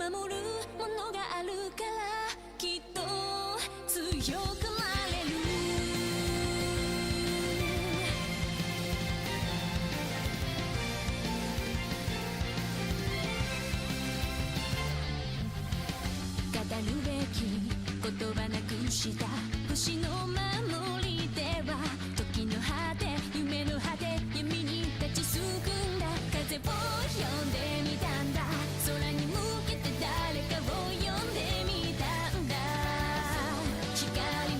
守るものがあるからきっと強くなれる。語るべき言葉なくした星の守りでは時の果て夢の果て闇に立ちすくんだ風を呼んでみたんだ空に向けて誰かを呼んでみたんだ光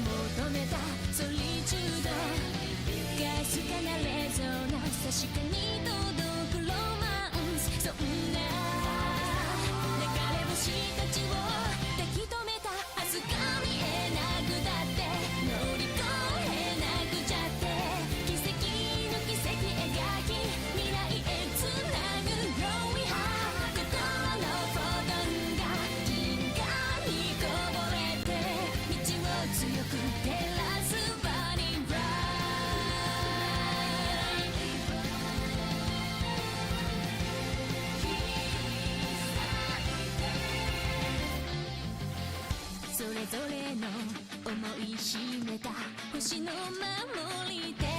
求めたソリチュードかすかなレゾナンス確かに届くロマンスそんな流れ星たちを抱き留めた明日が見えなくだって乗り越えなくちゃって奇跡の奇跡描き未来へつなぐ Growing High 心のフォトンが銀河にこぼれて道を強く照らす Burning Bright それぞれの思い秘めた星の守り手は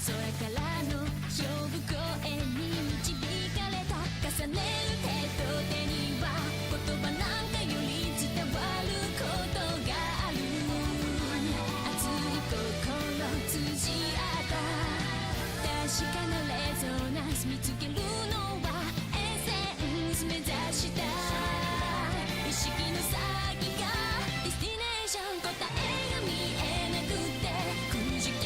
空からの呼ぶ声に導かれた重ねる手と手には言葉なんかより伝わることがある熱い心通じ合った確かなレゾナンス見つけるのはエッセンス目指した意識の先がディスティネーション答えが見えなくてくじけ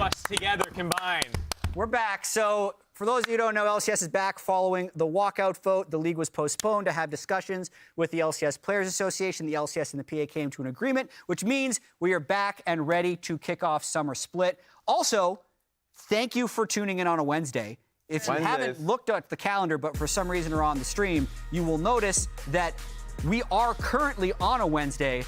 us together combined. We're back. So for those of you who don't know, LCS is back following the walkout vote. The league was postponed to have discussions with the LCS Players Association. The LCS and the PA came to an agreement, which means we are back and ready to kick off Summer Split. Also, thank you for tuning in on a Wednesday. If you haven't looked at the calendar, but for some reason are on the stream, you will notice that we are currently on a Wednesday,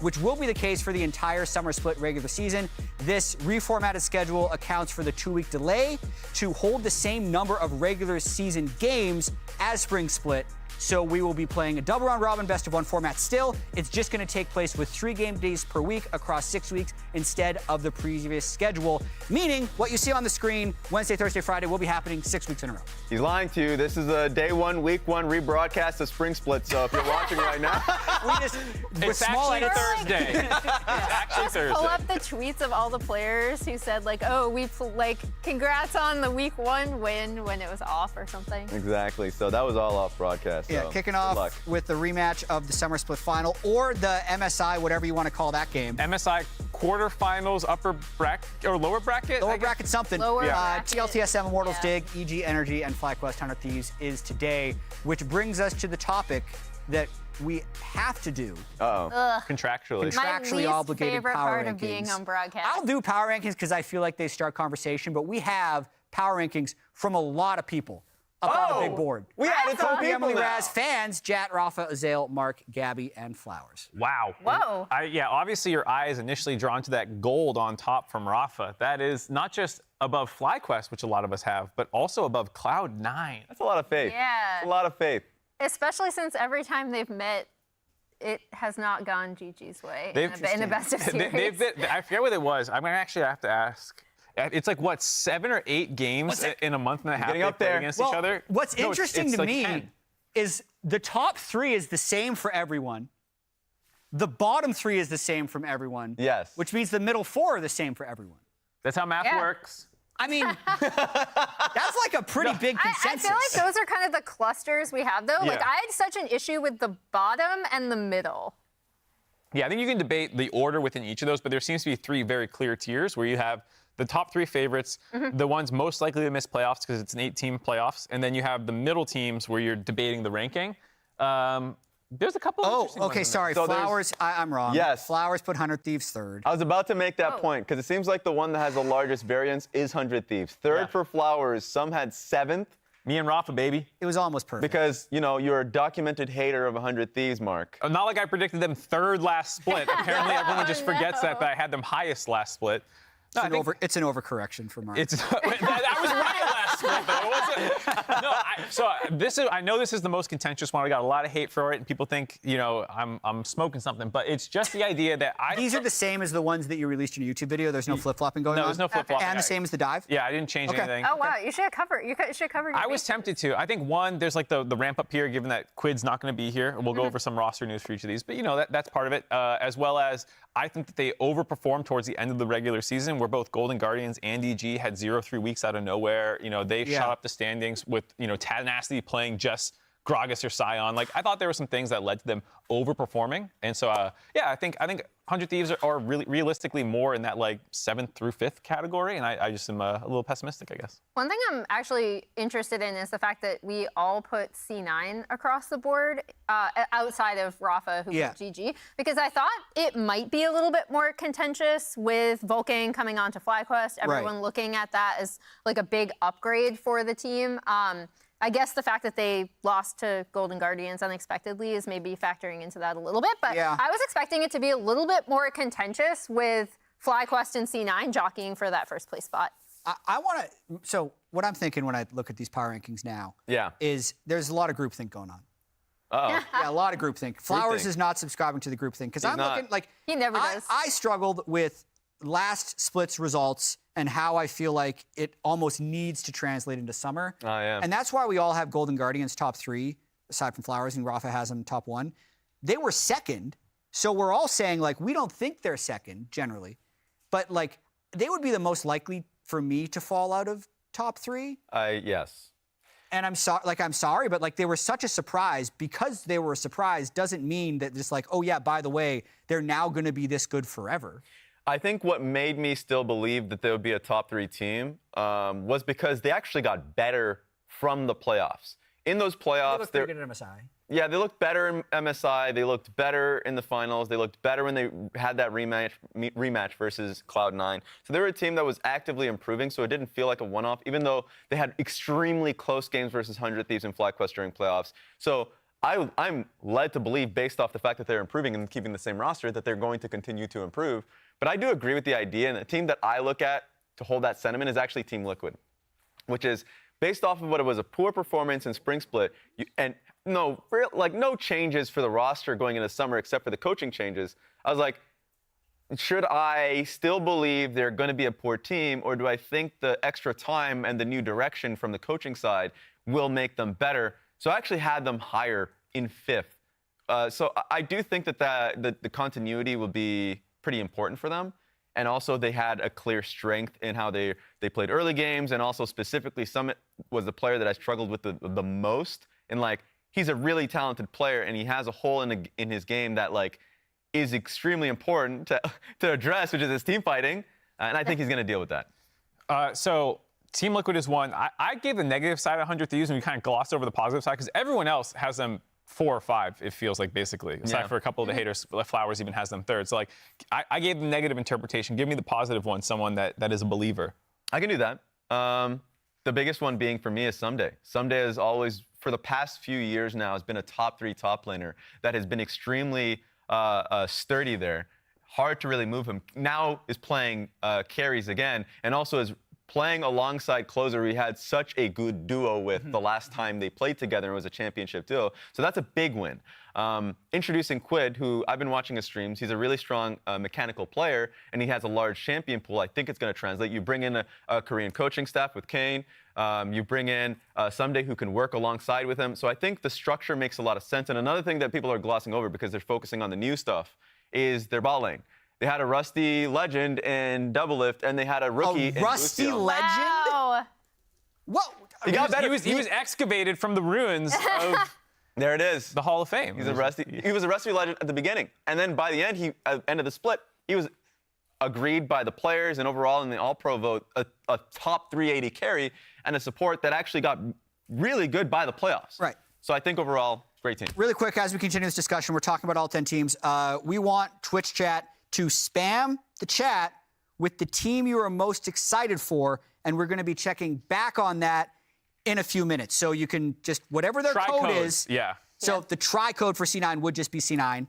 which will be the case for the entire Summer Split regular season. This reformatted schedule accounts for the 2-week delay to hold the same number of regular season games as Spring Split. So we will be playing a double round robin best of one format still. It's just going to take place with 3 game days per week across 6 weeks instead of the previous schedule. Meaning what you see on the screen Wednesday, Thursday, Friday will be happening 6 weeks in a row. He's lying to you. This is a day 1, week 1 rebroadcast of Spring Split. So if you're watching right now, It's actually Thursday. It's actually Thursday. Pull up the tweets of all the players who said congrats on the week 1 win when it was off or something. Exactly. So that was all off broadcast. Yeah, so kicking off with the rematch of the Summer Split Final or the MSI, whatever you want to call that game. MSI quarterfinals, upper bracket or lower bracket? Lower bracket something. Lower bracket. TLTSM Immortals Dig, EG Energy, and FlyQuest 100 Thieves is today, which brings us to the topic that we have to do. Contractually. My least obligated favorite power part rankings. of being on broadcast. I'll do power rankings because I feel like they start conversation, but we have power rankings from a lot of people up on the big board. We added some people Emily now. Raz fans, Jat, Rafa, Azale, Mark, Gabby, and Flowers. Wow. Whoa. Yeah, obviously your eye is initially drawn to that gold on top from Rafa. That is not just above FlyQuest, which a lot of us have, but also above Cloud9. That's a lot of faith. Yeah. That's a lot of faith. Especially since every time they've met, it has not gone GG's way in the best of series. I forget what it was. I'm going to actually have to ask. It's like, what, 7 or 8 games in a month and a half Getting they up play there. against each other? What's interesting to like me 10. is the top 3 is the same for everyone. The bottom 3 is the same from everyone. Yes. Which means the middle 4 are the same for everyone. That's how math works. I mean, that's like a pretty big consensus. I feel like those are kind of the clusters we have, though. Like, Yeah. I had such an issue with the bottom and the middle. Yeah, I think you can debate the order within each of those, but there seems to be 3 very clear tiers where you have the top 3 favorites, the ones most likely to miss playoffs because it's an 8-team playoffs, and then you have the middle teams where you're debating the ranking. There's a couple of interesting ones in there. Sorry. So Flowers, I'm wrong. Yes. Flowers put 100 Thieves 3rd. I was about to make that point because it seems like the one that has the largest variance is 100 Thieves. 3rd for Flowers. Some had 7th. Me and Rafa, baby. It was almost perfect. Because, you know, you're a documented hater of 100 Thieves, Mark. Not like I predicted them 3rd last split. Apparently everyone just forgets that I had them highest last split. No, it's an overcorrection for Mark. I was right last split, though. No, I know this is the most contentious one. I got a lot of hate for it, and people think, you know, I'm smoking something. But it's just the idea that These are the same as the ones that you released in your YouTube video. There's no flip-flopping going on? No, there's no flip-flopping. And the same as the dive? Yeah, I didn't change anything. Oh, wow. You should have covered your I was tempted to. I think, one, there's like the ramp up here, given that Quid's not going to be here. We'll go over some roster news for each of these. But, you know, that's part of it. As well as I think that they overperformed towards the end of the regular season, where both Golden Guardians and EG had 0-3 weeks out of nowhere. You know, they shot up the standings with, you know, tenacity playing just Gragas or Sion. Like, I thought there were some things that led to them overperforming. And so, I think 100 Thieves are really realistically more in that, like, 7th through 5th category. And I just am a little pessimistic, I guess. One thing I'm actually interested in is the fact that we all put C9 across the board outside of Rafa, who put GG, because I thought it might be a little bit more contentious with Vulcan coming on to FlyQuest. Everyone looking at that as like a big upgrade for the team. I guess the fact that they lost to Golden Guardians unexpectedly is maybe factoring into that a little bit. But I was expecting it to be a little bit more contentious with FlyQuest and C9 jockeying for that first place spot. I want to. So what I'm thinking when I look at these power rankings now is there's a lot of groupthink going on. Yeah, a lot of groupthink. Flowers is not subscribing to the groupthink because I'm looking like he never does. I struggled with last split's results and how I feel like it almost needs to translate into summer. And that's why we all have Golden Guardians top 3, aside from Flowers, and Rafa has them top 1. They were second, so we're all saying, like, we don't think they're second, generally. But, like, they would be the most likely for me to fall out of top 3. Yes. And I'm sorry, but, like, they were such a surprise. Because they were a surprise doesn't mean that just like, oh, yeah, by the way, they're now going to be this good forever. I think what made me still believe that they would be a top 3 team was because they actually got better from the playoffs. In those playoffs, They look pretty good at MSI. Yeah, they looked better in MSI. They looked better in the finals. They looked better when they had that rematch versus Cloud9. So they were a team that was actively improving, so it didn't feel like a one-off, even though they had extremely close games versus 100 Thieves and FlyQuest during playoffs. So I'm led to believe, based off the fact that they're improving and keeping the same roster, that they're going to continue to improve. But I do agree with the idea, and the team that I look at to hold that sentiment is actually Team Liquid, which is based off of what it was a poor performance in Spring Split, no changes for the roster going into summer except for the coaching changes. I was like, should I still believe they're going to be a poor team, or do I think the extra time and the new direction from the coaching side will make them better? So I actually had them higher in 5th. So I do think that the continuity will be pretty important for them. And also they had a clear strength in how they played early games, and also specifically Summit was the player that I struggled with the most. And like, he's a really talented player, and he has a hole in his game that like is extremely important to address, which is his team fighting. And I think he's going to deal with that. So Team Liquid is one. I gave the negative side 100 Thieves, and we kind of glossed over the positive side because everyone else has them 4 or 5, it feels like, basically. Aside for a couple of the haters, Flowers even has them 3rd. So like, I gave the negative interpretation. Give me the positive one, someone that is a believer. I can do that. The biggest one being for me is Someday. Someday has always, for the past few years now, has been a top 3 top laner that has been extremely sturdy there. Hard to really move him. Now is playing carries again, and also is playing alongside Closer, we had such a good duo with the last time they played together. It was a championship duo. So that's a big win. Introducing Quid, who I've been watching his streams. He's a really strong mechanical player, and he has a large champion pool. I think it's going to translate. You bring in a Korean coaching staff with Kane. You bring in Someday who can work alongside with him. So I think the structure makes a lot of sense. And another thing that people are glossing over because they're focusing on the new stuff is their bot lane. They had a Rusty legend in Double Lift, and they had a rookie in Rusty Lucio. legend? Wow. Whoa. He got better. He was excavated from the ruins of There it is. the Hall of Fame. He was a Rusty legend at the beginning, and then by the end, end of the split, he was agreed by the players and overall in the All-Pro vote a top 380 carry and a support that actually got really good by the playoffs. Right. So I think overall, great team. Really quick, as we continue this discussion, we're talking about all 10 teams. We want Twitch chat to spam the chat with the team you are most excited for, and we're going to be checking back on that in a few minutes. So you can just, whatever their code is. Yeah. So the try code for C9 would just be C9.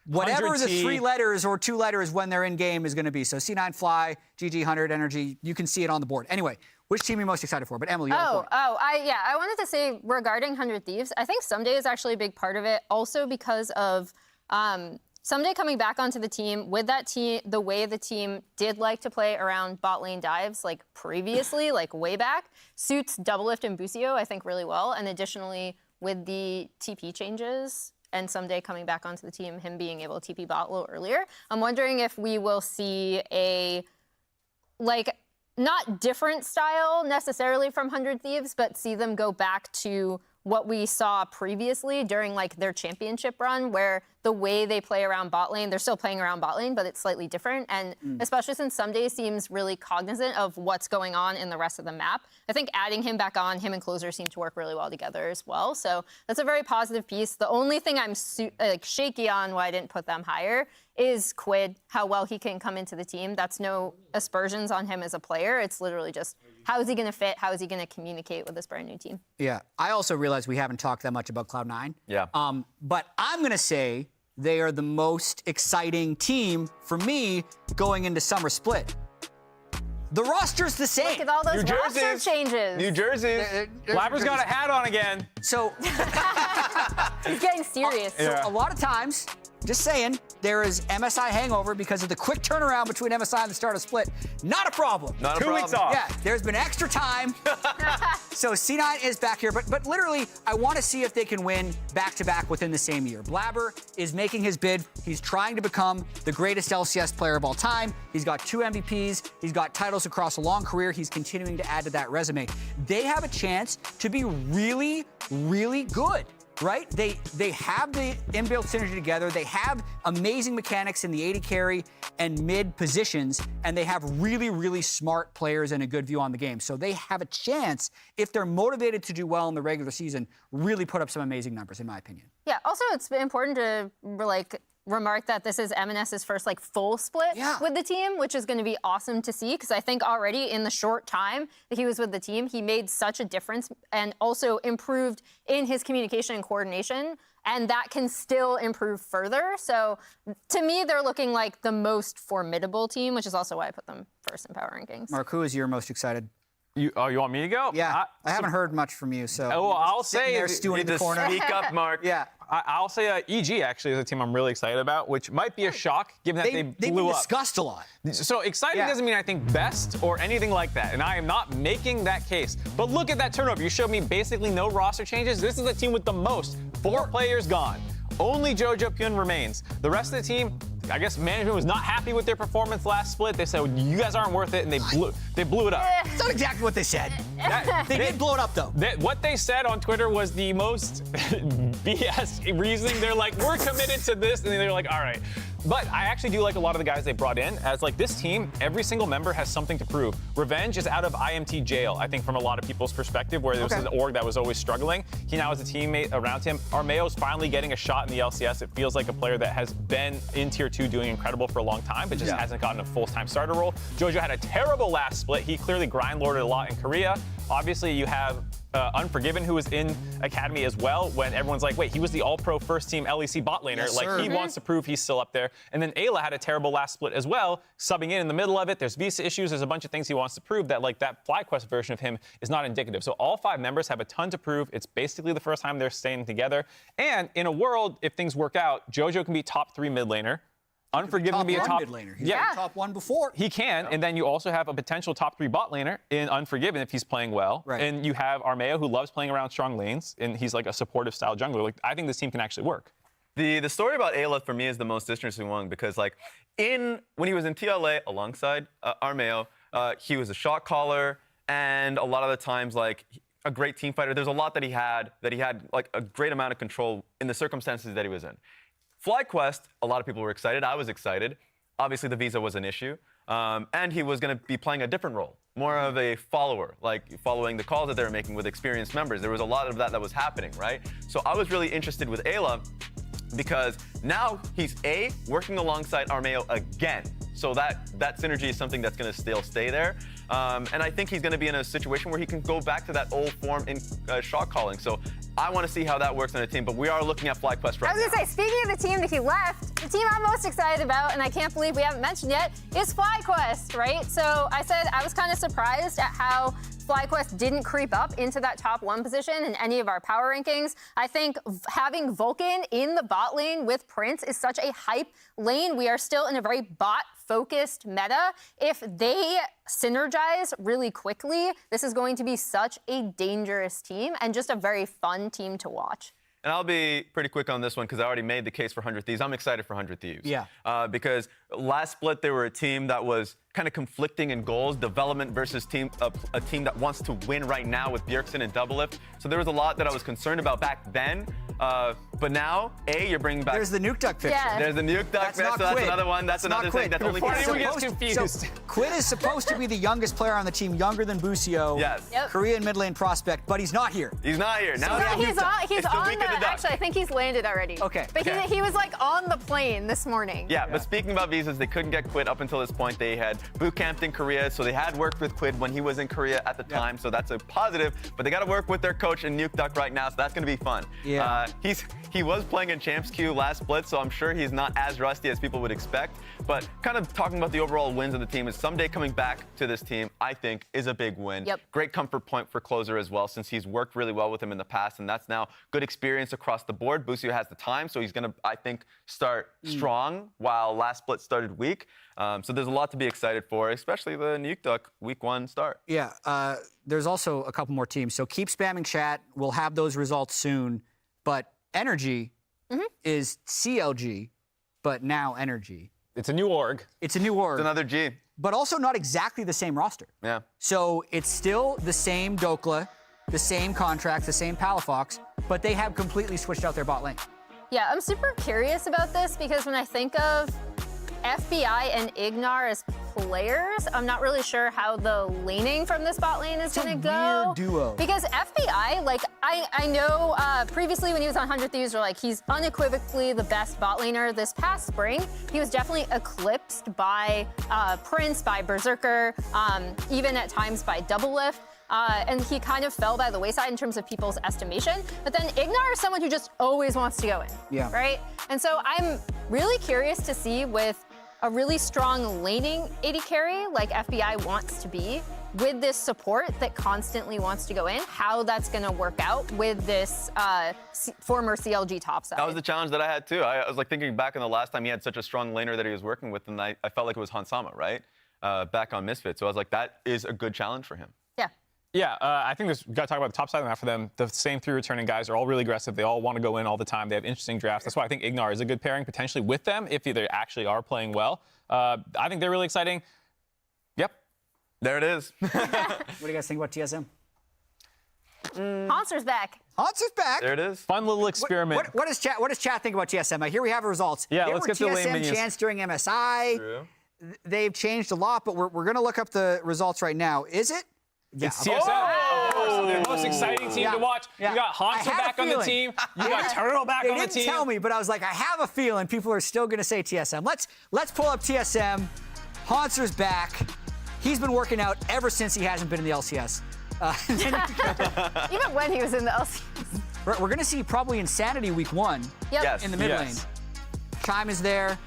Whatever the 100T. 3 letters or 2 letters when they're in game is going to be. So C9 Fly, GG 100 Energy, you can see it on the board. Anyway, which team are you most excited for? But Emily, you have a point. I wanted to say regarding 100 Thieves, I think Someday is actually a big part of it. Also because of Someday coming back onto the team, with that team, the way the team did like to play around bot lane dives, like previously, like way back, suits Double Lift and Busio, I think, really well. And additionally, with the TP changes and Someday coming back onto the team, him being able to TP bot a little earlier, I'm wondering if we will see a, like, not different style necessarily from 100 Thieves, but see them go back to what we saw previously during like their championship run, where the way they play around bot lane, they're still playing around bot lane, but it's slightly different. And especially since Someday seems really cognizant of what's going on in the rest of the map, I think adding him back on, him and Closer seem to work really well together as well. So that's a very positive piece. The only thing I'm shaky on why I didn't put them higher is Quid, how well he can come into the team. That's no aspersions on him as a player. It's literally just how is he going to fit? How is he going to communicate with this brand new team? Yeah, I also realize we haven't talked that much about Cloud9. Yeah. But I'm going to say they are the most exciting team for me going into summer split. The roster's the same. Look at all those roster changes. New Jersey. Blabber's got a hat on again. So He's getting serious. a lot of times, just saying, there is MSI hangover because of the quick turnaround between MSI and the start of split. Not a problem. Not a 2 problem. weeks off. Yeah, there's been extra time. So C9 is back here, but literally, I want to see if they can win back-to-back within the same year. Blabber is making his bid. He's trying to become the greatest LCS player of all time. He's got 2 MVPs. He's got titles across a long career. He's continuing to add to that resume. They have a chance to be really, really good. right? They have the inbuilt synergy together. They have amazing mechanics in the AD carry and mid positions, and they have really, really smart players and a good view on the game. So they have a chance, if they're motivated to do well in the regular season, really put up some amazing numbers, in my opinion. Yeah, also it's important to remark that this is M&S's first full split with the team, which is going to be awesome to see, because I think already in the short time that he was with the team, he made such a difference and also improved in his communication and coordination, and that can still improve further. So to me, they're looking like the most formidable team, which is also why I put them first in power rankings. Mark, who is your most excited? You want me to go? Yeah, I haven't heard much from you, so. Oh, well, I'll say there stewing in the corner. Speak up, Mark. Yeah. I'll say EG actually is a team I'm really excited about, which might be a shock given that They've blew been up. discussed a lot. So exciting doesn't mean I think best or anything like that, and I am not making that case. But look at that turnover. You showed me basically no roster changes. This is a team with the most. 4 players gone. Only Jojo Pyun remains. The rest of the team, I guess management was not happy with their performance last split. They said, you guys aren't worth it, and they blew it up. That's not exactly what they said. They did blow it up, though. What they said on Twitter was the most BS reasoning. They're like, we're committed to this, and they're like, all right. But I actually do like a lot of the guys they brought in. As this team, every single member has something to prove. Revenge is out of IMT jail, I think, from a lot of people's perspective, where there was an org that was always struggling. He now has a teammate around him. Armeo's finally getting a shot in the LCS. It feels like a player that has been in Tier 2 doing incredible for a long time, but just hasn't gotten a full-time starter role. Jojo had a terrible last split. He clearly grind-lorded a lot in Korea. Obviously, you have Unforgiven, who was in Academy as well, when everyone's like, wait, he was the all-pro first-team LEC bot laner. Yes, he wants to prove he's still up there. And then Ayla had a terrible last split as well, subbing in the middle of it. There's visa issues. There's a bunch of things he wants to prove that, that FlyQuest version of him is not indicative. So all 5 members have a ton to prove. It's basically the first time they're staying together. And in a world, if things work out, Jojo can be top 3 mid laner. Unforgiven can be a top mid laner. He's been top 1 before. He can, and then you also have a potential top 3 bot laner in Unforgiven if he's playing well. Right. And you have Armeo, who loves playing around strong lanes, and he's like a supportive style jungler. I think this team can actually work. The story about Ayla for me is the most interesting one, because when he was in TLA alongside Armeo, he was a shot caller, and a lot of the times a great team fighter. There's a lot that he had a great amount of control in the circumstances that he was in. FlyQuest, a lot of people were excited. I was excited. Obviously, the visa was an issue. And he was going to be playing a different role, more of a follower, following the calls that they were making with experienced members. There was a lot of that was happening, right? So I was really interested with Ayla, because now he's working alongside Armeo again. So that synergy is something that's going to still stay there. And I think he's going to be in a situation where he can go back to that old form in shot calling. So I want to see how that works on a team, but we are looking at FlyQuest right now. I was going to say, speaking of the team that he left, the team I'm most excited about, and I can't believe we haven't mentioned yet, is FlyQuest, right? So I said I was kind of surprised at how FlyQuest didn't creep up into that top 1 position in any of our power rankings. I think having Vulcan in the bot lane with Prince is such a hype lane. We are still in a very bot-focused meta. If they synergize really quickly, this is going to be such a dangerous team and just a very fun team to watch. And I'll be pretty quick on this one, because I already made the case for 100 Thieves. I'm excited for 100 Thieves. Yeah. Because last split, they were a team that was kind of conflicting in goals, development versus a team that wants to win right now with Bjergsen and Doublelift. So there was a lot that I was concerned about back then. But now, you're bringing back... There's the Nuke Duck picture. Yeah. There's the Nuke Duck picture, so that's another one. That's another thing. That's only Before anyone gets confused. So Quid is supposed to be the youngest player on the team, younger than Busio. Yes. Yep. Korean mid lane prospect, but he's not here. He's not here. Now He's on week of the duck. actually, I think he's landed already. Okay. But he was on the plane this morning. Yeah, but speaking about visas, they couldn't get Quid up until this point. They had boot camped in Korea, so they had worked with Quid when he was in Korea at the time, so that's a positive. But they got to work with their coach in Nuke Duck right now, so that's going to be fun. Yeah. He was playing in Champs Queue last split, so I'm sure he's not as rusty as people would expect. But kind of talking about the overall wins of the team, is someday coming back to this team, I think, is a big win. Yep. Great comfort point for Closer as well, since he's worked really well with him in the past, and that's now good experience across the board. Busio has the time, so he's going to, I think, start strong, while last split started weak. So there's a lot to be excited for, especially the Nuke Duck week 1 start. Yeah, there's also a couple more teams. So keep spamming chat. We'll have those results soon. But Energy is CLG, but now Energy. It's a new org. It's a new org. It's another G. But also not exactly the same roster. Yeah. So it's still the same Dokla, the same contracts, the same Palafox, but they have completely switched out their bot lane. Yeah, I'm super curious about this because when I think of FBI and Ignar as players, I'm not really sure how the laning from this bot lane is going to go. Weird duo. Because FBI, like, I know previously when he was on 100 Thieves, we're like, he's unequivocally the best bot laner. This past spring, he was definitely eclipsed by Prince, by Berserker, even at times by Double Lift. And he kind of fell by the wayside in terms of people's estimation. But then Ignar is someone who just always wants to go in, right? And so I'm really curious to see with a really strong laning AD carry like FBI wants to be, with this support that constantly wants to go in, how that's going to work out with this former CLG topside. That was the challenge that I had too. I was like thinking back on the last time he had such a strong laner that he was working with, and I felt like it was Hansama, right? Back on Misfit. So I was like, that is a good challenge for him. Yeah. Yeah, I think we've got to talk about the top side of that for them. The same three returning guys are all really aggressive. They all want to go in all the time. They have interesting drafts. That's why I think Ignar is a good pairing potentially with them if they actually are playing well. I think they're really exciting. Yep. There it is. What do you guys think about TSM? Hanser's back. Hanser's back. There it is. Fun little experiment. What does chat think about TSM? I hear we have results. Yeah, they let's were get to the lane TSM minions. chance during MSI. True. They've changed a lot, but we're going to look up the results right now. Is it? Yeah. It's TSM. Of course, the most exciting team to watch. Yeah. You got Hanser I had a back on the feeling. team. You got Turtle back They on the didn't team. tell me, but I was like, I have a feeling people are still going to say TSM. Let's pull up TSM. Hanser's back. He's been working out ever since he hasn't been in the LCS. Even when he was in the LCS. We're going to see probably Insanity week 1 Yep. Yes. in the mid lane. Chime is there.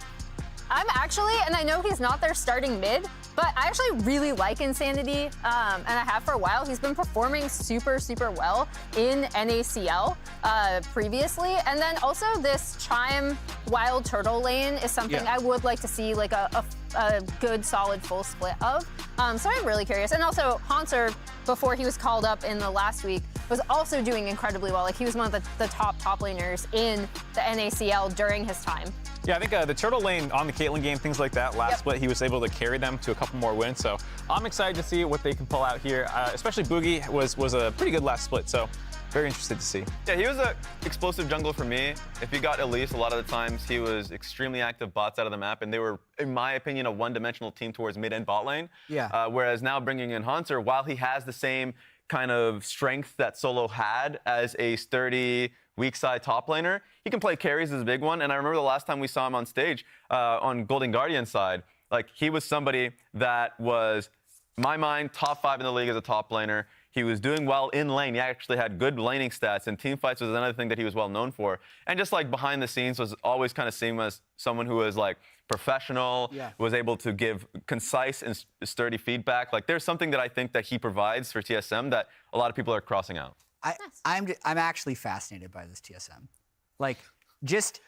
I'm actually, and I know he's not their starting mid, but I actually really like Insanity, and I have for a while. He's been performing super, super well in NACL previously. And then also this Chime Wild Turtle lane is something I would like to see like a good, solid, full split of. So I'm really curious. And also Hanser, before he was called up in the last week, was also doing incredibly well. Like he was one of the top laners in the NACL during his time. Yeah, I think the Turtle lane on the Caitlyn game, things like that, last split, he was able to carry them to a couple more wins. So I'm excited to see what they can pull out here. Especially Boogie was a pretty good last split, so very interested to see. Yeah, he was an explosive jungler for me. If you got Elise, a lot of the times he was extremely active bots out of the map, and they were, in my opinion, a one-dimensional team towards mid and bot lane. Yeah. Whereas now bringing in Hanser, while he has the same kind of strength that Solo had as a sturdy, weak side top laner, he can play carries as a big one. And I remember the last time we saw him on stage on Golden Guardian side, like he was somebody that was, in my mind, top 5 in the league as a top laner. He was doing well in lane. He actually had good laning stats, and team fights was another thing that he was well known for. And just like behind the scenes was always kind of seen as someone who was like professional, was able to give concise and sturdy feedback. Like there's something that I think that he provides for TSM that a lot of people are crossing out. I'm actually fascinated by this TSM. Like, just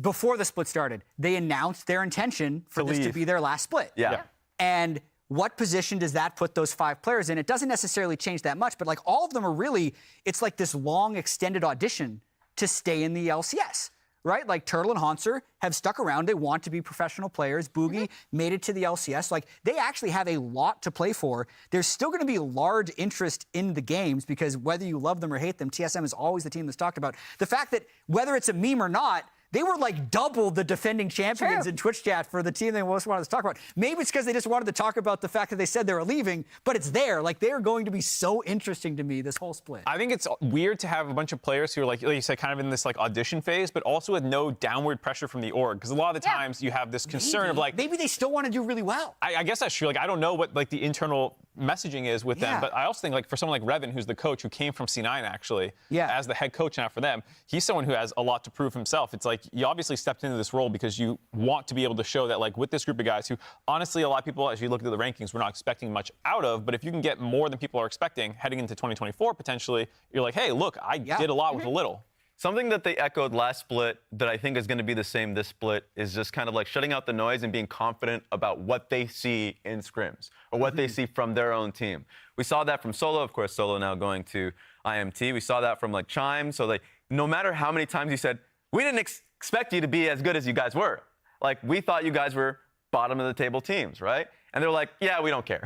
before the split started, they announced their intention for this to be their last split. Yeah. And what position does that put those 5 players in? It doesn't necessarily change that much, but like all of them are really, it's like this long extended audition to stay in the LCS. Right? Like Turtle and Hanser have stuck around. They want to be professional players. Boogie made it to the LCS. Like they actually have a lot to play for. There's still going to be large interest in the games because whether you love them or hate them, TSM is always the team that's talked about. The fact that whether it's a meme or not, they were like double the defending champions in Twitch chat for the team they most wanted to talk about. Maybe it's because they just wanted to talk about the fact that they said they were leaving, but it's there. Like they are going to be so interesting to me this whole split. I think it's weird to have a bunch of players who are like you said, kind of in this like audition phase, but also with no downward pressure from the org. Because a lot of the times you have this concern of like maybe they still want to do really well. I guess that's true. Like I don't know what like the internal messaging is with them, but I also think like for someone like Revan, who's the coach who came from C9 actually, as the head coach now for them, he's someone who has a lot to prove himself. It's like you obviously stepped into this role because you want to be able to show that like with this group of guys who honestly a lot of people as you look at the rankings we're not expecting much out of, but if you can get more than people are expecting heading into 2024 potentially, you're like, hey, look, I did a lot with a little. Something that they echoed last split that I think is going to be the same this split is just kind of like shutting out the noise and being confident about what they see in scrims or what they see from their own team. We saw that from Solo, of course, Solo now going to IMT. We saw that from like Chime. So like no matter how many times you said, we didn't expect you to be as good as you guys were. Like we thought you guys were bottom of the table teams, right? And they're like, yeah, we don't care.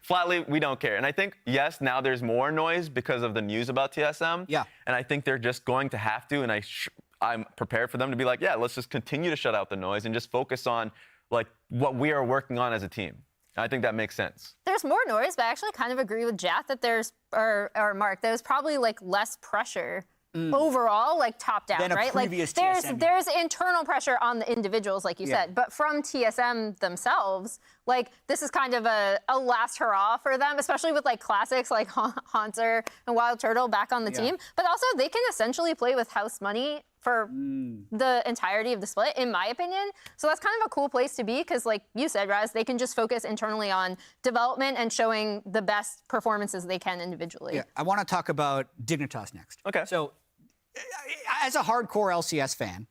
Flatly, we don't care. And I think, yes, now there's more noise because of the news about TSM. Yeah. And I think they're just going to have to, and I'm prepared for them to be like, yeah, let's just continue to shut out the noise and just focus on like what we are working on as a team. I think that makes sense. There's more noise, but I actually kind of agree with Jack that or Mark, there's probably like less pressure overall, like top down, than a right? Like previous TSM. there's internal pressure on the individuals, like you said, but from TSM themselves, like this is kind of a last hurrah for them, especially with like classics like Haunter and Wild Turtle back on the team. But also they can essentially play with house money for the entirety of the split, in my opinion. So that's kind of a cool place to be because, like you said, Raz, they can just focus internally on development and showing the best performances they can individually. Yeah, I want to talk about Dignitas next. Okay. So, as a hardcore LCS fan,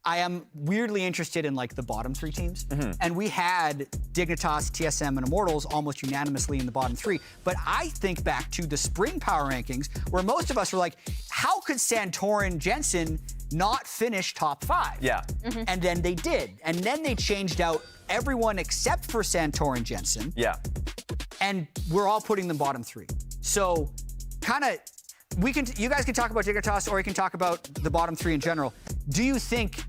I am weirdly interested in like the bottom 3 teams. And we had Dignitas, TSM, and Immortals almost unanimously in the bottom 3. But I think back to the spring power rankings where most of us were like, how could Santorin Jensen not finish top 5? Yeah. And then they did. And then they changed out everyone except for Santorin Jensen. Yeah. And we're all putting them bottom 3. So kind of, you guys can talk about Dignitas or you can talk about the bottom 3 in general. Do you think,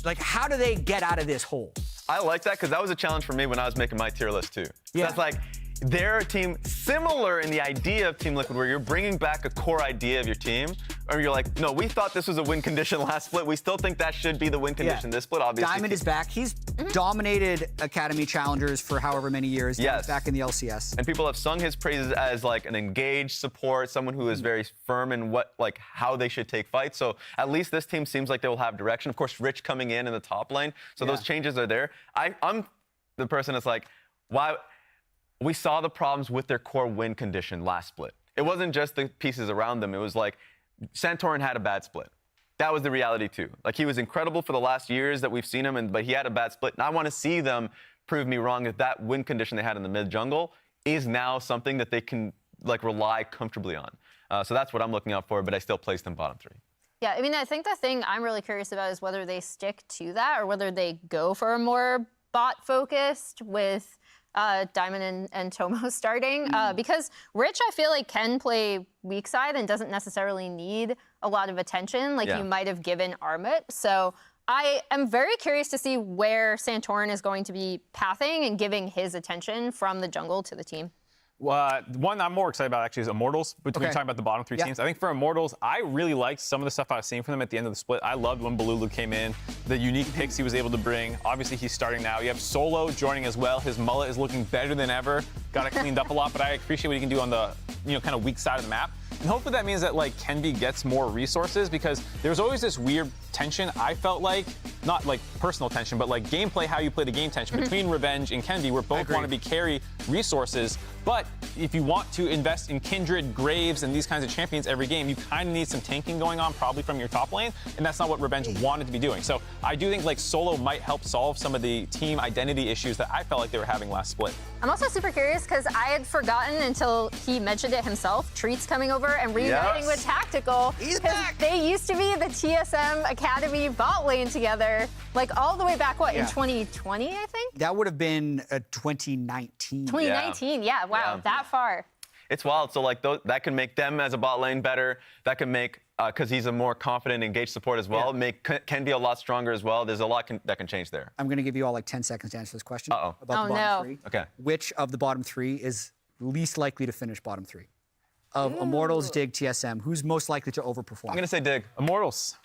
like, how do they get out of this hole? I like that because that was a challenge for me when I was making my tier list too. Yeah. That's like, they're a team similar in the idea of Team Liquid where you're bringing back a core idea of your team, or you're like, no, we thought this was a win condition last split. We still think that should be the win condition this split, obviously. Diamond is back. He's dominated Academy Challengers for however many years. Now he's back in the LCS. And people have sung his praises as like an engaged support, someone who is very firm in how they should take fights. So at least this team seems like they will have direction. Of course, Rich coming in the top lane. So those changes are there. I'm the person that's like, why? We saw the problems with their core win condition last split. It wasn't just the pieces around them. It was like Santorin had a bad split. That was the reality too. Like he was incredible for the last years that we've seen him, but he had a bad split. And I want to see them prove me wrong that win condition they had in the mid jungle is now something that they can like rely comfortably on. So that's what I'm looking out for, but I still place them bottom 3. Yeah, I mean, I think the thing I'm really curious about is whether they stick to that or whether they go for a more bot focused with Diamond and Tomo starting because Rich, I feel like, can play weak side and doesn't necessarily need a lot of attention like you might have given Armut. So I am very curious to see where Santorin is going to be pathing and giving his attention from the jungle to the team. One I'm more excited about actually is Immortals, between talking about the bottom 3 teams. I think for Immortals, I really liked some of the stuff I was seeing from them at the end of the split. I loved when Balulu came in, the unique picks he was able to bring. Obviously, he's starting now. You have Solo joining as well. His mullet is looking better than ever. Got it cleaned up a lot, but I appreciate what he can do on the kind of weak side of the map. And hopefully that means that like Kenby gets more resources because there's always this weird tension, I felt like, not like personal tension, but like gameplay, how you play the game tension between Revenge and Kenby, where both want to be carry resources. But if you want to invest in Kindred, Graves, and these kinds of champions every game, you kind of need some tanking going on probably from your top lane, and that's not what Revenge wanted to be doing. So I do think like Solo might help solve some of the team identity issues that I felt like they were having last split. I'm also super curious because I had forgotten until he mentioned it himself, Treats coming over and reuniting with Tactical. He's back! They used to be the TSM Academy bot lane together, like all the way back, in 2020, I think? That would have been 2019. 2019, wow, that far. It's wild. So like that can make them as a bot lane better. That can make, because he's a more confident, engaged support as well, can be a lot stronger as well. There's a lot that can change there. I'm going to give you all like 10 seconds to answer this question about the bottom 3. Okay. Which of the bottom 3 is least likely to finish bottom 3? Of Immortals, Dig, TSM, who's most likely to overperform? I'm going to say Dig. Immortals.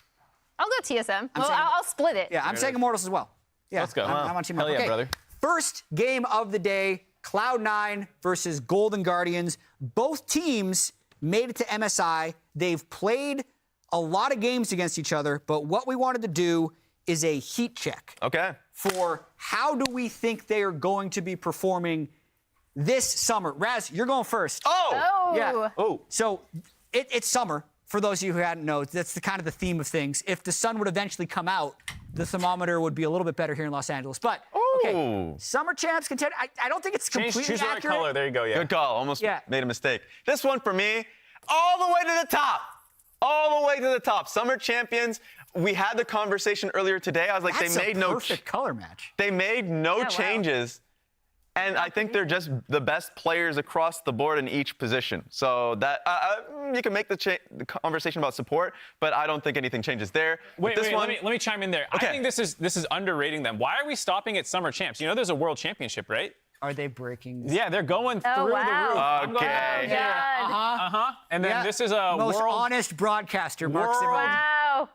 I'll go TSM. I'll split it. Yeah, I'm saying Immortals as well. Yeah, let's go. I'm on Team Hell yeah, brother. First game of the day, Cloud9 versus Golden Guardians. Both teams made it to MSI. They've played a lot of games against each other, but what we wanted to do is a heat check. Okay. For how do we think they are going to be performing this summer. Raz, you're going first. Oh! Yeah. Oh. So it's summer. For those of you who hadn't known, that's the kind of the theme of things. If the sun would eventually come out, the thermometer would be a little bit better here in Los Angeles. But, okay, summer champs contender. I don't think it's completely Choose the right accurate. color. There you go, yeah. Good call. Almost made a mistake. This one for me, all the way to the top. All the way to the top. Summer champions. we had the conversation earlier today. I was like, That's they made a no perfect color match. They made no wow. changes. And I think they're just the best players across the board in each position. So that you can make the conversation about support, but I don't think anything changes there. Wait, let me chime in there. Okay. I think this is underrating them. Why are we stopping at Summer Champs? You know there's a World Championship, right? Are they breaking? Yeah, they're going through Oh, the wow. roof. I'm going Okay. over here. God. And then this is a most world. honest broadcaster, Mark World- Zimmerman. Wow.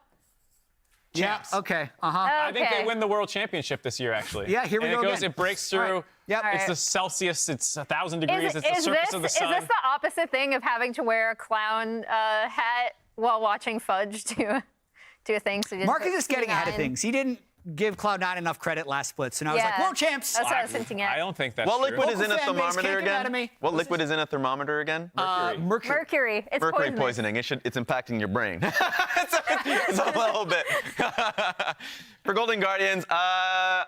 Yeah. Champs. Okay. I think they Okay. win the World Championship this year, actually. Yeah, here we and go it goes, again. it breaks through. All right. Yep. It's All the right. Celsius. It's 1,000 degrees. It's the surface of the sun. Is this the opposite thing of having to wear a clown hat while watching Fudge do a thing? So Mark is just getting ahead of C9. things. He didn't give Cloud9 enough credit last split, so now he's like, Yeah. world champs. That's what I was hinting at. I don't think that's What true. liquid is in a Local fan base thermometer can't get out of again? me. What liquid is in a thermometer again? Mercury. Mercury. It's Mercury poisonous. poisoning. It's impacting your brain. it's a little bit. For Golden Guardians, I'll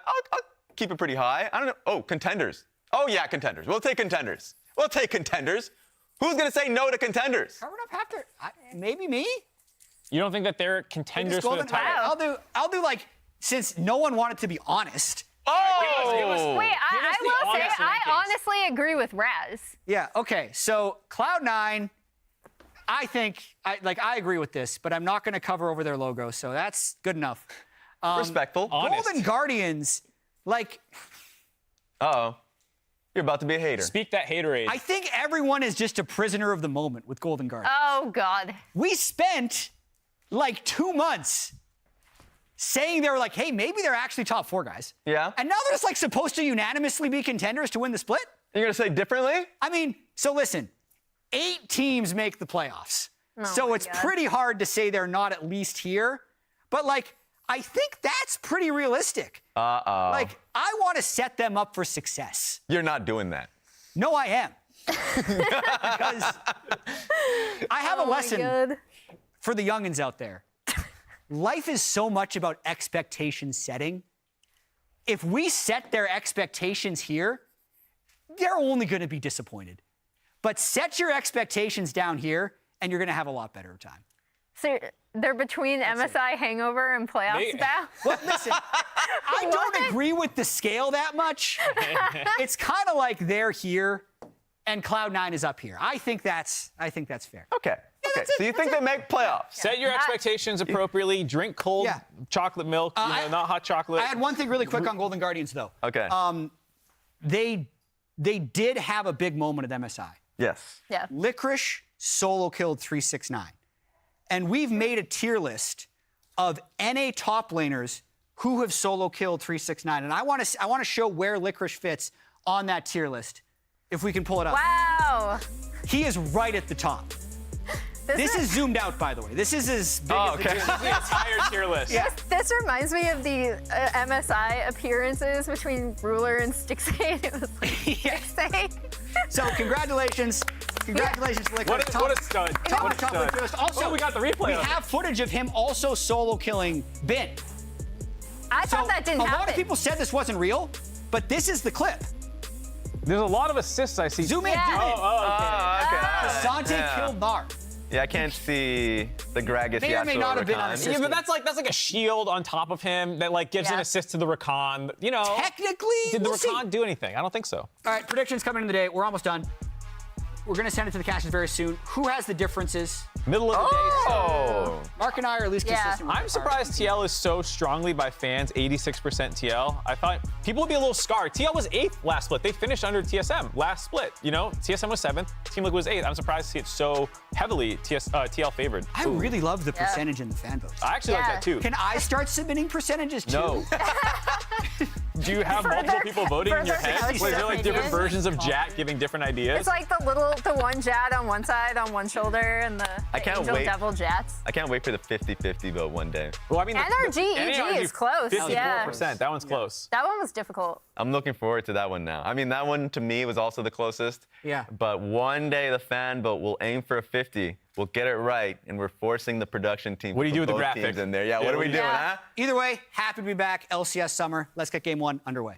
keep it pretty high. I don't know. Oh, contenders. Oh yeah, contenders. We'll take contenders. We'll take contenders. Who's gonna say no to contenders? Covering up after, maybe me? You don't think that they're contenders for the Golden- title? I'll do like, since no one wanted to be honest. Oh! Wait, Give I us the will say, honest I rankings. honestly agree with Raz. Yeah, okay. So Cloud9, I think, I agree with this, but I'm not going to cover over their logo, so that's good enough. Respectful. Honest. Golden Guardians, like, Uh-oh. You're about to be a hater. Speak that haterade. I think everyone is just a prisoner of the moment with Golden Guardians. Oh, God. We spent like 2 months saying they were like, hey, maybe they're actually top 4 guys. Yeah. And now they're just like supposed to unanimously be contenders to win the split? You're gonna say differently? I mean, so listen, 8 teams make the playoffs. So my it's God. pretty hard to say they're not at least here. But like, I think that's pretty realistic. Uh-oh. Like, I want to set them up for success. You're not doing that. No, I am. Because I have a Oh, my lesson God. for the youngins out there. Life is so much about expectation setting. If we set their expectations here, they're only going to be disappointed. But set your expectations down here, and you're going to have a lot better time. So they're between MSI hangover and playoffs now? Well, listen, I don't agree with the scale that much. It's kind of like they're here, and Cloud9 is up here. I think that's fair. Okay. Okay. that's it, So you think they make playoffs? Set your expectations appropriately. Drink cold Yeah. chocolate milk, not hot chocolate. I had one thing really quick on Golden Guardians, though. Okay. They did have a big moment at MSI. Yes. Yeah. Licorice solo killed 369. And we've made a tier list of NA top laners who have solo killed 369. And I want to show where Licorice fits on that tier list, if we can pull it up. Wow. He is right at the top. This is zoomed out, by the way. This is as big as the okay. tier list. the entire tier list. Yeah. This reminds me of the MSI appearances between Ruler and Stixade. It was like Yeah. Stixade. So congratulations. Congratulations to Licorice. What a stud. Top What of a top stud. tier list. Also, Oh, we got the replay We of it. have footage of him also solo killing Bin. I thought that didn't a happen. lot of people said this wasn't real, but this is the clip. There's a lot of assists I see. Zoom in, Yeah. zoom in. Oh, okay. Asante killed Nar. Yeah, I can't see the Gragas May or may Yasuo not have been Rakan. unassisted. Yeah, but that's like a shield on top of him that like gives an Yeah. assist to the Rakan. You know, Technically, did the we'll see. Rakan do anything? I don't think so. All right, predictions coming in the day. We're almost done. We're going to send it to the caches very soon. Who has the differences? Middle of the day. Oh. Mark and I are at least Yeah. consistent with I'm our- surprised TL is so strongly by fans, 86% TL. I thought people would be a little scarred. TL was 8th last split. They finished under TSM last split. You know, TSM was 7th, Team Liquid was 8th. I'm surprised to see it so heavily TL favored. I really love the percentage in the fan votes. I actually like Yeah. that too. Can I start submitting percentages too? No. Do you have multiple people voting in your further head? Was there like different opinion. versions of Jack giving different ideas? It's like the one Jad on one side, on one shoulder, and the can't Angel wait. Devil Jats. I can't wait for the 50-50 vote one day. Well, I mean, NRG, EG is close, 54%. yeah. That one's close. That one was difficult. I'm looking forward to that one now. I mean, that one to me was also the closest. Yeah. But one day the fan vote will aim for a 50. We'll get it right, and we're forcing the production team. What do you to do with put the both graphic? teams in there? Yeah. Yeah, What are what we do you doing, do? huh? Either way, happy to be back. LCS summer. Let's get game 1 underway.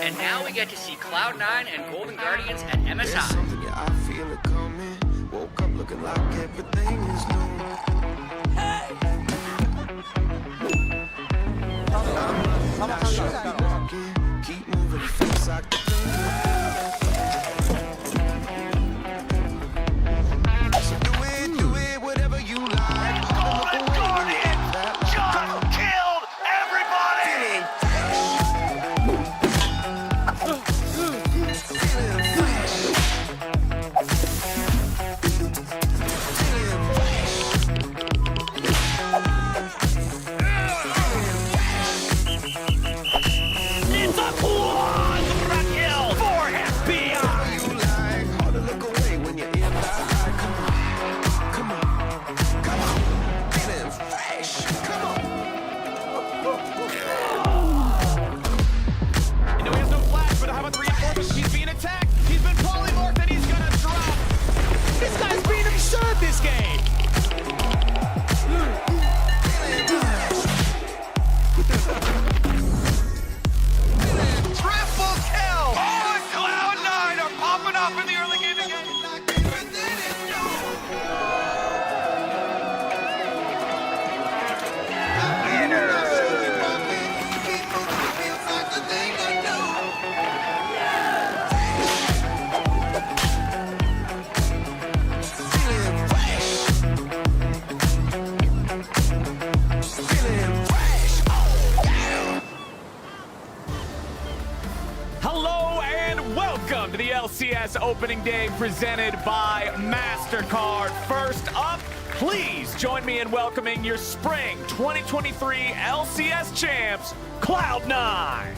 And now we get to see Cloud9 and Golden Guardians at There's MSI. something, yeah, I feel it coming. Woke up looking like everything is new. Keep moving, it feels like the thing. So do it, whatever you like. Golden Guardians just killed everybody. It's a quadra kill for FBI. You like hard to look away when you're in that. Come on, feeling fresh. Come on. You know he has no flash, but how about the reinforcements? He's being attacked. He's been polymorphed and he's gonna drop. This guy's being absurd this game. Triple kill! Oh, Cloud9 are popping up in the early game again. Hello and welcome to the LCS opening day presented by MasterCard. First up, please join me in welcoming your spring 2023 LCS champs, Cloud9.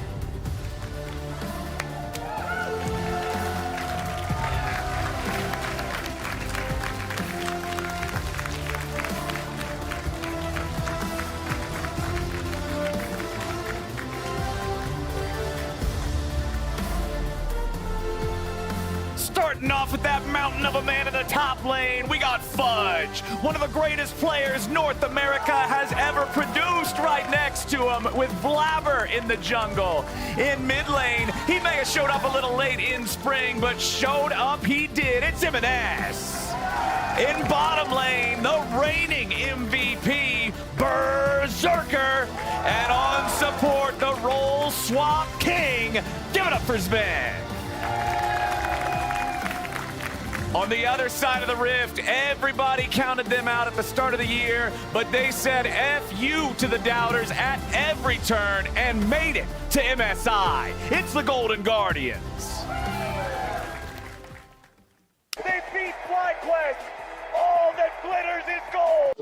Starting off with that mountain of a man in the top lane, we got Fudge, one of the greatest players North America has ever produced, right next to him with Blabber in the jungle. In mid lane, he may have showed up a little late in spring, but showed up he did. It's M&S. In bottom lane, the reigning MVP, Berserker. And on support, the role swap king. Give it up for Sven. On the other side of the rift, everybody counted them out at the start of the year, but they said F you to the doubters at every turn and made it to MSI. It's the Golden Guardians. They beat FlyQuest. All that glitters is gold.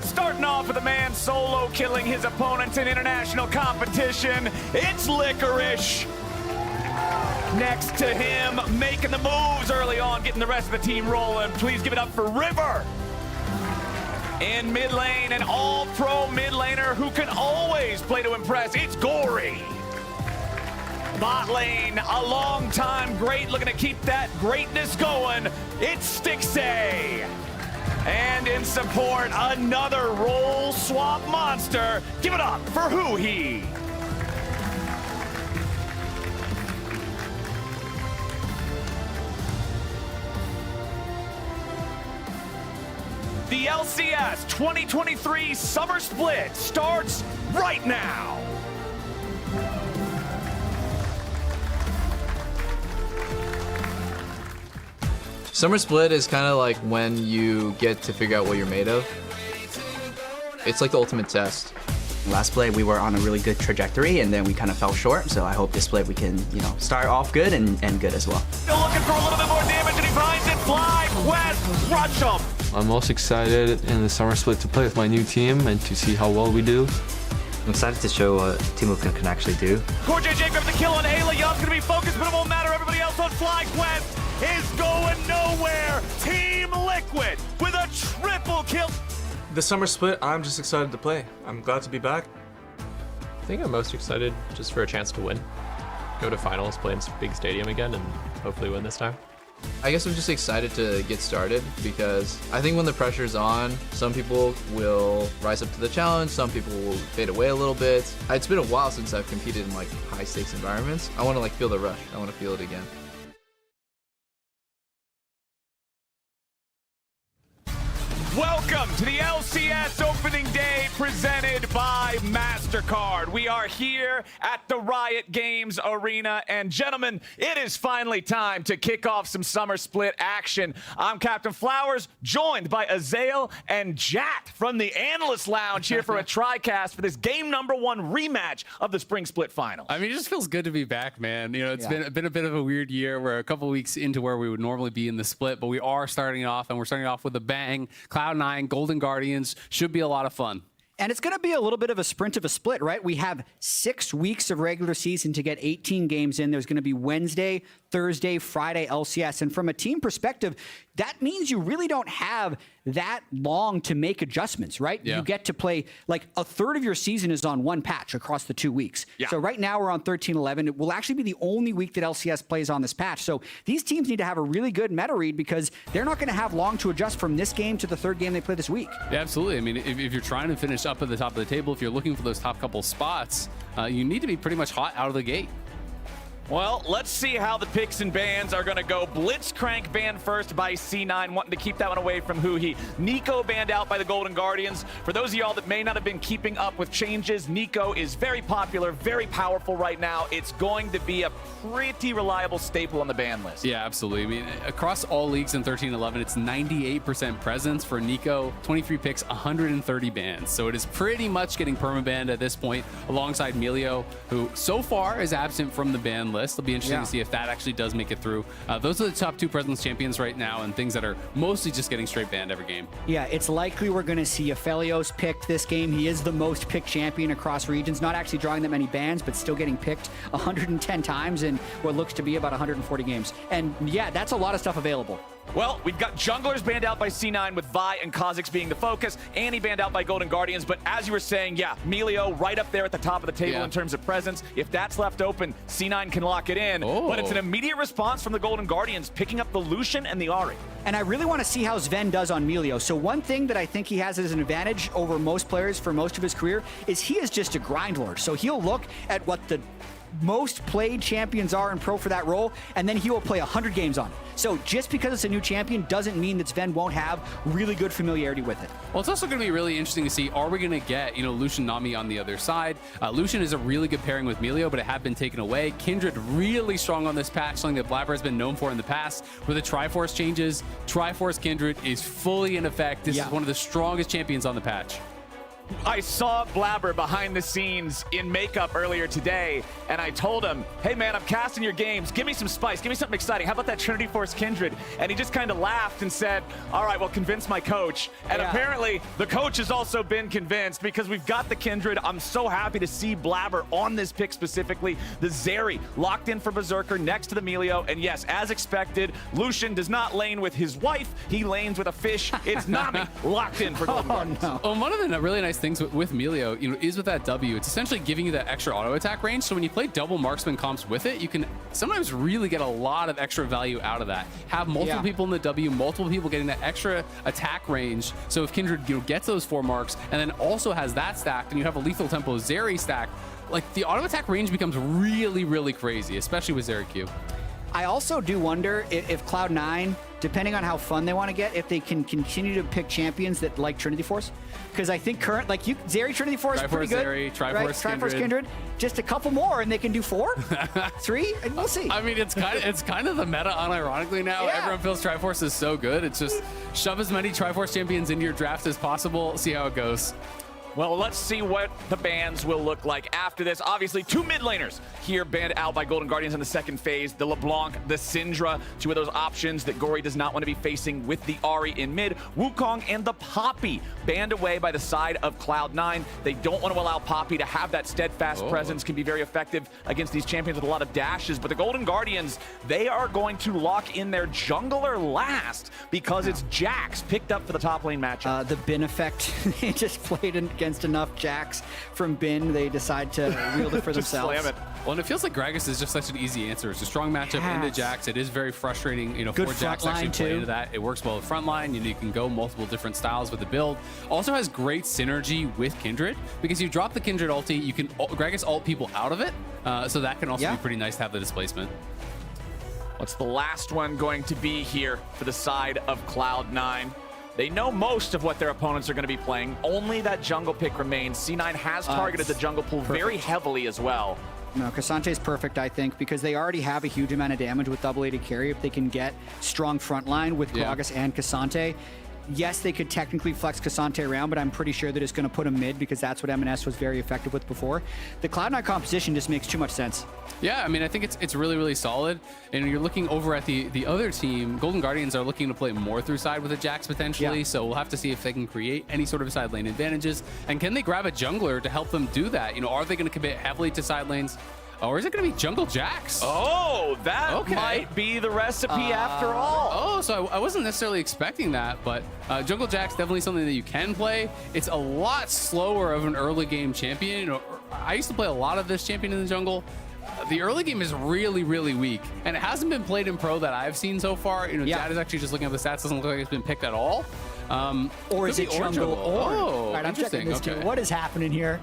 Starting off with a man solo killing his opponents in international competition, it's Licorice. Next to him, making the moves early on, getting the rest of the team rolling. Please give it up for River. In mid lane, an all-pro mid laner who can always play to impress, it's Gory. Bot lane, a long-time great looking to keep that greatness going, it's Stixay. And in support, another role swap monster. Give it up for Hoo-Hee. LCS 2023 Summer Split starts right now. Summer Split is kind of like when you get to figure out what you're made of. It's like the ultimate test. Last split, we were on a really good trajectory, and then we kind of fell short. So I hope this split we can, start off good and end good as well. Still looking for a little bit more damage, and he finds it. Fly, Quest, rush him. I'm most excited in the Summer Split to play with my new team and to see how well we do. I'm excited to show what Team Liquid can actually do. Core JJ grabs the kill on Ayla. Young's going to be focused, but it won't matter. Everybody else on Fly Quest is going nowhere. Team Liquid with a triple kill. The Summer Split, I'm just excited to play. I'm glad to be back. I think I'm most excited just for a chance to win. Go to finals, play in a big stadium again, and hopefully win this time. I guess I'm just excited to get started because I think when the pressure's on, some people will rise up to the challenge, some people will fade away a little bit. It's been a while since I've competed in like high stakes environments. I want to feel the rush. I want to feel it again. Welcome to the LCS opening day presented by MasterCard. We are here at the Riot Games arena, and gentlemen, it is finally time to kick off some Summer Split action. I'm Captain Flowers, joined by Azael and Jat from the Analyst Lounge here for a TriCast for this game number 1 rematch of the Spring Split Final. I mean, it just feels good to be back, man. It's been a bit of a weird year. We're a couple weeks into where we would normally be in the split, but we are starting off, and we're starting off with a bang. Cloud9, Golden Guardians should be a lot of fun. And it's going to be a little bit of a sprint of a split, right? We have 6 weeks of regular season to get 18 games in. There's going to be Wednesday, Thursday, Friday LCS. And from a team perspective, that means you really don't have that long to make adjustments, right? Yeah. You get to play like a third of your season is on one patch across the 2 weeks. Yeah. So right now we're on 13-11. It will actually be the only week that LCS plays on this patch. So these teams need to have a really good meta read because they're not going to have long to adjust from this game to the third game they play this week. Yeah, absolutely. I mean, if you're trying to finish up at the top of the table, if you're looking for those top couple spots, you need to be pretty much hot out of the gate. Well, let's see how the picks and bans are going to go. Blitzcrank banned first by C9, wanting to keep that one away from Huhi. Nico banned out by the Golden Guardians. For those of y'all that may not have been keeping up with changes, Nico is very popular, very powerful right now. It's going to be a pretty reliable staple on the ban list. Yeah, absolutely. I mean, across all leagues in 13-11, it's 98% presence for Nico, 23 picks, 130 bans. So it is pretty much getting permabanned at this point, alongside Melio, who so far is absent from the ban list. It'll be interesting to see if that actually does make it through. Those are the top 2 presence champions right now, and things that are mostly just getting straight banned every game. Yeah, it's likely we're going to see Aphelios picked this game. He is the most picked champion across regions, not actually drawing that many bans, but still getting picked 110 times in what looks to be about 140 games. And yeah, that's a lot of stuff available. Well, we've got junglers banned out by C9 with Vi and Kha'Zix being the focus. Annie banned out by Golden Guardians. But as you were saying, yeah, Melio right up there at the top of the table in terms of presence. If that's left open, C9 can lock it in. But it's an immediate response from the Golden Guardians, picking up the Lucian and the Ahri. And I really want to see how Sven does on Melio. So one thing that I think he has as an advantage over most players for most of his career is he is just a grind lord. So he'll look at what the most played champions are in pro for that role, and then he will play 100 games on it. So just because it's a new champion doesn't mean that Sven won't have really good familiarity with it. Well, it's also going to be really interesting to see, are we going to get, Lucian Nami on the other side? Lucian is a really good pairing with Melio, but it had been taken away. Kindred really strong on this patch, something that Blabber has been known for in the past. With the Triforce changes, Triforce Kindred is fully in effect. This is one of the strongest champions on the patch. I saw Blabber behind the scenes in makeup earlier today, and I told him, hey man, I'm casting your games. Give me some spice. Give me something exciting. How about that Trinity Force Kindred? And he just kind of laughed and said, all right, well, convince my coach. And apparently the coach has also been convinced because we've got the Kindred. I'm so happy to see Blabber on this pick specifically. The Zeri locked in for Berserker next to the Melio. And yes, as expected, Lucian does not lane with his wife. He lanes with a fish. It's Nami locked in for Golden Guardians. Well, one of the really nice things with Melio, is with that W, it's essentially giving you that extra auto attack range. So when you play double marksman comps with it, you can sometimes really get a lot of extra value out of that. Have multiple people in the W, multiple people getting that extra attack range. So if Kindred gets those 4 marks and then also has that stacked, and you have a lethal tempo Zeri stacked, like the auto attack range becomes really, really crazy, especially with Zeri Q. I also do wonder if Cloud9 depending on how fun they want to get, if they can continue to pick champions that like Trinity Force. Because I think Zeri Trinity Force is pretty good. Zeri, Triforce, right? Triforce Kindred. Just a couple more and they can do 4, 3, and we'll see. I mean, it's kind of the meta, unironically now. Yeah. Everyone feels Triforce is so good. It's just shove as many Triforce champions into your draft as possible. See how it goes. Well, let's see what the bans will look like after this. Obviously, 2 mid laners here banned out by Golden Guardians in the second phase. The LeBlanc, the Syndra, 2 of those options that Gory does not want to be facing with the Ahri in mid. Wukong and the Poppy banned away by the side of Cloud9. They don't want to allow Poppy to have that steadfast presence, can be very effective against these champions with a lot of dashes. But the Golden Guardians, they are going to lock in their jungler last because it's Jax picked up for the top lane matchup. The Bin effect, they just played against enough Jax from Bin, they decide to wield it for themselves. Slam it. Well, and it feels like Gragas is just such an easy answer. It's a strong matchup into Jax. It is very frustrating, Good for Jax to actually play into that. It works well with frontline. You can go multiple different styles with the build. Also has great synergy with Kindred because you drop the Kindred ulti, you can Gragas ult people out of it. So that can also be pretty nice to have the displacement. What's the last one going to be here for the side of Cloud9? They know most of what their opponents are going to be playing. Only that jungle pick remains. C9 has targeted the jungle pool very heavily as well. No, Kassante's perfect, I think, because they already have a huge amount of damage with double-aided carry. If they can get strong front line with Gragas and Cassante, yes, they could technically flex Cassante around, but I'm pretty sure that it's going to put him mid because that's what M&S was very effective with before. The Cloud9 composition just makes too much sense. Yeah, I mean, I think it's really, really solid. And you're looking over at the other team. Golden Guardians are looking to play more through side with a Jax potentially. So we'll have to see if they can create any sort of side lane advantages. And can they grab a jungler to help them do that? Are they going to commit heavily to side lanes? Or is it going to be Jungle Jax? Oh, that might be the recipe after all. Oh, so I wasn't necessarily expecting that, but Jungle Jax definitely something that you can play. It's a lot slower of an early game champion. I used to play a lot of this champion in the jungle. The early game is really, really weak, and it hasn't been played in pro that I've seen so far. Dad is actually just looking at the stats. Doesn't look like it's been picked at all. Or is it jungle or? Oh, right, I'm checking this too. What is happening here?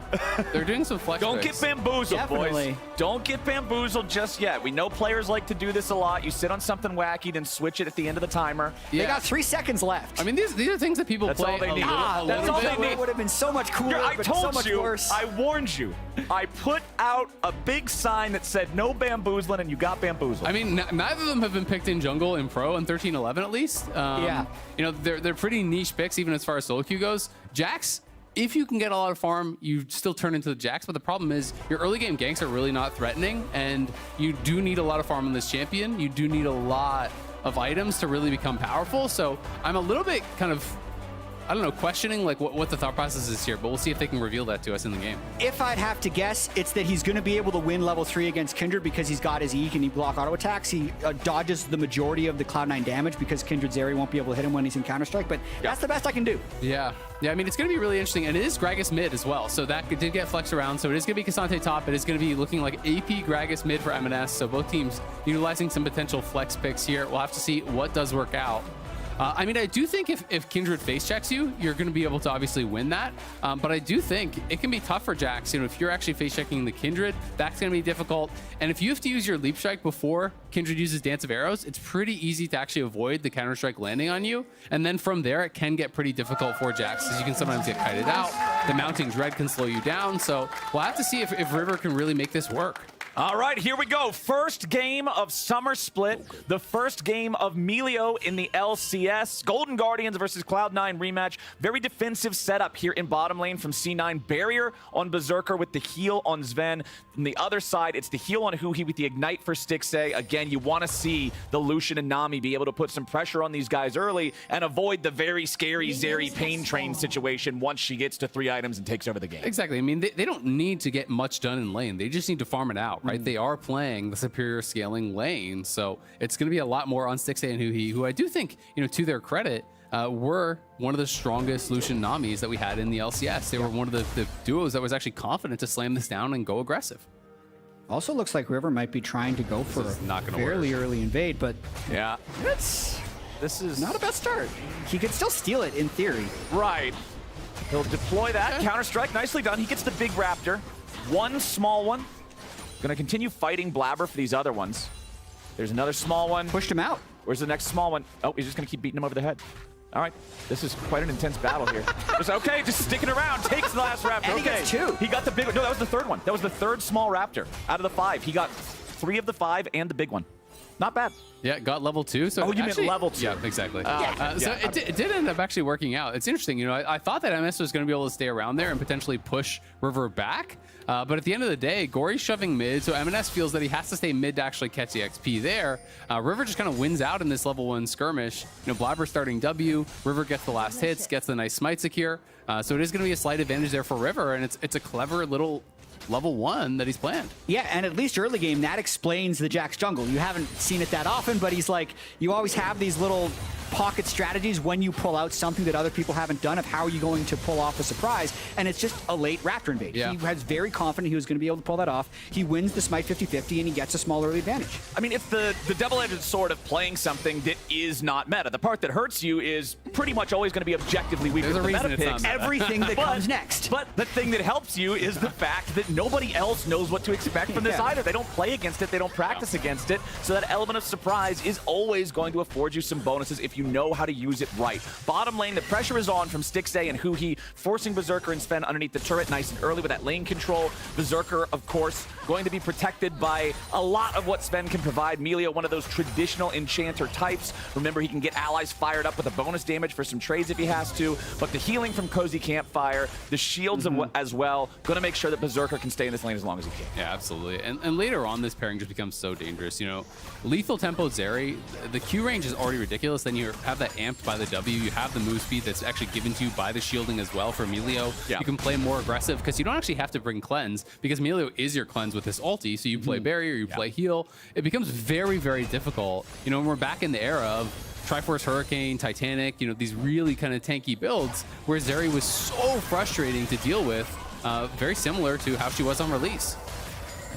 They're doing some flex. Don't get bamboozled, boys. Don't get bamboozled just yet. We know players like to do this a lot. You sit on something wacky, then switch it at the end of the timer. They got 3 seconds left. I mean, these are things that people That's play all they need. That's all they need. It would have been so much cooler, I but told so much you, worse. I warned you. I put out a big sign that said no bamboozling, and you got bamboozled. I mean, neither of them have been picked in jungle in pro in 13-11 at least. They're pretty niche picks even as far as solo queue goes. Jax, if you can get a lot of farm, you still turn into the Jax, but the problem is your early game ganks are really not threatening, and you do need a lot of farm on this champion. You do need a lot of items to really become powerful. So I'm a little bit kind of, I don't know, questioning like what the thought process is here, but we'll see if they can reveal that to us in the game. If I'd have to guess, it's that he's going to be able to win level 3 against Kindred because he's got his E, and he block auto attacks. He dodges the majority of the Cloud9 damage because Kindred Zeri won't be able to hit him when he's in Counter-Strike, but that's the best I can do. Yeah, I mean, it's going to be really interesting, and it is Gragas mid as well, so that did get flexed around, so it is going to be Cassante top. It is going to be looking like AP Gragas mid for M&S, so both teams utilizing some potential flex picks here. We'll have to see what does work out. I mean, I do think if Kindred face checks you, you're going to be able to obviously win that. But I do think it can be tough for Jax. If you're actually face checking the Kindred, that's going to be difficult. And if you have to use your leap strike before Kindred uses Dance of Arrows, it's pretty easy to actually avoid the counter strike landing on you. And then from there, it can get pretty difficult for Jax, as you can sometimes get kited out. The mounting dread can slow you down. So we'll have to see if River can really make this work. All right, here we go. First game of Summer Split. The first game of Melio in the LCS. Golden Guardians versus Cloud9 rematch. Very defensive setup here in bottom lane from C9. Barrier on Berserker with the heal on Sven. From the other side, it's the heal on Huhi with the Ignite for Stixxay. Again, you want to see the Lucian and Nami be able to put some pressure on these guys early and avoid the very scary Zeri pain train situation once she gets to 3 items and takes over the game. Exactly. I mean, they don't need to get much done in lane. They just need to farm it out. Right? They are playing the superior scaling lane, so it's going to be a lot more on Stixxay and Huhi, who I do think, to their credit, were one of the strongest Lucian Namis that we had in the LCS. They were one of the duos that was actually confident to slam this down and go aggressive. Also looks like River might be trying to go for a fairly early invade, but yeah, this is not a bad start. He could still steal it in theory. Right. He'll deploy that. Counter-strike, nicely done. He gets the big Raptor. One small one. Gonna continue fighting Blabber for these other ones. There's another small one. Pushed him out. Where's the next small one? Oh, he's just going to keep beating him over the head. All right, this is quite an intense battle here. Okay, just sticking around. Takes the last raptor. And he gets 2. He got the big one. No, that was the third one. That was the third small raptor out of the 5. He got 3 of the 5 and the big one. Not bad. Yeah, got level 2. So you meant level 2. Yeah, exactly. So it did end up actually working out. It's interesting. You know, I thought that MS was going to be able to stay around there and potentially push River back. But at the end of the day, Gory's shoving mid, so MNS feels that he has to stay mid to actually catch the XP there. River just kind of wins out in this level 1 skirmish. You know, Blabber starting W. River gets the last hits, gets the nice smite secure. So it is going to be a slight advantage there for River, and it's a clever little level 1 that he's planned. Yeah, and at least early game, that explains the Jax jungle. You haven't seen it that often, but he's like, you always have these little pocket strategies when you pull out something that other people haven't done of how are you going to pull off a surprise, and it's just a late Raptor invade. Yeah. He was very confident he was going to be able to pull that off. He wins the smite 50-50, and he gets a small early advantage. I mean, if the double-edged sword of playing something that is not meta, the part that hurts you is pretty much always going to be objectively weaker than the meta picks. Everything that comes next. But the thing that helps you is the fact that nobody else knows what to expect from this either. They don't play against it. They don't practice against it. So that element of surprise is always going to afford you some bonuses if you know how to use it right. Bottom lane, the pressure is on from Stixay and Huhi, forcing Berserker and Sven underneath the turret nice and early with that lane control. Berserker, of course, going to be protected by a lot of what Sven can provide. Melio, one of those traditional enchanter types. Remember, he can get allies fired up with a bonus damage for some trades if he has to, but the healing from Cozy Campfire, the shields as well, going to make sure that Berserker can stay in this lane as long as he can. Yeah, absolutely. And later on, this pairing just becomes so dangerous. You know, lethal tempo Zeri, the Q range is already ridiculous. Then you have that amped by the W. You have the move speed that's actually given to you by the shielding as well for Melio. Yeah. You can play more aggressive because you don't actually have to bring cleanse because Melio is your cleanse with his ulti. So you play barrier, you play heal. It becomes very, very difficult. You know, when we're back in the era of Triforce Hurricane, Titanic, you know, these really kind of tanky builds where Zeri was so frustrating to deal with, very similar to how she was on release.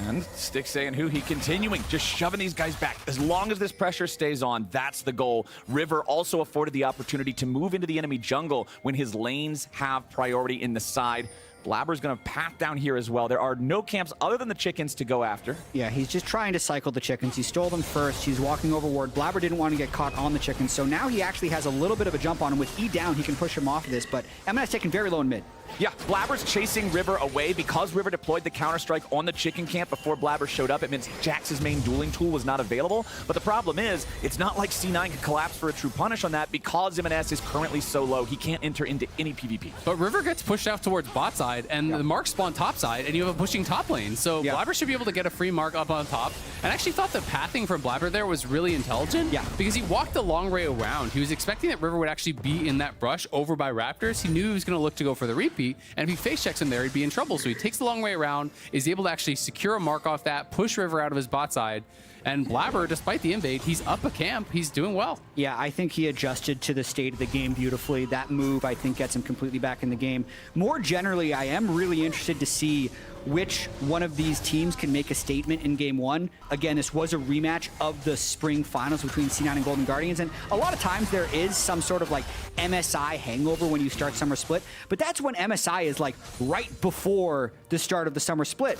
And Stixay and Huhi continuing, just shoving these guys back. As long as this pressure stays on, that's the goal. River also afforded the opportunity to move into the enemy jungle when his lanes have priority in the side. Blabber's going to path down here as well. There are no camps other than the chickens to go after. Yeah, he's just trying to cycle the chickens. He stole them first. He's walking over ward. Blabber didn't want to get caught on the chickens, so now he actually has a little bit of a jump on him. With E down, he can push him off of this, but MNS taken very low in mid. Yeah, Blabber's chasing River away because River deployed the Counter-Strike on the chicken camp before Blabber showed up. It means Jax's main dueling tool was not available. But the problem is, it's not like C9 can collapse for a true punish on that because MNS is currently so low, he can't enter into any PvP. But River gets pushed out towards bot side, and the marks spawn top side, and you have a pushing top lane. So Blabber should be able to get a free mark up on top. And I actually thought the pathing from Blabber there was really intelligent. Yeah. Because he walked the long way around. He was expecting that River would actually be in that brush over by Raptors. He knew he was going to look to go for the repeat, and if he face checks him there, he'd be in trouble. So he takes the long way around, is able to actually secure a mark off that, push River out of his bot side. And Blabber, despite the invade, he's up a camp. He's doing well. Yeah, I think he adjusted to the state of the game beautifully. That move, I think, gets him completely back in the game. More generally, I am really interested to see which one of these teams can make a statement in game 1. Again, this was a rematch of the spring finals between C9 and Golden Guardians, and a lot of times there is some sort of like MSI hangover when you start Summer Split, but that's when MSI is like right before the start of the Summer Split.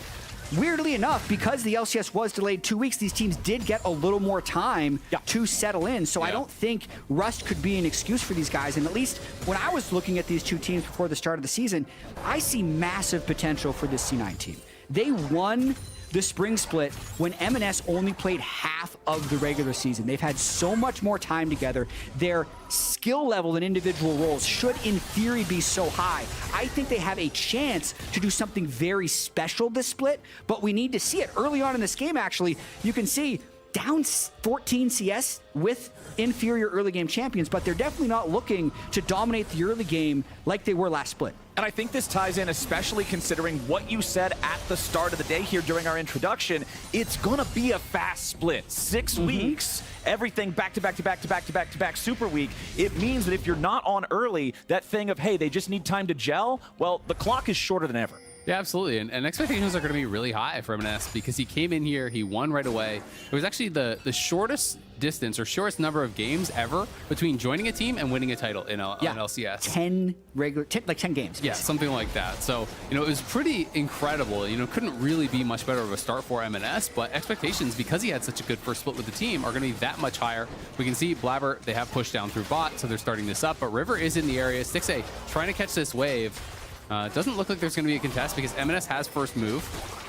Weirdly enough, because the LCS was delayed 2 weeks, these teams did get a little more time to settle in. So I don't think Rust could be an excuse for these guys. And at least when I was looking at these two teams before the start of the season, I see massive potential for this C9 team. They won the spring split when MNS only played half of the regular season. They've had so much more time together. Their skill level in individual roles should, in theory, be so high. I think they have a chance to do something very special this split, but we need to see it. Early on in this game, actually, you can see down 14 CS with inferior early game champions, but they're definitely not looking to dominate the early game like they were last split. And I think this ties in, especially considering what you said at the start of the day here during our introduction. It's going to be a fast split. 6 weeks, everything back to back to back to back to back to back super week. It means that if you're not on early, that thing of, hey, they just need time to gel, well, the clock is shorter than ever. Yeah, absolutely. And expectations are going to be really high for M&S because he came in here, he won right away. It was actually the shortest distance or shortest number of games ever between joining a team and winning a title in LCS. 10 games. Yeah, something like that. So, it was pretty incredible. Couldn't really be much better of a start for M&S, but expectations, because he had such a good first split with the team, are going to be that much higher. We can see Blabber, they have pushed down through bot, so they're starting this up, but River is in the area. Stixxay trying to catch this wave. Doesn't look like there's going to be a contest because M&S has first move.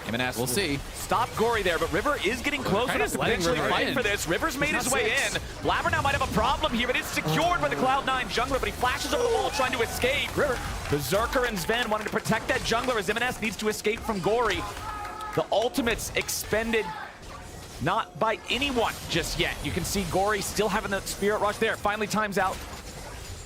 M&S we'll see. Stop Gory there, but River is getting closer to potentially fight for this. River's made his way in. Blabber now might have a problem here, but it's secured by the Cloud9 jungler, but he flashes over the wall trying to escape. River, Berserker and Sven wanting to protect that jungler as M&S needs to escape from Gory. The ultimates expended not by anyone just yet. You can see Gory still having the Spirit Rush there. Finally times out.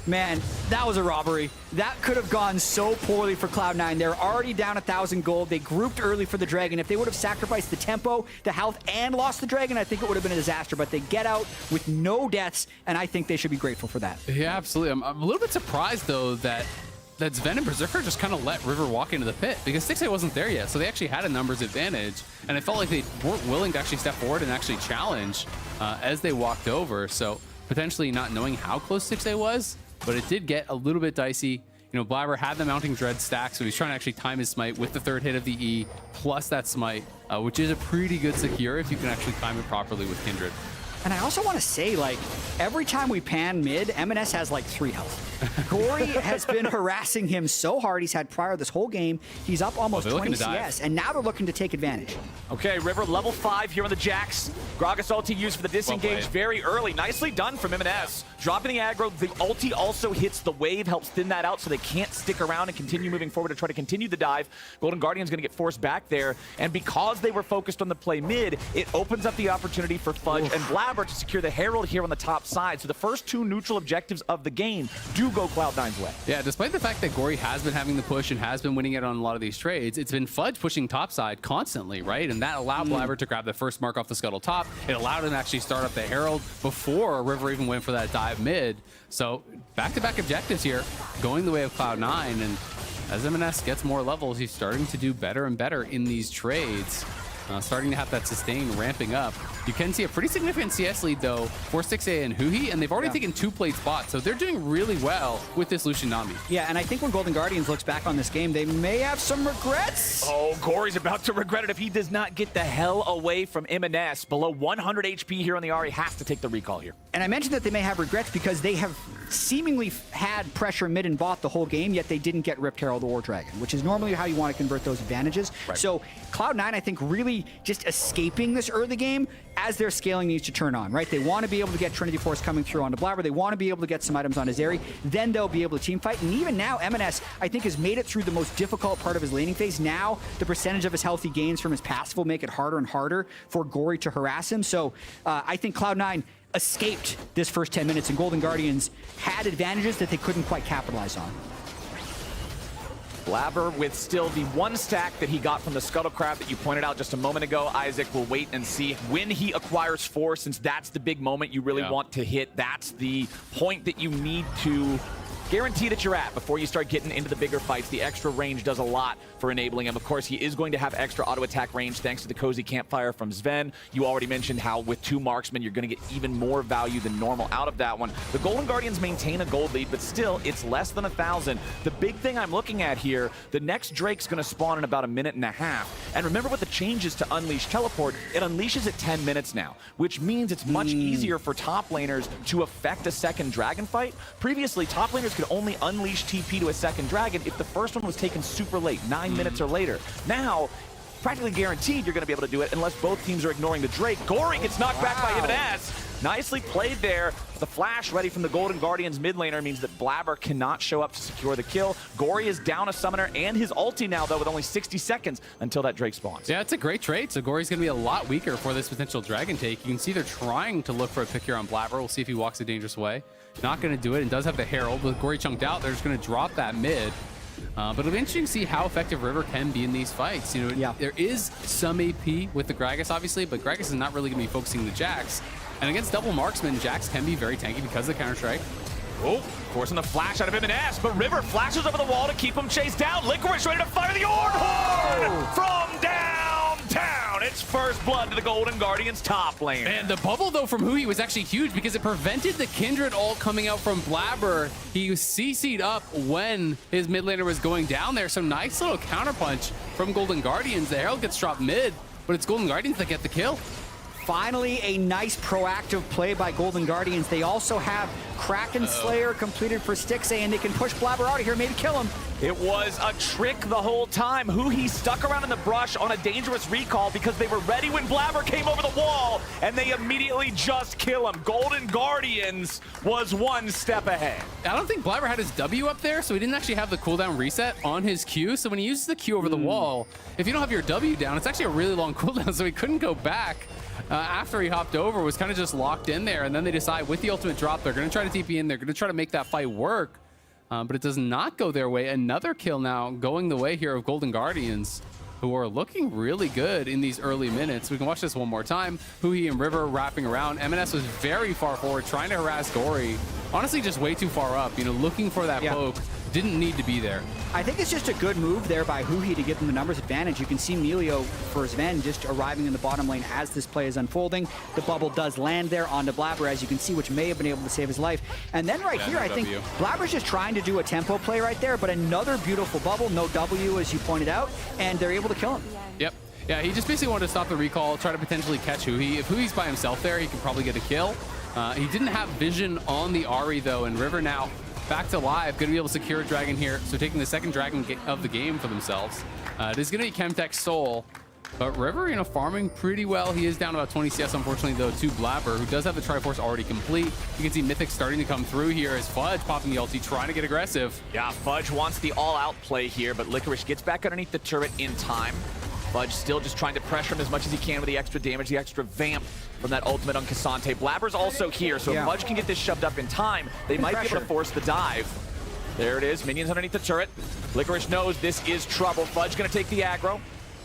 Man, that was a robbery. That could have gone so poorly for Cloud9. They're already down 1,000 gold. They grouped early for the Dragon. If they would have sacrificed the tempo, the health, and lost the Dragon, I think it would have been a disaster. But they get out with no deaths, and I think they should be grateful for that. Yeah, absolutely. I'm a little bit surprised, though, that Sven and Berserker just kind of let River walk into the pit because Stixxay wasn't there yet, so they actually had a numbers advantage, and it felt like they weren't willing to actually step forward and actually challenge as they walked over. So potentially not knowing how close Stixxay was, but it did get a little bit dicey. Blabber had the Mounting Dread stack, so he's trying to actually time his smite with the third hit of the E plus that smite, which is a pretty good secure if you can actually time it properly with Kindred. And I also want to say, every time we pan mid, M&S has 3 health. Gory has been harassing him so hard. He's had prior this whole game. He's up almost 20 CS, and now they're looking to take advantage. Okay, River level 5 here on the Jax. Gragas ulti used for the disengage very early. Nicely done from M&S. Dropping the aggro. The ulti also hits the wave, helps thin that out so they can't stick around and continue moving forward to try to continue the dive. Golden Guardian's going to get forced back there, and because they were focused on the play mid, it opens up the opportunity for Fudge and Blabber to secure the Herald here on the top side. So the first 2 neutral objectives of the game do go Cloud9's way. Yeah, despite the fact that Gory has been having the push and has been winning it on a lot of these trades, it's been Fudge pushing topside constantly, right? And that allowed Blabber to grab the first mark off the Scuttle top. It allowed him to actually start up the Herald before River even went for that dive mid. So back-to-back objectives here, going the way of Cloud9, and as M&S gets more levels, he's starting to do better and better in these trades. Starting to have that sustain ramping up. You can see a pretty significant CS lead, though, for Stixxay and Huhi, and they've already taken 2 plate spots, so they're doing really well with this Lucian Nami. Yeah, and I think when Golden Guardians looks back on this game, they may have some regrets. Oh, Gory's about to regret it if he does not get the hell away from M&S. Below 100 HP here on the Ahri, has to take the recall here. And I mentioned that they may have regrets because they have seemingly had pressure mid and bot the whole game, yet they didn't get Ripped Herald or Dragon, which is normally how you want to convert those advantages. Right. So Cloud9, I think, really just escaping this early game as their scaling needs to turn on, right? They want to be able to get Trinity Force coming through onto Blabber. They want to be able to get some items on Azeri. Then they'll be able to team fight. And even now, M&S, I think, has made it through the most difficult part of his laning phase. Now, the percentage of his healthy gains from his passive will make it harder and harder for Gory to harass him. So I think Cloud9 escaped this first 10 minutes, and Golden Guardians had advantages that they couldn't quite capitalize on. Blabber with still the 1 stack that he got from the Scuttlecraft that you pointed out just a moment ago. Isaac will wait and see when he acquires 4, since that's the big moment you really want to hit. That's the point that you need to guarantee that you're at before you start getting into the bigger fights. The extra range does a lot for enabling him. Of course, he is going to have extra auto attack range thanks to the Cozy Campfire from Sven. You already mentioned how with 2 marksmen, you're going to get even more value than normal out of that one. The Golden Guardians maintain a gold lead, but still, it's less than 1,000. The big thing I'm looking at here, the next Drake's going to spawn in about 1.5 minutes. And remember with the changes to Unleash Teleport, it unleashes at 10 minutes now, which means it's much easier for top laners to affect a second dragon fight. Previously, top laners could only unleash TP to a second dragon if the first one was taken super late, 9 minutes or later. Now, practically guaranteed you're going to be able to do it unless both teams are ignoring the Drake. Gory gets knocked back by M&S. Nicely played there. The flash ready from the Golden Guardians mid laner means that Blabber cannot show up to secure the kill. Gory is down a summoner and his ulti now, though, with only 60 seconds until that Drake spawns. Yeah, it's a great trade. So Gory's going to be a lot weaker for this potential dragon take. You can see they're trying to look for a pick here on Blabber. We'll see if he walks a dangerous way. Not going to do it, and does have the Herald. With Gory chunked out, they're just going to drop that mid. But it'll be interesting to see how effective River can be in these fights. You know, there is some AP with the Gragas, obviously, but Gragas is not really going to be focusing the Jax. And against double marksman, Jax can be very tanky because of the counter strike. Oh, forcing the flash out of M&S, but River flashes over the wall to keep him chased down. Licorice ready to fire the Orn Horn from downtown. It's first blood to the Golden Guardians top lane. And the bubble, though, from Hui was actually huge because it prevented the Kindred ult coming out from Blabber. He was CC'd up when his mid laner was going down there. So nice little counterpunch from Golden Guardians. The Herald gets dropped mid, but it's Golden Guardians that get the kill. Finally, a nice proactive play by Golden Guardians. They also have Kraken Slayer completed for Stixxay, and they can push Blabber out of here, maybe kill him. It was a trick the whole time. Hui stuck around in the brush on a dangerous recall because they were ready when Blabber came over the wall, and they immediately just kill him. Golden Guardians was one step ahead. I don't think Blabber had his W up there, so he didn't actually have the cooldown reset on his Q. So when he uses the Q over the wall, if you don't have your W down, it's actually a really long cooldown, so he couldn't go back. After he hopped over, was kind of just locked in there, and then they decide with the ultimate drop, they're going to try to TP in, they're going to try to make that fight work, but it does not go their way. Another kill now going the way here of Golden Guardians, who are looking really good in these early minutes. We can watch this one more time. Hui and River wrapping around. M&S was very far forward, trying to harass Gory. Honestly, just way too far up, looking for that poke. Didn't need to be there. I think it's just a good move there by Hui to give them the numbers advantage. You can see Melio for Sven just arriving in the bottom lane as this play is unfolding. The bubble does land there onto Blabber, as you can see, which may have been able to save his life. And then right here, I think Blabber's just trying to do a tempo play right there, but another beautiful bubble, no W, as you pointed out, and they're able to kill him. Yep. Yeah, he just basically wanted to stop the recall, try to potentially catch Hui. If Hui's by himself there, he can probably get a kill. He didn't have vision on the Ahri, though, and River now back to live, going to be able to secure a dragon here. So taking the second dragon of the game for themselves. It is going to be Chemtech Soul. But River, farming pretty well. He is down about 20 CS, unfortunately, though, to Blabber, who does have the Triforce already complete. You can see Mythic starting to come through here as Fudge popping the ulti, trying to get aggressive. Yeah, Fudge wants the all-out play here, but Licorice gets back underneath the turret in time. Fudge still just trying to pressure him as much as he can with the extra damage, the extra vamp from that ultimate on Cassante. Blabber's also here, so if Fudge can get this shoved up in time, they might be able to force the dive. There it is, minions underneath the turret. Licorice knows this is trouble. Fudge gonna take the aggro.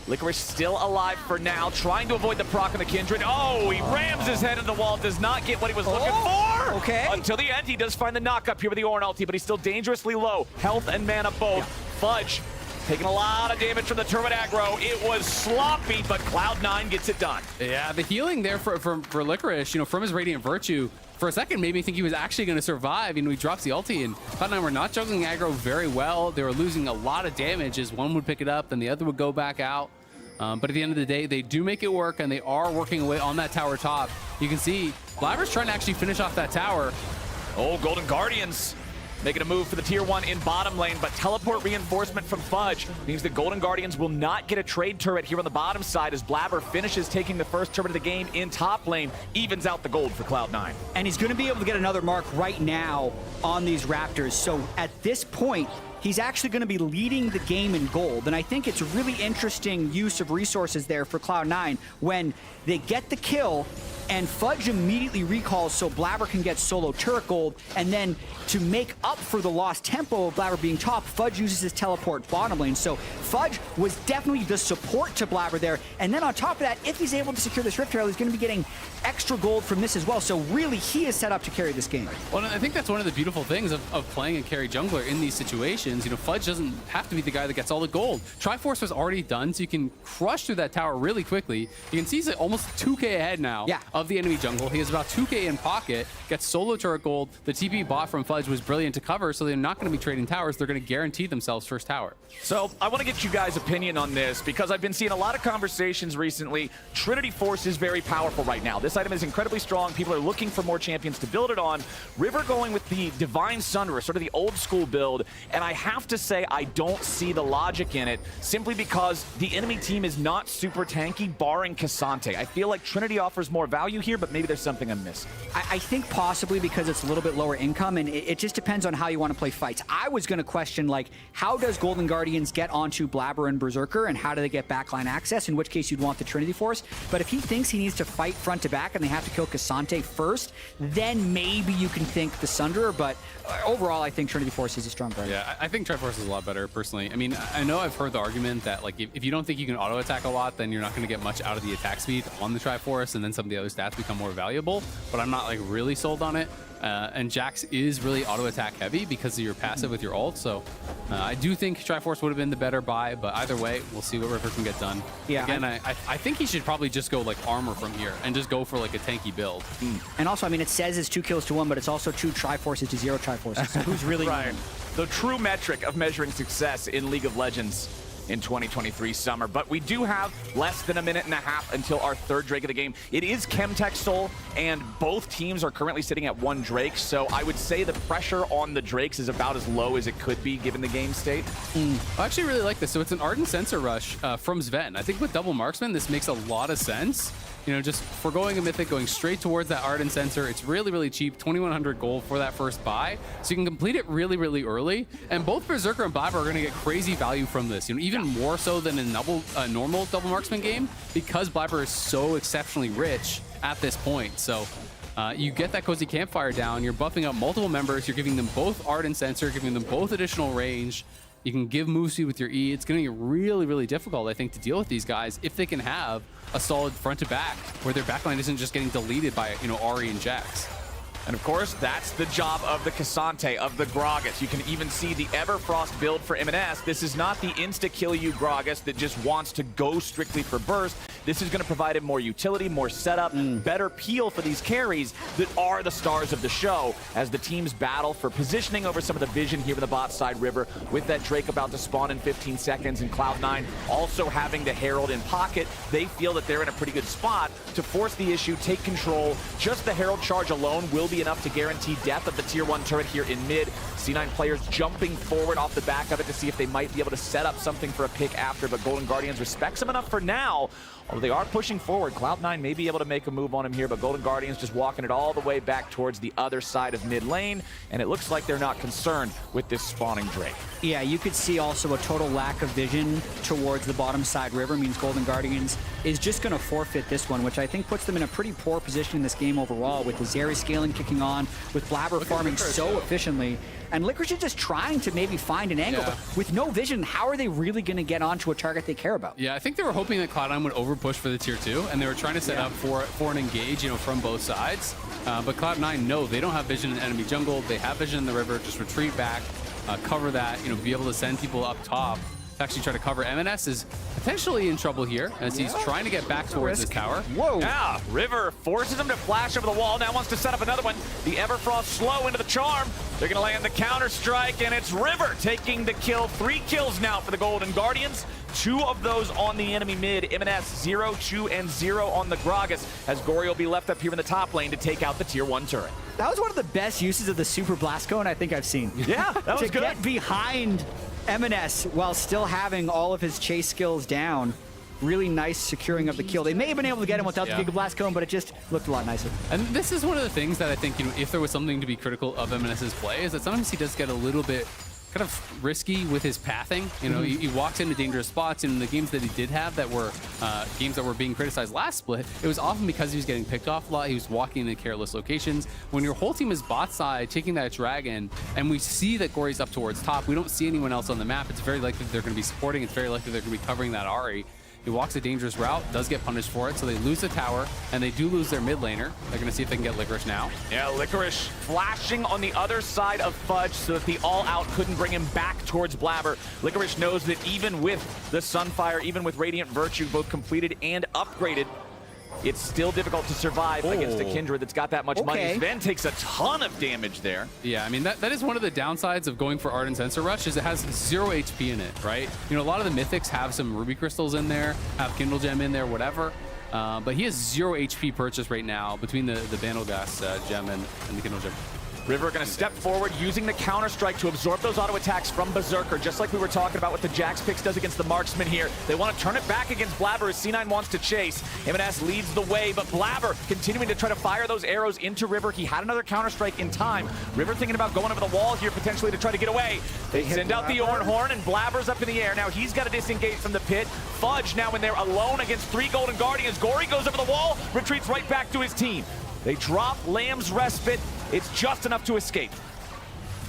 Licorice still alive for now, trying to avoid the proc on the Kindred. Oh, he rams his head into the wall, does not get what he was looking for. Okay. Until the end, he does find the knock up here with the Orn ulti, but he's still dangerously low. Health and mana both. Fudge taking a lot of damage from the turret aggro. It was sloppy, but Cloud9 gets it done. Yeah, the healing there for Licorice, from his Radiant Virtue, for a second made me think he was actually going to survive. He drops the ulti, and Cloud9 were not juggling aggro very well. They were losing a lot of damage as one would pick it up, then the other would go back out. But at the end of the day, they do make it work, and they are working away on that tower top. You can see Blabber's trying to actually finish off that tower. Oh, Golden Guardians making a move for the tier 1 in bottom lane, but teleport reinforcement from Fudge means the Golden Guardians will not get a trade turret here on the bottom side as Blabber finishes taking the first turret of the game in top lane, evens out the gold for Cloud9. And he's going to be able to get another mark right now on these Raptors. So at this point, he's actually going to be leading the game in gold. And I think it's a really interesting use of resources there for Cloud9 when they get the kill and Fudge immediately recalls so Blabber can get solo turret gold, and then to make up for the lost tempo of Blabber being top, Fudge uses his teleport bottom lane. So Fudge was definitely the support to Blabber there, and then on top of that, if he's able to secure this Rift Herald, he's going to be getting extra gold from this as well. So really, he is set up to carry this game. Well, I think that's one of the beautiful things of playing a carry jungler in these situations. Fudge doesn't have to be the guy that gets all the gold. Triforce was already done, so you can crush through that tower really quickly. You can see he's almost 2k ahead now of the enemy jungle. He has about 2k in pocket, gets solo turret gold. The TP bot from Fudge was brilliant to cover, so they're not going to be trading towers. They're going to guarantee themselves first tower. So I want to get you guys' opinion on this because I've been seeing a lot of conversations recently. Trinity Force is very powerful right now. This item is incredibly strong. People are looking for more champions to build it on. River going with the Divine Sunderer, sort of the old school build, and I have to say I don't see the logic in it simply because the enemy team is not super tanky, barring Cassante. I feel like Trinity offers more value here, but maybe there's something I'm missing. I think possibly because it's a little bit lower income, and it just depends on how you want to play fights. I was going to question, like, how does Golden Guardians get onto Blabber and Berserker, and how do they get backline access, in which case you'd want the Trinity Force. But if he thinks he needs to fight front to back and they have to kill Cassante first, then maybe you can think the Sunderer, but overall, I think Trinity Force is a strong card. Yeah, I think Triforce is a lot better, personally. I mean, I know I've heard the argument that, like, if you don't think you can auto-attack a lot, then you're not going to get much out of the attack speed on the Triforce, and then some of the other stats become more valuable, but I'm not, like, really sold on it. And Jax is really auto attack heavy because of your passive with your ult. So I do think Triforce would have been the better buy, but either way, we'll see what River can get done. Yeah, again, I think he should probably just go like armor from here and just go for like a tanky build. And also, I mean, it says it's 2 kills to 1, but it's also 2 Triforces to 0 Triforces. So who's really right? winning? The true metric of measuring success in League of Legends in 2023 summer. But we do have less than a minute and a half until our third Drake of the game. It is Chemtech Soul, and both teams are currently sitting at 1 Drake, so I would say the pressure on the Drakes is about as low as it could be given the game state. I actually really like this. So it's an Ardent Sensor Rush from Sven. I think with double marksman, this makes a lot of sense. You know, just foregoing a Mythic, going straight towards that Ardent Sensor. It's really, really cheap, 2,100 gold for that first buy. So you can complete it really, really early. And both Berserker and Blabber are going to get crazy value from this. You know, even more so than in a normal double marksman game, because Blabber is so exceptionally rich at this point. So you get that Cozy Campfire down, you're buffing up multiple members, you're giving them both Ardent Sensor, giving them both additional range. You can give move speed with your E. It's going to be really, really difficult, I think, to deal with these guys if they can have a solid front to back where their backline isn't just getting deleted by, you know, Ahri and Jax. And of course, that's the job of the Cassante, of the Gragas. You can even see the Everfrost build for M&S. This is not the insta-kill-you Gragas that just wants to go strictly for burst. This is going to provide him more utility, more setup, better peel for these carries that are the stars of the show as the teams battle for positioning over some of the vision here in the bot side River with that Drake about to spawn in 15 seconds and Cloud9 also having the Herald in pocket. They feel that they're in a pretty good spot to force the issue, take control. Just the Herald charge alone will be enough to guarantee death of the tier 1 turret here in mid. C9 players jumping forward off the back of it to see if they might be able to set up something for a pick after, but Golden Guardians respects them enough for now. Although they are pushing forward, Cloud9 may be able to make a move on him here, but Golden Guardians just walking it all the way back towards the other side of mid lane, and it looks like they're not concerned with this spawning Drake. Yeah, you could see also a total lack of vision towards the bottom side River means Golden Guardians is just going to forfeit this one, which I think puts them in a pretty poor position in this game overall, with the Zeri scaling kicking on, with Blabber farming so efficiently. And Licorice is just trying to maybe find an angle, but with no vision, how are they really going to get onto a target they care about? Yeah, I think they were hoping that Cloud9 would overpush for the tier 2, and they were trying to set up for an engage, you know, from both sides. But Cloud9, no, they don't have vision in enemy jungle. They have vision in the river. Just retreat back, cover that, you know, be able to send people up top to actually try to cover. M&S is potentially in trouble here as he's trying to get back towards this tower. Whoa. Yeah, River forces him to flash over the wall. Now wants to set up another one. The Everfrost slow into the charm. They're going to land the counter strike, and it's River taking the kill. 3 kills now for the Golden Guardians. 2 of those on the enemy mid. M&S 0, 2, and 0 on the Gragas, as Gory will be left up here in the top lane to take out the tier 1 turret. That was one of the best uses of the Super Blast Cone I think I've seen. Yeah, that was good. To get behind M&S while still having all of his chase skills down. Really nice securing of the kill. They may have been able to get him without the Giga Blast Cone, but it just looked a lot nicer. And this is one of the things that I think, you know, if there was something to be critical of M&S's play, is that sometimes he does get a little bit kind of risky with his pathing. You know, he walks into dangerous spots. In the games that he did have that were games that were being criticized last split, it was often because he was getting picked off a lot. He was walking into careless locations. When your whole team is bot side, taking that dragon, and we see that Gory's up towards top, we don't see anyone else on the map. It's very likely that they're going to be supporting. It's very likely they're going to be covering that Ahri. He walks a dangerous route, does get punished for it, so they lose the tower, and they do lose their mid laner. They're going to see if they can get Licorice now. Yeah, Licorice flashing on the other side of Fudge so that the all-out couldn't bring him back towards Blabber. Licorice knows that even with the Sunfire, even with Radiant Virtue both completed and upgraded, it's still difficult to survive against a Kindred that's got that much money. Sven takes a ton of damage there. Yeah, I mean, that is one of the downsides of going for Ardent Sensor Rush, is it has 0 HP in it, right? You know, a lot of the Mythics have some Ruby Crystals in there, have Kindle Gem in there, whatever. But he has 0 HP purchase right now between the Vandalgas Gem and the Kindle Gem. River going to step forward, using the counter-strike to absorb those auto-attacks from Berserker, just like we were talking about what the Jax picks does against the Marksman here. They want to turn it back against Blabber as C9 wants to chase. M&S leads the way, but Blabber continuing to try to fire those arrows into River. He had another counter-strike in time. River thinking about going over the wall here potentially to try to get away. They send out the Orn Horn, and Blabber's up in the air. Now he's got to disengage from the pit. Fudge now in there alone against 3 Golden Guardians. Gory goes over the wall, retreats right back to his team. They drop Lamb's Respite. It's just enough to escape.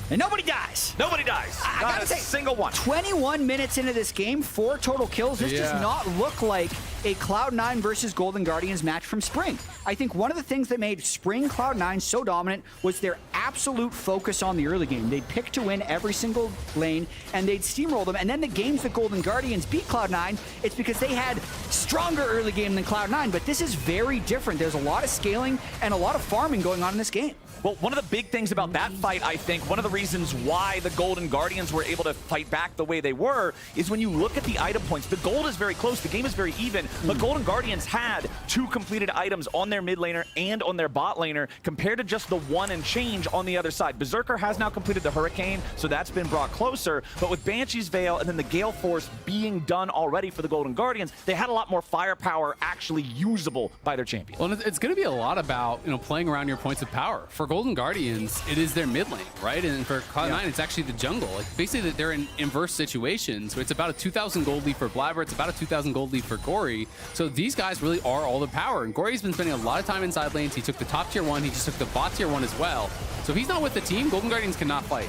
And nobody dies. Nobody dies. Not a single one. 21 minutes into this game, 4 total kills. This does not look like a Cloud9 versus Golden Guardians match from Spring. I think one of the things that made Spring Cloud9 so dominant was their absolute focus on the early game. They'd pick to win every single lane, and they'd steamroll them. And then the games that Golden Guardians beat Cloud9, it's because they had stronger early game than Cloud9. But this is very different. There's a lot of scaling and a lot of farming going on in this game. Well, one of the big things about that fight, I think, one of the reasons why the Golden Guardians were able to fight back the way they were, is when you look at the item points. The gold is very close, the game is very even, but Golden Guardians had 2 completed items on their mid laner and on their bot laner, compared to just the 1 and change on the other side. Berserker has now completed the Hurricane, so that's been brought closer, but with Banshee's Veil and then the Gale Force being done already for the Golden Guardians, they had a lot more firepower actually usable by their champion. Well, it's going to be a lot about, playing around your points of power. For Golden Guardians, it is their mid lane, right? And for Cloud9, it's actually the jungle. Like, basically, they're in inverse situations. So it's about a 2,000 gold lead for Blabber. It's about a 2,000 gold lead for Gory. So these guys really are all the power. And Gory's been spending a lot of time inside lanes. He took the top tier 1. He just took the bot tier 1 as well. So if he's not with the team, Golden Guardians cannot fight.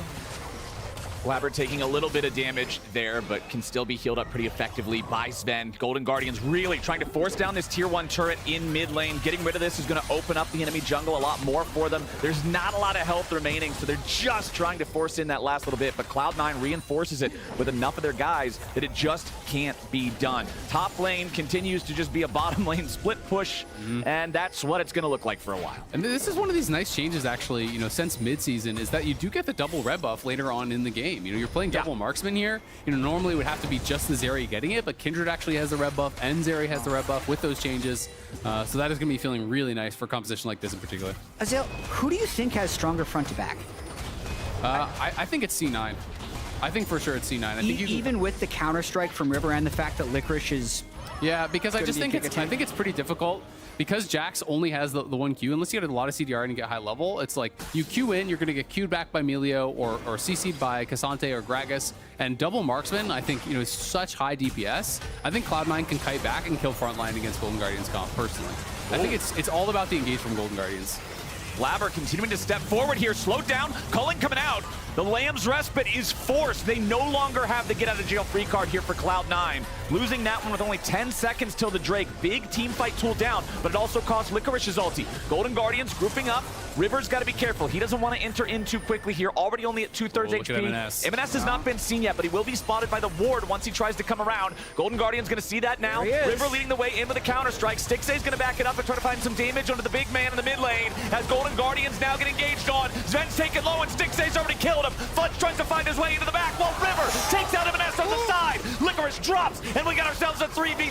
Blabber taking a little bit of damage there, but can still be healed up pretty effectively by Sven. Golden Guardians really trying to force down this tier 1 turret in mid lane. Getting rid of this is going to open up the enemy jungle a lot more for them. There's not a lot of health remaining, so they're just trying to force in that last little bit, but Cloud9 reinforces it with enough of their guys that it just can't be done. Top lane continues to just be a bottom lane split push, and that's what it's going to look like for a while. And this is one of these nice changes, actually, since midseason, is that you do get the double red buff later on in the game. You're playing double marksman here. Normally it would have to be just the Zeri getting it, but Kindred actually has the red buff and Zeri has the red buff with those changes. So that is going to be feeling really nice for a composition like this in particular. Azael, who do you think has stronger front to back? I think it's C9. I think for sure it's C9. I think even with the counter-strike from River and the fact that Licorice is... Yeah, because I think it's pretty difficult. Because Jax only has the 1 Q, unless you get a lot of CDR and you get high level, it's like you Q in, you're going to get Q'd back by Melio or CC'd by Cassante or Gragas. And double marksman, I think, is such high DPS. I think Cloud9 can kite back and kill frontline against Golden Guardians comp, personally. I think it's all about the engage from Golden Guardians. Blabber continuing to step forward here, slowed down, culling coming out. The Lamb's Respite is forced. They no longer have the get out of jail free card here for Cloud9. Losing that one with only 10 seconds till the Drake. Big team fight tool down, but it also cost Licorice's ulti. Golden Guardians grouping up. River's got to be careful. He doesn't want to enter in too quickly here. Already only at 2/3 HP. M&S has not been seen yet, but he will be spotted by the ward once he tries to come around. Golden Guardian's going to see that now. River leading the way in with a counter-strike. Stixay's going to back it up and try to find some damage onto the big man in the mid lane as Golden Guardians now get engaged on. Sven's taken low and Stixay's already killed him. Fudge tries to find his way into the back while River takes out M&S on the side. Licorice drops, and we got ourselves a 3v3.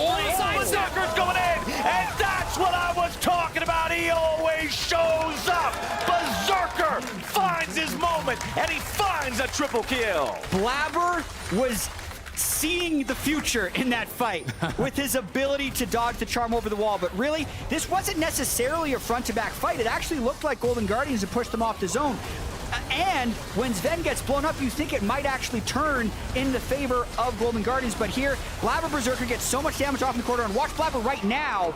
Berserker's going in, and that's what I was talking about. He always shows up. Berserker finds his moment, and he finds a triple kill. Blabber was seeing the future in that fight with his ability to dodge the charm over the wall. But really, this wasn't necessarily a front-to-back fight. It actually looked like Golden Guardians had pushed them off the zone. And when Sven gets blown up, you think it might actually turn in the favor of Golden Guardians. But here, Blabber Berserker gets so much damage off in the corner. And watch Blabber right now.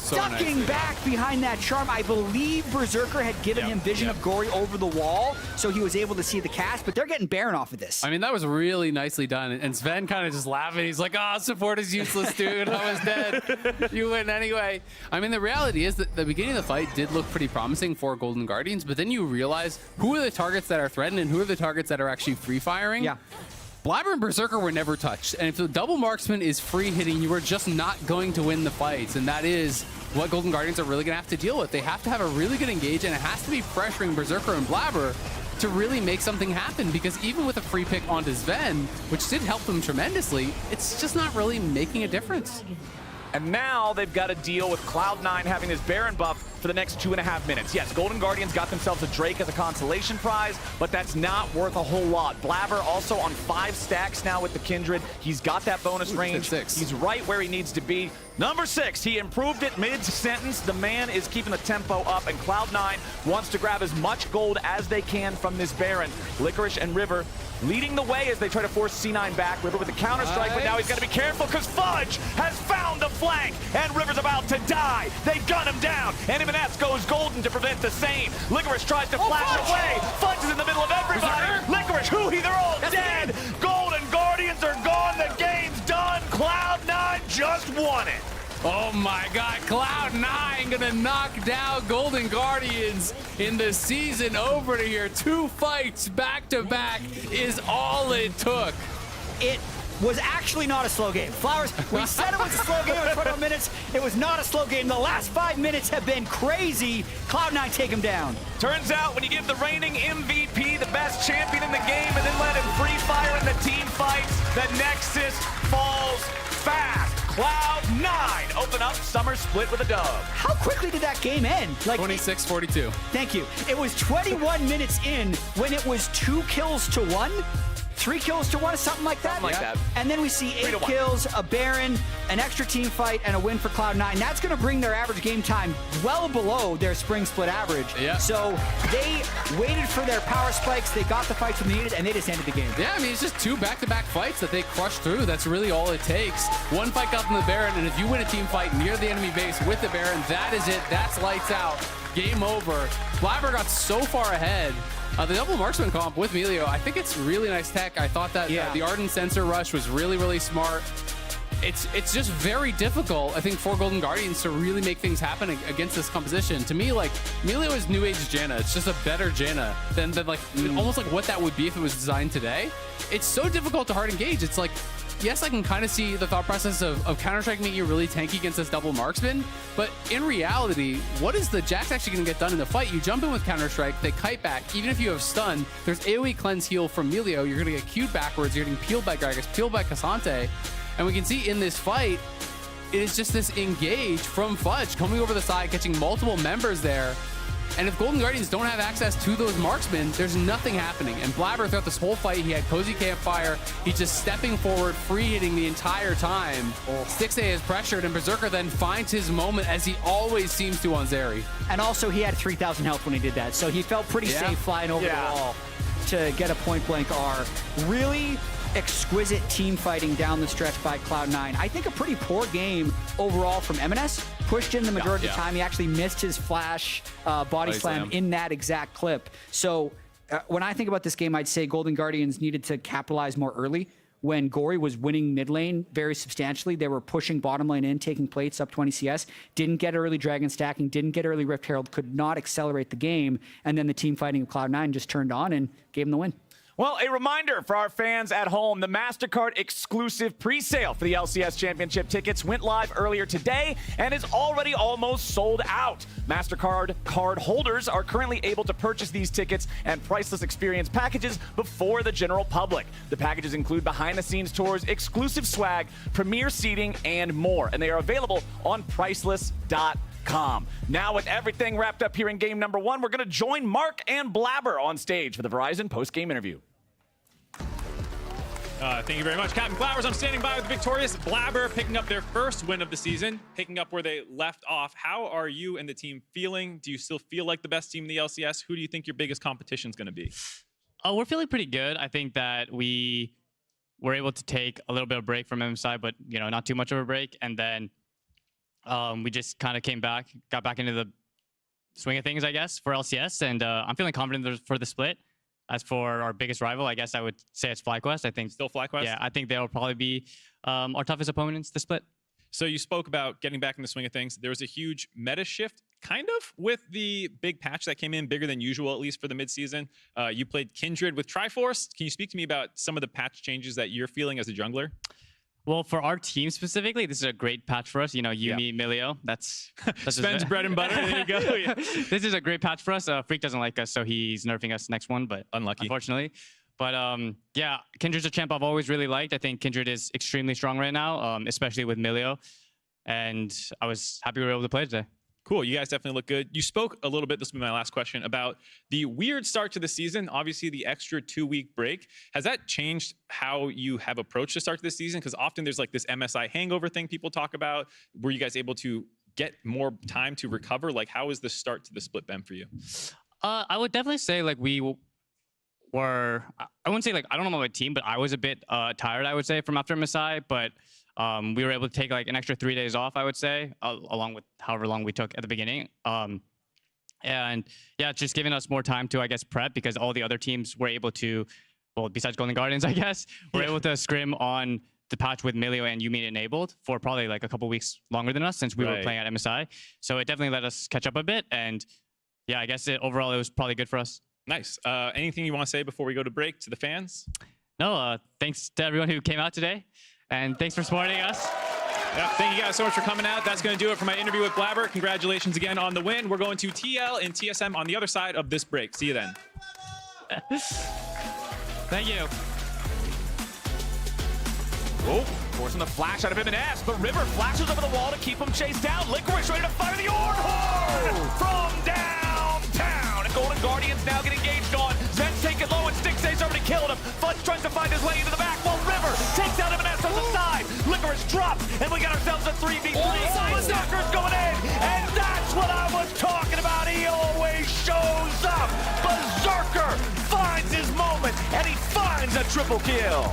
Ducking back behind that charm. I believe Berserker had given him vision of Gory over the wall, so he was able to see the cast, but they're getting Baron off of this. I mean, that was really nicely done. And Sven kind of just laughing. He's like, support is useless, dude. I was dead. You win anyway. I mean, the reality is that the beginning of the fight did look pretty promising for Golden Guardians, but then you realize who are the targets that are threatened and who are the targets that are actually free firing. Yeah. Blabber and Berserker were never touched. And if the double marksman is free hitting, you are just not going to win the fights. And that is what Golden Guardians are really going to have to deal with. They have to have a really good engage, and it has to be pressuring Berserker and Blabber to really make something happen, because even with a free pick onto Sven, which did help them tremendously, it's just not really making a difference. And now they've got to deal with Cloud9 having this Baron buff for the next 2.5 minutes. Yes, Golden Guardians got themselves a Drake as a consolation prize, but that's not worth a whole lot. Blabber also on 5 stacks now with the Kindred. He's got that bonus range. He's right where he needs to be. Number 6, he improved it mid-sentence. The man is keeping the tempo up, and Cloud9 wants to grab as much gold as they can from this Baron. Licorice and River leading the way as they try to force C9 back. River with a counter-strike, but now he's got to be careful because Fudge has found the flank, and River's about to die. They gun him down, and M&S goes golden to prevent the same. Licorice tries to flash away. Fudge is in the middle of everybody. Licorice, they're all dead. Golden Guardians are gone. The game's done. Cloud9 just won it. Oh my God, Cloud9 gonna knock down Golden Guardians in the season over here. 2 fights back to back is all it took. It was actually not a slow game. Flowers, we said it was a slow game in 21 minutes. It was not a slow game. The last 5 minutes have been crazy. Cloud9 take him down. Turns out when you give the reigning MVP the best champion in the game and then let him free fire in the team fights, the Nexus falls fast. Cloud9 open up summer split with a dub. How quickly did that game end? Like 26-42. Thank you. It was 21 minutes in when it was 2 kills to 1. 3 kills to 1, something like that. Something like that. And then we see 8 kills, a Baron, an extra team fight, and a win for Cloud9. That's going to bring their average game time well below their spring split average. Yeah. So they waited for their power spikes, they got the fights when they needed, and they just ended the game. Yeah, I mean, it's just 2 back-to-back fights that they crushed through. That's really all it takes. 1 fight got from the Baron, and if you win a team fight near the enemy base with the Baron, that is it. That's lights out. Game over. Blabber got so far ahead. The double marksman comp with Melio, I think it's really nice tech. I thought that the Ardent sensor rush was really, really smart. It's just very difficult, I think, for Golden Guardians to really make things happen against this composition. To me, like, Melio is new age Janna. It's just a better Janna than like almost like what that would be if it was designed today. It's so difficult to hard engage. It's like, yes, I can kind of see the thought process of Counter-Strike making you really tanky against this double marksman, but in reality, what is the Jax actually going to get done in the fight? You jump in with Counter-Strike, they kite back, even if you have stun, there's AoE cleanse heal from Melio, you're going to get queued backwards, you're getting peeled by Gragas, peeled by Cassante, and we can see in this fight, it is just this engage from Fudge coming over the side, catching multiple members there. And if Golden Guardians don't have access to those marksmen, there's nothing happening. And Blabber, throughout this whole fight, he had Cozy Campfire. He's just stepping forward, free hitting the entire time. 6A is pressured, and Berserker then finds his moment, as he always seems to on Zeri. And also, he had 3,000 health when he did that, so he felt pretty safe flying over the wall to get a point-blank R. Really exquisite team fighting down the stretch by Cloud9. I think a pretty poor game overall from M&S. Pushed in the majority of the time. He actually missed his flash body slam in that exact clip. So when I think about this game, I'd say Golden Guardians needed to capitalize more early. When Gory was winning mid lane very substantially, they were pushing bottom lane in, taking plates up 20 CS, didn't get early Dragon stacking, didn't get early Rift Herald, could not accelerate the game, and then the team fighting of Cloud9 just turned on and gave them the win. Well, a reminder for our fans at home, the MasterCard exclusive pre-sale for the LCS Championship tickets went live earlier today and is already almost sold out. MasterCard card holders are currently able to purchase these tickets and priceless experience packages before the general public. The packages include behind-the-scenes tours, exclusive swag, premier seating, and more, and they are available on priceless.com. Now, with everything wrapped up here in game number 1, we're going to join Mark and Blabber on stage for the Verizon post-game interview. Thank you very much, Captain Flowers. I'm standing by with the victorious Blabber, picking up their first win of the season, picking up where they left off. How are you and the team feeling? Do you still feel like the best team in the LCS? Who do you think your biggest competition is going to be? We're feeling pretty good. I think that we were able to take a little bit of a break from MSI, but not too much of a break. And then we just kind of came back, got back into the swing of things, I guess, for LCS. And I'm feeling confident for the split. As for our biggest rival, I guess I would say it's FlyQuest. I think still FlyQuest. Yeah, I think they'll probably be our toughest opponents to split. So you spoke about getting back in the swing of things. There was a huge meta shift, kind of, with the big patch that came in, bigger than usual, at least for the midseason. You played Kindred with Triforce. Can you speak to me about some of the patch changes that you're feeling as a jungler? Well, for our team specifically, this is a great patch for us. Yumi, Melio, that's Spen's bread and butter. There you go. Yeah. This is a great patch for us. Freak doesn't like us, so he's nerfing us next one, but unlucky, unfortunately. But yeah, Kindred's a champ I've always really liked. I think Kindred is extremely strong right now, especially with Melio, and I was happy we were able to play today. Cool. You guys definitely look good. You spoke a little bit, this will be my last question, about the weird start to the season, obviously the extra 2-week break. Has that changed how you have approached the start to the season? Because often there's like this MSI hangover thing people talk about. Were you guys able to get more time to recover? Like, how has the start to the split been for you? I would definitely say like we were, I wouldn't say like, I don't know about my team, but I was a bit tired, I would say, from after MSI, but we were able to take like an extra 3 days off, I would say, along with however long we took at the beginning. And yeah, it's just giving us more time to, I guess, prep, because all the other teams were able to, well, besides Golden Guardians, I guess, were able to scrim on the patch with Milio and Yumin enabled for probably like a couple weeks longer than us since we were Right. playing at MSI. So it definitely let us catch up a bit. And yeah, I guess overall it was probably good for us. Nice. Anything you want to say before we go to break to the fans? No, thanks to everyone who came out today. And thanks for supporting us. Yeah, thank you guys so much for coming out. That's going to do it for my interview with Blabber. Congratulations again on the win. We're going to TL and TSM on the other side of this break. See you then. Thank you. Oh, forcing the flash out of him and S, but River flashes over the wall to keep him chased down. Licorice ready to fire the Orn Horn from downtown. And Golden Guardians now get engaged on. Zen's taking low and Stixay's already killed him. Fudge tries to find his way into the back while River takes out M&S on the side. Licorice dropped, and we got ourselves a 3v3. Berserker's going in, and that's what I was talking about. He always shows up. Berserker finds his moment, and he finds a triple kill.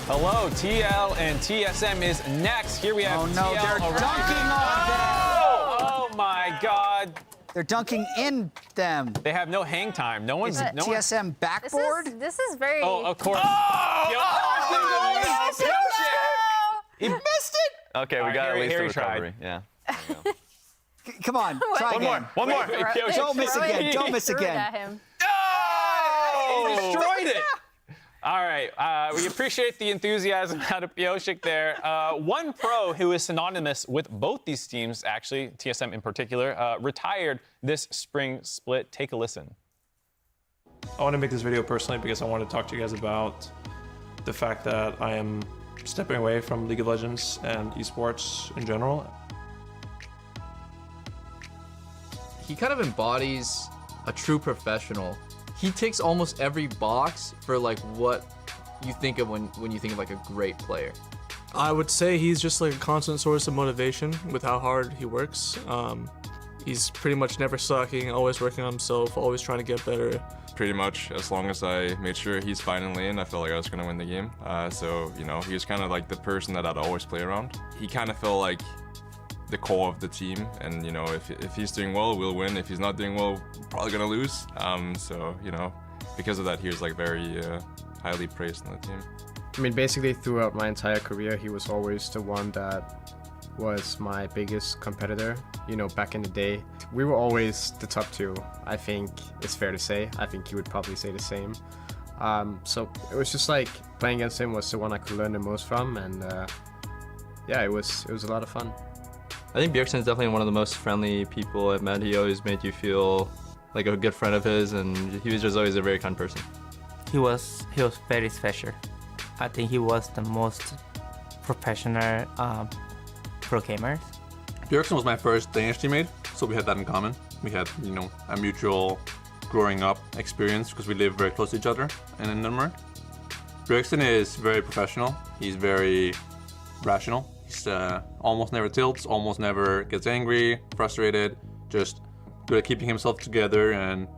Hello, TL and TSM is next. Here we have Oh no, TL they're around. dunking on them. Oh my God. They're dunking in them. They have no hang time. No one's. Is it no one- TSM backboard? This is very. Oh, of course. He missed it. Okay, we All got right, at least a Harry tried. recovery. Yeah. Come on, try One again. more. One more. Don't miss again. Don't miss Threw it again. at him. He destroyed All right, we appreciate the enthusiasm out of Pioshik there. One pro who is synonymous with both these teams, actually, TSM in particular, retired this spring split. Take a listen. I want to make this video personally because I want to talk to you guys about the fact that I am stepping away from League of Legends and esports in general. He kind of embodies a true professional. He ticks almost every box for like what you think of when you think of like a great player. I would say he's just like a constant source of motivation with how hard he works. He's pretty much never slacking, always working on himself, always trying to get better. Pretty much, as long as I made sure he's fine in lane, I felt like I was going to win the game. So, you know, he was kind of like the person that I'd always play around. He kind of felt like the core of the team, and, you know, if he's doing well, we'll win. If he's not doing well, we're probably going to lose. So, you know, because of that, he was like very highly praised in the team. I mean, basically throughout my entire career, he was always the one that was my biggest competitor. You know, back in the day, we were always the top two. I think it's fair to say. I think he would probably say the same. So it was just like playing against him was the one I could learn the most from, and yeah, it was a lot of fun. I think Bjergsen is definitely one of the most friendly people I've met. He always made you feel like a good friend of his, and he was just always a very kind person. He was very special. I think he was the most professional pro gamer. Bjergsen was my first Danish teammate, so we had that in common. We had, you know, a mutual growing up experience because we live very close to each other in Denmark. Bjergsen is very professional. He's very rational. He's almost never tilts, almost never gets angry, frustrated, just good at keeping himself together, and,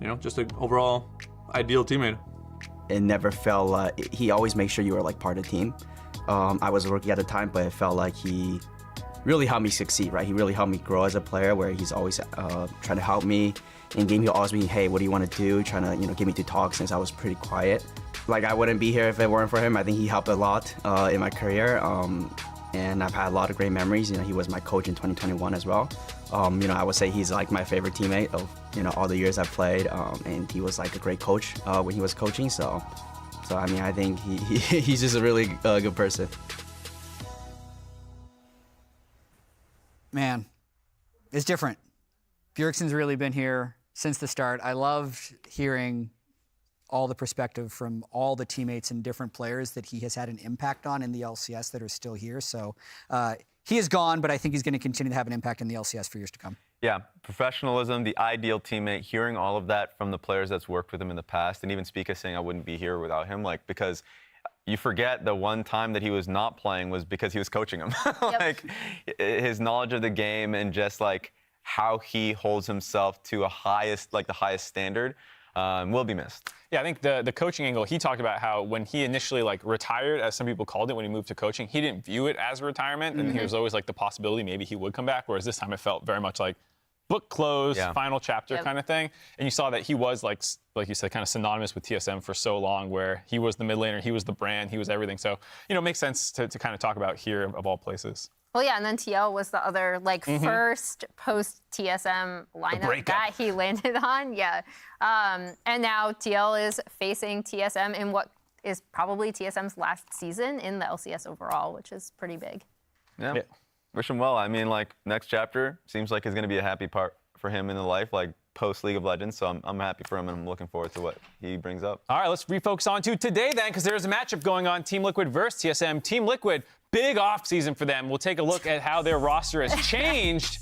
you know, just an overall ideal teammate. It never felt he always made sure you were like part of the team. I was a rookie at the time, but it felt like he really helped me succeed, right? He really helped me grow as a player, where he's always trying to help me. In game, he'll always be, hey, what do you want to do? Trying to, you know, get me to talk since I was pretty quiet. Like, I wouldn't be here if it weren't for him. I think he helped a lot in my career. And I've had a lot of great memories. You know, he was my coach in 2021 as well. You know, I would say he's like my favorite teammate of, you know, all the years I've played. And he was like a great coach when he was coaching. So I mean, I think he's just a really good person. Man, it's different. Bjergsen's really been here since the start. I loved hearing all the perspective from all the teammates and different players that he has had an impact on in the LCS that are still here. So he is gone, but I think he's going to continue to have an impact in the LCS for years to come. Yeah, professionalism, the ideal teammate, hearing all of that from the players that's worked with him in the past, and even Spica saying I wouldn't be here without him, like, because you forget the one time that he was not playing was because he was coaching him. Like, his knowledge of the game and just like how he holds himself to the highest standard will be missed. Yeah, I think the coaching angle, he talked about how when he initially like retired, as some people called it, when he moved to coaching, he didn't view it as a retirement, and he was always like the possibility maybe he would come back, whereas this time it felt very much like book closed, final chapter kind of thing. And you saw that he was like you said, kind of synonymous with TSM for so long, where he was the mid laner, he was the brand, he was everything. So, you know, it makes sense to kind of talk about here of all places. Well, yeah, and then TL was the other, like, first post-TSM lineup that he landed on. Yeah. And now TL is facing TSM in what is probably TSM's last season in the LCS overall, which is pretty big. Yeah. Wish him well. I mean, like, next chapter seems like it's going to be a happy part for him in the life, like, post-League of Legends. So I'm happy for him, and I'm looking forward to what he brings up. All right, let's refocus on to today then, because there's a matchup going on, Team Liquid versus TSM. Team Liquid, big off-season for them. We'll take a look at how their roster has changed.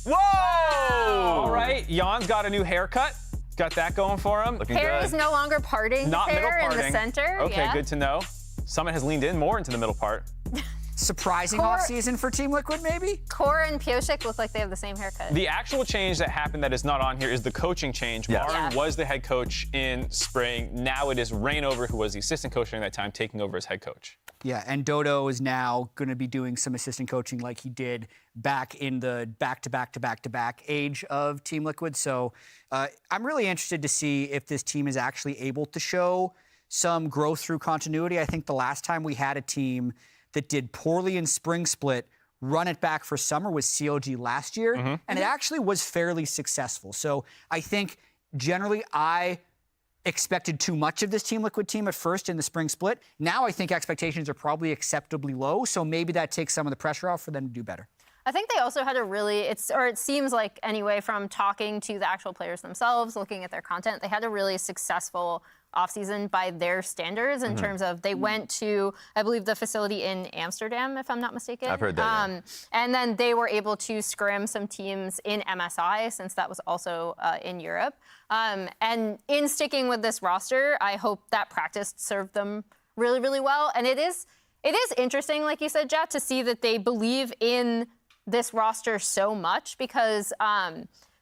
Whoa! All right, Jan's got a new haircut. Got that going for him. Hair is no longer parting there in the center. Okay, good to know. Summit has leaned in more into the middle part. Surprising off-season for Team Liquid, maybe? Core and Pioshik look like they have the same haircut. The actual change that happened that is not on here is the coaching change. Marin was the head coach in spring. Now it is Rainover, who was the assistant coach during that time, taking over as head coach. Yeah, and Dodo is now going to be doing some assistant coaching like he did back in the back-to-back age of Team Liquid. So I'm really interested to see if this team is actually able to show some growth through continuity. I think the last time we had a team that did poorly in spring split, run it back for summer was CLG last year, and it actually was fairly successful. So I think generally I expected too much of this Team Liquid team at first in the spring split. Now I think expectations are probably acceptably low, so maybe that takes some of the pressure off for them to do better. I think they also had a really, it seems like anyway, from talking to the actual players themselves, looking at their content, they had a really successful offseason by their standards in terms of they went to, I believe, the facility in Amsterdam, if I'm not mistaken. I've heard that. Yeah. And then they were able to scrim some teams in MSI, since that was also in Europe. And in sticking with this roster, I hope that practice served them really, really well. And it is interesting, like you said, Jet, to see that they believe in this roster so much, because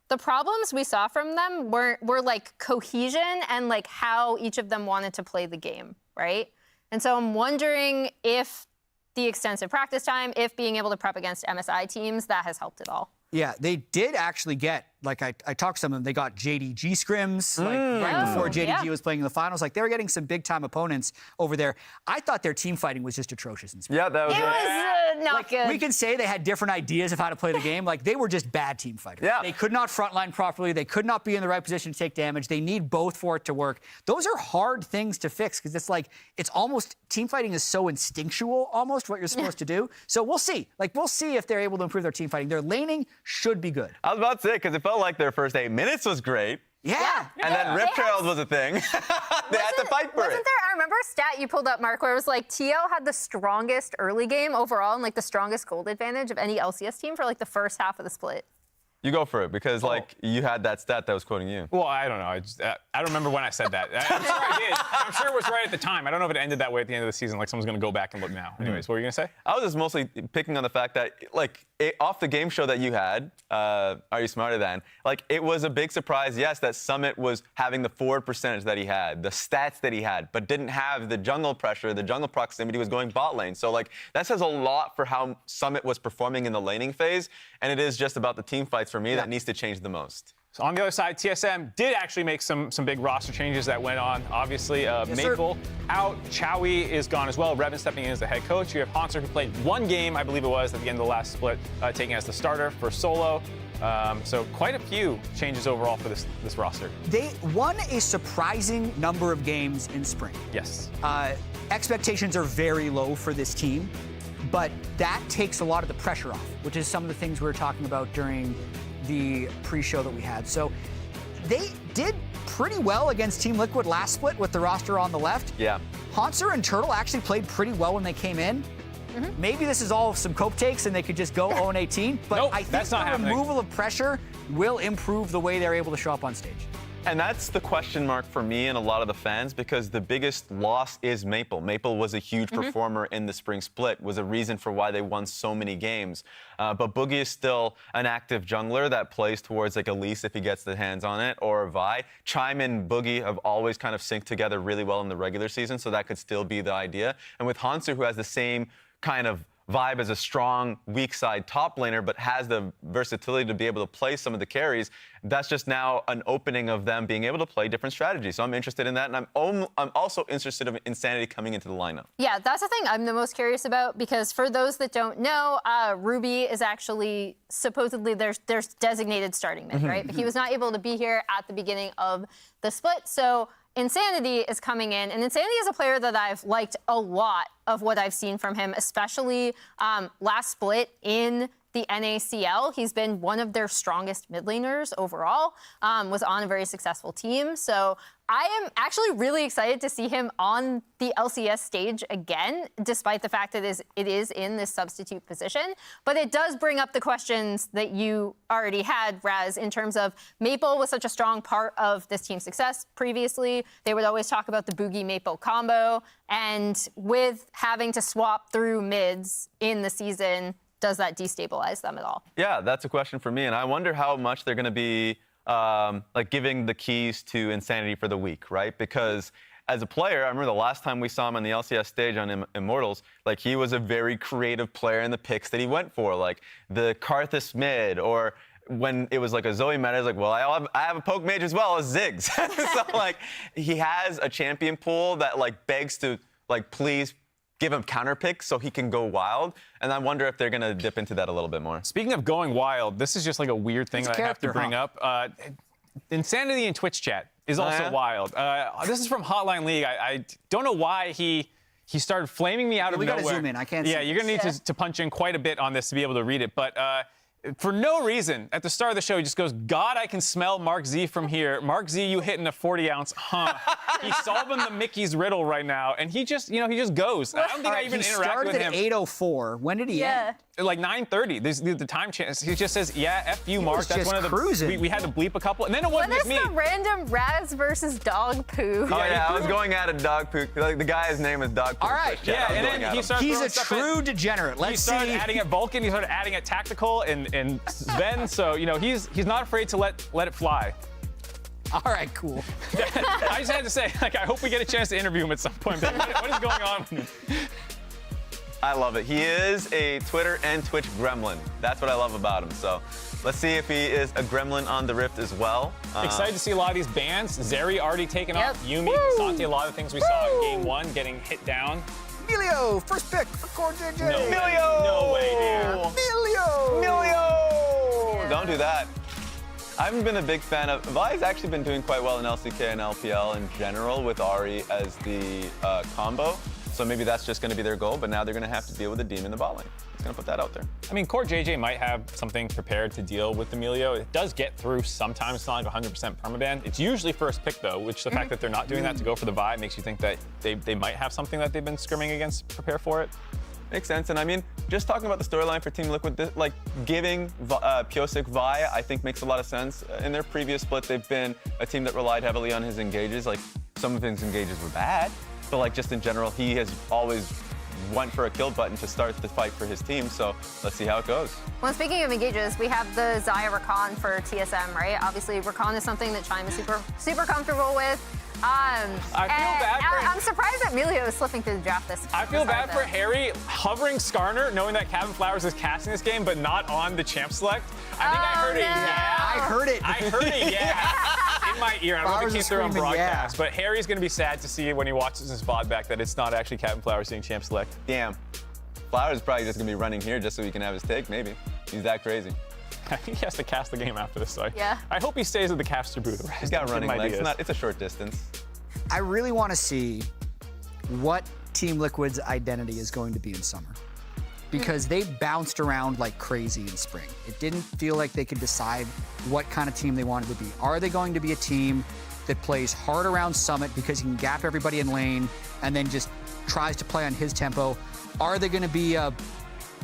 the problems we saw from them were like cohesion and like how each of them wanted to play the game, right? And so I'm wondering if the extensive practice time, if being able to prep against MSI teams, that has helped at all. Yeah, they did actually get, like I talked to some of them, they got JDG scrims, like right before JDG was playing in the finals. Like they were getting some big time opponents over there. I thought their team fighting was just atrocious in spring. Yeah, that was It was not good. We can say they had different ideas of how to play the game. Like they were just bad team fighters. Yeah. They could not frontline properly. They could not be in the right position to take damage. They need both for it to work. Those are hard things to fix, because it's like, it's almost, team fighting is so instinctual almost what you're supposed to do. So we'll see. Like we'll see if they're able to improve their team fighting. Their laning should be good. I was about to say, because it felt like their first 8 minutes was great. Yeah. And then Rip Trails was a thing. They had to fight for it. Wasn't there, I remember a stat you pulled up, Mark, where it was like TL had the strongest early game overall and like the strongest gold advantage of any LCS team for like the first half of the split. You go for it, because like you had that stat that was quoting you. Well, I don't know. I don't remember when I said that. I'm sure I did. I'm sure it was right at the time. I don't know if it ended that way at the end of the season. Like someone's going to go back and look now. Anyways, what were you going to say? I was just mostly picking on the fact that, like, off the game show that you had, Are You Smarter Than? Like, it was a big surprise, yes, that Summit was having the forward percentage that he had, the stats that he had, but didn't have the jungle pressure, the jungle proximity, was going bot lane. So, like, that says a lot for how Summit was performing in the laning phase, and it is just about the team fights for me that needs to change the most. So on the other side, TSM did actually make some big roster changes that went on. Obviously, Maple out, Chowie is gone as well. Revan stepping in as the head coach. You have Hanser, who played one game, I believe it was, at the end of the last split, taking as the starter for solo. So quite a few changes overall for this roster. They won a surprising number of games in spring. Yes. Expectations are very low for this team, but that takes a lot of the pressure off, which is some of the things we were talking about during the pre-show that we had. So they did pretty well against Team Liquid last split with the roster on the left. Yeah. Hanser and Turtle actually played pretty well when they came in. Maybe this is all some cope takes and they could just go 0-18, but Nope, I think that's not the happening. removal of pressure will improve the way they're able to show up on stage. And that's the question mark for me and a lot of the fans, because the biggest loss is Maple. Maple was a huge performer in the spring split, was a reason for why they won so many games. But Boogie is still an active jungler that plays towards like Elise if he gets the hands on it, or Vi. Chime and Boogie have always kind of synced together really well in the regular season, so that could still be the idea. And with Hansu, who has the same kind of vibe as a strong, weak side top laner, but has the versatility to be able to play some of the carries, that's just now an opening of them being able to play different strategies. So I'm interested in that, and I'm also interested in Insanity coming into the lineup. Yeah, that's the thing I'm the most curious about, because for those that don't know, Ruby is actually supposedly there's designated starting mid, right? But he was not able to be here at the beginning of the split, so Insanity is coming in, and Insanity is a player that I've liked a lot of what I've seen from him, especially last split in the NACL. He's been one of their strongest mid laners overall, was on a very successful team. So I am actually really excited to see him on the LCS stage again, despite the fact that it is in this substitute position. But it does bring up the questions that you already had, Raz, in terms of Maple was such a strong part of this team's success previously. They would always talk about the Boogie-Maple combo. And with having to swap through mids in the season, does that destabilize them at all? Yeah, that's a question for me, and I wonder how much they're going to be like giving the keys to Insanity for the week, right? Because as a player, I remember the last time we saw him on the LCS stage on Immortals, like he was a very creative player in the picks that he went for, like the Karthus mid, or when it was like a Zoe meta, it's like, well, I have a poke mage as well as Ziggs. So like he has a champion pool that like begs to like please give him counter picks so he can go wild. And I wonder if they're going to dip into that a little bit more. Speaking of going wild, this is just like a weird thing that I have to bring up. Insanity in Twitch chat is also wild. This is from Hotline League. I don't know why he started flaming me out of nowhere. We gotta zoom in. I can't see. Yeah, you're gonna need to punch in quite a bit on this to be able to read it. But for no reason, at the start of the show, he just goes, "God, I can smell Mark Z from here. Mark Z, you hitting a 40-ounce, huh?" He's solving the Mickey's riddle right now, and he just goes. I don't think I even interacted with him. He started at 8:04. When did he end? Like 9:30. The time chance. He just says, "Yeah, F you, Mark." That's one of the cruising. We had to bleep a couple, and then it wasn't just me. What is the random Raz versus dog poo? Oh yeah, I was going at a dog poo. Like the guy's name is Dog Poo. All right. Yeah, and then he started. He's a true degenerate. He started adding at Vulcan. He started adding at Tactical and Sven. So he's not afraid to let it fly. All right, cool. I just had to say, I hope we get a chance to interview him at some point. What is going on with him? I love it. He is a Twitter and Twitch gremlin. That's what I love about him. So let's see if he is a gremlin on the Rift as well. Excited to see a lot of these bans. Zeri already taken off. Yumi, Santi, a lot of things we saw in Game 1 getting hit down. Emilio, first pick for Core JJ. No way, dude. Emilio! Don't do that. I haven't been a big fan of. Vi's actually been doing quite well in LCK and LPL in general with Ahri as the combo. So maybe that's just going to be their goal, but now they're going to have to deal with the Demon in the bot lane. Just going to put that out there. I mean, Core JJ might have something prepared to deal with Emilio. It does get through sometimes. It's not like 100% permaban. It's usually first pick, though, which the fact that they're not doing that to go for the Vi makes you think that they might have something that they've been scrimming against to prepare for it. Makes sense. And I mean, just talking about the storyline for Team Liquid, like giving Pyosik Vi, I think makes a lot of sense. In their previous split, they've been a team that relied heavily on his engages. Like some of his engages were bad, but like just in general, he has always went for a kill button to start the fight for his team. So let's see how it goes. Well, speaking of engages, we have the Xayah Rakan for TSM, right? Obviously, Rakan is something that Chime is super comfortable with. I feel bad for I'm surprised that Emilio is slipping through the draft this. I feel bad for Harry hovering Skarner, knowing that Cabin Flowers is casting this game, but not on the champ select. I think I heard it. Yeah. I heard it. I heard it. Yeah. In my ear. I don't know if it came through on broadcast, yeah. but Harry's gonna be sad to see when he watches his VOD back that it's not actually Cabin Flowers seeing champ select. Damn. Flowers is probably just gonna be running here just so he can have his take. Maybe he's that crazy. I think he has to cast the game after this, so yeah. I hope he stays at the caster booth. He's got running legs. It's a short distance. I really want to see what Team Liquid's identity is going to be in summer. Because they bounced around like crazy in spring. It didn't feel like they could decide what kind of team they wanted to be. Are they going to be a team that plays hard around Summit because he can gap everybody in lane and then just tries to play on his tempo? Are they going to be a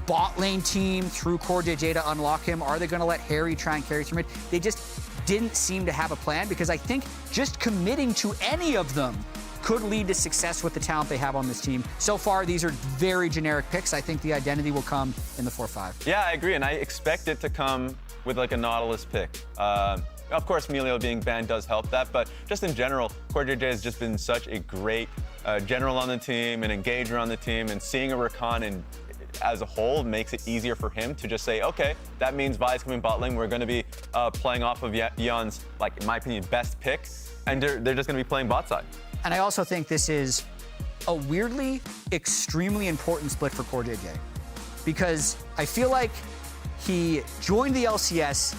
bot lane team through Core JJ to unlock him? Are they going to let Harry try and carry through mid? They just didn't seem to have a plan, because I think just committing to any of them could lead to success with the talent they have on this team. So far, these are very generic picks. I think the identity will come in the 4-5. Yeah, I agree, and I expect it to come with like a Nautilus pick. Of course, Emilio being banned does help that, but just in general, Core JJ has just been such a great general on the team, an engager on the team, and seeing a Rakan as a whole makes it easier for him to just say, okay, that means Vi's coming bot lane. We're going to be playing off of Yeon's, like, in my opinion, best pick, and they're just going to be playing bot side. And I also think this is a weirdly extremely important split for Core JJ, because I feel like he joined the LCS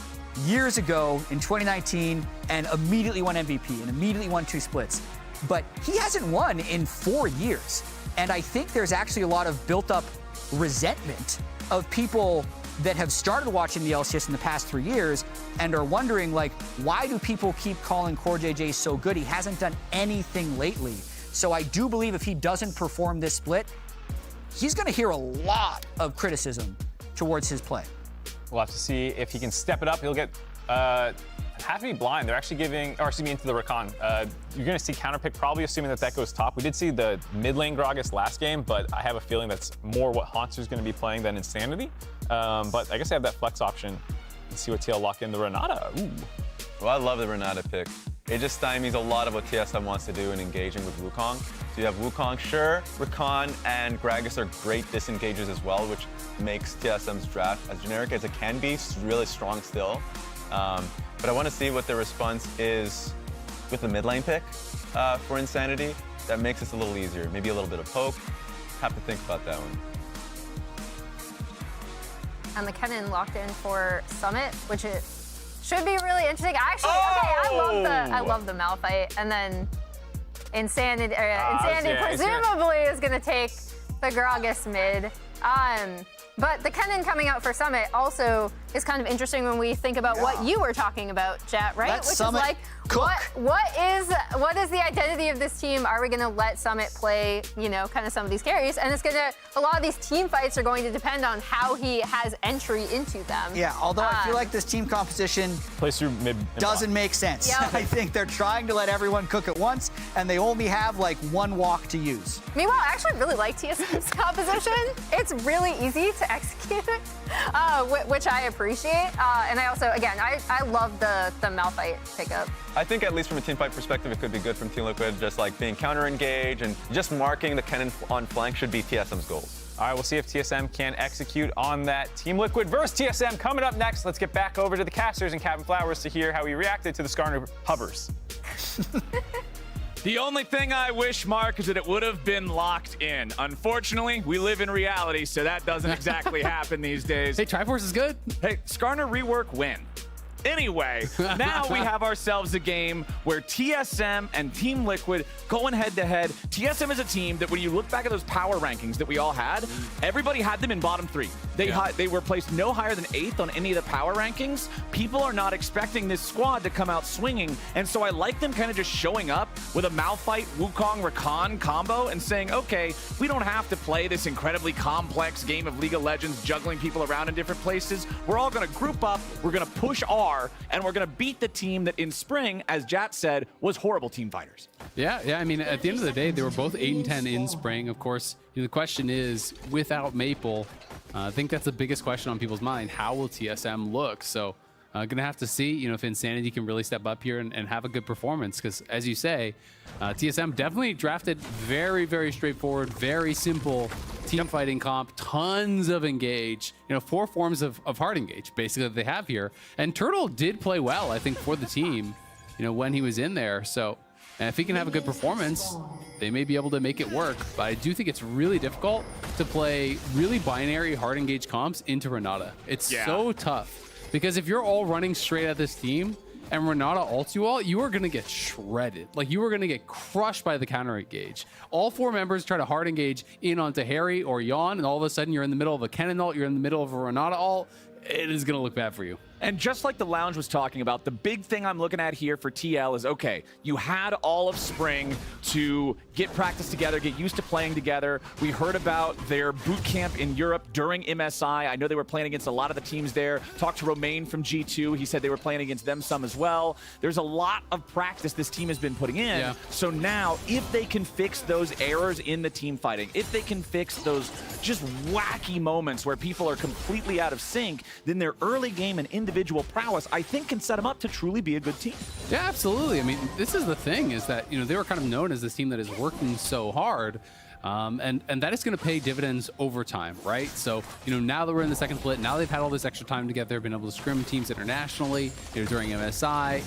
years ago in 2019 and immediately won MVP and immediately won 2 splits. But he hasn't won in 4 years. And I think there's actually a lot of built up resentment of people that have started watching the LCS in the past 3 years and are wondering, like, why do people keep calling Core JJ so good? He hasn't done anything lately. So I do believe if he doesn't perform this split, he's going to hear a lot of criticism towards his play. We'll have to see if he can step it up. He'll get have to be blind. They're actually giving, or excuse me, into the Rakan. You're going to see counterpick, probably assuming that goes top. We did see the mid lane Gragas last game, but I have a feeling that's more what Hansu's going to be playing than Insanity. But I guess they have that flex option. Let's see what TL lock in the Renata. Ooh. Well, I love the Renata pick. It just stymies a lot of what TSM wants to do in engaging with Wukong. So you have Wukong, sure, Rakan and Gragas are great disengages as well, which makes TSM's draft, as generic as it can be, really strong still. But I want to see what the response is with the mid lane pick for Insanity. That makes this a little easier. Maybe a little bit of poke. Have to think about that one. And McKinnon locked in for Summit, which it Should be really interesting. Actually, okay, I love the Malphite, and then Insanity presumably is going to take the Gragas mid. But the Kennen coming out for Summit also is kind of interesting when we think about what you were talking about, Jet, right? Let Summit cook. What is the identity of this team? Are we going to let Summit play, kind of some of these carries? And a lot of these team fights are going to depend on how he has entry into them. Yeah, although I feel like this team composition plays through mid doesn't make sense. Yep. I think they're trying to let everyone cook at once, and they only have like one walk to use. Meanwhile, I actually really like TSM's composition. It's really easy to execute, which I appreciate. And I also, again, I love the Malphite pickup. I think at least from a team fight perspective, it could be good from Team Liquid. Just like being counter-engaged and just marking the Kennen on flank should be TSM's goals. All right, we'll see if TSM can execute on that. Team Liquid versus TSM coming up next. Let's get back over to the casters and Captain Flowers to hear how he reacted to the Skarner hovers. The only thing I wish, Mark, is that it would have been locked in. Unfortunately, we live in reality, so that doesn't exactly happen these days. Hey, Triforce is good. Hey, Skarner rework win. Anyway, now we have ourselves a game where TSM and Team Liquid going head-to-head. TSM is a team that when you look back at those power rankings that we all had, everybody had them in bottom 3. They were placed no higher than 8th on any of the power rankings. People are not expecting this squad to come out swinging, and so I like them kind of just showing up with a Malphite, Wukong, Rakan combo and saying, okay, we don't have to play this incredibly complex game of League of Legends, juggling people around in different places. We're all going to group up, we're going to push R, and we're going to beat the team that in spring, as Jat said, was horrible team fighters. Yeah. I mean, at the end of the day, they were both 8 and 10 in spring. Of course, the question is, without Maple, I think that's the biggest question on people's mind. How will TSM look? So gonna have to see, if Insanity can really step up here and have a good performance. Because as you say, TSM definitely drafted very, very straightforward, very simple team fighting comp, tons of engage, 4 forms of hard engage basically that they have here. And Turtle did play well, I think, for the team, when he was in there. So if he can have a good performance, they may be able to make it work. But I do think it's really difficult to play really binary hard engage comps into Renata. It's so tough. Because if you're all running straight at this team and Renata ults you all, you are going to get shredded. Like, you are going to get crushed by the counter engage. All 4 members try to hard engage in onto Harry or Yawn, and all of a sudden you're in the middle of a Kennen ult, you're in the middle of a Renata ult. It is going to look bad for you. And just like the Lounge was talking about, the big thing I'm looking at here for TL is, okay, you had all of spring to get practice together, get used to playing together. We heard about their boot camp in Europe during MSI. I know they were playing against a lot of the teams there. Talked to Romain from G2. He said they were playing against them some as well. There's a lot of practice this team has been putting in. Yeah. So now, if they can fix those errors in the team fighting, if they can fix those just wacky moments where people are completely out of sync, then their early game and individual prowess, I think, can set them up to truly be a good team. Yeah, absolutely. I mean, this is the thing, is that, they were kind of known as this team that is working so hard. And that is going to pay dividends over time, right? So, now that we're in the second split, now they've had all this extra time together, been able to scrim teams internationally, during MSI.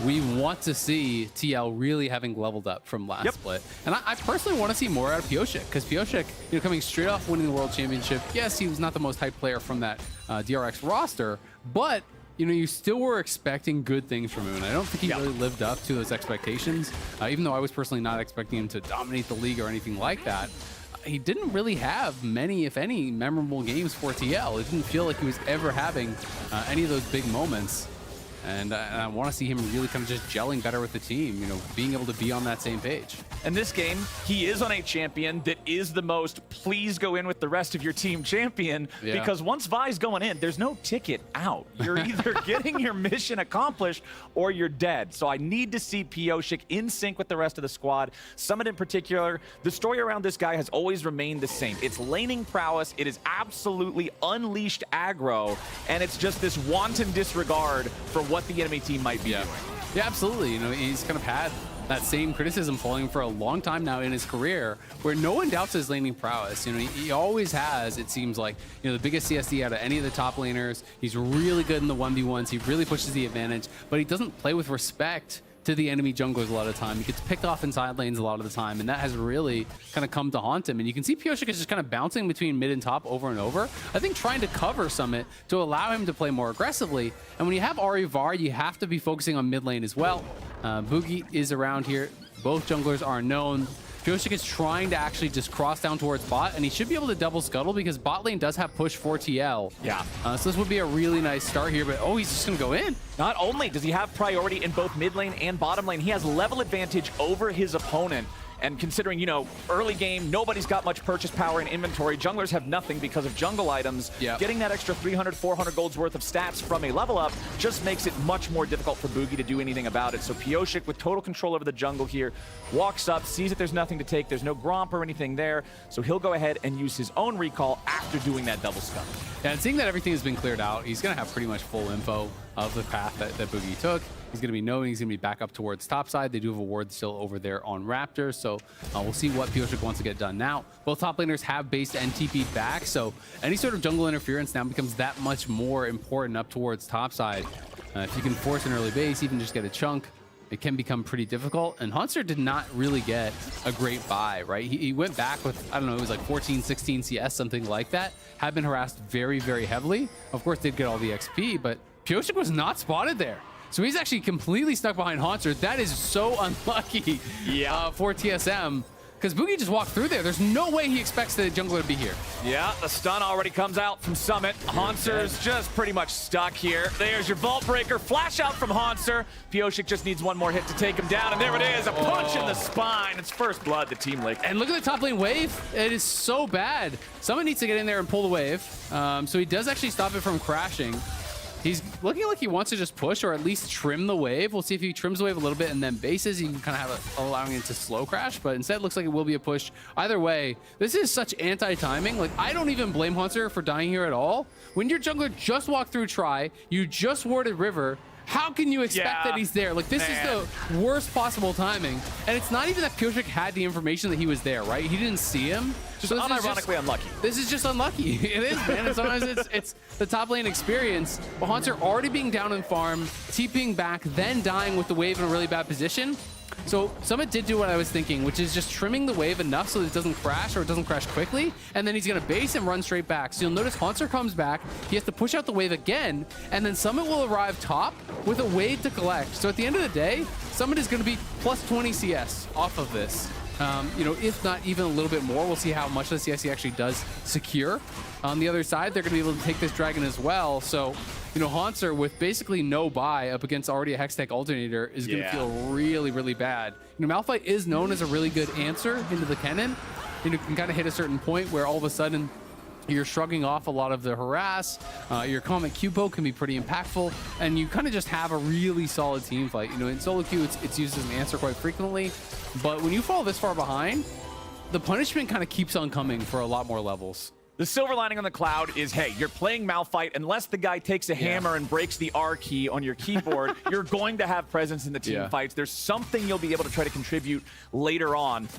We want to see TL really having leveled up from last split. And I personally want to see more out of Pioshik, because Pioshik, coming straight off winning the World Championship, yes, he was not the most hyped player from that DRX roster, but you still were expecting good things from him. And I don't think he really lived up to those expectations, even though I was personally not expecting him to dominate the league or anything like that. He didn't really have many, if any, memorable games for TL. It didn't feel like he was ever having any of those big moments. And I want to see him really kind of just gelling better with the team, being able to be on that same page. And this game, he is on a champion that is the most please go in with the rest of your team champion, because once Vi's going in, there's no ticket out. You're either getting your mission accomplished or you're dead. So I need to see Pioshik in sync with the rest of the squad. Summit in particular, the story around this guy has always remained the same. It's laning prowess, it is absolutely unleashed aggro, and it's just this wanton disregard for what the enemy team might be doing. Yeah, absolutely. He's kind of had that same criticism falling for a long time now in his career, where no one doubts his laning prowess. He always has, it seems like, the biggest CSD out of any of the top laners. He's really good in the 1v1s. He really pushes the advantage, but he doesn't play with respect to the enemy junglers a lot of the time. He gets picked off in side lanes a lot of the time, and that has really kind of come to haunt him. And you can see Pyosik is just kind of bouncing between mid and top over and over. I think trying to cover Summit to allow him to play more aggressively. And when you have Ahri Var, you have to be focusing on mid lane as well. Boogie is around here. Both junglers are known. Pyosik is trying to actually just cross down towards bot, and he should be able to double scuttle because bot lane does have push for TL. Yeah. So this would be a really nice start here, but he's just going to go in. Not only does he have priority in both mid lane and bottom lane, he has level advantage over his opponent. And considering, you know, early game, nobody's got much purchase power in inventory. Junglers have nothing because of jungle items. Yep. Getting that extra 300, 400 gold's worth of stats from a level up just makes it much more difficult for Boogie to do anything about it. So Pyosik, with total control over the jungle here, walks up, sees that there's nothing to take. There's no Gromp or anything there. So he'll go ahead and use his own recall after doing that double scuttle. Yeah, and seeing that everything has been cleared out, he's going to have pretty much full info of the path that Boogie took. He's going to be knowing he's going to be back up towards top side. They do have a ward still over there on Raptor, so we'll see what Pyosik wants to get done now. Both top laners have based and TP'd back, so any sort of jungle interference now becomes that much more important up towards top side. If you can force an early base, even just get a chunk, it can become pretty difficult. And Hunter did not really get a great buy, right? He went back with, I don't know, it was like 14, 16 CS, something like that. Had been harassed very, very heavily. Of course, did get all the XP, but Pyosik was not spotted there. So he's actually completely stuck behind Haunter. That is so unlucky for TSM, because Boogie just walked through there. There's no way he expects the jungler to be here. Yeah, the stun already comes out from Summit. Haunter's just pretty much stuck here. There's your Vault Breaker. Flash out from Haunter. Pyosik just needs one more hit to take him down, and there it is, a punch in the spine. It's first blood, the Team Liquid. And look at the top lane wave. It is so bad. Someone needs to get in there and pull the wave. So he does actually stop it from crashing. He's looking like he wants to just push or at least trim the wave. We'll see if he trims the wave a little bit and then bases. You can kind of have allowing it to slow crash, but instead it looks like it will be a push. Either way, this is such anti-timing. Like, I don't even blame Hunter for dying here at all. When your jungler just walked through Try, you just warded River, how can you expect that he's there? Like, this is the worst possible timing. And it's not even that Pyosik had the information that he was there, right? He didn't see him. Just unironically unlucky. This is just unlucky. It is, man. And sometimes it's the top lane experience. But Haunter already being down in farm, TPing back, then dying with the wave in a really bad position. So Summit did do what I was thinking, which is just trimming the wave enough so that it doesn't crash or it doesn't crash quickly, and then he's going to base and run straight back. So you'll notice Haunter comes back, he has to push out the wave again, and then Summit will arrive top with a wave to collect. So at the end of the day, Summit is going to be plus 20 CS off of this. You know, if not even a little bit more. We'll see how much of the CS he actually does secure. On the other side, they're going to be able to take this dragon as well. So, you know, Haunter with basically no buy up against already a Hextech alternator is going to feel really, really bad. You know, Malphite is known as a really good answer into the Kennen. You know, can kind of hit a certain point where all of a sudden you're shrugging off a lot of the harass. Your Comet Q-Poke can be pretty impactful, and you kind of just have a really solid team fight. You know, in solo queue, it's used as an answer quite frequently, but when you fall this far behind, the punishment kind of keeps on coming for a lot more levels. The silver lining on the cloud is, hey, you're playing Malphite. Unless the guy takes a hammer and breaks the R key on your keyboard, you're going to have presence in the team fights. There's something you'll be able to try to contribute later on.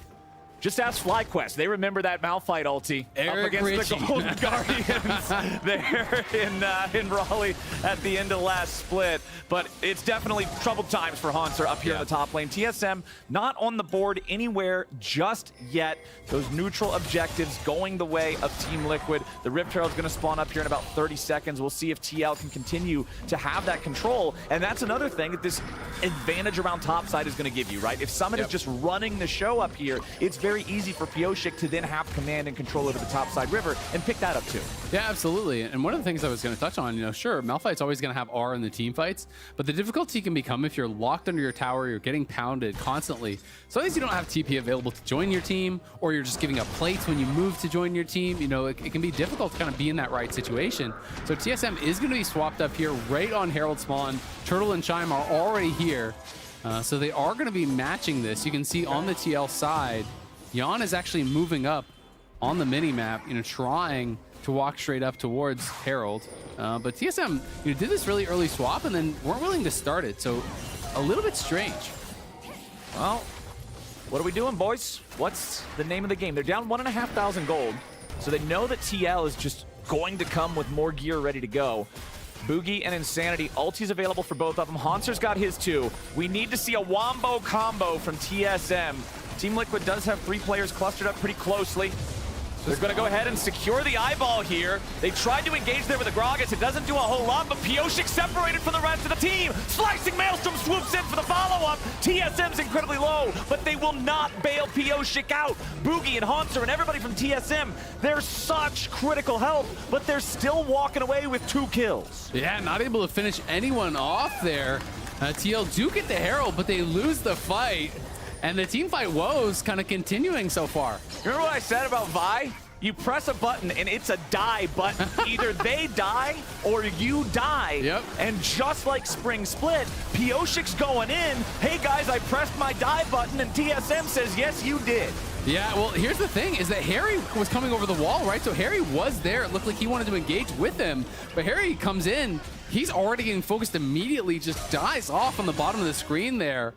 Just ask FlyQuest. They remember that Malphite ulti up against the Golden Guardians there in Raleigh at the end of the last split. But it's definitely troubled times for Haunter up here in the top lane. TSM not on the board anywhere just yet. Those neutral objectives going the way of Team Liquid. The Rift Herald's going to spawn up here in about 30 seconds. We'll see if TL can continue to have that control. And that's another thing that this advantage around topside is going to give you, right? If Summit is just running the show up here, it's very easy for Pyosik to then have command and control over the topside river and pick that up too. Yeah, absolutely. And one of the things I was going to touch on, you know, sure, Malphite's always going to have R in the team fights, but the difficulty can become if you're locked under your tower, you're getting pounded constantly. Sometimes you don't have TP available to join your team, or you're just giving up plates when you move to join your team. You know, it can be difficult to kind of be in that right situation. So TSM is going to be swapped up here right on Herald spawn. Turtle and Chime are already here. So they are going to be matching this. You can see on the TL side, Jan is actually moving up on the mini-map, you know, trying to walk straight up towards Herald. But TSM, you know, did this really early swap and then weren't willing to start it, so a little bit strange. Well, what are we doing, boys? What's the name of the game? They're down 1,500 gold, so they know that TL is just going to come with more gear ready to go. Boogie and Insanity. Ulti's available for both of them. Haunter's got his too. We need to see a wombo combo from TSM. Team Liquid does have 3 players clustered up pretty closely. They're going to go ahead and secure the eyeball here. They tried to engage there with the Gragas. It doesn't do a whole lot, but Pioshik separated from the rest of the team. Slicing Maelstrom swoops in for the follow-up. TSM's incredibly low, but they will not bail Pioshik out. Boogie and Haunter and everybody from TSM, they're such critical help, but they're still walking away with 2 kills. Yeah, not able to finish anyone off there. TL do get the Herald, but they lose the fight. And the team fight woes kind of continuing so far. Remember what I said about Vi? You press a button and it's a die button. Either they die or you die. Yep. And just like Spring Split, Pioshik's going in. Hey guys, I pressed my die button, and TSM says, yes, you did. Yeah, well, here's the thing, is that Harry was coming over the wall, right? So Harry was there. It looked like he wanted to engage with him. But Harry comes in. He's already getting focused immediately, just dies off on the bottom of the screen there.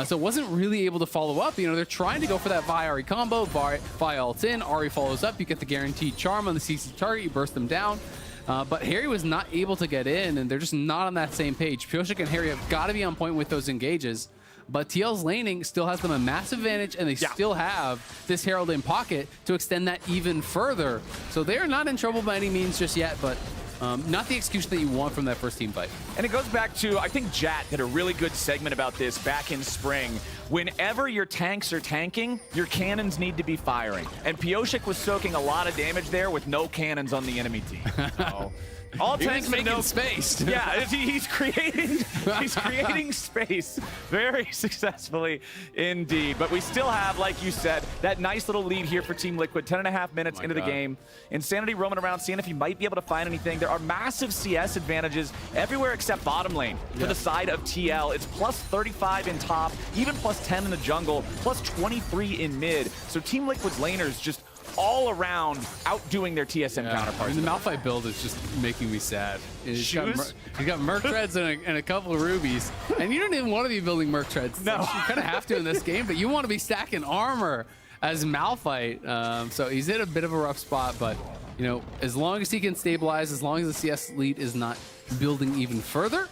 So wasn't really able to follow up. You know, they're trying to go for that Vi-Ari combo. Vi ults in, Ari follows up. You get the guaranteed charm on the CC target. You burst them down. But Harry was not able to get in, and they're just not on that same page. Pioshik and Harry have got to be on point with those engages. But TL's laning still has them a massive advantage, and they still have this Herald in pocket to extend that even further. So they're not in trouble by any means just yet, but not the execution that you want from that first team fight. And it goes back to, I think Jat did a really good segment about this back in spring. Whenever your tanks are tanking, your cannons need to be firing. And Pioshik was soaking a lot of damage there with no cannons on the enemy team. So, all tanks making space. Yeah, he's creating space very successfully indeed. But we still have, like you said, that nice little lead here for Team Liquid. 10.5 minutes into the game. Insanity roaming around, seeing if he might be able to find anything. There are massive CS advantages everywhere except bottom lane for the side of TL. It's plus 35 in top, even plus 10 in the jungle, plus 23 in mid. So Team Liquid's laners just all around outdoing their TSM counterparts. And the Malphite build is just making me sad. He's got Merc Treads and a couple of rubies. And you don't even want to be building Merc Treads. No. You kind of have to in this game, but you want to be stacking armor as Malphite. So he's in a bit of a rough spot, but you know, as long as he can stabilize, as long as the CS lead is not building even further,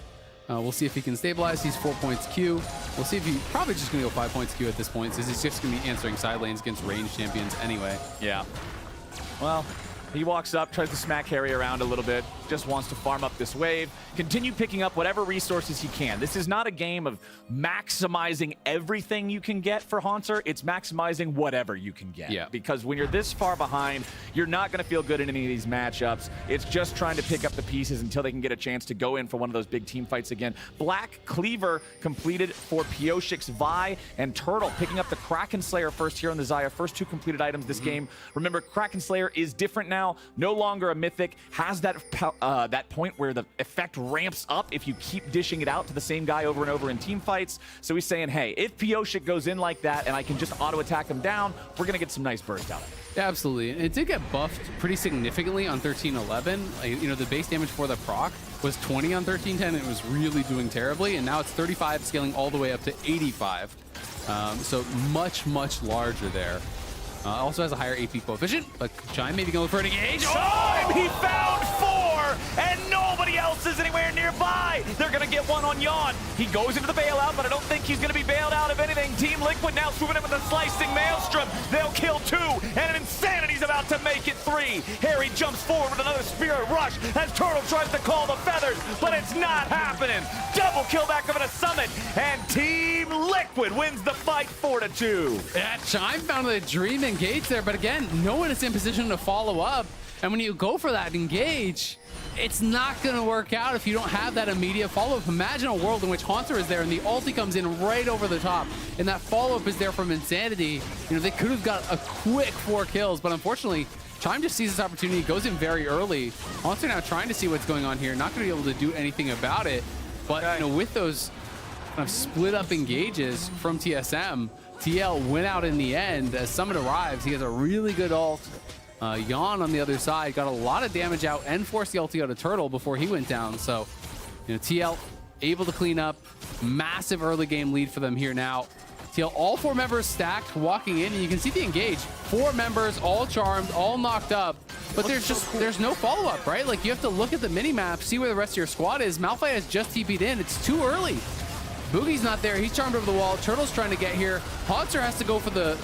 we'll see if he can stabilize. He's 4 points Q. We'll see if he's probably just going to go 5 points Q at this point, since he's just going to be answering side lanes against ranged champions anyway. Yeah. Well, he walks up, tries to smack Harry around a little bit, just wants to farm up this wave, continue picking up whatever resources he can. This is not a game of maximizing everything you can get for Haunter. It's maximizing whatever you can get. Yeah. Because when you're this far behind, you're not going to feel good in any of these matchups. It's just trying to pick up the pieces until they can get a chance to go in for one of those big team fights again. Black Cleaver completed for Pioshik's Vi, and Turtle picking up the Kraken Slayer first here on the Xayah. First 2 completed items this game. Remember, Kraken Slayer is different now. No longer a mythic, has that point where the effect ramps up if you keep dishing it out to the same guy over and over in team fights. So he's saying, hey, if Pioshik goes in like that and I can just auto attack him down, we're gonna get some nice burst out of it. Yeah, absolutely. And it did get buffed pretty significantly on 13-11. You know, the base damage for the proc was 20 on 13-10, and it was really doing terribly. And now it's 35, scaling all the way up to 85. So much, much larger there. Also has a higher AP coefficient, but Chime maybe going for an engage. Chime, he found 4, and nobody else is anywhere nearby. They're gonna get one on Yawn. He goes into the bailout, but I don't think he's gonna be bailed out of anything. Team Liquid now swooping in with a slicing Maelstrom. They'll kill 2, and Insanity's about to make it 3. Harry jumps forward with another Spirit Rush as Turtle tries to call the feathers, but it's not happening. Double kill back up at a summit, and Team Liquid wins the fight 4-2. Yeah, Chime found a dream engage there, but again, no one is in position to follow up. And when you go for that engage, it's not going to work out if you don't have that immediate follow-up. Imagine a world in which Haunter is there and the ulti comes in right over the top, and that follow-up is there from Insanity. You know, they could have got a quick 4 kills, but unfortunately, Chime just sees this opportunity, goes in very early. Haunter now trying to see what's going on here, not going to be able to do anything about it. But you know, with those kind of split up engages from TSM, TL went out in the end. As Summit arrives, he has a really good ult. Yawn on the other side got a lot of damage out and forced the ulti out of Turtle before he went down. So, you know, TL able to clean up. Massive early game lead for them here now. TL, all 4 members stacked, walking in, and you can see the engage. 4 members, all charmed, all knocked up, but there's no follow-up, right? Like, you have to look at the mini-map, see where the rest of your squad is. Malphite has just TP'd in. It's too early. Boogie's not there. He's charmed over the wall. Turtle's trying to get here. Haunter has to go for the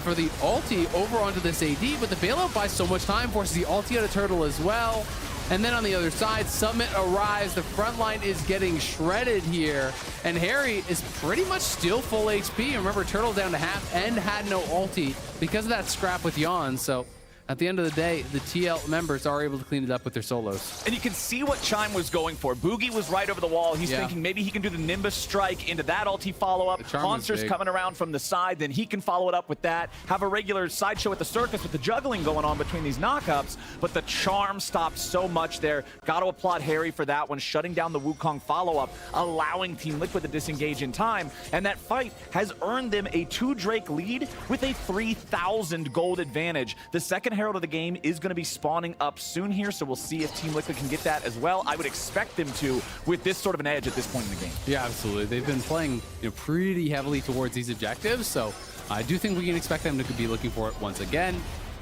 ulti over onto this AD, but the bailout buys so much time, forces the ulti out of Turtle as well. And then on the other side, Summit arrives. The front line is getting shredded here. And Harry is pretty much still full HP. Remember, Turtle down to half and had no ulti because of that scrap with Yon. So at the end of the day, the TL members are able to clean it up with their solos. And you can see what Chime was going for. Boogie was right over the wall. He's thinking maybe he can do the Nimbus strike into that ulti follow-up. Haunter's coming around from the side, then he can follow it up with that. Have a regular sideshow at the circus with the juggling going on between these knockups. But the charm stopped so much there. Got to applaud Harry for that one, shutting down the Wukong follow-up, allowing Team Liquid to disengage in time. And that fight has earned them a 2 Drake lead with a 3,000 gold advantage. The second Herald of the game is going to be spawning up soon here, so we'll see if Team Liquid can get that as well. I would expect them to with this sort of an edge at this point in the game. Yeah, absolutely. They've been playing pretty heavily towards these objectives, so I do think we can expect them to be looking for it once again.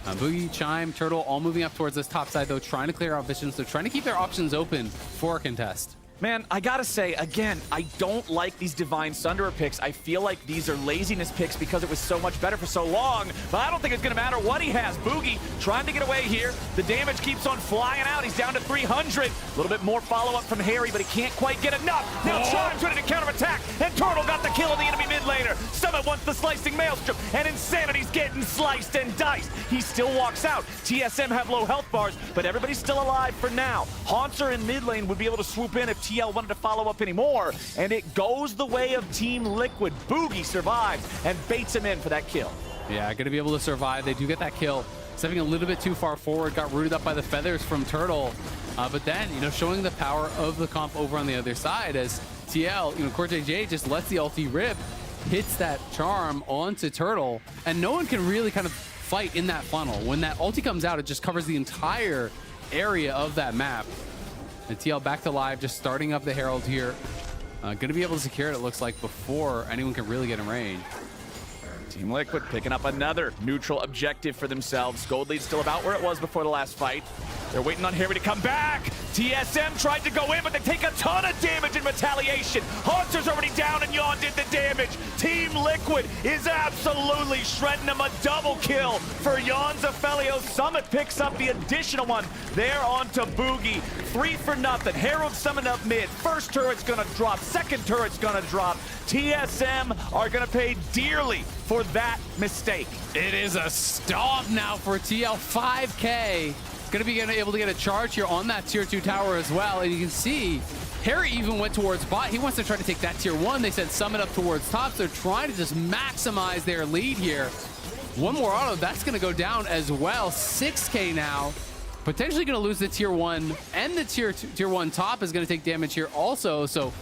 Boogie, Chime, Turtle all moving up towards this top side, though, trying to clear out visions. They're trying to keep their options open for a contest. Man, I gotta say, again, I don't like these Divine Sunderer picks. I feel like these are laziness picks because it was so much better for so long, but I don't think it's gonna matter what he has. Boogie trying to get away here. The damage keeps on flying out. He's down to 300. A little bit more follow-up from Harry, but he can't quite get enough. Now Chime's ready to counterattack, and Turtle got the kill on the enemy mid laner. Summit wants the slicing maelstrom, and Insanity's getting sliced and diced. He still walks out. TSM have low health bars, but everybody's still alive for now. Haunter in mid lane would be able to swoop in if TL wanted to follow up anymore, and it goes the way of Team Liquid. Boogie survives and baits him in for that kill. Yeah, going to be able to survive. They do get that kill. Stepping a little bit too far forward, got rooted up by the feathers from Turtle. But then, showing the power of the comp over on the other side as TL, Core JJ just lets the ulti rip, hits that charm onto Turtle, and no one can really kind of fight in that funnel. When that ulti comes out, it just covers the entire area of that map. And TL back to live, just starting up the Herald here. Going to be able to secure it looks like, before anyone can really get in range. Team Liquid picking up another neutral objective for themselves. Gold lead still about where it was before the last fight. They're waiting on Harry to come back. TSM tried to go in, but they take a ton of damage in retaliation. Haunter's already down, and Yon did the damage. Team Liquid is absolutely shredding them. A double kill for Yon Zephelio. Summit picks up the additional one. They're on to Boogie. 3 for nothing. Herald summoned up mid. First turret's gonna drop. Second turret's gonna drop. TSM are gonna pay dearly for that mistake. It is a stomp now for TL. 5K. Going to be able to get a charge here on that tier 2 tower as well. And you can see Harry even went towards bot. He wants to try to take that tier 1. They said Summit up towards top. So they're trying to just maximize their lead here. One more auto. That's going to go down as well. 6K now. Potentially going to lose the tier 1. And the tier 1 top is going to take damage here also. So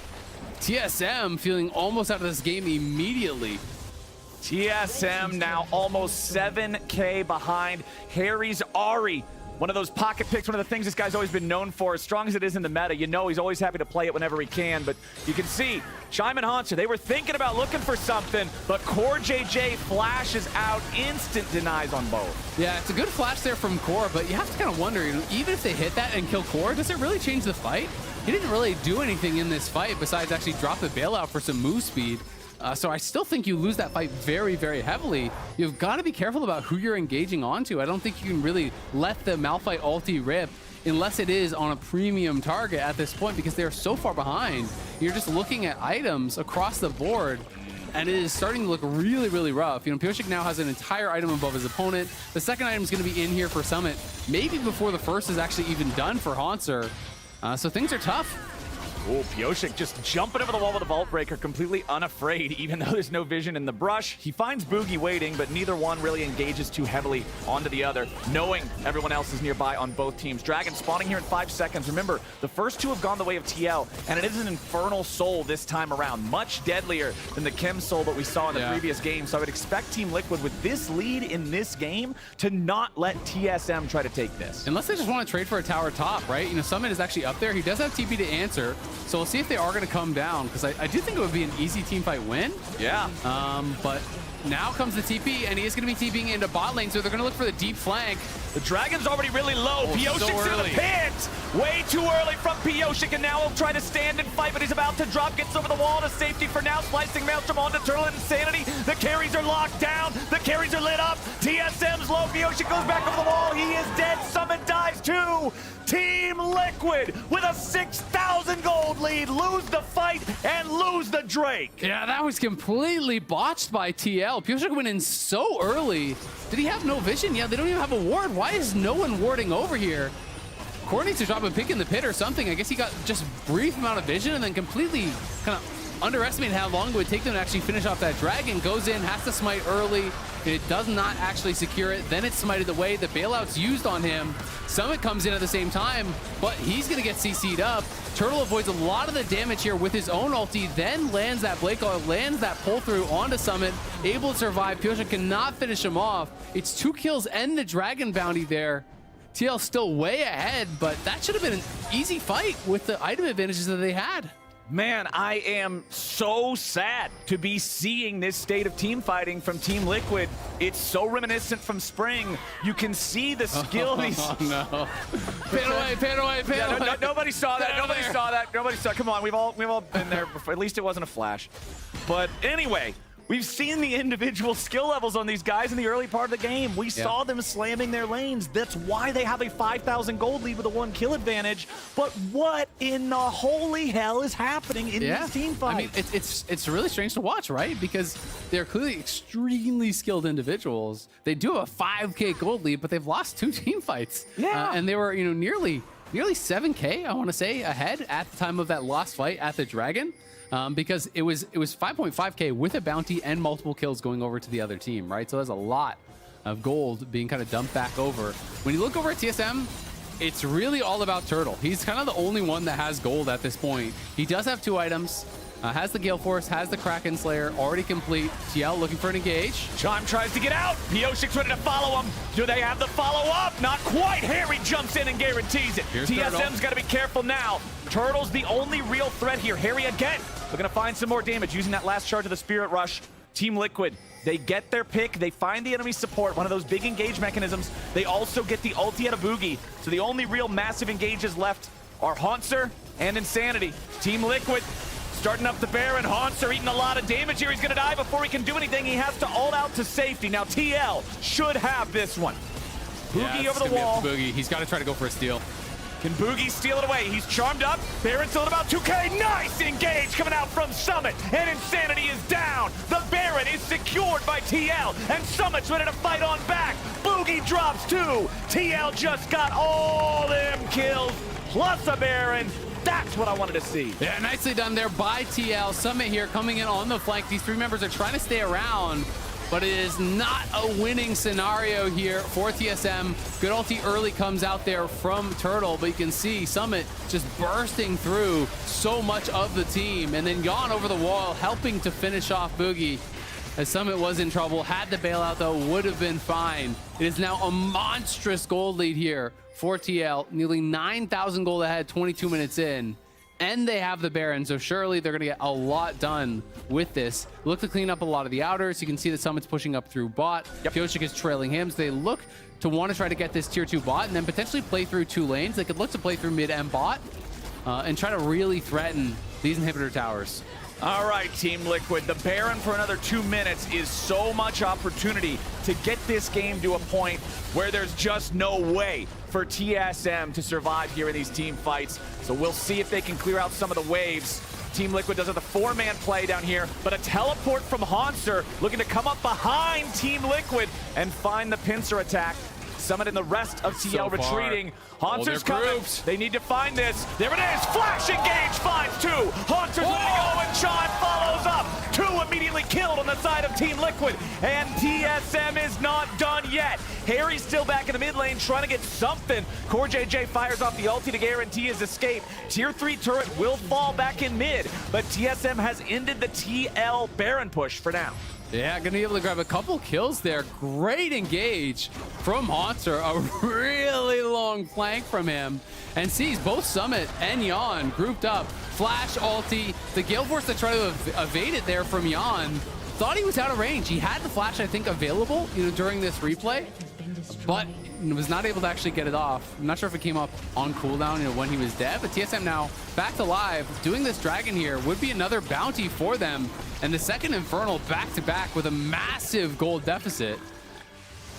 TSM feeling almost out of this game immediately. TSM now almost 7K behind. Harry's Ahri. One of those pocket picks, one of the things this guy's always been known for, as strong as it is in the meta. He's always happy to play it whenever he can, but you can see Chime and Haunter, they were thinking about looking for something, but Core JJ flashes out, instant denies on both. Yeah, it's a good flash there from Core, but you have to kind of wonder, even if they hit that and kill Core, does it really change the fight? He didn't really do anything in this fight besides actually drop the bailout for some move speed. So I still think you lose that fight very, very heavily. You've got to be careful about who you're engaging onto. I don't think you can really let the Malphite ulti rip unless it is on a premium target at this point, because they're so far behind. You're just looking at items across the board, and it is starting to look really, really rough. Pioshik now has an entire item above his opponent. The second item is going to be in here for Summit, maybe before the first is actually even done for Haunter. So things are tough. Oh, Pioshik just jumping over the wall with a Vault Breaker, completely unafraid, even though there's no vision in the brush. He finds Boogie waiting, but neither one really engages too heavily onto the other, knowing everyone else is nearby on both teams. Dragon spawning here in 5 seconds. Remember, the first 2 have gone the way of TL, and it is an Infernal Soul this time around. Much deadlier than the Chem Soul that we saw in the previous game. So I would expect Team Liquid, with this lead in this game, to not let TSM try to take this. Unless they just want to trade for a tower top, right? Summit is actually up there. He does have TP to answer. So we'll see if they are going to come down, because I do think it would be an easy team fight win. Yeah. But now comes the TP, and he is going to be TPing into bot lane, so they're going to look for the deep flank. The Dragon's already really low. Pioshik's in the pit. Way too early from Pioshik, and now he'll try to stand and fight, but he's about to drop. Gets over the wall to safety for now. Slicing Maelstrom onto Turtle and Insanity. The carries are locked down. The carries are lit up. TSM's low. Pioshik goes back over the wall. He is dead. Summit dies too. Team Liquid with a 6,000 gold lead. Lose the fight and lose the Drake. Yeah, that was completely botched by TL. Pioshik went in so early. Did he have no vision? Yeah, they don't even have a ward. Why is no one warding over here? Core needs to drop a pick in the pit or something. I guess he got just brief amount of vision and then completely kind of underestimated how long it would take them to actually finish off that dragon. Goes in, has to smite early. It does not actually secure it. Then it's smited away. The bailout's used on him. Summit comes in at the same time, but he's going to get CC'd up. Turtle avoids a lot of the damage here with his own ulti, then lands that Blake Oil, lands that pull through onto Summit, able to survive. Pioshik cannot finish him off. It's 2 kills and the dragon bounty there. TL still way ahead, but that should have been an easy fight with the item advantages that they had. Man, I am so sad to be seeing this state of team fighting from Team Liquid. It's so reminiscent from Spring. You can see the skill. Oh, no. Pan away, pan away, pan Yeah, away. nobody saw that. Nobody saw that. Nobody saw. Come on, we've all been there before. At least it wasn't a flash. But anyway, we've seen the individual skill levels on these guys in the early part of the game. We saw them slamming their lanes. That's why they have a 5,000 gold lead with a 1 kill advantage. But what in the holy hell is happening in these team fights? I mean, it's really strange to watch, right? Because they're clearly extremely skilled individuals. They do have a 5K gold lead, but they've lost 2 team fights. Yeah. And they were, nearly 7K, I want to say, ahead at the time of that lost fight at the Dragon. Because it was 5.5K with a bounty and multiple kills going over to the other team, right? So there's a lot of gold being kind of dumped back over. When you look over at TSM, it's really all about Turtle. He's kind of the only one that has gold at this point. He does have 2 items. Has the Gale Force, has the Kraken Slayer already complete. TL looking for an engage. Chime tries to get out. Pioshik's ready to follow him. Do they have the follow-up? Not quite. Harry jumps in and guarantees it. Here's TSM's got to be careful now. Turtle's the only real threat here. Harry again. We're going to find some more damage using that last charge of the Spirit Rush. Team Liquid, they get their pick. They find the enemy support, one of those big engage mechanisms. They also get the ulti at a Boogie. So the only real massive engages left are Haunter and Insanity. Team Liquid starting up the Baron. Haunter eating a lot of damage here. He's going to die before he can do anything. He has to ult out to safety. Now TL should have this one. Boogie over the wall. Boogie. He's got to try to go for a steal. Can Boogie steal it away? He's charmed up. Baron's still at about 2K. Nice engage coming out from Summit. And Insanity is down. The Baron is secured by TL. And Summit's ready to fight on back. Boogie drops 2. TL just got all them kills. Plus a Baron. That's what I wanted to see. Yeah, nicely done there by TL. Summit here coming in on the flank. These 3 members are trying to stay around, but it is not a winning scenario here for TSM. Good ulti early comes out there from Turtle, but you can see Summit just bursting through so much of the team. And then Yawn over the wall helping to finish off Boogie. As Summit was in trouble, had the bailout though, would have been fine. It is now a monstrous gold lead here for TL. Nearly 9,000 gold ahead, 22 minutes in. And they have the Baron, so surely they're going to get a lot done with this. Look to clean up a lot of the outers. You can see that Summit's pushing up through bot. Pioshik is trailing him, so they look to want to try to get this tier 2 bot and then potentially play through 2 lanes. They could look to play through mid and bot and try to really threaten these inhibitor towers. All right, Team Liquid, the Baron for another 2 minutes is so much opportunity to get this game to a point where there's just no way for TSM to survive here in these team fights. So we'll see if they can clear out some of the waves. Team Liquid does have the 4-man play down here, but a teleport from Haunter looking to come up behind Team Liquid and find the pincer attack. Summit and the rest of TL retreating. Haunter's coming. They need to find this. There it is. Flash engage finds 2. Haunter's ready to go and Chime follows up. 2 immediately killed on the side of Team Liquid. And TSM is not done yet. Harry's still back in the mid lane trying to get something. Core JJ fires off the ulti to guarantee his escape. Tier 3 turret will fall back in mid, but TSM has ended the TL Baron push for now. Yeah, gonna be able to grab a couple kills there. Great engage from Haunter. A really long flank from him. And sees both Summit and Yawn grouped up. Flash ulti. The Gale Force to try to evade it there from Yawn. thought he was out of range. He had the flash, I think, available, during this replay, but was not able to actually get it off. I'm not sure if it came up on cooldown, when he was dead, but TSM now back to live. Doing this dragon here would be another bounty for them, and the second Infernal back-to-back with a massive gold deficit.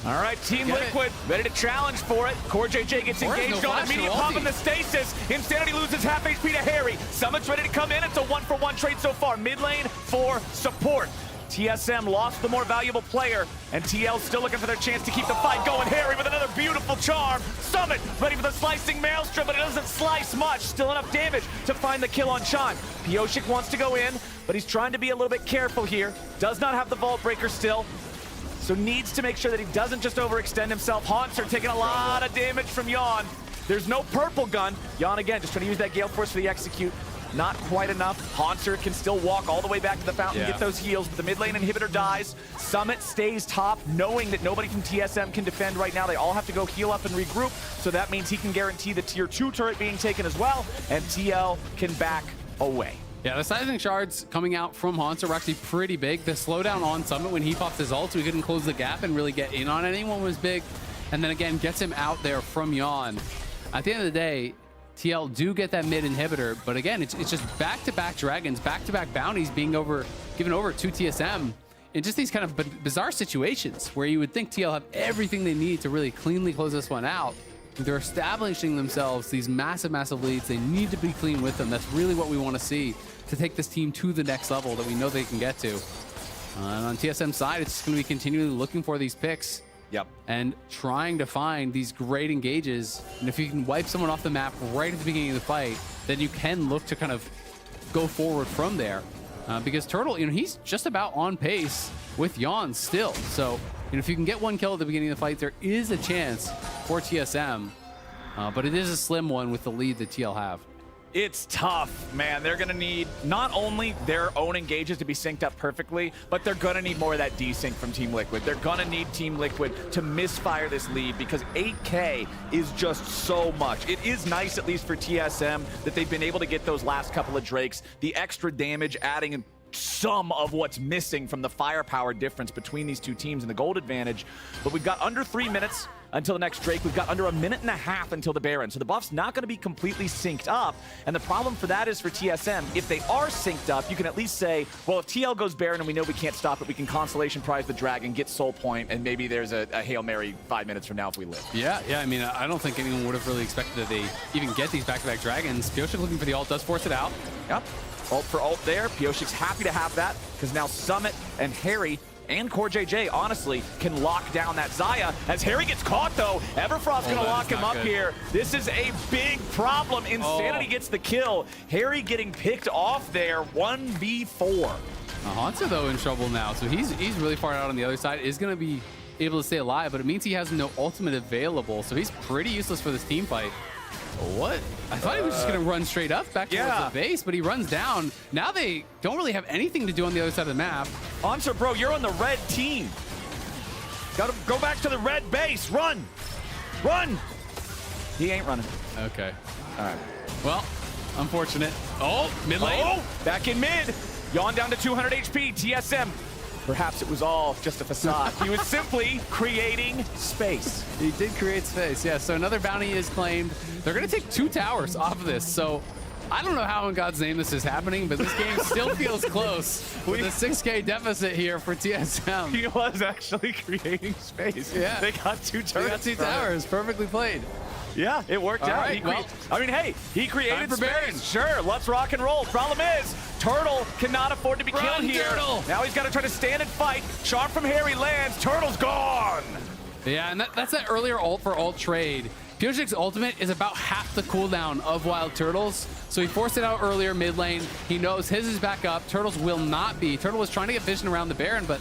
All right, Team Liquid ready to challenge for it. CoreJJ gets engaged on immediate pop in the stasis. Insanity loses half HP to Harry. Summit's ready to come in. It's a 1-for-1 trade so far. Mid lane for support. TSM lost the more valuable player, and TL still looking for their chance to keep the fight going. Harry with another beautiful charm. Summit ready for the slicing maelstrom, but it doesn't slice much. Still enough damage to find the kill on Chime. Pioshik wants to go in, but he's trying to be a little bit careful here. Does not have the Vault Breaker still, so needs to make sure that he doesn't just overextend himself. Haunter taking a lot of damage from Yawn. There's no purple gun. Yawn again, just trying to use that Gale Force for the execute. Not quite enough. Haunter can still walk all the way back to the fountain, get those heals, but the mid lane inhibitor dies. Summit stays top, knowing that nobody from TSM can defend right now. They all have to go heal up and regroup, so that means he can guarantee the tier 2 turret being taken as well, and TL can back away. Yeah, the sizing shards coming out from Haunter were actually pretty big. The slowdown on Summit when he popped his ult, so he couldn't close the gap and really get in on anyone, was big. And then again, gets him out there from Yawn. At the end of the day, TL do get that mid inhibitor, but again, it's just back-to-back dragons, back-to-back bounties being given over to TSM in just these kind of bizarre situations where you would think TL have everything they need to really cleanly close this one out. They're establishing themselves these massive leads. They need to be clean with them. That's really what we want to see to take this team to the next level that we know they can get to. And on TSM's side, it's just going to be continually looking for these picks. Yep. And trying to find these great engages. And if you can wipe someone off the map right at the beginning of the fight, then you can look to kind of go forward from there. Because Turtle, he's just about on pace with Yawn still. So, if you can get one kill at the beginning of the fight, there is a chance for TSM. But it is a slim one with the lead that TL have. It's tough, man. They're going to need not only their own engages to be synced up perfectly, but they're going to need more of that desync from Team Liquid. They're going to need Team Liquid to misfire this lead because 8K is just so much. It is nice, at least for TSM, that they've been able to get those last couple of Drakes, the extra damage adding some of what's missing from the firepower difference between these two teams and the gold advantage. But we've got under 3 minutes until the next Drake. We've got under 1.5 minutes until the Baron. So the buff's not going to be completely synced up. And the problem for that is for TSM, if they are synced up, you can at least say, well, if TL goes Baron and we know we can't stop it, we can Constellation Prize the Dragon, get Soul Point, and maybe there's a Hail Mary 5 minutes from now if we live. Yeah, I mean, I don't think anyone would have really expected that they even get these back-to-back Dragons. Pioshik looking for the ult, does force it out. Yep. Ult for ult there. Pioshik's happy to have that because now Summit and Harry and CoreJJ, honestly, can lock down that Xayah. As Harry gets caught, though, Everfrost's going to lock him up here. This is a big problem. Insanity gets the kill. Harry getting picked off there, 1v4. Hansa, though, in trouble now. So he's really far out on the other side. Is going to be able to stay alive, but it means he has no ultimate available. So he's pretty useless for this team fight. What? I thought he was just going to run straight up back towards the base, but he runs down. Now they don't really have anything to do on the other side of the map. Answer, bro, you're on the red team. Gotta go back to the red base. Run! Run! He ain't running. Okay. All right. Well, unfortunate. Oh, mid lane. Oh, back in mid. Yawn down to 200 HP. TSM. Perhaps it was all just a facade. He was simply creating space. He did create space, yeah. So another bounty is claimed. They're going to take 2 towers off of this. So I don't know how in God's name this is happening, but this game still feels close with a 6K deficit here for TSM. He was actually creating space. Yeah. They got 2 turrets. They got 2 towers. Perfectly played. Yeah, it worked out. Right, well, I mean, hey, he created for space. Baron. Sure, let's rock and roll. Problem is, Turtle cannot afford to be killed here. Turtle. Now he's got to try to stand and fight. Charm from Harry lands. Turtle's gone. Yeah, and that's that earlier ult for ult trade. Pioshik's ultimate is about half the cooldown of Wild Turtles, so he forced it out earlier mid lane. He knows his is back up. Turtles will not be. Turtle was trying to get vision around the Baron, but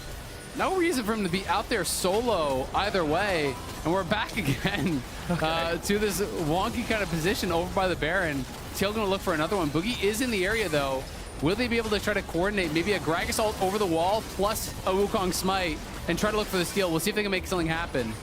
no reason for him to be out there solo either way. And we're back again to this wonky kind of position over by the Baron. TL gonna look for another one. Boogie is in the area though. Will they be able to try to coordinate maybe a Gragas ult over the wall plus a Wukong smite and try to look for the steal? We'll see if they can make something happen.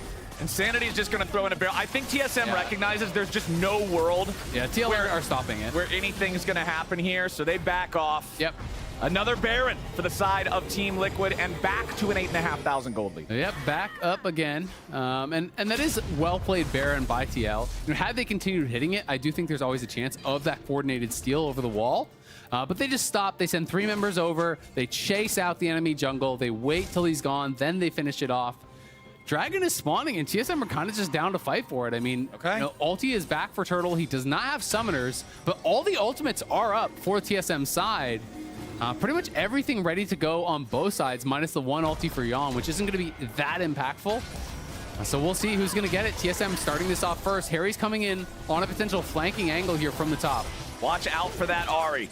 Insanity is just going to throw in a barrel. I think TSM recognizes there's just no world. Yeah, TL are stopping it. Where anything's going to happen here, so they back off. Yep. Another Baron for the side of Team Liquid, and back to an 8,500 gold lead. Yep, back up again. And that is well played Baron by TL. Had they continued hitting it, I do think there's always a chance of that coordinated steal over the wall. But they just stop. They send 3 members over. They chase out the enemy jungle. They wait till he's gone. Then they finish it off. Dragon is spawning, and TSM are kind of just down to fight for it. I mean, ulti is back for Turtle. He does not have summoners, but all the ultimates are up for TSM side. Pretty much everything ready to go on both sides, minus the 1 ulti for Yon, which isn't going to be that impactful. So we'll see who's going to get it. TSM starting this off first. Harry's coming in on a potential flanking angle here from the top. Watch out for that Ahri.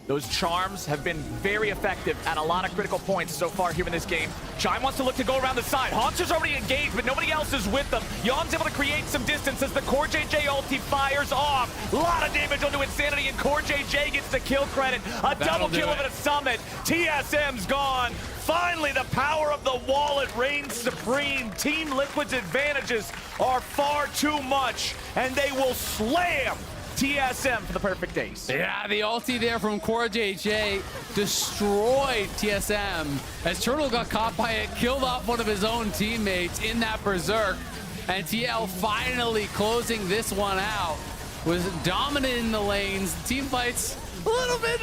Those charms have been very effective at a lot of critical points so far here in this game. Chime wants to look to go around the side. Haunter's already engaged, but nobody else is with them. Yon's able to create some distance as the Core JJ ulti fires off. A lot of damage onto Insanity, and Core JJ gets the kill credit. A double kill of a Summit. TSM's gone. Finally, the power of the wallet reigns supreme. Team Liquid's advantages are far too much, and they will slam TSM for the perfect ace. Yeah, the ulti there from Core JJ destroyed TSM as Turtle got caught by it, killed off one of his own teammates in that Berserk, and TL finally closing this one out. Was dominant in the lanes. Team fights a little bit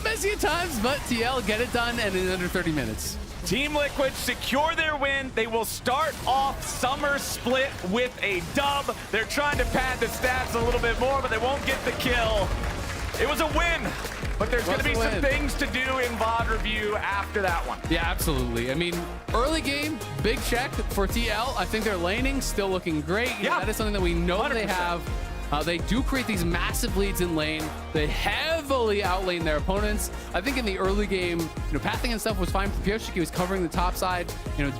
messy at times, but TL get it done and in under 30 minutes. Team Liquid secure their win. They will start off Summer Split with a dub. They're trying to pad the stats a little bit more, but they won't get the kill. It was a win, but there's going to be some things to do in VOD review after that one. Yeah, absolutely. I mean, early game, big check for TL. I think their laning still looking great. Yeah, that is something that we know 100%. They have. They do create these massive leads in lane. They heavily outlane their opponents. I think in the early game, pathing and stuff was fine for Pioshik. He was covering the top side,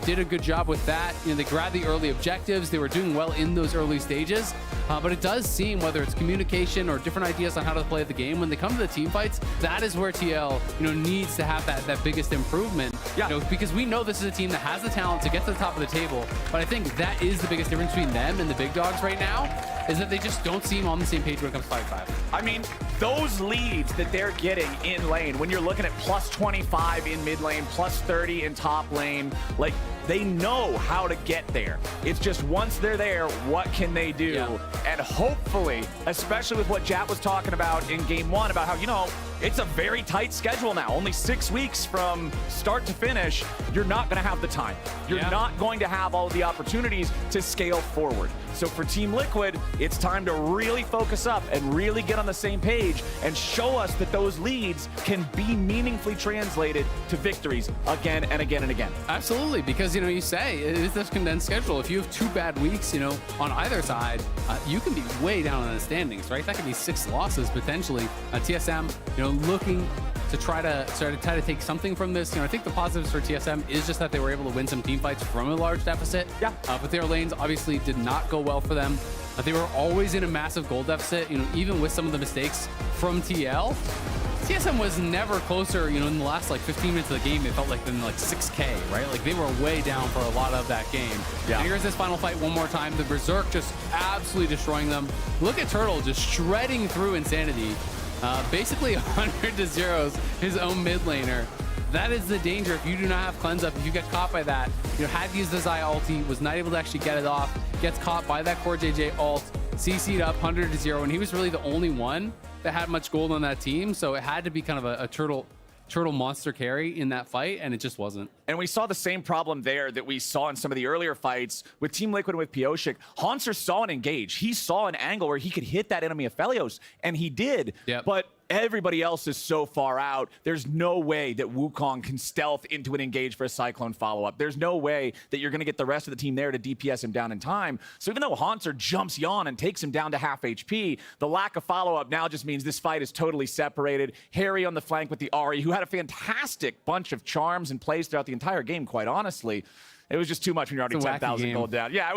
did a good job with that. They grabbed the early objectives. They were doing well in those early stages. But it does seem, whether it's communication or different ideas on how to play the game, when they come to the team fights, that is where TL, needs to have that biggest improvement. Yeah. Because we know this is a team that has the talent to get to the top of the table. But I think that is the biggest difference between them and the big dogs right now, is that they just don't seem on the same page when it comes to 5-5. I mean, those leads that they're getting in lane, when you're looking at plus 25 in mid lane, plus 30 in top lane, like, they know how to get there. It's just once they're there, what can they do? Yeah. And hopefully, especially with what Jat was talking about in game 1, about how, it's a very tight schedule now. Only 6 weeks from start to finish. You're not going to have the time. You're not going to have all of the opportunities to scale forward. So for Team Liquid, it's time to really focus up and really get on the same page and show us that those leads can be meaningfully translated to victories again and again and again. Absolutely, because, you say it is this condensed schedule. If you have 2 bad weeks, on either side, you can be way down in the standings, right? That could be 6 losses potentially. TSM, looking to try to take something from this. I think the positives for TSM is just that they were able to win some team fights from a large deficit. Yeah. But their lanes obviously did not go well for them. They were always in a massive gold deficit. Even with some of the mistakes from TL, TSM was never closer. In the last 15 minutes of the game, it felt like than 6K, right? Like they were way down for a lot of that game. Yeah. And here's this final fight one more time. The Berserk just absolutely destroying them. Look at Turtle just shredding through Insanity. Basically 100-0 his own mid laner. That is the danger if you do not have cleanse up. If you get caught by that, had used the Zai ulti, was not able to actually get it off, gets caught by that Core JJ ult, CC'd up 100-0, and he was really the only one that had much gold on that team. So it had to be kind of a turtle monster carry in that fight, and it just wasn't. And we saw the same problem there that we saw in some of the earlier fights with Team Liquid and with Pioshik. Haunter saw an engage. He saw an angle where he could hit that enemy Aphelios, and he did. Yep. But everybody else is so far out. There's no way that Wukong can stealth into an engage for a Cyclone follow-up. There's no way that you're going to get the rest of the team there to DPS him down in time. So even though Haunter jumps Yon and takes him down to half HP, the lack of follow-up now just means this fight is totally separated. Harry on the flank with the Ahri, who had a fantastic bunch of charms and plays throughout the entire game, quite honestly. It was just too much when you're already 10,000 gold down. Yeah,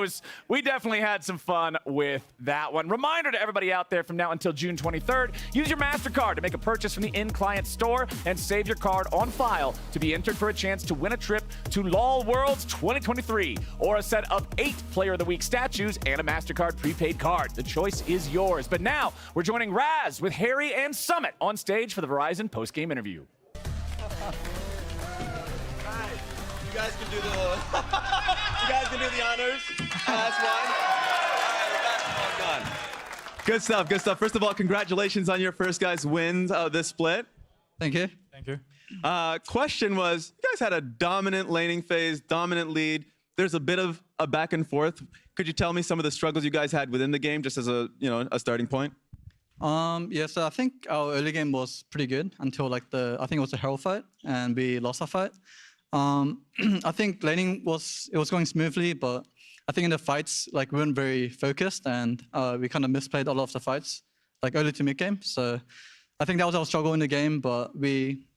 we definitely had some fun with that one. Reminder to everybody out there, from now until June 23rd, use your MasterCard to make a purchase from the in-client store and save your card on file to be entered for a chance to win a trip to LOL Worlds 2023 or a set of 8 Player of the Week statues and a MasterCard prepaid card. The choice is yours. But now we're joining Raz with Harry and Summit on stage for the Verizon post-game interview. guys can do the honors. That's fine. All right, basketball done. Good stuff. Good stuff. First of all, congratulations on your first guys' wins of this split. Thank you. Thank you. Question was, you guys had a dominant laning phase, dominant lead. There's a bit of a back and forth. Could you tell me some of the struggles you guys had within the game, just as a starting point? Yeah, so I think our early game was pretty good until I think it was a Herald fight, and we lost our fight. I think laning was going smoothly, but I think in the fights, we weren't very focused, and we kind of misplayed a lot of the fights, early to mid game. So I think that was our struggle in the game, but we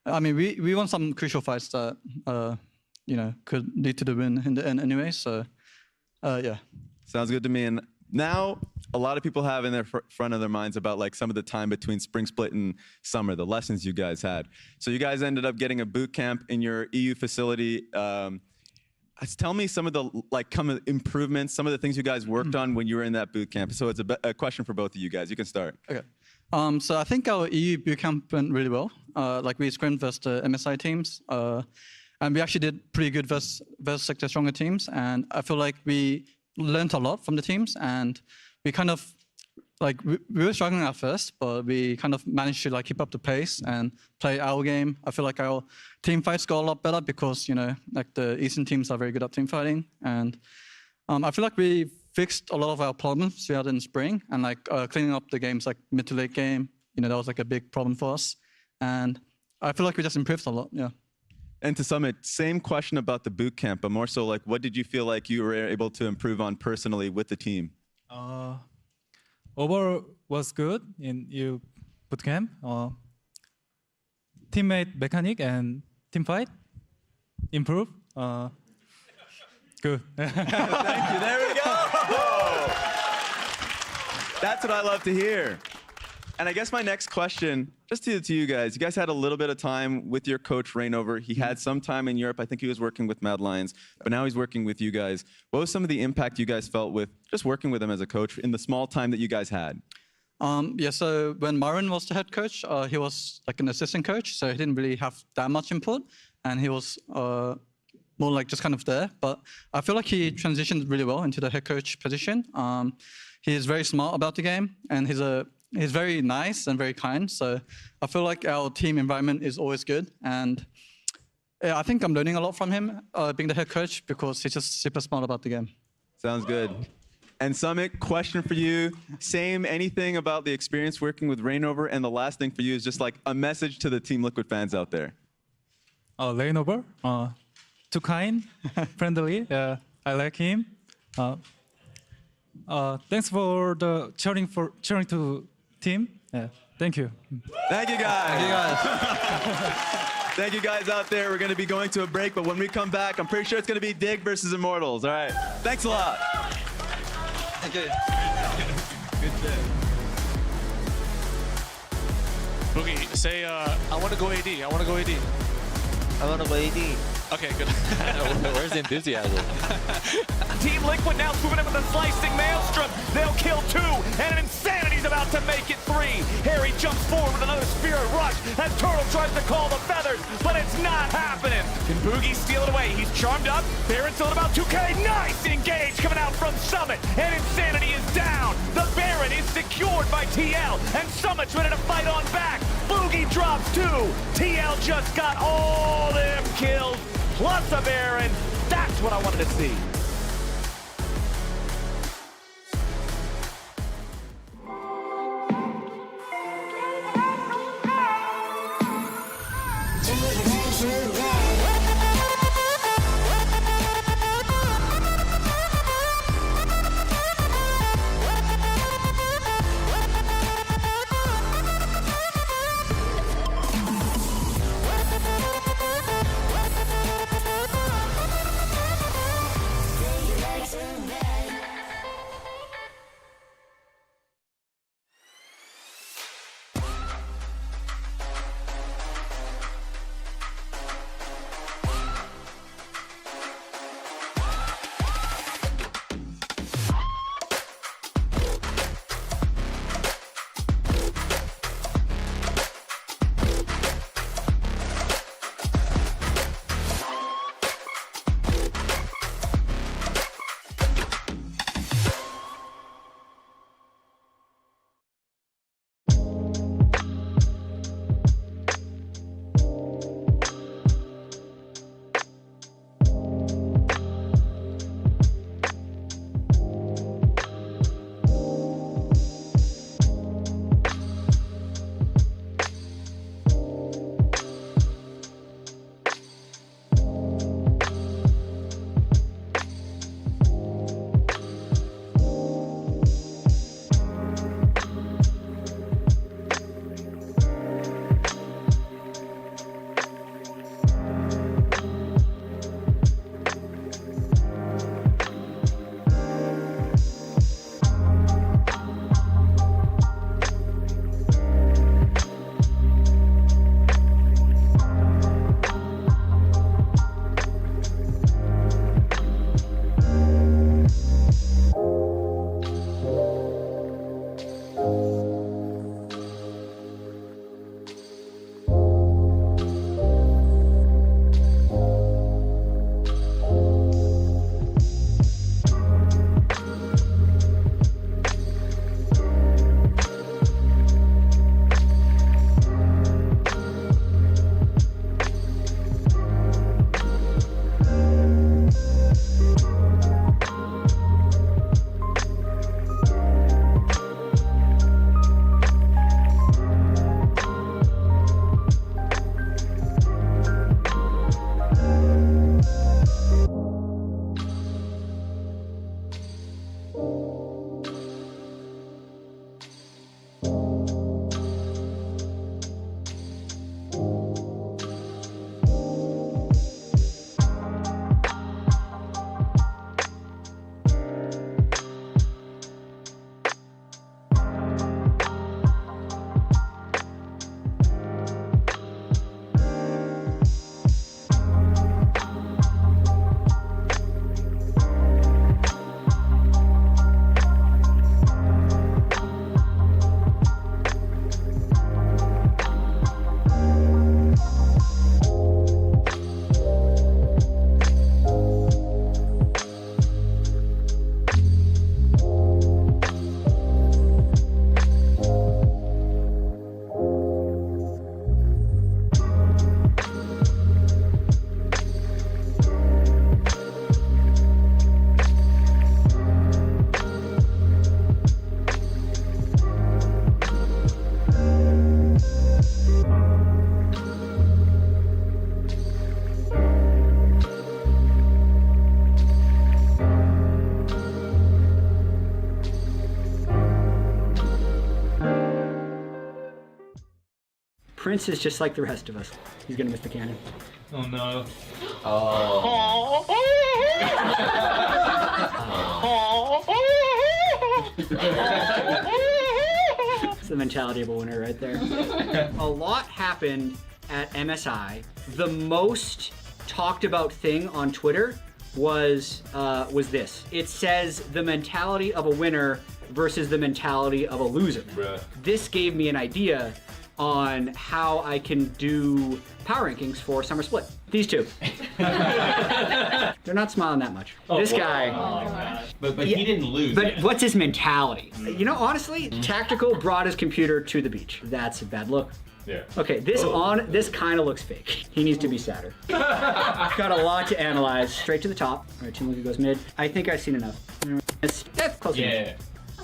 won some crucial fights that could lead to the win in the end anyway. So yeah. Sounds good to me. And now a lot of people have in their front of their minds about some of the time between spring split and summer, the lessons you guys had. So you guys ended up getting a boot camp in your EU facility. Tell me some of the improvements, some of the things you guys worked on when you were in that boot camp. So it's a question for both of you guys. You can start. Okay. So I think our EU boot camp went really well. We scrimmed versus the MSI teams, and we actually did pretty good versus the stronger teams. And I feel like we learned a lot from the teams, and we kind of we were struggling at first, but we kind of managed to keep up the pace and play our game. I feel like our team fights got a lot better because the Eastern teams are very good at team fighting, and I feel like we fixed a lot of our problems we had in spring, and cleaning up the games mid to late game. That was a big problem for us, and I feel like we just improved a lot. Yeah. And to Summit, same question about the boot camp, but more so what did you feel like you were able to improve on personally with the team? Overall was good in EU boot camp. Teammate mechanic and team fight improve. Good. Thank you. There we go. That's what I love to hear. And I guess my next question, just to you guys. You guys had a little bit of time with your coach, Rainover. He had some time in Europe. I think he was working with Mad Lions, but now he's working with you guys. What was some of the impact you guys felt with just working with him as a coach in the small time that you guys had? Yeah, so when Myron was the head coach, he was an assistant coach, so he didn't really have that much input, and he was more just kind of there. But I feel like he transitioned really well into the head coach position. He's very smart about the game, and he's very nice and very kind. So I feel like our team environment is always good, and yeah, I think I'm learning a lot from him being the head coach because he's just super smart about the game. Sounds good. And Summit, question for you. Same, anything about the experience working with Rainover? And the last thing for you is just a message to the Team Liquid fans out there. Rainover, too kind, friendly. I like him. Thanks for the cheering to team. Thank you. Thank you guys. Thank you guys. Thank you guys out there. We're going to be going to a break, but when we come back, I'm pretty sure it's going to be Dig versus Immortals. All right. Thanks a lot. Thank you. Good shit. Boogie, say, I want to go AD. I want to go AD. I want to go AD. Okay, good. Where's the enthusiasm? Team Liquid now moving in with a slicing maelstrom. They'll kill 2, and Insanity's about to make it 3. Harry jumps forward with another Spirit Rush as Turtle tries to call the feathers, but it's not happening. Can Boogie steal it away? He's charmed up. Baron's still at about 2K. Nice engage coming out from Summit, and Insanity is down. The Baron is secured by TL, and Summit's ready to fight on back. Boogie drops 2. TL just got all them kills, plus a Baron. That's what I wanted to see. Prince is just like the rest of us. He's gonna miss the cannon. Oh no. It's the mentality of a winner right there. A lot happened at MSI. The most talked about thing on Twitter was this. It says the mentality of a winner versus the mentality of a loser. This gave me an idea on how I can do power rankings for Summer Split. These two. They're not smiling that much. This guy. But he didn't lose. But what's his mentality? You know, honestly, Tactical brought his computer to the beach. That's a bad look. Yeah. Okay, this kind of looks fake. He needs to be sadder. Got a lot to analyze. Straight to the top. All right, Team Liquid goes mid. I think I've seen enough. Close enough.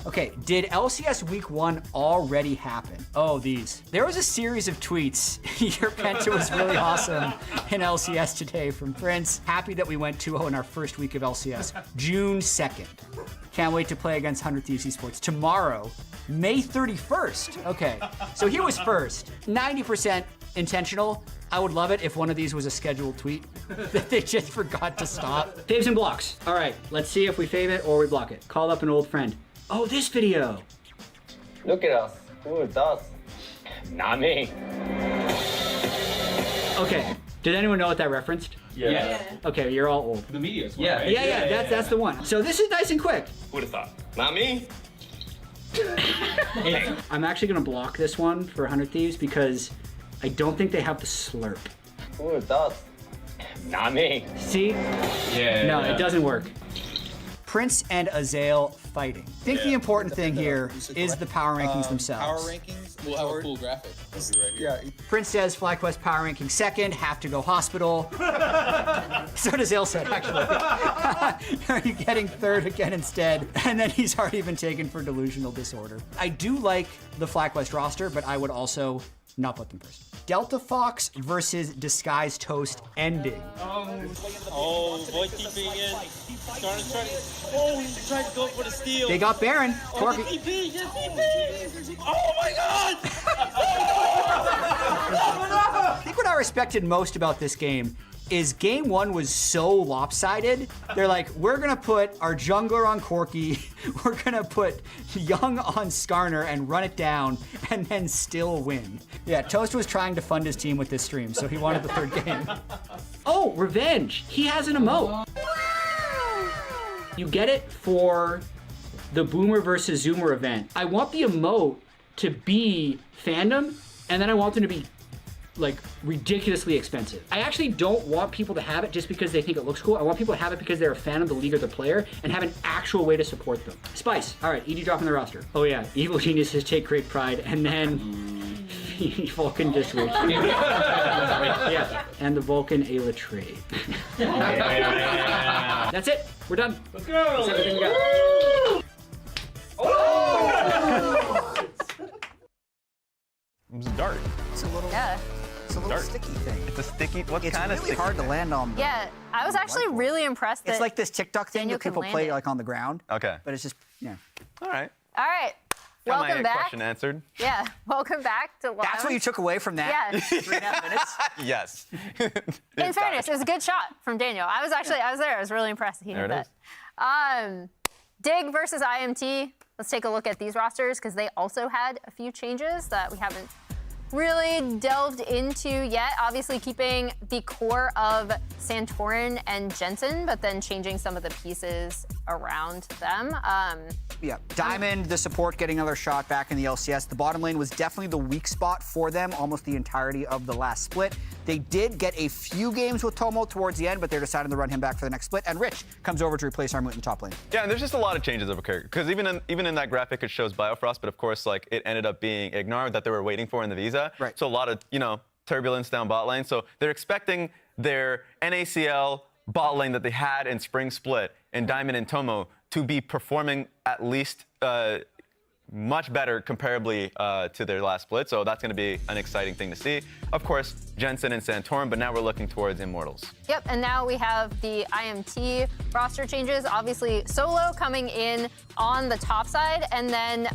Okay, did LCS Week 1 already happen? Oh, these. There was a series of tweets. Your Penta was really awesome in LCS today from Prince. Happy that we went 2-0 in our first week of LCS. June 2nd. Can't wait to play against 100 Thieves Esports. Tomorrow, May 31st. Okay, so here was first. 90% intentional. I would love it if one of these was a scheduled tweet that they just forgot to stop. Faves and blocks. All right, let's see if we fave it or we block it. Call up an old friend. Oh, this video. Look at us. Who is us? Not me. Okay, did anyone know what that referenced? Yeah. Okay, you're all old. The media's one, Yeah, right? yeah, that's the one. So this is nice and quick. Would have thought. Not me. I'm actually gonna block this one for 100 Thieves because I don't think they have the slurp. Who is us? Not me. See? Yeah. No, it doesn't work. Prince and Azael fighting. I think the important thing here is the power rankings themselves. Power rankings. We'll have a cool graphic. It'll be right here. Yeah. Prince says FlyQuest power ranking second, have to go hospital. So does Ilset, actually. Are you getting third again instead? And then he's already been taken for delusional disorder. I do like the FlyQuest roster, but I would also not put them first. Delta Fox versus Disguised Toast ending. Oh, boy, keeping in. Oh, he's trying to go for the steal. They got Baron. Oh, Torque. TP, yes, TP. Oh my God! I think what I respected most about this game is game 1 was so lopsided. They're like, we're gonna put our jungler on Corki, we're gonna put Young on Skarner and run it down, and then still win. Yeah, Toast was trying to fund his team with this stream, so he wanted the third game. Oh, Revenge. He has an emote. You get it for the Boomer versus Zoomer event. I want the emote to be fandom, and then I want them to be like ridiculously expensive. I actually don't want people to have it just because they think it looks cool. I want people to have it because they're a fan of the league or the player and have an actual way to support them. Spice. All right, ED dropping the roster. Oh yeah, Evil Geniuses take great pride, and then Vulcan just reached. Yeah, and the Vulcan Ayla trade. That's it. We're done. Let's go. That's everything we got. It was a dart. It's a little. Yeah. It's a little sticky thing. It's a sticky. What It's kind of really sticky? hard to land on. Yeah, I was actually really impressed that It's like this TikTok thing Daniel that people can play land it. like on the ground. Okay. But it's just, yeah. All right. All right. Got Welcome my back. question answered. Yeah, welcome back to Live. That's what you took away from that? Yeah. 3.5 minutes? Yes. In fairness, it was a good shot from Daniel. I was there. I was really impressed. He There did it that. Dig versus IMT. Let's take a look at these rosters because they also had a few changes that we haven't really delved into yet. Obviously keeping the core of Santorin and Jensen, but then changing some of the pieces around them. Yeah, Diamond, the support, getting another shot back in the LCS. The bottom lane was definitely the weak spot for them almost the entirety of the last split. They did get a few games with Tomo towards the end, but they're deciding to run him back for the next split. And Rich comes over to replace Armut in top lane. Yeah, and there's just a lot of changes of a character. Because even in that graphic, it shows Biofrost, but of course, like it ended up being Ignar that they were waiting for in the Visa. Right. So a lot of turbulence down bot lane. So they're expecting their NACL bot lane that they had in Spring Split and Diamond and Tomo to be performing at least much better comparably to their last split. So that's going to be an exciting thing to see. Of course, Jensen and Santorum, but now we're looking towards Immortals. Yep, and now we have the IMT roster changes. Obviously, Solo coming in on the top side, and then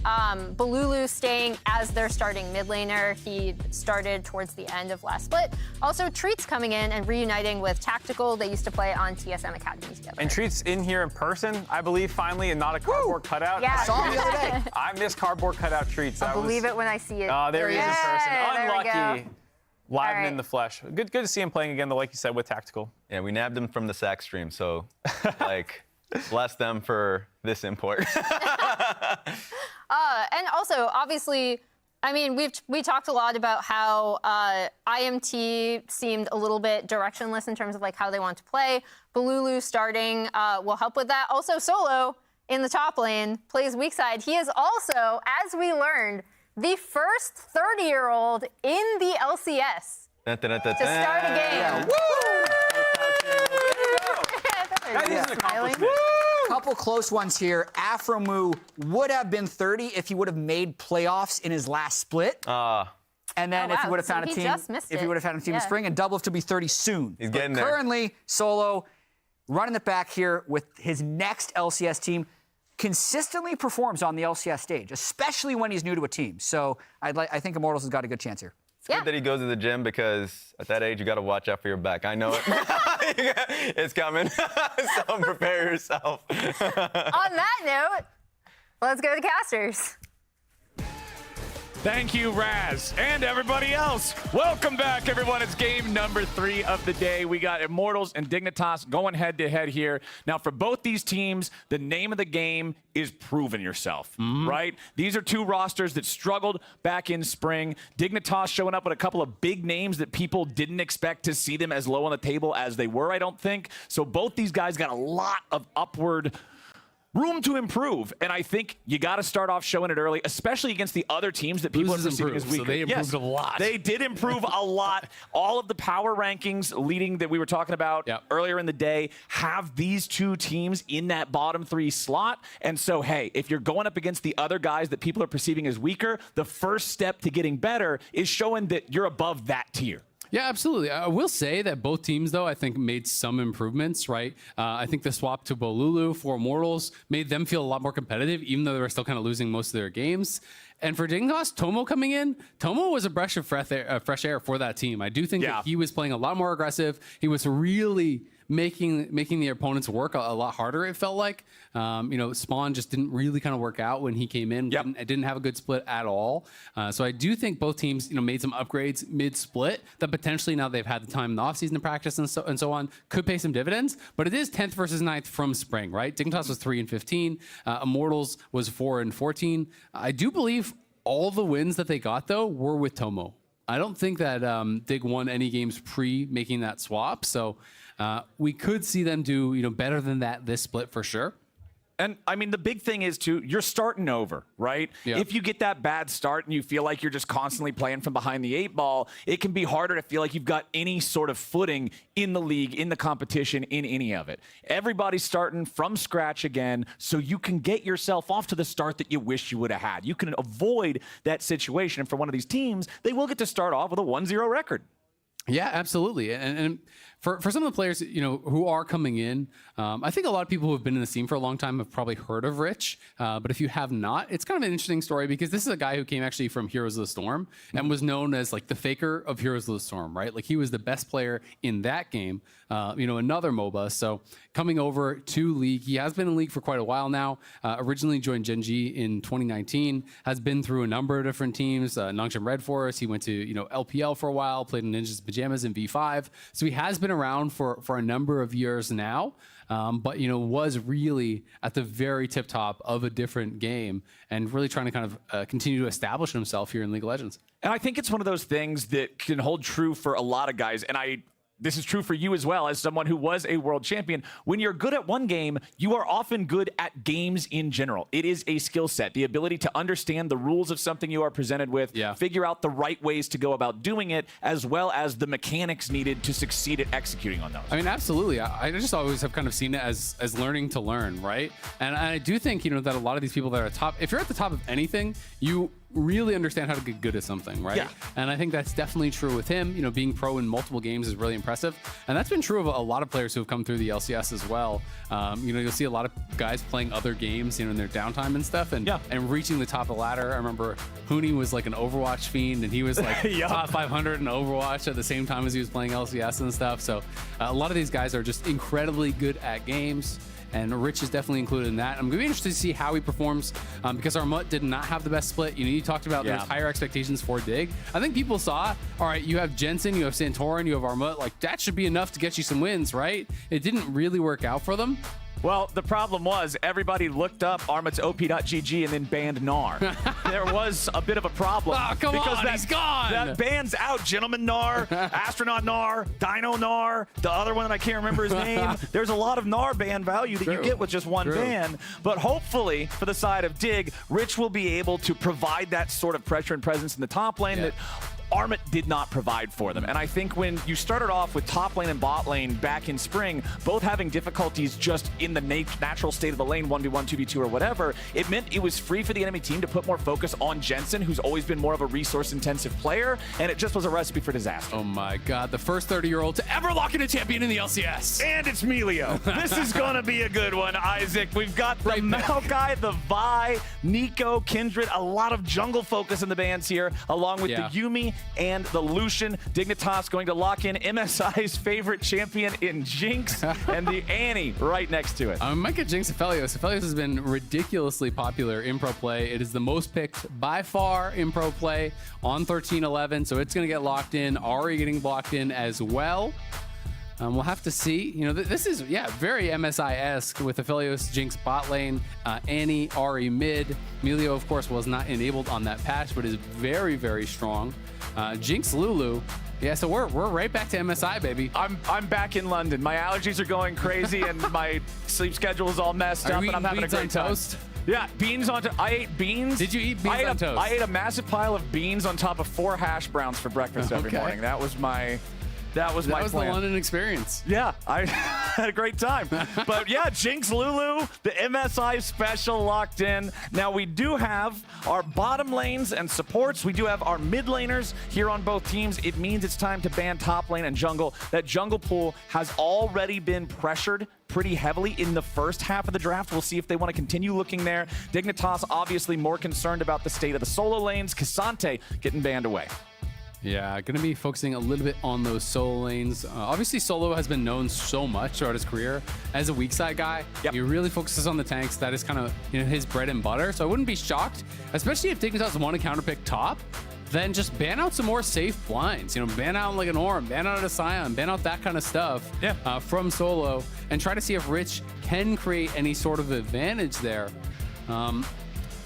Balulu staying as their starting mid laner. He started towards the end of last split. Also, Treats coming in and reuniting with Tactical. They used to play on TSM Academy together. And Treats in here in person, I believe, finally, and not a cardboard cutout. Yeah. I saw him the other day. I miss cardboard cutout Treats. I'll believe it when I see it. Oh, there he is in person. There we Unlucky. go. Live and All in right. the flesh. Good to see him playing again, though, like you said, with Tactical. Yeah, we nabbed them from the SAC stream, so like, bless them for this import. And also, obviously, I mean, we talked a lot about how IMT seemed a little bit directionless in terms of like how they want to play. Balulu starting will help with that. Also, Solo in the top lane plays weak side. He is also, as we learned, the first 30-year-old in the LCS to start a game. That is an accomplishment. Couple close ones here. Afromu would have been 30 if he would have made playoffs in his last split. And then if he would have found a team, if he would have found a team in spring, and Double to be 30 soon. He's getting there. Currently, Solo running it back here with his next LCS team. Consistently performs on the LCS stage, especially when he's new to a team. So I think Immortals has got a good chance here. It's good that he goes to the gym because at that age, you got to watch out for your back. I know it. It's coming. So prepare yourself. On that note, let's go to casters. Thank you, Raz, and everybody else. Welcome back, everyone. It's game number 3 of the day. We got Immortals and Dignitas going head-to-head here. Now, for both these teams, the name of the game is proving yourself, right? These are two rosters that struggled back in spring. Dignitas showing up with a couple of big names that people didn't expect to see them as low on the table as they were, I don't think. So both these guys got a lot of upward room to improve, and I think you got to start off showing it early, especially against the other teams that people are perceiving as weaker. So they improved a lot. They did improve a lot. All of the power rankings leading that we were talking about earlier in the day have these two teams in that bottom 3 slot. And so, hey, if you're going up against the other guys that people are perceiving as weaker, the first step to getting better is showing that you're above that tier. Yeah, absolutely. I will say that both teams, though, I think made some improvements, right? I think the swap to Bolulu for Immortals made them feel a lot more competitive, even though they were still kind of losing most of their games. And for Dignitas, Tomo coming in, Tomo was a breath of fresh air for that team. I do think that he was playing a lot more aggressive. He was really making the opponents work a lot harder, it felt like. You know, Spawn just didn't really kind of work out when he came in. It didn't have a good split at all. So I do think both teams, you know, made some upgrades mid-split that potentially, now they've had the time in the offseason to practice and so on, could pay some dividends. But it is 10th versus 9th from spring, right? Dignitas was 3-15. Immortals was 4-14. I do believe all the wins that they got, though, were with Tomo. I don't think that Dig won any games pre-making that swap. So we could see them do, you know, better than that this split for sure. And I mean, the big thing is too, you're starting over, right? Yeah. If you get that bad start and you feel like you're just constantly playing from behind the 8 ball, it can be harder to feel like you've got any sort of footing in the league, in the competition, in any of it. Everybody's starting from scratch again, so you can get yourself off to the start that you wish you would have had. You can avoid that situation. And for one of these teams, they will get to start off with a 1-0 record. Yeah, absolutely. And for some of the players, you know, who are coming in, I think a lot of people who have been in the scene for a long time have probably heard of Rich. But if you have not, it's kind of an interesting story because this is a guy who came actually from Heroes of the Storm and was known as like the faker of Heroes of the Storm, right? Like he was the best player in that game, you know, another MOBA. So coming over to League, he has been in League for quite a while now. Originally joined Gen.G in 2019, has been through a number of different teams, Nongshim Red Forest. He went to, you know, LPL for a while, played in Ninjas Pajamas in V5. So he has been around for a number of years now. But, you know, was really at the very tip top of a different game and really trying to kind of continue to establish himself here in League of Legends. And I think it's one of those things that can hold true for a lot of guys. And I this is true for you as well, as someone who was a world champion. When you're good at one game, you are often good at games in general. It is a skill set, the ability to understand the rules of something you are presented with, figure out the right ways to go about doing it, as well as the mechanics needed to succeed at executing on those. I mean, absolutely. I just always have kind of seen it as learning to learn, right? And I do think, that a lot of these people that are top, if you're at the top of anything, you really understand how to get good at something, right? Yeah. And I think that's definitely true with him. Being pro in multiple games is really impressive. And that's been true of a lot of players who have come through the LCS as well. You'll see a lot of guys playing other games, in their downtime and stuff, and reaching the top of the ladder. I remember Hooney was like an Overwatch fiend, and he was like top 500 in Overwatch at the same time as he was playing LCS and stuff. So a lot of these guys are just incredibly good at games. And Rich is definitely included in that. I'm going to be interested to see how he performs because our MUT did not have the best split. You talked about there's higher expectations for Dig. I think people saw, all right, you have Jensen, you have Santorin, you have Armut. Like, that should be enough to get you some wins, right? It didn't really work out for them. Well, the problem was everybody looked up Armut's OP.GG and then banned Gnar. There was a bit of a problem. Oh, come on, he's gone. That ban's out. Gentleman Gnar, Astronaut Gnar, Dino Gnar, the other one that I can't remember his name. There's a lot of Gnar ban value that you get with just one ban. But hopefully, for the side of Dig, Rich will be able to provide that sort of pressure and presence in the top lane that Armut did not provide for them. And I think when you started off with top lane and bot lane back in spring, both having difficulties just in the natural state of the lane, 1v1, 2v2, or whatever, it meant it was free for the enemy team to put more focus on Jensen, who's always been more of a resource-intensive player, and it just was a recipe for disaster. Oh my God, the first 30-year-old to ever lock in a champion in the LCS. And it's Melio. This is going to be a good one, Isaac. We've got the Maokai, the Vi, Nico, Kindred, a lot of jungle focus in the bans here, along with the Yuumi and the Lucian. Dignitas going to lock in MSI's favorite champion in Jinx and the Annie right next to it. I might get Jinx Aphelios. Aphelios has been ridiculously popular in pro play. It is the most picked by far in pro play on 13-11, so it's going to get locked in. Ahri getting blocked in as well. We'll have to see. This is, very MSI-esque with Aphelios, Jinx bot lane, Annie, Ahri mid. Melio, of course, was not enabled on that patch, but is very, very strong. Jinx Lulu. Yeah, so we're right back to MSI, baby. I'm back in London. My allergies are going crazy, and my sleep schedule is all messed up, and I'm having a great time. Toast? Yeah, beans on I ate beans. Did you eat beans on toast? I ate a massive pile of beans on top of 4 hash browns for breakfast every morning. That was my plan. The London experience. Yeah, I had a great time. But yeah, Jinx Lulu, the MSI special locked in. Now we do have our bottom lanes and supports. We do have our mid laners here on both teams. It means it's time to ban top lane and jungle. That jungle pool has already been pressured pretty heavily in the first half of the draft. We'll see if they want to continue looking there. Dignitas obviously more concerned about the state of the solo lanes. Cassante getting banned away. Yeah, going to be focusing a little bit on those solo lanes. Obviously, Solo has been known so much throughout his career as a weak side guy. He really focuses on the tanks. That is kind of his bread and butter. So I wouldn't be shocked, especially if Dignitas want to counterpick top, then just ban out some more safe blinds. Ban out like an Orm, ban out a Scion, ban out that kind of stuff from Solo, and try to see if Rich can create any sort of advantage there.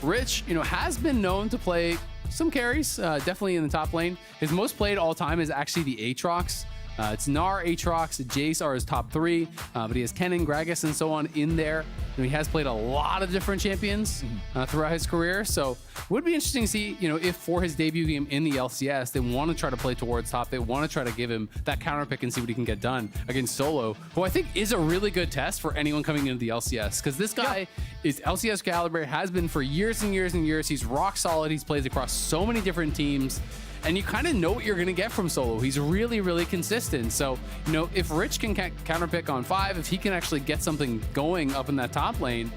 Rich, has been known to play some carries, definitely in the top lane. His most played all time is actually the Aatrox. It's Gnar, Aatrox, Jace are his top 3, but he has Kennen, Gragas, and so on in there. He has played a lot of different champions throughout his career, so would be interesting to see, if for his debut game in the LCS, they want to try to play towards top. They want to try to give him that counter pick and see what he can get done against Solo, who I think is a really good test for anyone coming into the LCS, because this guy is LCS caliber, has been for years and years and years. He's rock solid. He's played across so many different teams. And you kind of know what you're going to get from Solo. He's really, really consistent. So, if Rich can counterpick on 5, if he can actually get something going up in that top lane,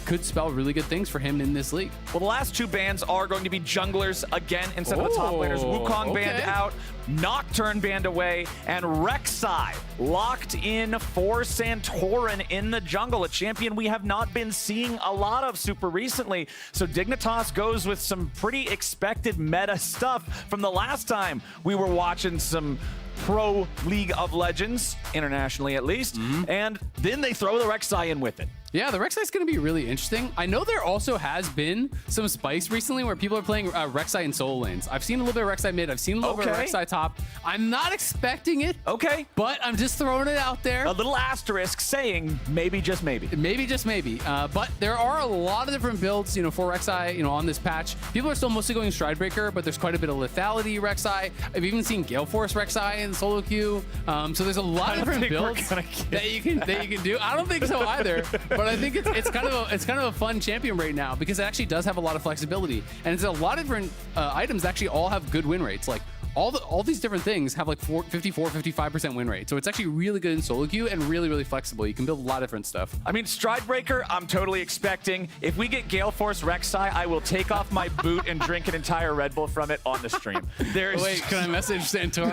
could spell really good things for him in this league. Well, the last 2 bans are going to be junglers again instead of the top laners. Wukong banned out, Nocturne banned away, and Rek'Sai locked in for Santorin in the jungle, a champion we have not been seeing a lot of super recently. So Dignitas goes with some pretty expected meta stuff from the last time we were watching some pro League of Legends, internationally at least, and then they throw the Rek'Sai in with it. Yeah, the Rek'Sai is going to be really interesting. I know there also has been some spice recently where people are playing Rek'Sai in solo lanes. I've seen a little bit of Rek'Sai mid. I've seen a little bit of Rek'Sai top. I'm not expecting it. Okay. But I'm just throwing it out there. A little asterisk saying maybe, just maybe. Maybe, just maybe. But there are a lot of different builds, for Rek'Sai, on this patch. People are still mostly going Stridebreaker, but there's quite a bit of lethality Rek'Sai. I've even seen Gale Force Rek'Sai in solo queue. So there's a lot of different builds that you can do. I don't think so either. But I think it's kind of a fun champion right now because it actually does have a lot of flexibility, and it's a lot of different items that actually all have good win rates. Like all these different things have like 54, 55% win rate. So it's actually really good in solo queue and really, really flexible. You can build a lot of different stuff. I mean, Stridebreaker, I'm totally expecting. If we get Gale Force Rek'Sai, I will take off my boot and drink an entire Red Bull from it on the stream. Wait, can I message Santorin?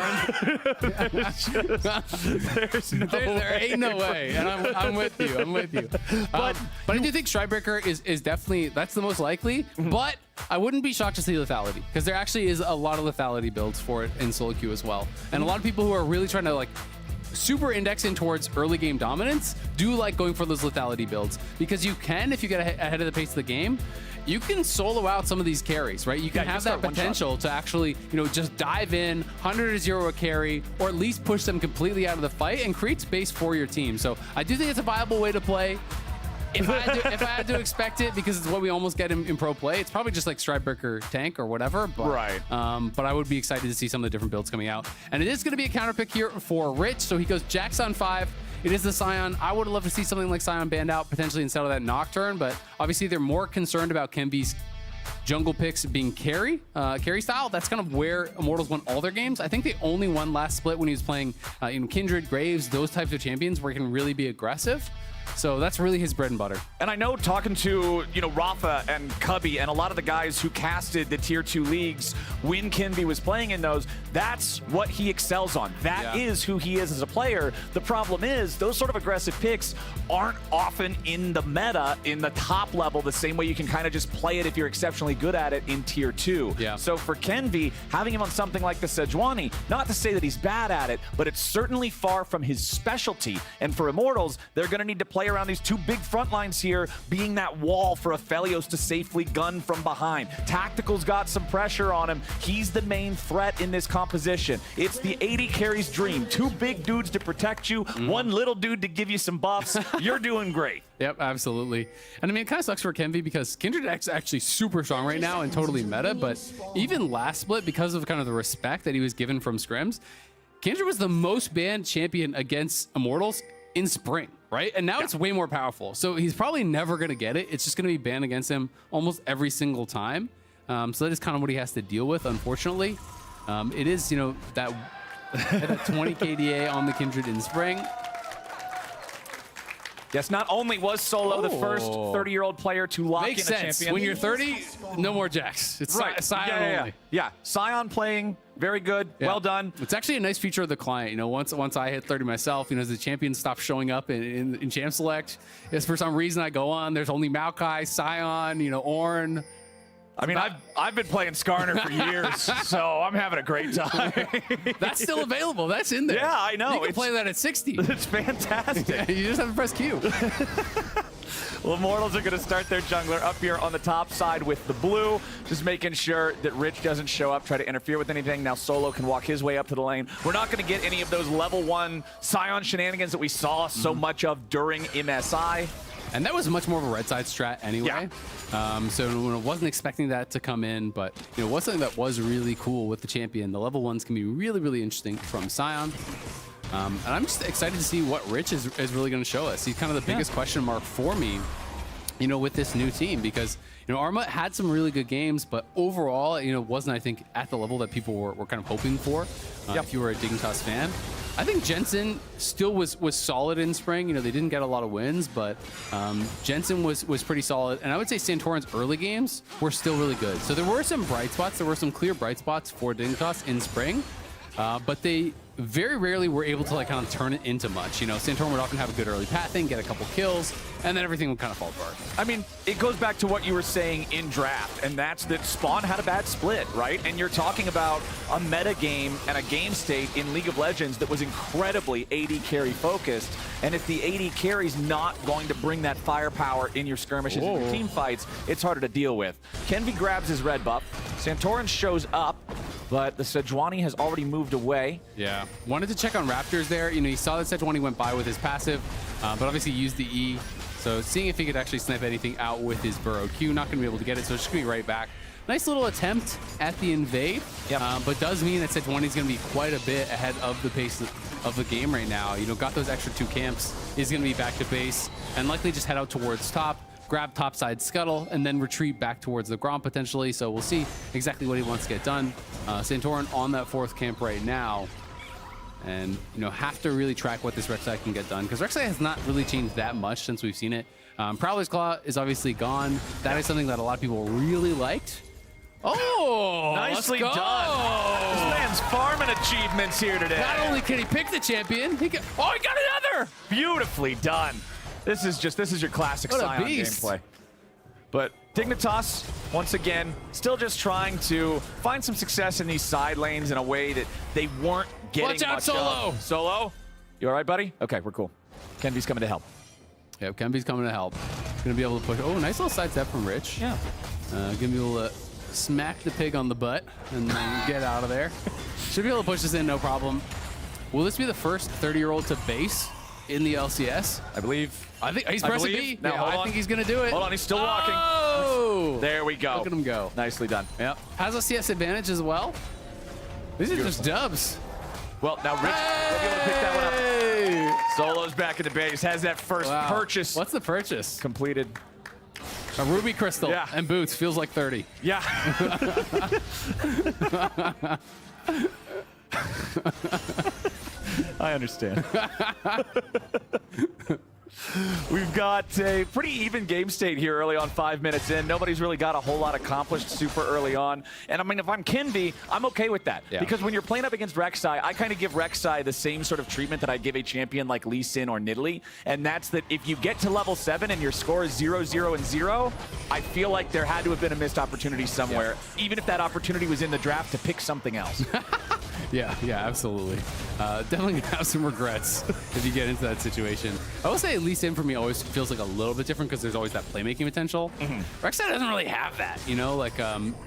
there ain't no way. And I'm with you. But I do think Stridebreaker is definitely, that's the most likely. But I wouldn't be shocked to see lethality because there actually is a lot of lethality builds for it in solo queue as well. And a lot of people who are really trying to like super index in towards early game dominance do like going for those lethality builds because you can, if you get ahead of the pace of the game, you can solo out some of these carries, right? You can have that potential to actually, just dive in, 100-0 a carry, or at least push them completely out of the fight and create space for your team. So I do think it's a viable way to play. If I had to expect it, because it's what we almost get in pro play, it's probably just like Stridebreaker tank or whatever. But, right. But I would be excited to see some of the different builds coming out. And it is going to be a counter pick here for Rich. So he goes Jax on 5. It is the Sion. I would love to see something like Sion banned out potentially instead of that Nocturne. But obviously they're more concerned about Kenvi's jungle picks being carry style. That's kind of where Immortals won all their games. I think they only won last split when he was playing Kindred, Graves, those types of champions where he can really be aggressive. So that's really his bread and butter. And I know talking to, Rafa and Cubby and a lot of the guys who casted the tier 2 leagues when Kenvi was playing in those, that's what he excels on. That is who he is as a player. The problem is those sort of aggressive picks aren't often in the meta in the top level the same way you can kind of just play it if you're exceptionally good at it in tier 2. Yeah. So for Kenvi, having him on something like the Sejuani, not to say that he's bad at it, but it's certainly far from his specialty. And for Immortals, they're going to need to play around these two big front lines here, being that wall for Aphelios to safely gun from behind. Tactical's got some pressure on him. He's the main threat in this composition. It's the 80 carries dream. Two big dudes to protect you, one little dude to give you some buffs. You're doing great. Yep, absolutely. And I mean, it kind of sucks for Kenvi because Kindred is actually super strong right now and totally meta, but even last split, because of kind of the respect that he was given from scrims, Kindred was the most banned champion against Immortals in spring, right? And now it's way more powerful. So he's probably never going to get it. It's just going to be banned against him almost every single time. So that is kind of what he has to deal with, unfortunately. It is, that 20 KDA on the Kindred in spring. Yes, not only was Solo the first 30-year-old player to lock Makes in a sense. champion. When you're 30, no more Jax. It's right. Sion only. Yeah, Sion playing very good. Yeah. Well done. It's actually a nice feature of the client. Once I hit 30 myself, as the champions stop showing up in Champ Select, if for some reason I go on, there's only Maokai, Sion, Ornn. I mean, I've been playing Skarner for years, so I'm having a great time. That's still available. That's in there. Yeah, I know. You can play that at 60. It's fantastic. You just have to press Q. Well, Immortals are going to start their jungler up here on the top side with the blue, just making sure that Rich doesn't show up, try to interfere with anything. Now Solo can walk his way up to the lane. We're not going to get any of those level 1 Sion shenanigans that we saw so much of during MSI. And that was much more of a red side strat anyway. So I wasn't expecting that to come in, but it was something that was really cool with the champion. The level 1s can be really, really interesting from Sion. And I'm just excited to see what Rich is really going to show us. He's kind of the biggest question mark for me, with this new team, because Arma had some really good games, but overall, wasn't, I think, at the level that people were kind of hoping for. If you were a Dignitas fan. I think Jensen still was solid in spring. They didn't get a lot of wins, but Jensen was pretty solid. And I would say Santorin's early games were still really good. So there were some bright spots. There were some clear bright spots for Dignitas in spring, but they very rarely were able to kind of turn it into much. Santorin would often have a good early pathing, get a couple kills, and then everything would kind of fall apart. I mean, it goes back to what you were saying in draft, and that's that Spawn had a bad split, right? And you're talking about a meta game and a game state in League of Legends that was incredibly AD carry focused. And if the AD carry's not going to bring that firepower in your skirmishes and your team fights, it's harder to deal with. Kenvi grabs his red buff. Santorin shows up. but the Sejuani has already moved away. Yeah, wanted to check on Raptors there. You know, he saw that Sejuani went by with his passive, but obviously used the E. So seeing if he could actually snipe anything out with his Burrow Q, not going to be able to get it, so it's just going to be right back. Nice little attempt at the invade, but does mean that Sejuani is going to be quite a bit ahead of the pace of the game right now. You know, got those extra 2 camps, is going to be back to base, and likely just head out towards top, grab topside scuttle, and then retreat back towards the Grom potentially. So we'll see exactly what he wants to get done. Santorin on that 4th camp right now. And, you know, have to really track what this Rek'Sai can get done, because Rek'Sai has not really changed that much since we've seen it. Prowler's Claw is obviously gone. That is something that a lot of people really liked. Oh, nicely done. This man's farming achievements here today. Not only can he pick the champion, he got another. Beautifully done. This is your classic Scion gameplay. But Dignitas, once again, still just trying to find some success in these side lanes in a way that they weren't getting. Watch out, Solo. Solo, you all right, buddy? Okay, we're cool. Kenby's coming to help. Yep, Kenby's coming to help. Gonna be able to push. Oh, nice little side step from Rich. Yeah. Gonna be able to smack the pig on the butt and then get out of there. Should be able to push this in, no problem. Will this be the first 30-year-old to base in the LCS? I believe. I think he's pressing B. Now, yeah, I think he's gonna do it. Hold on, he's still walking. Oh! There we go. Look at him go. Nicely done. Yep. Has a CS advantage as well. These are just dubs. Well, now Rich will be able to pick that one up. Solo's back at the base. Has that first purchase. What's the purchase? Completed. A ruby crystal and boots. Feels like 30. Yeah. I understand. We've got a pretty even game state here early on, 5 minutes in. Nobody's really got a whole lot accomplished super early on. And I mean, if I'm Kenby, I'm okay with that. Yeah. Because when you're playing up against Rek'Sai, I kind of give Rek'Sai the same sort of treatment that I give a champion like Lee Sin or Nidalee. And that's that if you get to level 7 and your score is 0-0 and 0, I feel like there had to have been a missed opportunity somewhere, even if that opportunity was in the draft to pick something else. Yeah, absolutely. Definitely gonna have some regrets if you get into that situation. I will say Lee Sin for me always feels like a little bit different because there's always that playmaking potential. Rek'Sai doesn't really have that, you know? Like,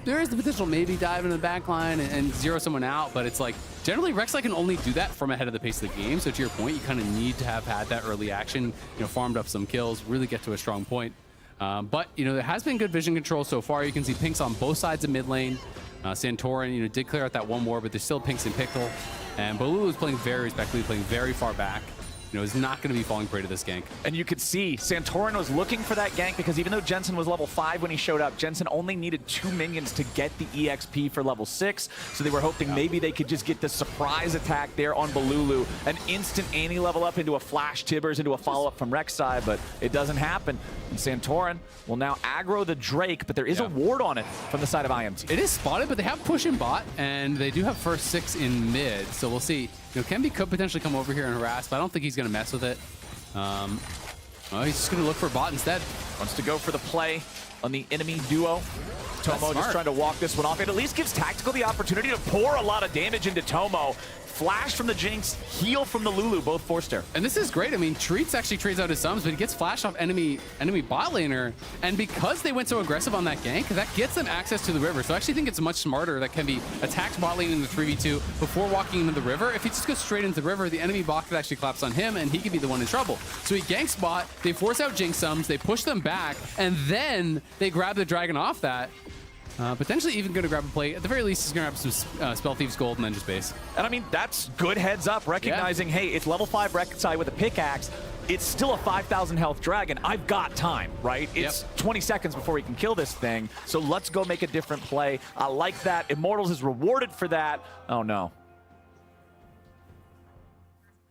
there is the potential maybe dive into the back line and zero someone out, but it's like, generally Rek'Sai can only do that from ahead of the pace of the game. So to your point, you kind of need to have had that early action, you know, farmed up some kills, really get to a strong point. But, you know, there has been good vision control so far. You can see pinks on both sides of mid lane. Santorin, you know, did clear out that one more, but there's still pinks and Pickle. And Bolulu is playing very respectfully, playing very far back. You know, is not going to be falling prey to this gank. And you could see Santorin was looking for that gank because even though Jensen was level 5 when he showed up, Jensen only needed 2 minions to get the EXP for level 6. So they were hoping maybe they could just get the surprise attack there on Bolulu. An instant Annie level up into a flash Tibbers, into a follow-up from Rek'Sai, but it doesn't happen. And Santorin will now aggro the Drake, but there is a ward on it from the side of IMT. It is spotted, but they have push in bot, and they do have first 6 in mid. So we'll see. You know, Kenby could potentially come over here and harass, but I don't think he's going to mess with it. Well, he's just going to look for bot instead. Wants to go for the play on the enemy duo. Tomo just trying to walk this one off. It at least gives Tactical the opportunity to pour a lot of damage into Tomo. Flash from the Jinx, heal from the Lulu, both forced there. And this is great. I mean, Treats actually trades out his sums, but he gets flash off enemy bot laner. And because they went so aggressive on that gank, that gets them access to the river. So I actually think it's much smarter that Kenby attacks bot lane in the 3v2 before walking into the river. If he just goes straight into the river, the enemy bot could actually collapse on him and he could be the one in trouble. So he ganks bot, they force out Jinx sums, they push them back, and then they grab the dragon off that. Potentially even going to grab a play. At the very least, he's going to grab some Spell Thieves Gold and then just base. And I mean, that's good heads up, recognizing, hey, it's level 5 Rek'Sai with a pickaxe. It's still a 5,000 health dragon. I've got time, right? It's 20 seconds before he can kill this thing. So let's go make a different play. I like that. Immortals is rewarded for that. Oh, no.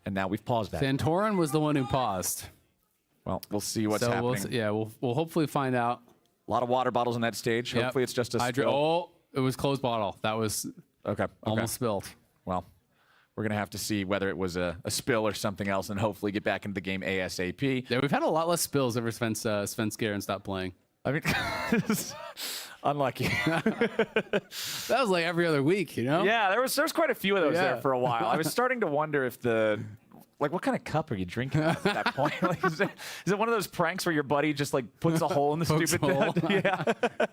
And now we've paused that. Santorin was the one who paused. Well, we'll see what's happening. We'll hopefully find out. A lot of water bottles on that stage. Yep. Hopefully it's just a spill. Oh, it was closed bottle. That was almost spilled. Well, we're going to have to see whether it was a spill or something else and hopefully get back into the game ASAP. Yeah, we've had a lot less spills ever since Svenskeren stopped playing. I mean, unlucky. That was like every other week, you know? Yeah, there was quite a few of those there for a while. I was starting to wonder if like, what kind of cup are you drinking at that point? Like, is it one of those pranks where your buddy just like puts a hole in the stupid thing? Yeah.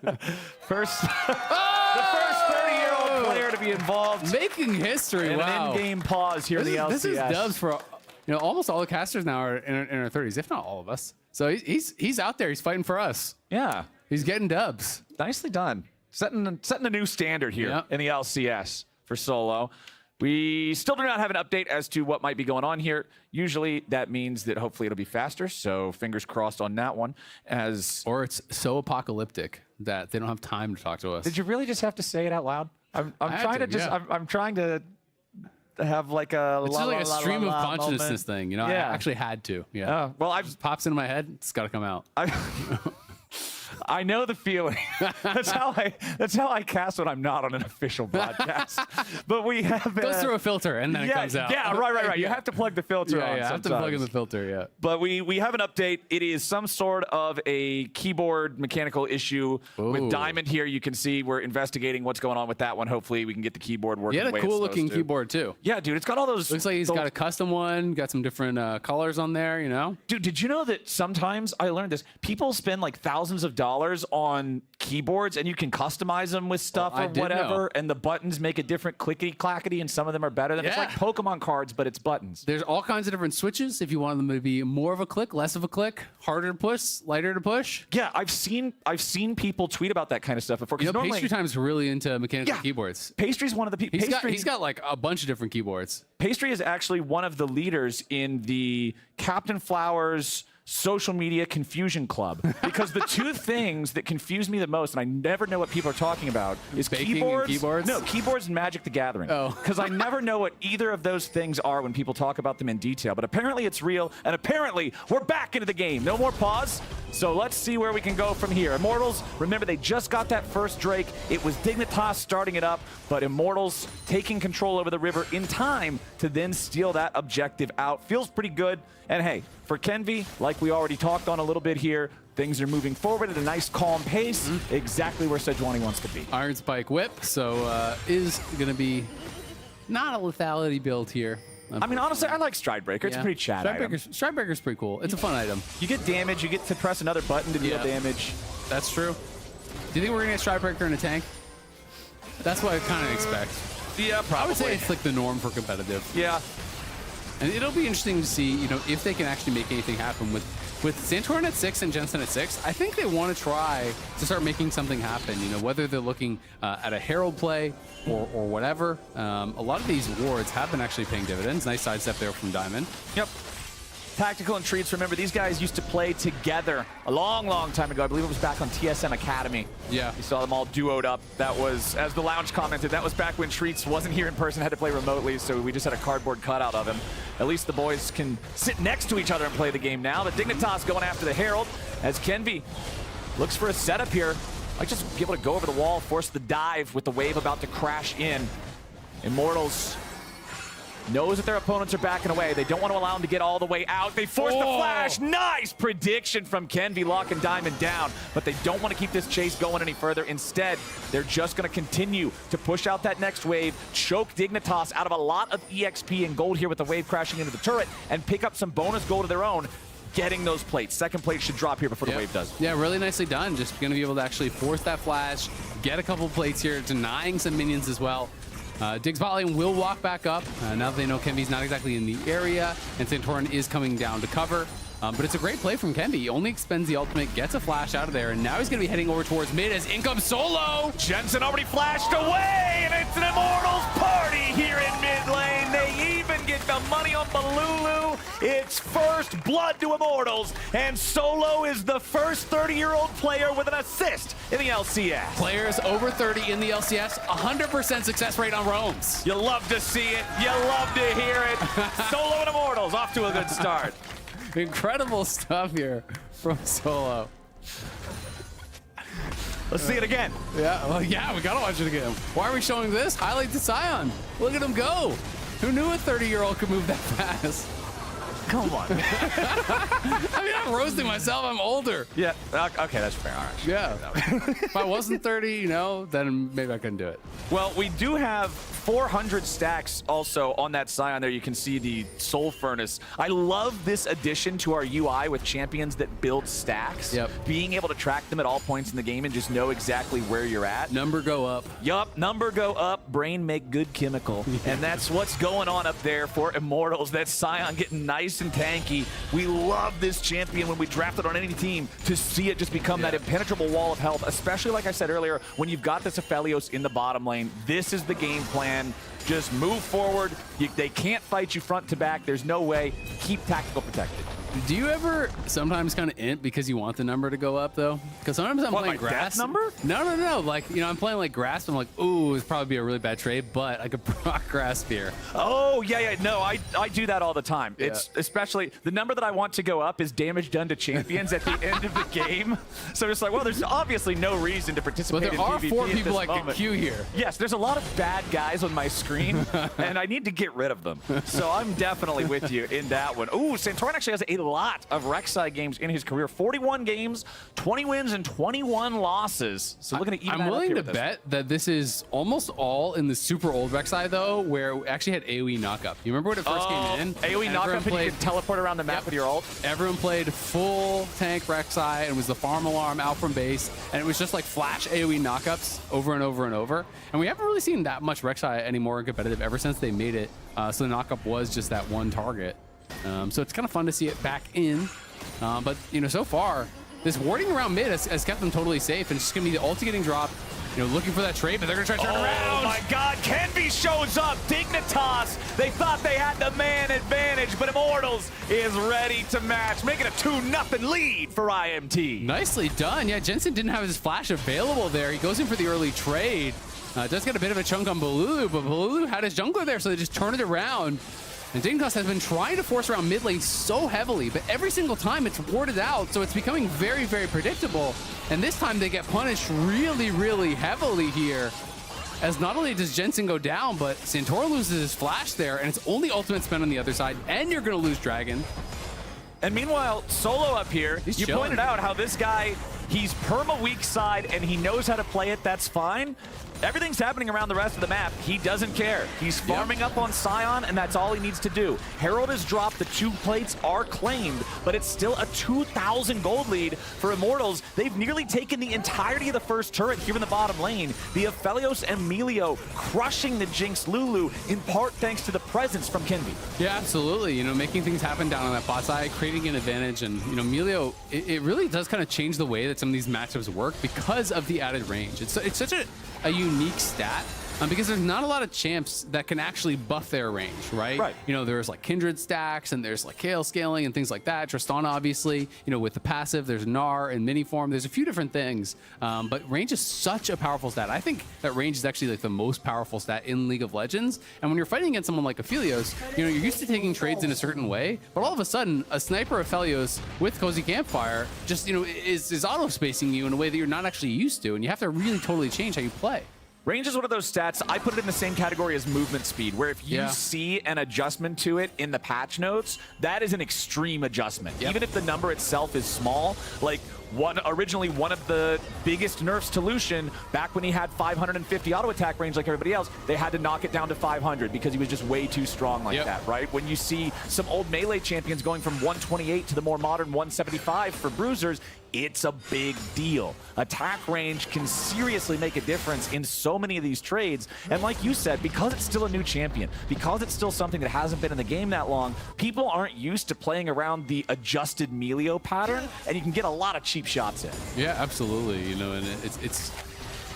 The first 30-year-old player to be be involved. Making history, in wow. an in-game pause here in the LCS. This is dubs for, almost all the casters now are in our 30s, if not all of us. So he's out there. He's fighting for us. Yeah. He's getting dubs. Nicely done. Setting a new standard here in the LCS for solo. We still do not have an update as to what might be going on here. Usually that means that hopefully it'll be faster, so fingers crossed on that one. Or it's so apocalyptic that they don't have time to talk to us. Did you really just have to say it out loud? I'm trying to have like a it's just like a stream of consciousness thing, I actually had to. Yeah. Well, it just pops into my head. It's got to come out. I know the feeling. That's how I cast when I'm not on an official broadcast. But we have goes through a filter and then it comes out. Yeah, right. You have to plug the filter on. Yeah, I have to plug in the filter. Yeah. But we have an update. It is some sort of a keyboard mechanical issue with Diamond here. You can see we're investigating what's going on with that one. Hopefully we can get the keyboard working. He had a cool looking keyboard too. Yeah, dude, it's got all those. Looks like he's got a custom one. Got some different colors on there. Dude, did you know that sometimes I learned this? People spend like thousands of dollars on keyboards and you can customize them with stuff or whatever, and the buttons make a different clickety clackety, and some of them are better than it's like Pokemon cards, but it's buttons. There's all kinds of different switches if you want them to be more of a click, less of a click, harder to push, lighter to push. Yeah, I've seen people tweet about that kind of stuff before. Pastry Time's really into mechanical keyboards. Pastry's one of the people. He's got like a bunch of different keyboards. Pastry is actually one of the leaders in the Captain Flowers social media confusion club, because the two things that confuse me the most, and I never know what people are talking about, is keyboards. No, keyboards and Magic the Gathering. Because I never know what either of those things are when people talk about them in detail. But apparently it's real, and apparently we're back into the game. No more pause. So let's see where we can go from here. Immortals, remember they just got that first Drake. It was Dignitas starting it up, but Immortals taking control over the river in time to then steal that objective out. Feels pretty good. And hey, for Kenvi, like we already talked on a little bit here, things are moving forward at a nice, calm pace, exactly where Sejuani wants to be. Iron Spike Whip, so is going to be not a lethality build here. I mean, honestly, I like Stridebreaker. It's a pretty chat item. Stridebreaker's pretty cool. It's a fun item. You get damage. You get to press another button to deal damage. That's true. Do you think we're going to get Stridebreaker in a tank? That's what I kind of expect. Yeah, probably. I would say it's like the norm for competitive. Yeah. And it'll be interesting to see, if they can actually make anything happen with Santorin at 6 and Jensen at 6. I think they want to try to start making something happen. Whether they're looking at a Herald play or whatever. A lot of these wards have been actually paying dividends. Nice sidestep there from Diamond. Yep. Tactical and Treats, remember, these guys used to play together a long, long time ago. I believe it was back on TSM Academy. Yeah. You saw them all duoed up. That was, as the lounge commented, that was back when Treats wasn't here in person, had to play remotely, so we just had a cardboard cutout of him. At least the boys can sit next to each other and play the game now. But Dignitas going after the Herald as Kenvi looks for a setup here. Might just be able to go over the wall, force the dive with the wave about to crash in. Immortals knows that their opponents are backing away. They don't want to allow them to get all the way out. They force the flash. Nice prediction from Kenvi, locking Diamond down. But they don't want to keep this chase going any further. Instead, they're just going to continue to push out that next wave, choke Dignitas out of a lot of EXP and gold here with the wave crashing into the turret, and pick up some bonus gold of their own, getting those plates. Second plate should drop here before the wave does. Yeah, really nicely done. Just going to be able to actually force that flash, get a couple plates here, denying some minions as well. Diggs bot lane will walk back up. Now that they know Kenvi's not exactly in the area, and Santorin is coming down to cover. But it's a great play from Kenvi. He only expends the ultimate, gets a flash out of there, and now he's going to be heading over towards mid as in comes Solo. Jensen already flashed away, and it's an Immortals party here in mid lane. They even get the money on Balulu. It's first blood to Immortals, and Solo is the first 30-year-old player with an assist in the LCS. Players over 30 in the LCS, 100% success rate on roams. You love to see it. You love to hear it. Solo and Immortals off to a good start. Incredible stuff here from Solo. Let's see it again. Yeah, well, yeah, we gotta watch it again. Why are we showing this? Highlight to Sion. Look at him go. Who knew a 30-year-old could move that fast? Come on. I mean, I'm roasting myself. I'm older. Yeah. Okay, that's fair. All right. Yeah. If I wasn't 30, you know, then maybe I couldn't do it. Well, we do have 400 stacks also on that Scion there. You can see the Soul Furnace. I love this addition to our UI with champions that build stacks. Yep. Being able to track them at all points in the game and just know exactly where you're at. Number go up. Yup, number go up, brain make good chemical. And that's what's going on up there for Immortals. That Scion getting nice and tanky. We love this champion when we draft it on any team to see it just become that impenetrable wall of health, especially like I said earlier, when you've got this Aphelios in the bottom lane. This is the game plan. Just move forward. They can't fight you front to back. There's no way. Keep tactical protected. Do you ever sometimes kind of int because you want the number to go up, though? Because sometimes I'm playing grass. Number? No. Like, you know, I'm playing like grass. I'm like, ooh, it's probably be a really bad trade, but I could proc grass spear. Oh, yeah. No, I do that all the time. Yeah. It's especially the number that I want to go up is damage done to champions at the end of the game. So it's like, well, there's obviously no reason to participate But there are in PvP 4 at people this like the moment. queue here. Yes, there's a lot of bad guys on my screen, and I need to get rid of them. So I'm definitely with you in that one. Ooh, Santorin actually has a lot of Rek'Sai games in his career. 41 games, 20 wins, and 21 losses. So looking at even I'm willing to bet that this is almost all in the super old Rek'Sai, though, where we actually had AoE knockup. You remember when it first came in? AoE knockup, and you could teleport around the map with your ult. Everyone played full tank Rek'Sai, and it was the farm alarm out from base, and it was just like flash AoE knockups over and over and over. And we haven't really seen that much Rek'Sai anymore in competitive ever since they made it. So the knockup was just that one target. So it's kind of fun to see it back in. But, you know, so far, this warding around mid has kept them totally safe. And it's just going to be the ulti getting dropped, you know, looking for that trade, but they're going to try to turn around. Oh, my God. Kenby shows up. Dignitas. They thought they had the man advantage, but Immortals is ready to match, making a 2-0 lead for IMT. Nicely done. Yeah, Jensen didn't have his flash available there. He goes in for the early trade. Does get a bit of a chunk on Balulu, but Balulu had his jungler there, so they just turn it around. And Dignitas has been trying to force around mid lane so heavily, but every single time it's warded out, so it's becoming very, very predictable. And this time they get punished really, really heavily here, as not only does Jensen go down, but Santorin loses his flash there, and it's only ultimate spent on the other side, and you're going to lose Dragon. And meanwhile, Solo up here, you chilling. pointed out how this guy, he's perma weak side, and he knows how to play it. That's fine. Everything's happening around the rest of the map. He doesn't care. He's farming up on Scion, and that's all he needs to do. Herald is dropped. The 2 plates are claimed, but it's still a 2,000 gold lead for Immortals. They've nearly taken the entirety of the first turret here in the bottom lane. The Aphelios and Melio crushing the Jinx Lulu, in part thanks to the presence from Kenby. Yeah, absolutely. You know, making things happen down on that bot side, creating an advantage. And, you know, Melio, it really does kind of change the way that some of these matchups work because of the added range. It's such a unique stat because there's not a lot of champs that can actually buff their range, right? You know, there's like Kindred stacks and there's like Kayle scaling and things like that. Tristana, obviously, you know, with the passive, there's Gnar and mini form. There's a few different things, but range is such a powerful stat. I think that range is actually like the most powerful stat in League of Legends. And when you're fighting against someone like Aphelios, you know, you're used to taking trades in a certain way, but all of a sudden, a sniper Aphelios with Cozy Campfire just, you know, is auto-spacing you in a way that you're not actually used to, and you have to really totally change how you play. Range is one of those stats, I put it in the same category as movement speed, where if you see an adjustment to it in the patch notes, that is an extreme adjustment. Even if the number itself is small, like originally one of the biggest nerfs to Lucian, back when he had 550 auto attack range like everybody else, they had to knock it down to 500 because he was just way too strong like that, right? When you see some old melee champions going from 128 to the more modern 175 for bruisers, it's a big deal. Attack range can seriously make a difference in so many of these trades. And like you said, because it's still a new champion, because it's still something that hasn't been in the game that long, people aren't used to playing around the adjusted Melio pattern, and you can get a lot of cheap shots in. Yeah, absolutely. You know, and it's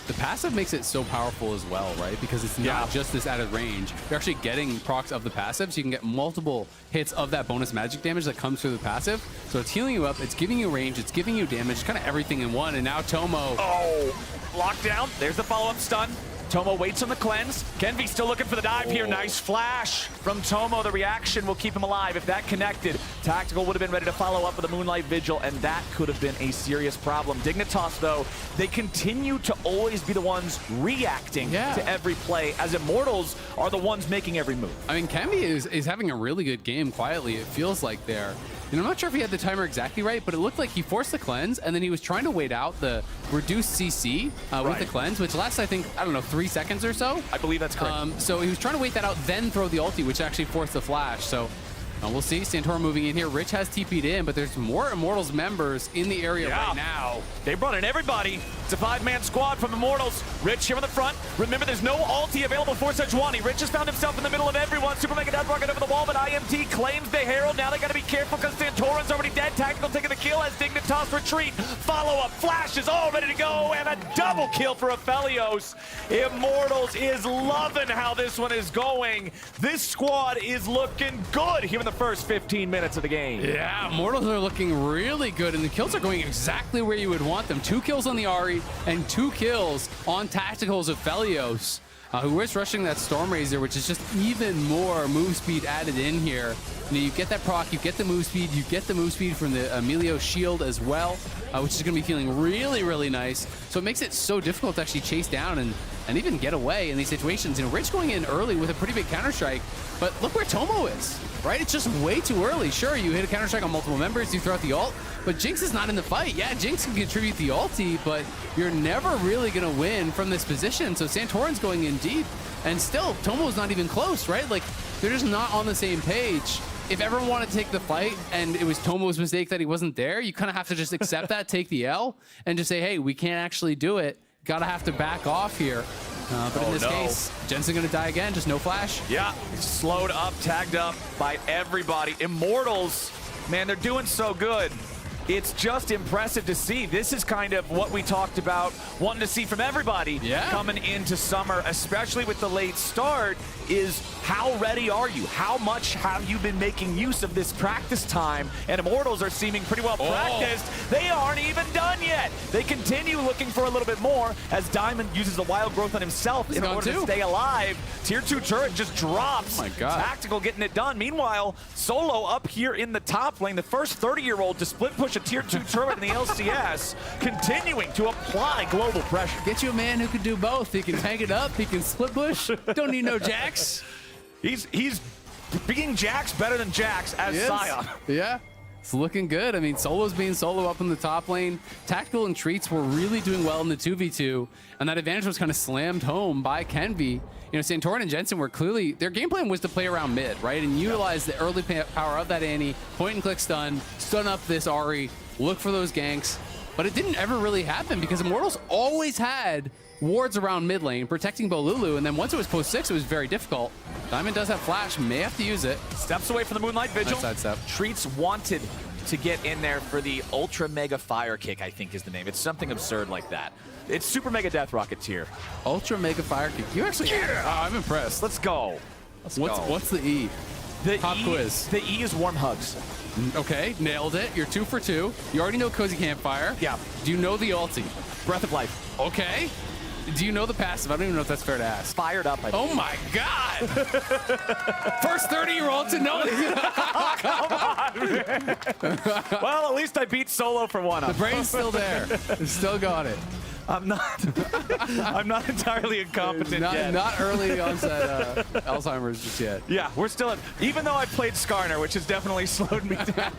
the passive makes it so powerful as well, right? Because it's not just this added range. You're actually getting procs of the passive, so you can get multiple hits of that bonus magic damage that comes through the passive. So it's healing you up, it's giving you range, it's giving you damage, kind of everything in one. And now Tomo. Oh, lockdown. There's the follow-up stun. Tomo waits on the cleanse. Kenvi still looking for the dive here. Nice flash from Tomo. The reaction will keep him alive. If that connected, Tactical would have been ready to follow up with a Moonlight Vigil, and that could have been a serious problem. Dignitas, though, they continue to always be the ones reacting to every play, as Immortals are the ones making every move. I mean, Kenvi is having a really good game quietly, it feels like there. And I'm not sure if he had the timer exactly right, but it looked like he forced the cleanse, and then he was trying to wait out the reduced CC with the cleanse, which lasts, I think, I don't know, 3 seconds or so. I believe that's correct. So he was trying to wait that out, then throw the ulti, which actually forced the flash. So we'll see. Santora moving in here. Rich has TP'd in, but there's more Immortals members in the area right now. They brought in everybody. It's a 5-man squad from Immortals. Rich here on the front. Remember, there's no ulti available for Sejuani. Rich has found himself in the middle of everyone. Super Mega Death Rocket over the wall, but IMT claims the Herald. Now they got to be careful because Santora's already dead. Tactical taking the kill as Dignitas retreat. Follow-up flash is all ready to go, and a double kill for Aphelios. Immortals is loving how this one is going. This squad is looking good here in the first 15 minutes of the game. Yeah, Immortals are looking really good, and the kills are going exactly where you would want them. 2 kills on the Ahri and 2 kills on Tactical's Aphelios, who is rushing that Stormrazor, which is just even more move speed added in here. You get that proc, you get the move speed, you get the move speed from the Emilio shield as well, which is going to be feeling really, really nice. So it makes it so difficult to actually chase down and even get away in these situations. You know, Rich going in early with a pretty big counterstrike, but look where Tomo is, right? It's just way too early. Sure, you hit a counterstrike on multiple members, you throw out the ult, but Jinx is not in the fight. Yeah, Jinx can contribute the ulti, but you're never really going to win from this position. So Santorin's going in deep, and still, Tomo's not even close, right? Like, they're just not on the same page. If everyone wanted to take the fight and it was Tomo's mistake that he wasn't there, you kind of have to just accept that, take the L, and just say, hey, we can't actually do it. Gotta have to back off here. But in this case, Jensen gonna die again, just no flash. Yeah, slowed up, tagged up by everybody. Immortals, man, they're doing so good. It's just impressive to see. This is kind of what we talked about, wanting to see from everybody coming into summer, especially with the late start, is how ready are you? How much have you been making use of this practice time? And Immortals are seeming pretty well practiced. They aren't even done yet. They continue looking for a little bit more as Diamond uses the wild growth on himself in order to stay alive. Tier 2 turret just drops. Oh my God. Tactical getting it done. Meanwhile, Solo up here in the top lane, the first 30-year-old to split push a Tier 2 turret in the LCS, continuing to apply global pressure. Get you a man who can do both. He can tank it up, he can split push. Don't need no Jax. He's being Jax better than Jax as Sion. Yeah, it's looking good. I mean, Solo's being Solo up in the top lane. Tactical and Treats were really doing well in the 2v2, and that advantage was kind of slammed home by Kenvi. You know, Santorin and Jensen were clearly, their game plan was to play around mid, right? And utilize the early power of that Annie, point and click stun up this Ahri, look for those ganks. But it didn't ever really happen because Immortals always had wards around mid lane, protecting Bolulu, and then once it was post 6, it was very difficult. Diamond does have flash, may have to use it. Steps away from the Moonlight Vigil. Nice sidestep. Treats wanted to get in there for the Ultra Mega Fire Kick, I think is the name. It's something absurd like that. It's Super Mega Death Rocket tier. Ultra Mega Fire Kick. You actually, I'm impressed. Let's go. What's the E? The Pop E, quiz. The E is warm hugs. Okay, nailed it. You're 2 for 2. You already know Cozy Campfire. Yeah. Do you know the ulti? Breath of Life. Okay. Do you know the passive? I don't even know if that's fair to ask. Fired up. Oh my God! First 30-year-old to know. Come on, man. Well, at least I beat Solo for one. The brain's still there. Still got it. I'm not entirely incompetent yet. Not early onset Alzheimer's just yet. Yeah, we're still even though I played Skarner, which has definitely slowed me down.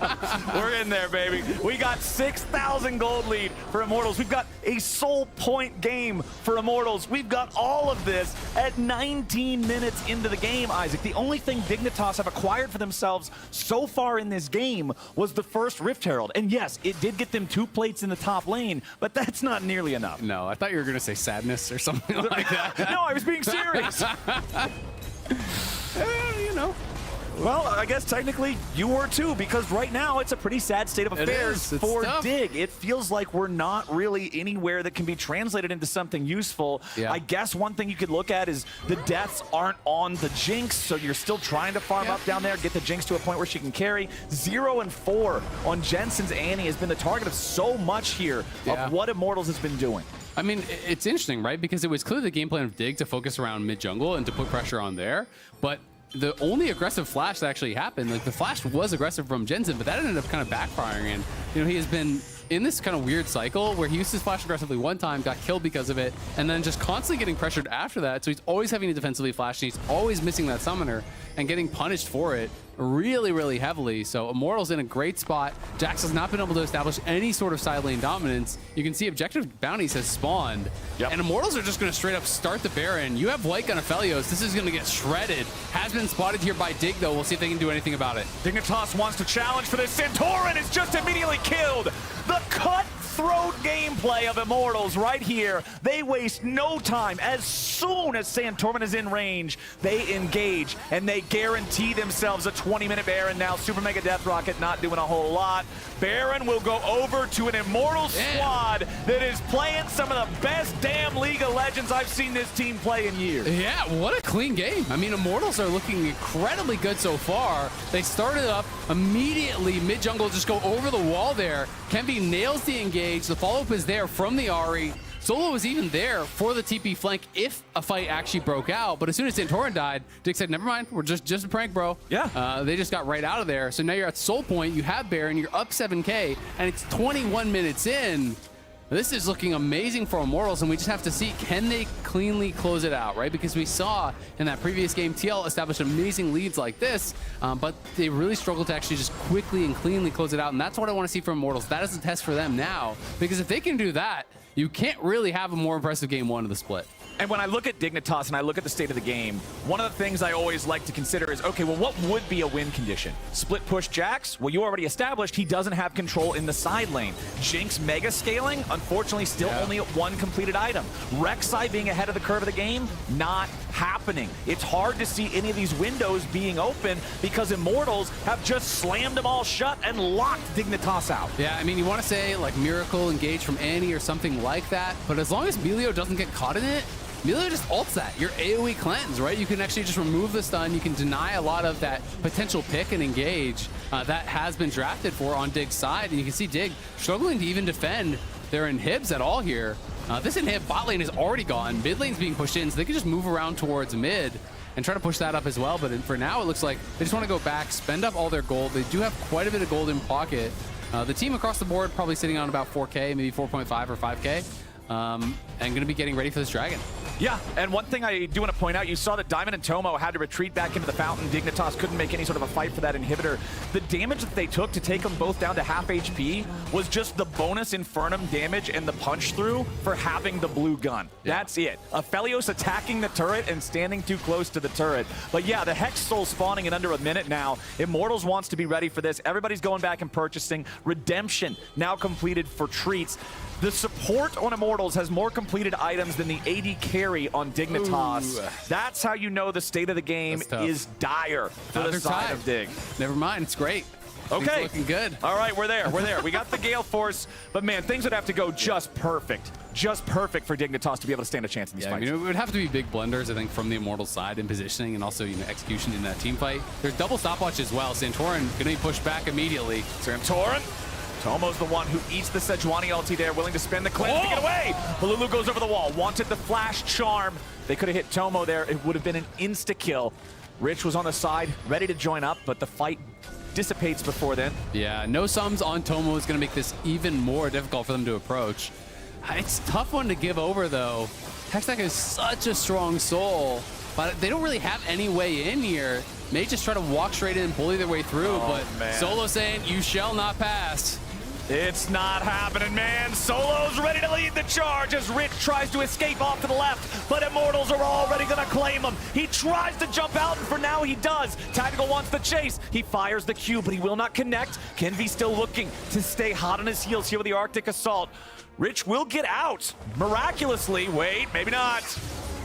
We're in there, baby. We got 6,000 gold lead for Immortals. We've got a soul point game for Immortals. We've got all of this at 19 minutes into the game, Isaac. The only thing Dignitas have acquired for themselves so far in this game was the first Rift Herald. And yes, it did get them 2 plates in the top lane, but that's not nearly enough. No, I thought you were going to say sadness or something like that. No, I was being serious. You know. Well, I guess technically you were too, because right now it's a pretty sad state of affairs for Dig. It feels like we're not really anywhere that can be translated into something useful. Yeah. I guess one thing you could look at is the deaths aren't on the Jinx, so you're still trying to farm up down there, get the Jinx to a point where she can carry. 0 and 4 on Jensen's Annie has been the target of so much here of what Immortals has been doing. I mean, it's interesting, right? Because it was clearly the game plan of Dig to focus around mid jungle and to put pressure on there, but the only aggressive flash that actually happened, like the flash was aggressive from Jensen, but that ended up kind of backfiring. And, you know, he has been in this kind of weird cycle where he used his flash aggressively one time, got killed because of it, and then just constantly getting pressured after that. So he's always having to defensively flash, and he's always missing that summoner and getting punished for it really, really heavily. So Immortal's in a great spot. Jax has not been able to establish any sort of side lane dominance. You can see objective bounties has spawned, and Immortals are just going to straight up start the Baron. You have White Gun of Felios. This is going to get shredded. Has been spotted here by Dig, though. We'll see if they can do anything about it. Dignitas wants to challenge for this. Santorin is just immediately killed. The cutthroat gameplay of Immortals right here. They waste no time. As soon as Santorin is in range, they engage, and they guarantee themselves a 20-minute Baron now. Super Mega Death Rocket not doing a whole lot. Baron will go over to an Immortal squad that is playing some of the best damn League of Legends I've seen this team play in years. Yeah, what a clean game. I mean, Immortals are looking incredibly good so far. They started up immediately, mid-jungle just go over the wall there. Kenby nails the engage. The follow-up is there from the Ahri. Solo was even there for the TP flank if a fight actually broke out, but as soon as Santorin died, Dick said, never mind, we're just a prank, bro. Yeah. They just got right out of there. So now you're at Soul Point, you have Baron, you're up 7K, and it's 21 minutes in. This is looking amazing for Immortals, and we just have to see, can they cleanly close it out, right? Because we saw in that previous game, TL established amazing leads like this, but they really struggled to actually just quickly and cleanly close it out, and that's what I want to see from Immortals. That is a test for them now, because if they can do that, you can't really have a more impressive game one of the split. And when I look at Dignitas and I look at the state of the game, one of the things I always like to consider is, okay, well, what would be a win condition? Split push Jax? Well, you already established he doesn't have control in the side lane. Jinx mega scaling? Unfortunately, still only at 1 completed item. Rek'Sai being ahead of the curve of the game? Not happening. It's hard to see any of these windows being open because Immortals have just slammed them all shut and locked Dignitas out. Yeah, I mean, you want to say like Miracle engage from Annie or something like that, but as long as Melio doesn't get caught in it, Melio just ults that. Your AoE cleanse, right? You can actually just remove the stun. You can deny a lot of that potential pick and engage that has been drafted for on Dig's side. And you can see Dig struggling to even defend their inhibs at all here. This inhib bot lane is already gone. Mid lane's being pushed in, so they can just move around towards mid and try to push that up as well. But for now, it looks like they just want to go back, spend up all their gold. They do have quite a bit of gold in pocket. The team across the board probably sitting on about 4K, maybe 4.5 or 5K. And going to be getting ready for this dragon. Yeah, and one thing I do want to point out, you saw that Diamond and Tomo had to retreat back into the fountain. Dignitas couldn't make any sort of a fight for that inhibitor. The damage that they took to take them both down to half HP was just the bonus Infernum damage and the punch through for having the blue gun. Yeah. That's it. Aphelios attacking the turret and standing too close to the turret. But yeah, the Hex Soul spawning in under a minute now. Immortals wants to be ready for this. Everybody's going back and purchasing. Redemption now completed for treats. The support on Immortals has more completed items than the AD carry on Dignitas. Ooh. That's how you know the state of the game is dire for the side of Dig. Never mind, it's great. Okay. Looking good. All right, we're there. We're there. We got the Gale Force, but man, things would have to go just perfect. Just perfect for Dignitas to be able to stand a chance in these fights. I mean, it would have to be big blunders, I think, from the Immortal side in positioning and also, execution in that team fight. There's double stopwatch as well. Santorin going to be pushed back immediately. Santorin. Tomo's the one who eats the Sejuani ulti there, willing to spend the cleanse to get away. Balulu goes over the wall, wanted the flash charm. They could have hit Tomo there. It would have been an insta-kill. Rich was on the side, ready to join up, but the fight dissipates before then. Yeah, no sums on Tomo is going to make this even more difficult for them to approach. It's a tough one to give over, though. Hextech is such a strong soul, but they don't really have any way in here. May just try to walk straight in and bully their way through, but man. Solo saying, you shall not pass. It's not happening, man. Solo's ready to lead the charge as Rich tries to escape off to the left, but Immortals are already going to claim him. He tries to jump out, and for now he does. Tactical wants the chase. He fires the Q, but he will not connect. Kenvi still looking to stay hot on his heels here with the Arctic Assault. Rich will get out. Miraculously. Wait, maybe not.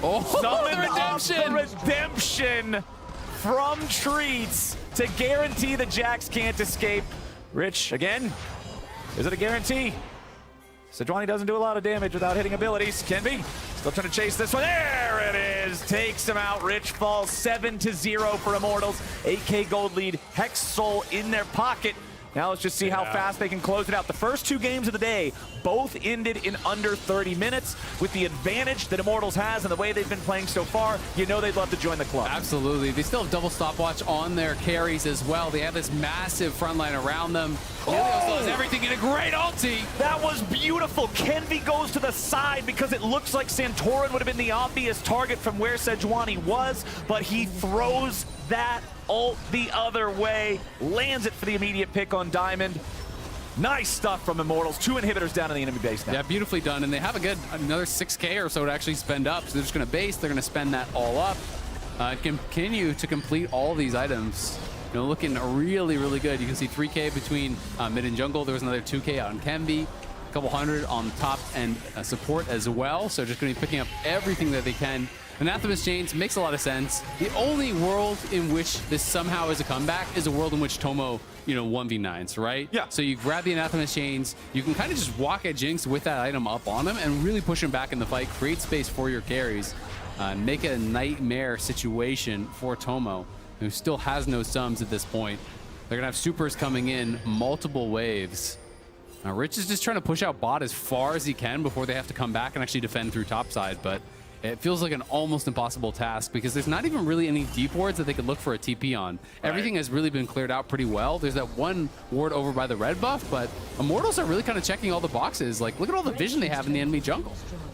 Oh, Summon the redemption. the redemption from Treats to guarantee the Jax can't escape. Rich, again, is it a guarantee? Sejuani doesn't do a lot of damage without hitting abilities. Kenby still trying to chase this one. There it is. Takes him out. Rich falls 7-0 for Immortals. 8K gold lead. Hex Soul in their pocket. Now let's just see how fast they can close it out. The first 2 games of the day both ended in under 30 minutes. With the advantage that Immortals has and the way they've been playing so far, you know they'd love to join the club. Absolutely. They still have double stopwatch on their carries as well. They have this massive front line around them. Milio still has everything in a great ulti. That was beautiful. Kenby goes to the side because it looks like Santorin would have been the obvious target from where Sejuani was, but he throws that ult the other way, lands it for the immediate pick on Diamond. Nice stuff from Immortals. 2 inhibitors down in the enemy base now. Yeah, beautifully done. And they have another 6K or so to actually spend up. So they're just going to base. They're going to spend that all up. Continue to complete all these items. You know, looking really, really good. You can see 3K between mid and jungle. There was another 2K on Kenby. A couple hundred on top and support as well. So just going to be picking up everything that they can. Anathema's Chains makes a lot of sense. The only world in which this somehow is a comeback is a world in which Tomo, 1v9s, right? Yeah. So you grab the Anathema's Chains, you can kind of just walk at Jinx with that item up on him and really push him back in the fight, create space for your carries, make it a nightmare situation for Tomo, who still has no sums at this point. They're gonna have supers coming in, multiple waves. Now Rich is just trying to push out bot as far as he can before they have to come back and actually defend through topside, but it feels like an almost impossible task because there's not even really any deep wards that they could look for a TP on. Right. Everything has really been cleared out pretty well. There's that one ward over by the red buff, but Immortals are really kind of checking all the boxes. Like, look at all the vision they have in the enemy jungle.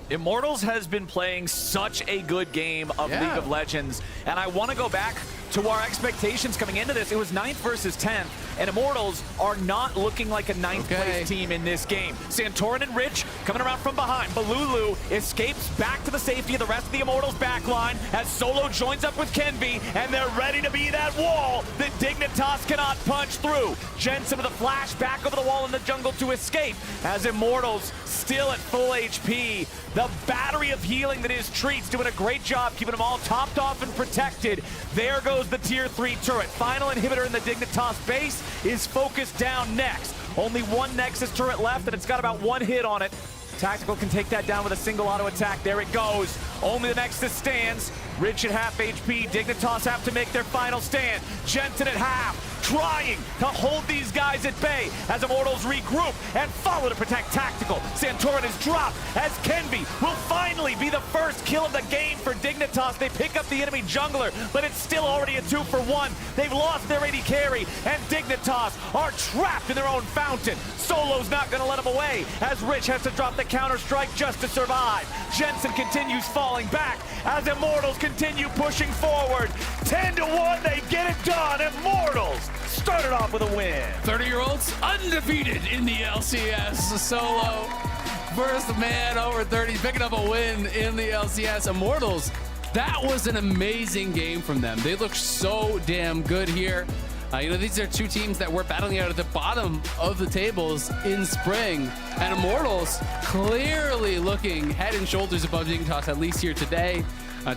Immortals has been playing such a good game of League of Legends, and I want to go back to our expectations coming into this. It was 9th versus 10th, and Immortals are not looking like a 9th place team in this game. Santorin and Rich coming around from behind. Balulu escapes back to the safety of the rest of the Immortals backline as Solo joins up with Kenby, and they're ready to be that wall that Dignitas cannot punch through. Jensen with a flash back over the wall in the jungle to escape as Immortals still at full HP. The battery of healing that is Treats doing a great job keeping them all topped off and protected. There goes the tier 3 turret. Final inhibitor in the Dignitas base is focused down next. Only one Nexus turret left, and it's got about 1 hit on it. Tactical can take that down with a single auto attack. There it goes. Only the Nexus stands. Rich at half HP. Dignitas have to make their final stand. Jensen at half, trying to hold these guys at bay as Immortals regroup and follow to protect Tactical. Santorin is dropped as Kenby will finally be the first kill of the game for Dignitas. They pick up the enemy jungler, but it's still already a 2-for-1. They've lost their AD carry, and Dignitas are trapped in their own fountain. Solo's not going to let them away as Rich has to drop the counter-strike just to survive. Jensen continues falling back as Immortals continue pushing forward. 10-1, they get it done. Immortals started off with a win. 30-year-olds undefeated in the LCS. Solo, first man over 30, picking up a win in the LCS. Immortals, that was an amazing game from them. They look so damn good here. These are 2 teams that were battling out at the bottom of the tables in spring, and Immortals clearly looking head and shoulders above Dignitas, at least here today.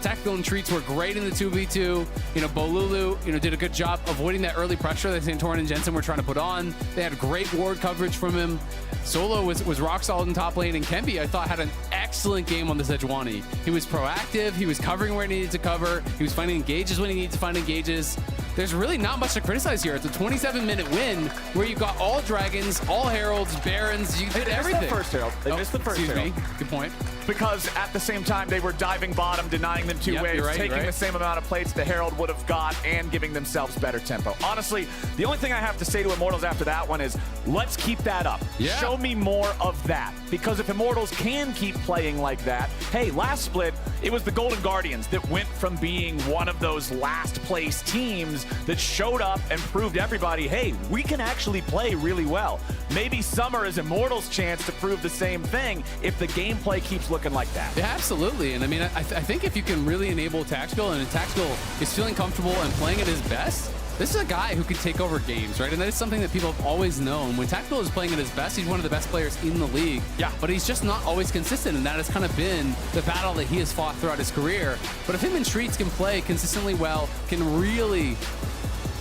Tactical and Treats were great in the 2v2. Bolulu, did a good job avoiding that early pressure that Santorin and Jensen were trying to put on. They had great ward coverage from him. Solo was rock solid in top lane, and Kenby, I thought, had an excellent game on the Sejuani. He was proactive. He was covering where he needed to cover. He was finding engages when he needed to find engages. There's really not much to criticize here. It's a 27-minute win where you got all dragons, all heralds, barons. You did everything. They missed the first herald. They missed the first herald. Good point. Because at the same time, they were diving bottom, denying them 2 waves, taking the same amount of plates the herald would have got, and giving themselves better tempo. Honestly, the only thing I have to say to Immortals after that one is, let's keep that up. Show me more of that. Because if Immortals can keep playing like that, hey, last split, it was the Golden Guardians that went from being one of those last place teams that showed up and proved everybody, hey, we can actually play really well. Maybe summer is Immortals' chance to prove the same thing if the gameplay keeps looking like that. Yeah, absolutely. And I mean, I think if you can really enable Tactical, and Tactical is feeling comfortable and playing at his best, this is a guy who could take over games, right? And that is something that people have always known. When Tactical is playing at his best, he's one of the best players in the league. Yeah. But he's just not always consistent, and that has kind of been the battle that he has fought throughout his career. But if him and Treats can play consistently well, can really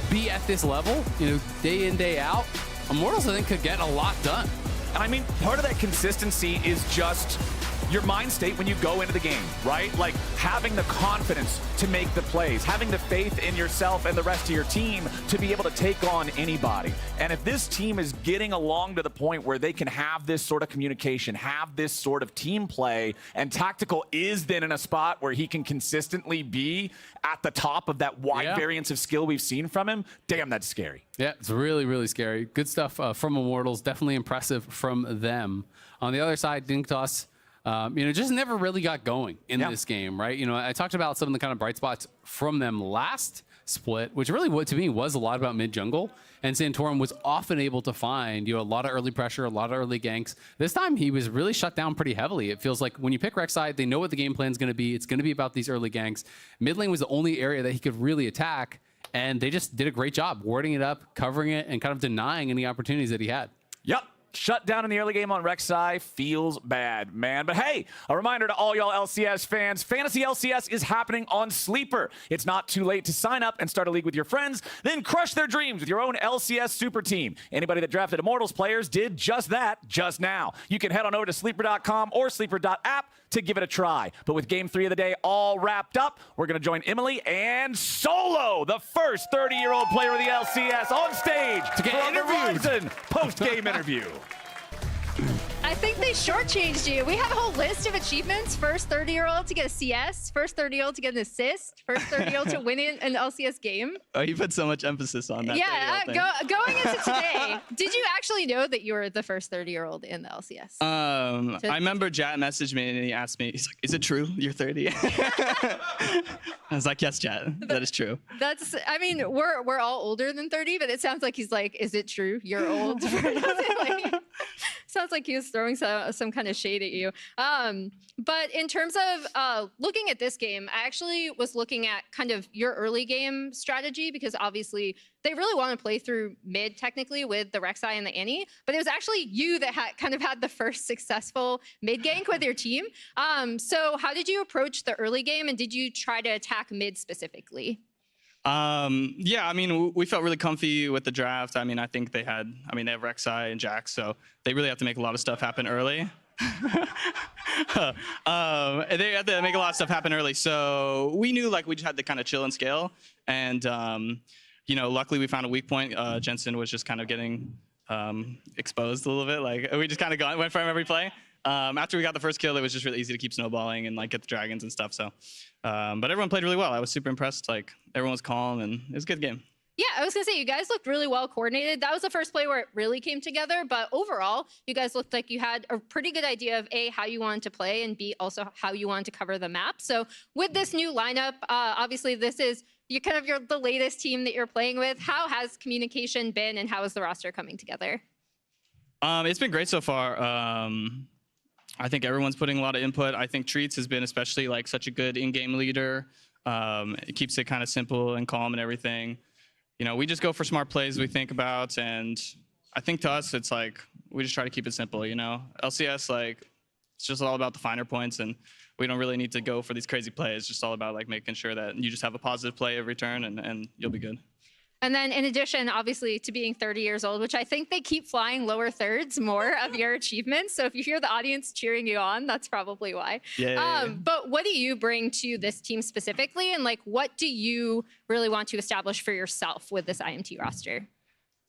be at this level, day in, day out, Immortals, I think, could get a lot done. And I mean, part of that consistency is just your mind state when you go into the game, right? Like having the confidence to make the plays, having the faith in yourself and the rest of your team to be able to take on anybody. And if this team is getting along to the point where they can have this sort of communication, have this sort of team play, and Tactical is then in a spot where he can consistently be at the top of that wide variance of skill we've seen from him, damn, that's scary. Yeah, it's really, really scary. Good stuff from Immortals. Definitely impressive from them. On the other side, Dinktoss, just never really got going in this game, right? I talked about some of the kind of bright spots from them last split, which really, to me, was a lot about mid-jungle. And Santorum was often able to find, a lot of early pressure, a lot of early ganks. This time, he was really shut down pretty heavily. It feels like when you pick Rek'Sai, they know what the game plan is going to be. It's going to be about these early ganks. Mid lane was the only area that he could really attack, and they just did a great job warding it up, covering it, and kind of denying any opportunities that he had. Yep. Shut down in the early game on Rek'Sai feels bad, man. But hey, a reminder to all y'all LCS fans, Fantasy LCS is happening on Sleeper. It's not too late to sign up and start a league with your friends, then crush their dreams with your own LCS super team. Anybody that drafted Immortals players did just that just now. You can head on over to sleeper.com or sleeper.app to give it a try. But with game 3 of the day all wrapped up, we're going to join Emily and Solo, the first 30-year-old player of the LCS, on stage to get an Horizon post-game interview. I think they shortchanged you. We have a whole list of achievements. First 30-year-old to get a CS, first 30-year-old to get an assist, first 30-year-old to win an LCS game. Oh, you put so much emphasis on that. Yeah, going into today, did you actually know that you were the first 30-year-old in the LCS? I remember Jat messaged me and he asked me, he's like, is it true you're 30? I was like, yes, Jat, that is true. We're all older than 30, but it sounds like he's like, is it true you're old? Sounds like he was throwing some kind of shade at you. But in terms of looking at this game, I actually was looking at kind of your early game strategy, because obviously they really want to play through mid technically with the Rek'Sai and the Annie, but it was actually you that had the first successful mid gank with your team. So how did you approach the early game, and did you try to attack mid specifically? Yeah, we felt really comfy with the draft. I think they have Rek'Sai and Jax, so they really have to make a lot of stuff happen early. They have to make a lot of stuff happen early, so we knew we just had to kind of chill and scale. And luckily we found a weak point. Jensen was just kind of getting exposed a little bit. We just kind of went for him every play. After we got the first kill, it was just really easy to keep snowballing and get the dragons and stuff. So, but everyone played really well. I was super impressed. Everyone was calm, and it was a good game. Yeah, I was gonna say, you guys looked really well coordinated. That was the first play where it really came together, but overall, you guys looked like you had a pretty good idea of A, how you wanted to play, and B, also how you wanted to cover the map. So with this new lineup, obviously this is the latest team that you're playing with. How has communication been, and how is the roster coming together? It's been great so far. I think everyone's putting a lot of input. I think Treats has been especially such a good in-game leader. It keeps it kind of simple and calm and everything. We just go for smart plays we think about, and I think to us, it's we just try to keep it simple, LCS, it's just all about the finer points, and we don't really need to go for these crazy plays. It's just all about making sure that you just have a positive play every turn, and you'll be good. And then in addition, obviously, to being 30 years old, which I think they keep flying lower thirds more of your achievements. So if you hear the audience cheering you on, that's probably why. Yeah. But what do you bring to this team specifically? And what do you really want to establish for yourself with this IMT roster?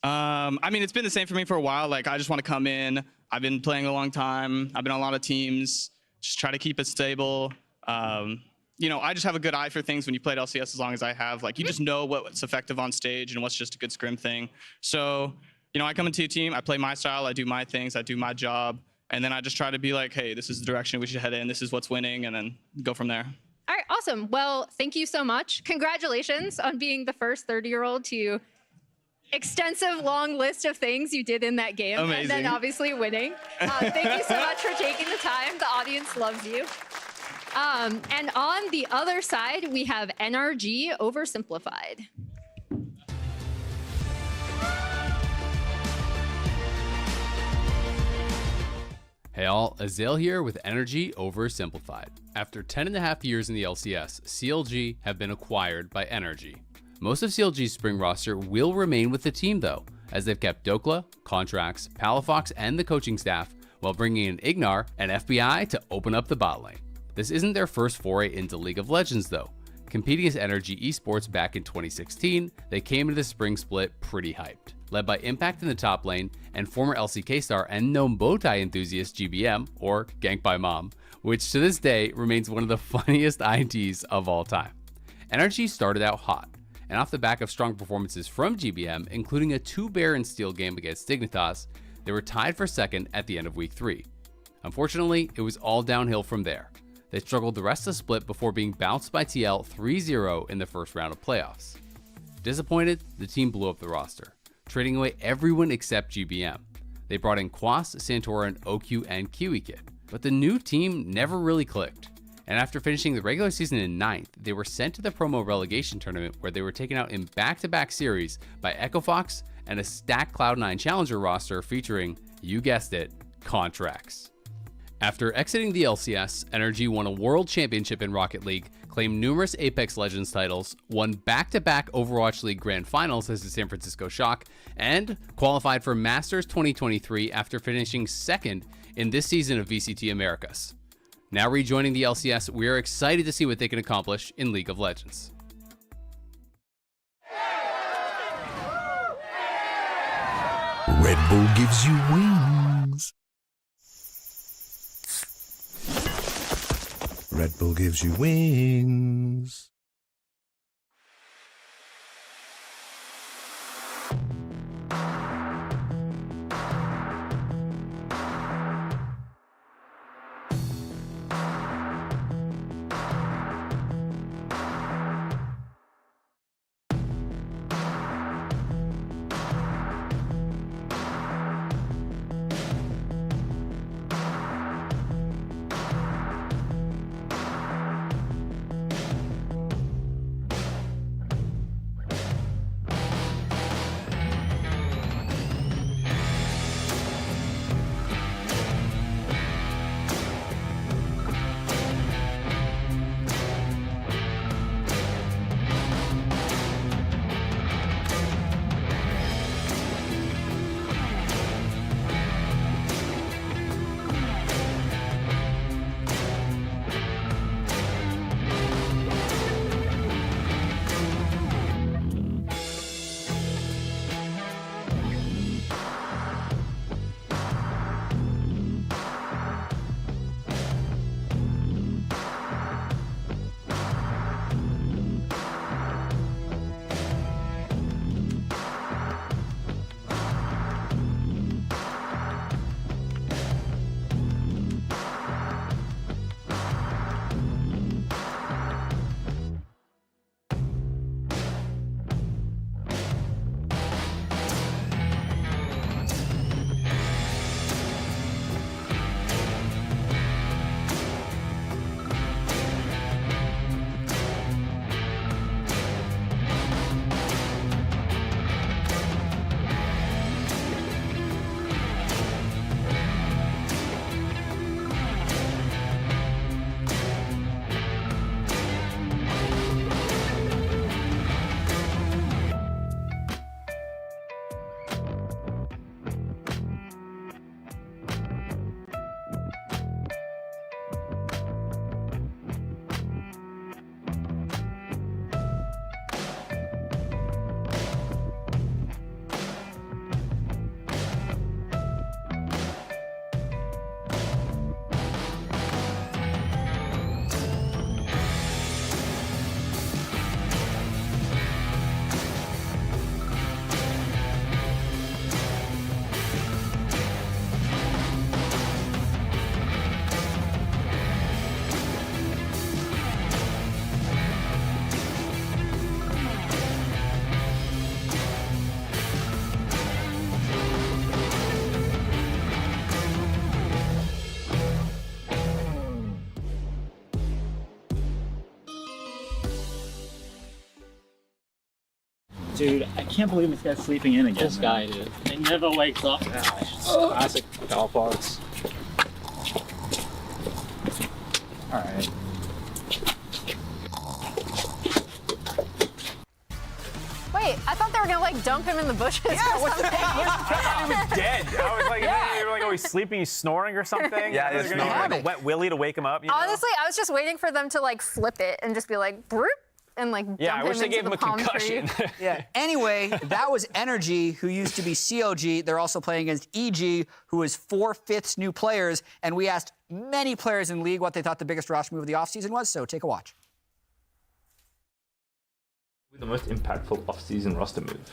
It's been the same for me for a while. I just want to come in. I've been playing a long time. I've been on a lot of teams. Just try to keep it stable. I just have a good eye for things when you played LCS as long as I have. You just know what's effective on stage and what's just a good scrim thing. So, I come into a team, I play my style, I do my things, I do my job, and then I just try to be hey, this is the direction we should head in, this is what's winning, and then go from there. All right, awesome. Well, thank you so much. Congratulations on being the first 30-year-old to extensive, long list of things you did in that game. Amazing. And then obviously winning. Thank you so much for taking the time. The audience loves you. And on the other side, we have NRG Oversimplified. Hey all, Azale here with Energy Oversimplified. After 10.5 years in the LCS, CLG have been acquired by Energy. Most of CLG's spring roster will remain with the team though, as they've kept Dokla, Contracts, Palafox, and the coaching staff, while bringing in Ignar and FBI to open up the bot lane. This isn't their first foray into League of Legends though. Competing as Energy Esports back in 2016, they came into the spring split pretty hyped. Led by Impact in the top lane and former LCK star and known bowtie enthusiast GBM, or Gank by Mom, which to this day remains one of the funniest IDs of all time. Energy started out hot, and off the back of strong performances from GBM, including a 2 Baron steal game against Dignitas, they were tied for second at the end of week 3. Unfortunately, it was all downhill from there. They struggled the rest of the split before being bounced by TL 3-0 in the first round of playoffs. Disappointed, the team blew up the roster, trading away everyone except GBM. They brought in Quas, Santorin, OQ, and Kiwi Kid, but the new team never really clicked. And after finishing the regular season in 9th, they were sent to the promo relegation tournament where they were taken out in back-to-back series by Echo Fox and a stacked Cloud9 challenger roster featuring, you guessed it, Contracts. After exiting the LCS, Energy won a world championship in Rocket League, claimed numerous Apex Legends titles, won back-to-back Overwatch League Grand Finals as the San Francisco Shock, and qualified for Masters 2023 after finishing second in this season of VCT Americas. Now rejoining the LCS, we are excited to see what they can accomplish in League of Legends. Red Bull gives you wings. Red Bull gives you wings. Dude, I can't believe this guy's sleeping in again. This guy, dude. He never wakes up. Classic Palafox. All right. Wait, I thought they were gonna like dump him in the bushes. Yeah, or something. I thought he was dead. I was like, they were like, oh, he's sleeping, he's snoring or something. Yeah, they're he's gonna snoring. like a wet willy to wake him up. You know? Honestly, I was just waiting for them to like flip it and just be like, broop, and like Yeah, dump I wish him they into gave the him a palm concussion. tree. Yeah. Anyway, that was Energy, who used to be COG. They're also playing against EG, who is 4/5 new players. And we asked many players in the league what they thought the biggest roster move of the offseason was. So take a watch. The most impactful off-season roster move.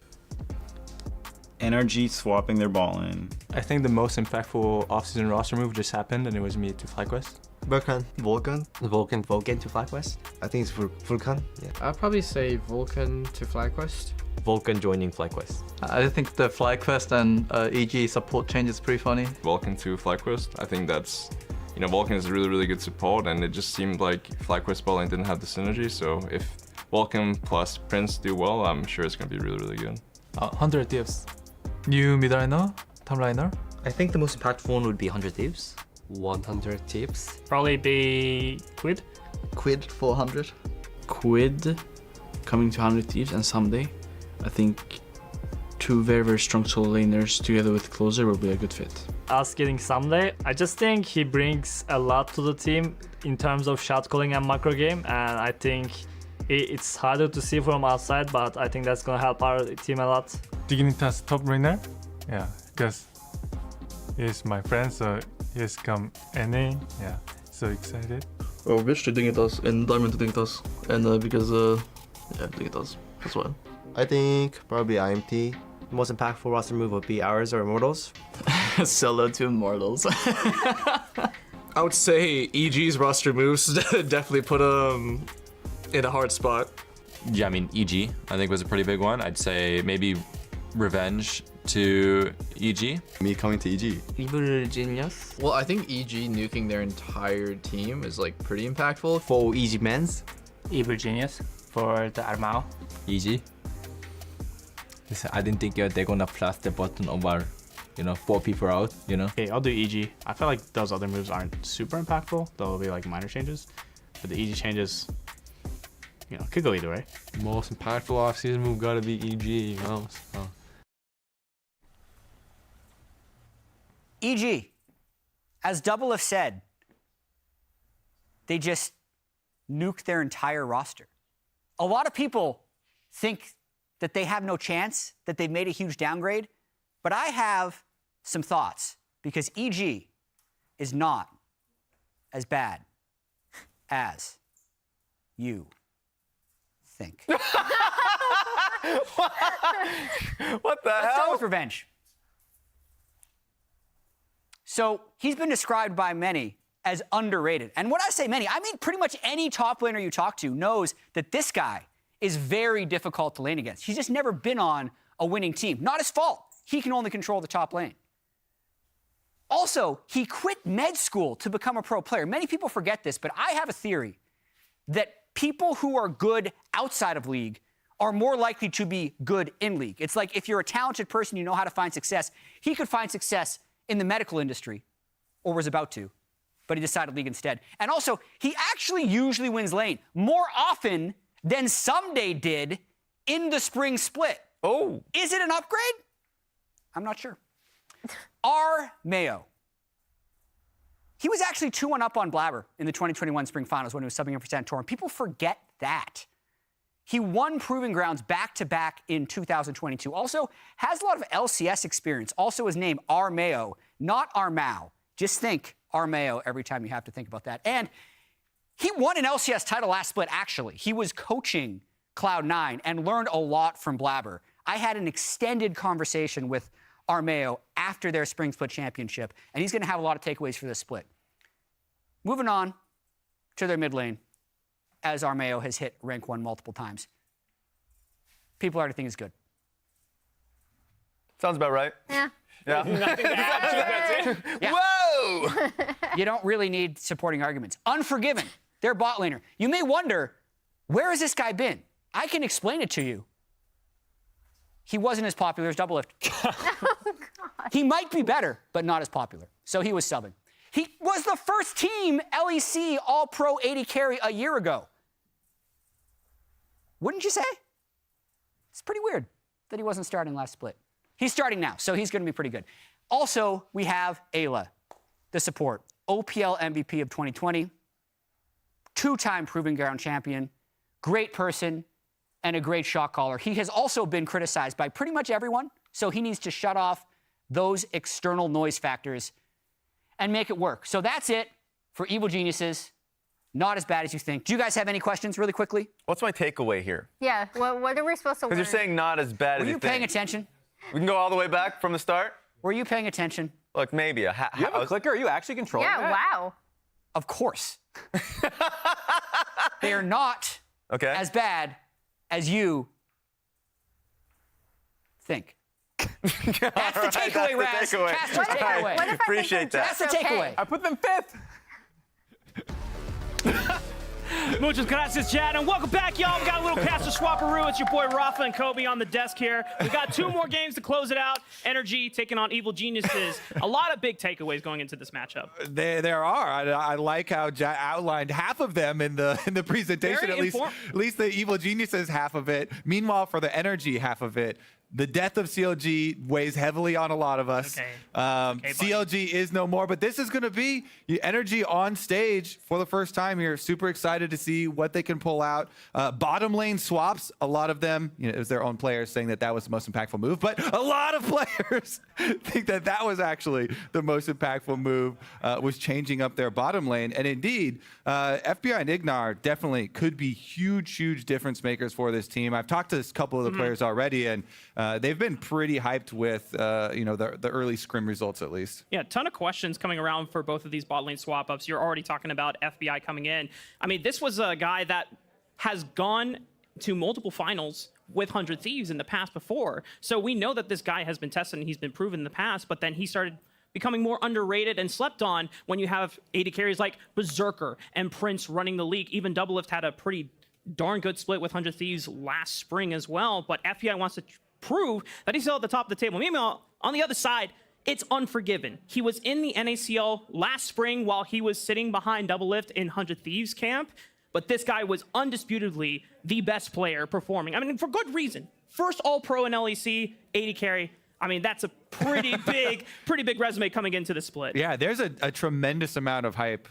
Energy swapping their ball in. I think the most impactful off-season roster move just happened, and it was me to FlyQuest. Vulcan to FlyQuest. I think it's Vulcan. Yeah. I'd probably say Vulcan to FlyQuest. Vulcan joining FlyQuest. I think the FlyQuest and EG support change is pretty funny. Vulcan to FlyQuest. I think that's, Vulcan is really, really good support, and it just seemed like FlyQuest bowling didn't have the synergy, so if Vulcan plus Prince do well, I'm sure it's going to be really, really good. 100 Thieves. New mid-liner, top-liner. I think the most impactful one would be 100 Thieves. 100 Thieves. Probably be Quid. Quid 400. Quid coming to 100 Thieves, and someday I think two very, very strong solo laners together with Closer will be a good fit. Us getting Someday, I just think he brings a lot to the team in terms of shot calling and macro game, and I think it's harder to see from outside, but I think that's gonna help our team a lot. Dignitas top laner. Yeah, because he's my friend, so he's come NA. Yeah, so excited. Obviously Dignitas and Diamond to Dignitas, and because Dignitas as well. I think probably IMT. The most impactful roster move would be ours or Immortals. Solo to Immortals. I would say EG's roster moves definitely put them in a hard spot. Yeah, I mean, EG, I think was a pretty big one. I'd say maybe Revenge to EG. Me coming to EG. Evil Genius. Well, I think EG nuking their entire team is like pretty impactful. For EG men's. Evil Genius for the Armao. EG. I didn't think they're gonna press the button over, 4 people out, Okay, I'll do EG. I feel like those other moves aren't super impactful. They'll be like minor changes. But the EG changes, could go either way. Most impactful offseason move gotta be EG, So. EG, as Double have said, they just nuked their entire roster. A lot of people think that they have no chance, that they've made a huge downgrade, but I have some thoughts, because EG is not as bad as you think. What the hell? Let's start with Revenge. So he's been described by many as underrated. And when I say many, I mean pretty much any top laner you talk to knows that this guy is very difficult to lane against. He's just never been on a winning team. Not his fault. He can only control the top lane. Also, he quit med school to become a pro player. Many people forget this, but I have a theory that people who are good outside of league are more likely to be good in league. It's like if you're a talented person, you know how to find success. He could find success in the medical industry, or was about to, but he decided league instead. And also, he actually usually wins lane more often than Someday did in the spring split. Oh. Is it an upgrade? I'm not sure. R. Mayo. He was actually 2-1 up on Blabber in the 2021 spring finals when he was subbing in for Santorum. People forget that. He won Proving Grounds back-to-back in 2022. Also, has a lot of LCS experience. Also, his name, R. Mayo, not Armao. Just think R. Mayo every time you have to think about that. And he won an LCS title last split, actually. He was coaching Cloud9 and learned a lot from Blabber. I had an extended conversation with Armeo after their spring split championship, and he's going to have a lot of takeaways for this split. Moving on to their mid lane, as Armeo has hit rank 1 multiple times. People already think is good. Sounds about right. Yeah. Yeah. Nothing to add to it. Yeah. Whoa! You don't really need supporting arguments. Unforgiven, their bot laner. You may wonder, where has this guy been? I can explain it to you. He wasn't as popular as Doublelift. He might be better, but not as popular. So he was subbing. He was the first team LEC All-Pro AD carry a year ago. Wouldn't you say? It's pretty weird that he wasn't starting last split. He's starting now, so he's going to be pretty good. Also, we have Ayla, the support, OPL MVP of 2020, two-time Proving Ground champion, great person, and a great shot caller. He has also been criticized by pretty much everyone, so he needs to shut off those external noise factors and make it work. So that's it for Evil Geniuses. Not as bad as you think. Do you guys have any questions really quickly? What's my takeaway here? Yeah, what are we supposed to learn? Because you're saying not as bad as you think. Were you paying attention? We can go all the way back from the start? Were you paying attention? Look, maybe. You have a clicker? Are you actually controlling Yeah, that? wow. Of course. They are not as bad as you think. That's the takeaway, Raz. Caster's takeaway. What if I Appreciate that. That's the takeaway. I put them 5th. Muchas gracias, Chad, and welcome back, y'all. We got a little caster swapperoo. It's your boy Rafa and Kobe on the desk here. We got 2 more games to close it out. Energy taking on Evil Geniuses. A lot of big takeaways going into this matchup. There are. I like how Jack outlined half of them in the presentation. Very At least the Evil Geniuses half of it. Meanwhile, for the Energy half of it, the death of CLG weighs heavily on a lot of us. CLG is no more, but this is going to be Energy on stage for the first time here. Super excited to see what they can pull out. Bottom lane swaps, a lot of them, it was their own players saying that was the most impactful move, but a lot of players think that was actually the most impactful move, was changing up their bottom lane. And indeed, FBI and Ignar definitely could be huge difference makers for this team. I've talked to a couple of the players already, and they've been pretty hyped with the early scrim results, at least. Yeah, a ton of questions coming around for both of these bot lane swap ups. You're already talking about FBI coming in. I mean, this was a guy that has gone to multiple finals with 100 Thieves in the past before. So we know that this guy has been tested and he's been proven in the past, but then he started becoming more underrated and slept on when you have AD carries like Berserker and Prince running the league. Even Doublelift had a pretty darn good split with 100 Thieves last spring as well, but FBI wants to prove that he's still at the top of the table. Meanwhile, on the other side, it's Unforgiven. He was in the NACL last spring while he was sitting behind Doublelift in 100 Thieves camp, but this guy was undisputedly the best player performing. I mean, for good reason. First All-Pro in LEC, 80 carry. I mean, that's a pretty big resume coming into the split. Yeah, there's a tremendous amount of hype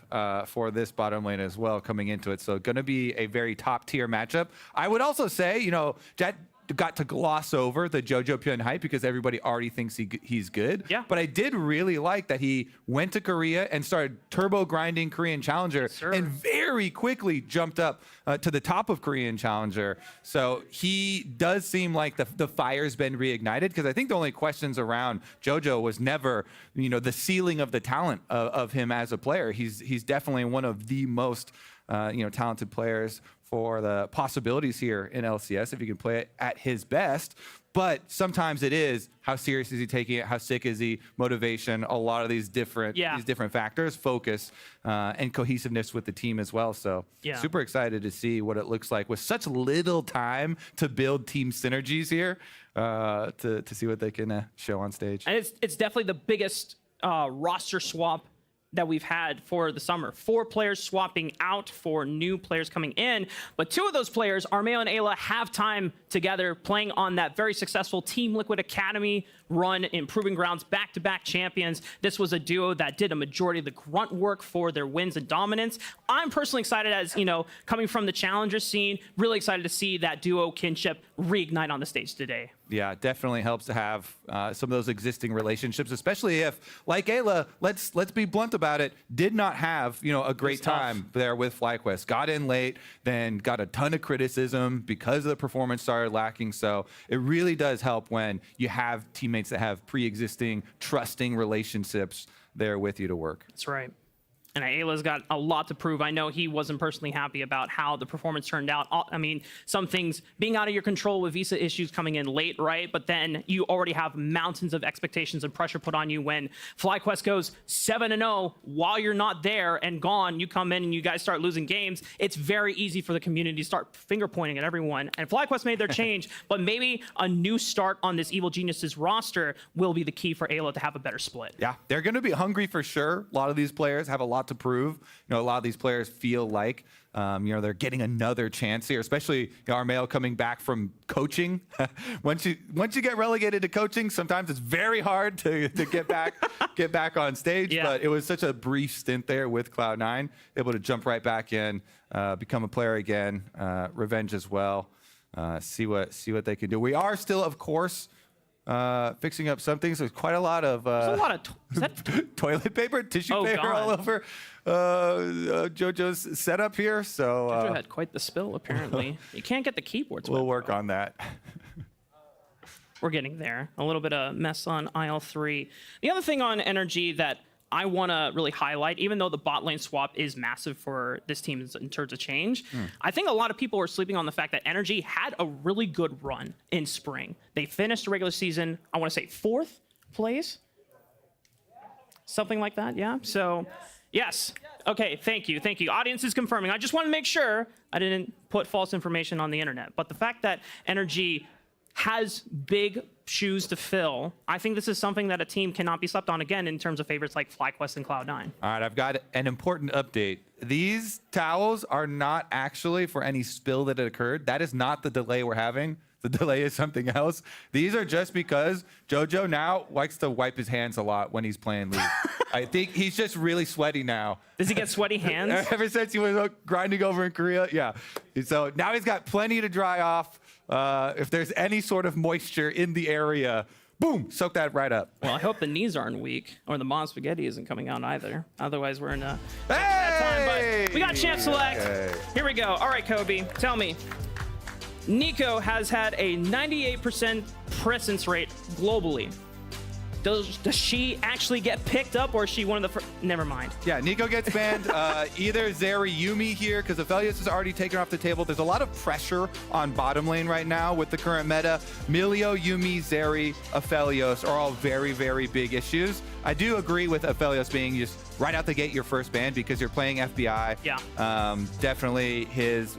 for this bottom lane as well coming into it. So going to be a very top tier matchup. I would also say, Jet got to gloss over the Jojo Pyun hype because everybody already thinks he's good. Yeah. But I did really like that he went to Korea and started turbo grinding Korean Challenger and very quickly jumped up to the top of Korean Challenger. So he does seem like the fire's been reignited, because I think the only questions around Jojo was never, the ceiling of the talent of him as a player. He's definitely one of the most talented players for the possibilities here in LCS if he can play it at his best. But sometimes it is, how serious is he taking it? How sick is he? Motivation, a lot of these different factors, focus, and cohesiveness with the team as well. So super excited to see what it looks like with such little time to build team synergies here, to see what they can show on stage. And it's definitely the biggest roster swap that we've had for the summer. 4 players swapping out for new players coming in, but 2 of those players, Armeo and Ayla, have time together playing on that very successful Team Liquid Academy run in Proving Grounds, back-to-back champions. This was a duo that did a majority of the grunt work for their wins and dominance. I'm personally excited, as coming from the challenger scene, really excited to see that duo kinship reignite on the stage today. Yeah, it definitely helps to have some of those existing relationships, especially if, like Ayla, let's be blunt about it, did not have a great time there with FlyQuest. Got in late, then got a ton of criticism because the performance started lacking. So it really does help when you have teammates that have pre-existing, trusting relationships there with you to work. That's right. And Ayla's got a lot to prove. I know he wasn't personally happy about how the performance turned out. I mean, some things being out of your control with visa issues coming in late, right? But then you already have mountains of expectations and pressure put on you when FlyQuest goes 7-0 while you're not there and gone. You come in and you guys start losing games. It's very easy for the community to start finger pointing at everyone. And FlyQuest made their change, but maybe a new start on this Evil Geniuses roster will be the key for Ayla to have a better split. Yeah, they're going to be hungry for sure. A lot of these players have a lot to prove. A lot of these players feel like they're getting another chance here, especially Armeo coming back from coaching. once you get relegated to coaching, sometimes it's very hard to get back on stage. Yeah. But it was such a brief stint there with Cloud9, able to jump right back in, become a player again. Revenge as well. See what they can do. We are still, of course, fixing up some things. There's quite a lot of toilet paper, tissue paper all over JoJo's setup here. So JoJo had quite the spill, apparently. You can't get the keyboards. We'll work on that. We're getting there. A little bit of mess on aisle 3. The other thing on Energy that I want to really highlight, even though the bot lane swap is massive for this team in terms of change, I think a lot of people are sleeping on the fact that Energy had a really good run in spring. They finished the regular season, I want to say 4th place? Something like that, yeah? So, yes. Okay, thank you. Audience is confirming. I just want to make sure I didn't put false information on the internet. But the fact that Energy has big shoes to fill, I think this is something that a team cannot be slept on again in terms of favorites like FlyQuest and Cloud9. All right, I've got an important update. These towels are not actually for any spill that had occurred. That is not the delay we're having. The delay is something else. These are just because JoJo now likes to wipe his hands a lot when he's playing League. I think he's just really sweaty now. Does he get sweaty hands? Ever since he was grinding over in Korea, yeah. So now he's got plenty to dry off. If there's any sort of moisture in the area, boom, soak that right up. Well, I hope the knees aren't weak or the Mom Spaghetti isn't coming out either. Otherwise, we're in a bad time. But we got champ select. Okay. Here we go. All right, Kobe, tell me. Nico has had a 98% presence rate globally. Does she actually get picked up, or is she one of the first? Never mind. Yeah, Nico gets banned. Either Zeri, Yuumi here, because Aphelios is already taken off the table. There's a lot of pressure on bottom lane right now with the current meta. Milio, Yuumi, Zeri, Aphelios are all very, very big issues. I do agree with Aphelios being just right out the gate your first ban because you're playing FBI. Yeah. Definitely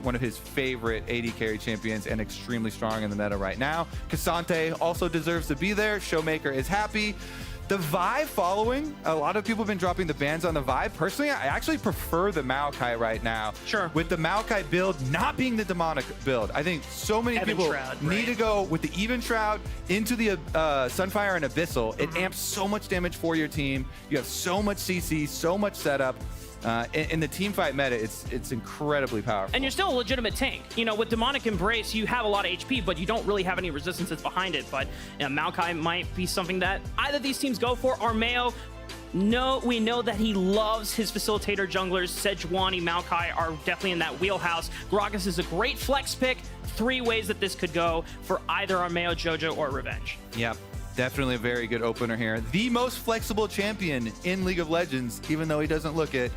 one of his favorite AD carry champions and extremely strong in the meta right now. Cassante also deserves to be there. Showmaker is happy. The Vive following, a lot of people have been dropping the bans on the Vive. Personally, I actually prefer the Maokai right now. Sure. With the Maokai build not being the demonic build. I think so many people need to go with the Even Shroud into the Sunfire and Abyssal. It amps so much damage for your team. You have so much CC, so much setup. In the teamfight meta, it's incredibly powerful. And you're still a legitimate tank. With Demonic Embrace, you have a lot of HP, but you don't really have any resistances behind it. But Maokai might be something that either of these teams go for. Armeo, we know that he loves his facilitator junglers. Sejuani, Maokai are definitely in that wheelhouse. Gragas is a great flex pick. 3 ways that this could go for either Armeo, JoJo, or Revenge. Yep. Definitely a very good opener here. The most flexible champion in League of Legends, even though he doesn't look it.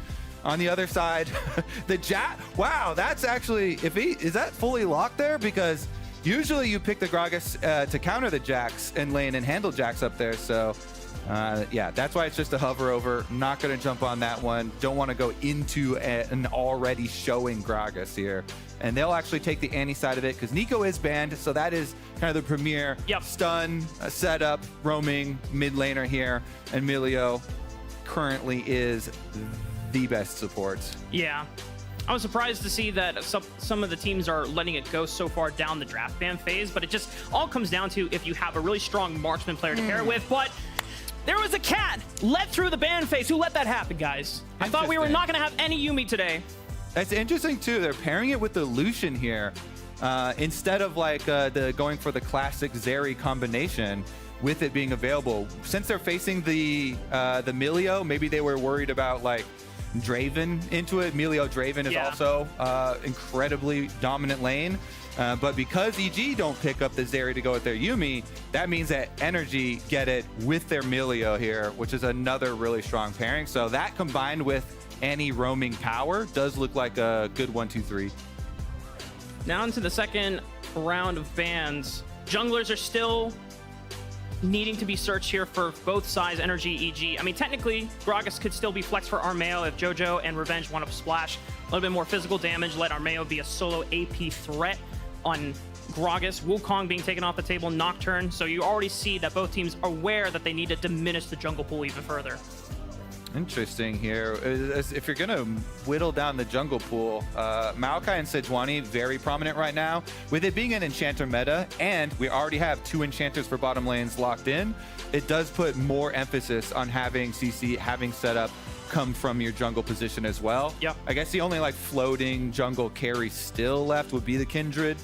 On the other side, the Jack. Wow, that's actually, is that fully locked there? Because usually you pick the Gragas to counter the Jax in lane and handle Jax up there. So yeah, that's why it's just a hover over. Not going to jump on that one. Don't want to go into an already showing Gragas here. And they'll actually take the Annie side of it because Nico is banned. So that is kind of the premier stun, setup, roaming, mid laner here. And Milio currently is the best support. Yeah. I was surprised to see that some of the teams are letting it go so far down the draft ban phase, but it just all comes down to if you have a really strong marksman player to pair with. But there was a cat let through the ban phase. Who let that happen, guys? I thought we were not going to have any Yuumi today. That's interesting, too. They're pairing it with the Lucian here instead of like going for the classic Zeri combination with it being available. Since they're facing the Milio, maybe they were worried about like Draven into it. Milio Draven is also incredibly dominant lane. But because EG don't pick up the Zeri to go with their Yuumi, that means that Energy get it with their Milio here, which is another really strong pairing. So that combined with Annie roaming power does look like a good 1-2-3. Now into the second round of bans. Junglers are still needing to be searched here for both sides, Energy, EG. I mean, technically, Gragas could still be flexed for Armeo if Jojo and Revenge want to splash a little bit more physical damage, let Armeo be a solo AP threat on Gragas. Wukong being taken off the table, Nocturne. So you already see that both teams are aware that they need to diminish the jungle pool even further. Interesting here. If you're going to whittle down the jungle pool, Maokai and Sejuani very prominent right now. With it being an enchanter meta, and we already have 2 enchanters for bottom lanes locked in, it does put more emphasis on having CC, having setup come from your jungle position as well. Yep. I guess the only like floating jungle carry still left would be the Kindred.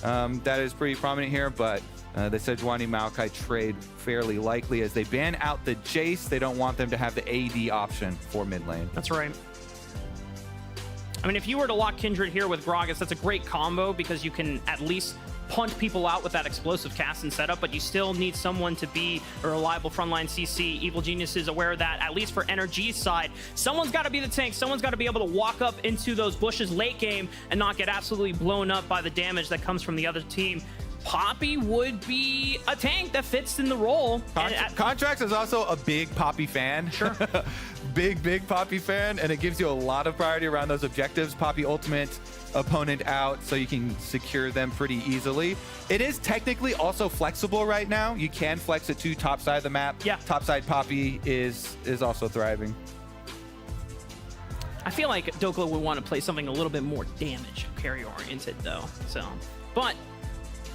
That is pretty prominent here, but the Sejuani Maokai trade fairly likely as they ban out the Jace. They don't want them to have the AD option for mid lane. That's right. I mean, if you were to lock Kindred here with Gragas, that's a great combo because you can at least punch people out with that explosive cast and setup, but you still need someone to be a reliable frontline CC. Evil Genius is aware of that, at least for NRG's side. Someone's got to be the tank. Someone's got to be able to walk up into those bushes late game and not get absolutely blown up by the damage that comes from the other team. Poppy would be a tank that fits in the role. Contracts is also a big Poppy fan. Sure. big Poppy fan, and it gives you a lot of priority around those objectives. Poppy ultimate, opponent out, so you can secure them pretty easily. It is technically also flexible right now. You can flex it to top side of the map. Yeah. Top side Poppy is also thriving. I feel like Dokla would want to play something a little bit more damage carry oriented though. So, but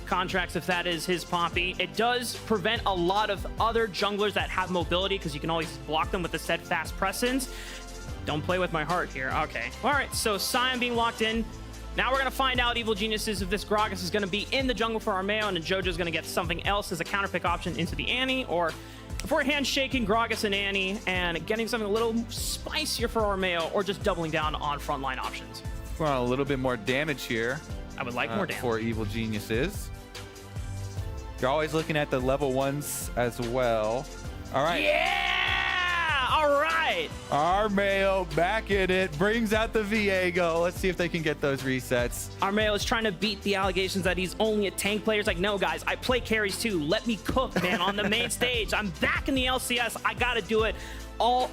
Contracts, if that is his Poppy, it does prevent a lot of other junglers that have mobility because you can always block them with the steadfast presence. Don't play with my heart here. Okay. All right. So Sion being locked in. Now we're going to find out, Evil Geniuses, if this Gragas is going to be in the jungle for Armeo and Jojo's going to get something else as a counterpick option into the Annie, or if we're handshaking Gragas and Annie and getting something a little spicier for Armeo, or just doubling down on frontline options. Well, a little bit more damage here. I would like more damage. For Evil Geniuses. You're always looking at the level 1s as well. All right. Yeah! All right. Armeo back in it. Brings out the Viego. Let's see if they can get those resets. Armeo is trying to beat the allegations that he's only a tank player. It's like, no, guys, I play carries too. Let me cook, man, on the main stage. I'm back in the LCS. I got to do it all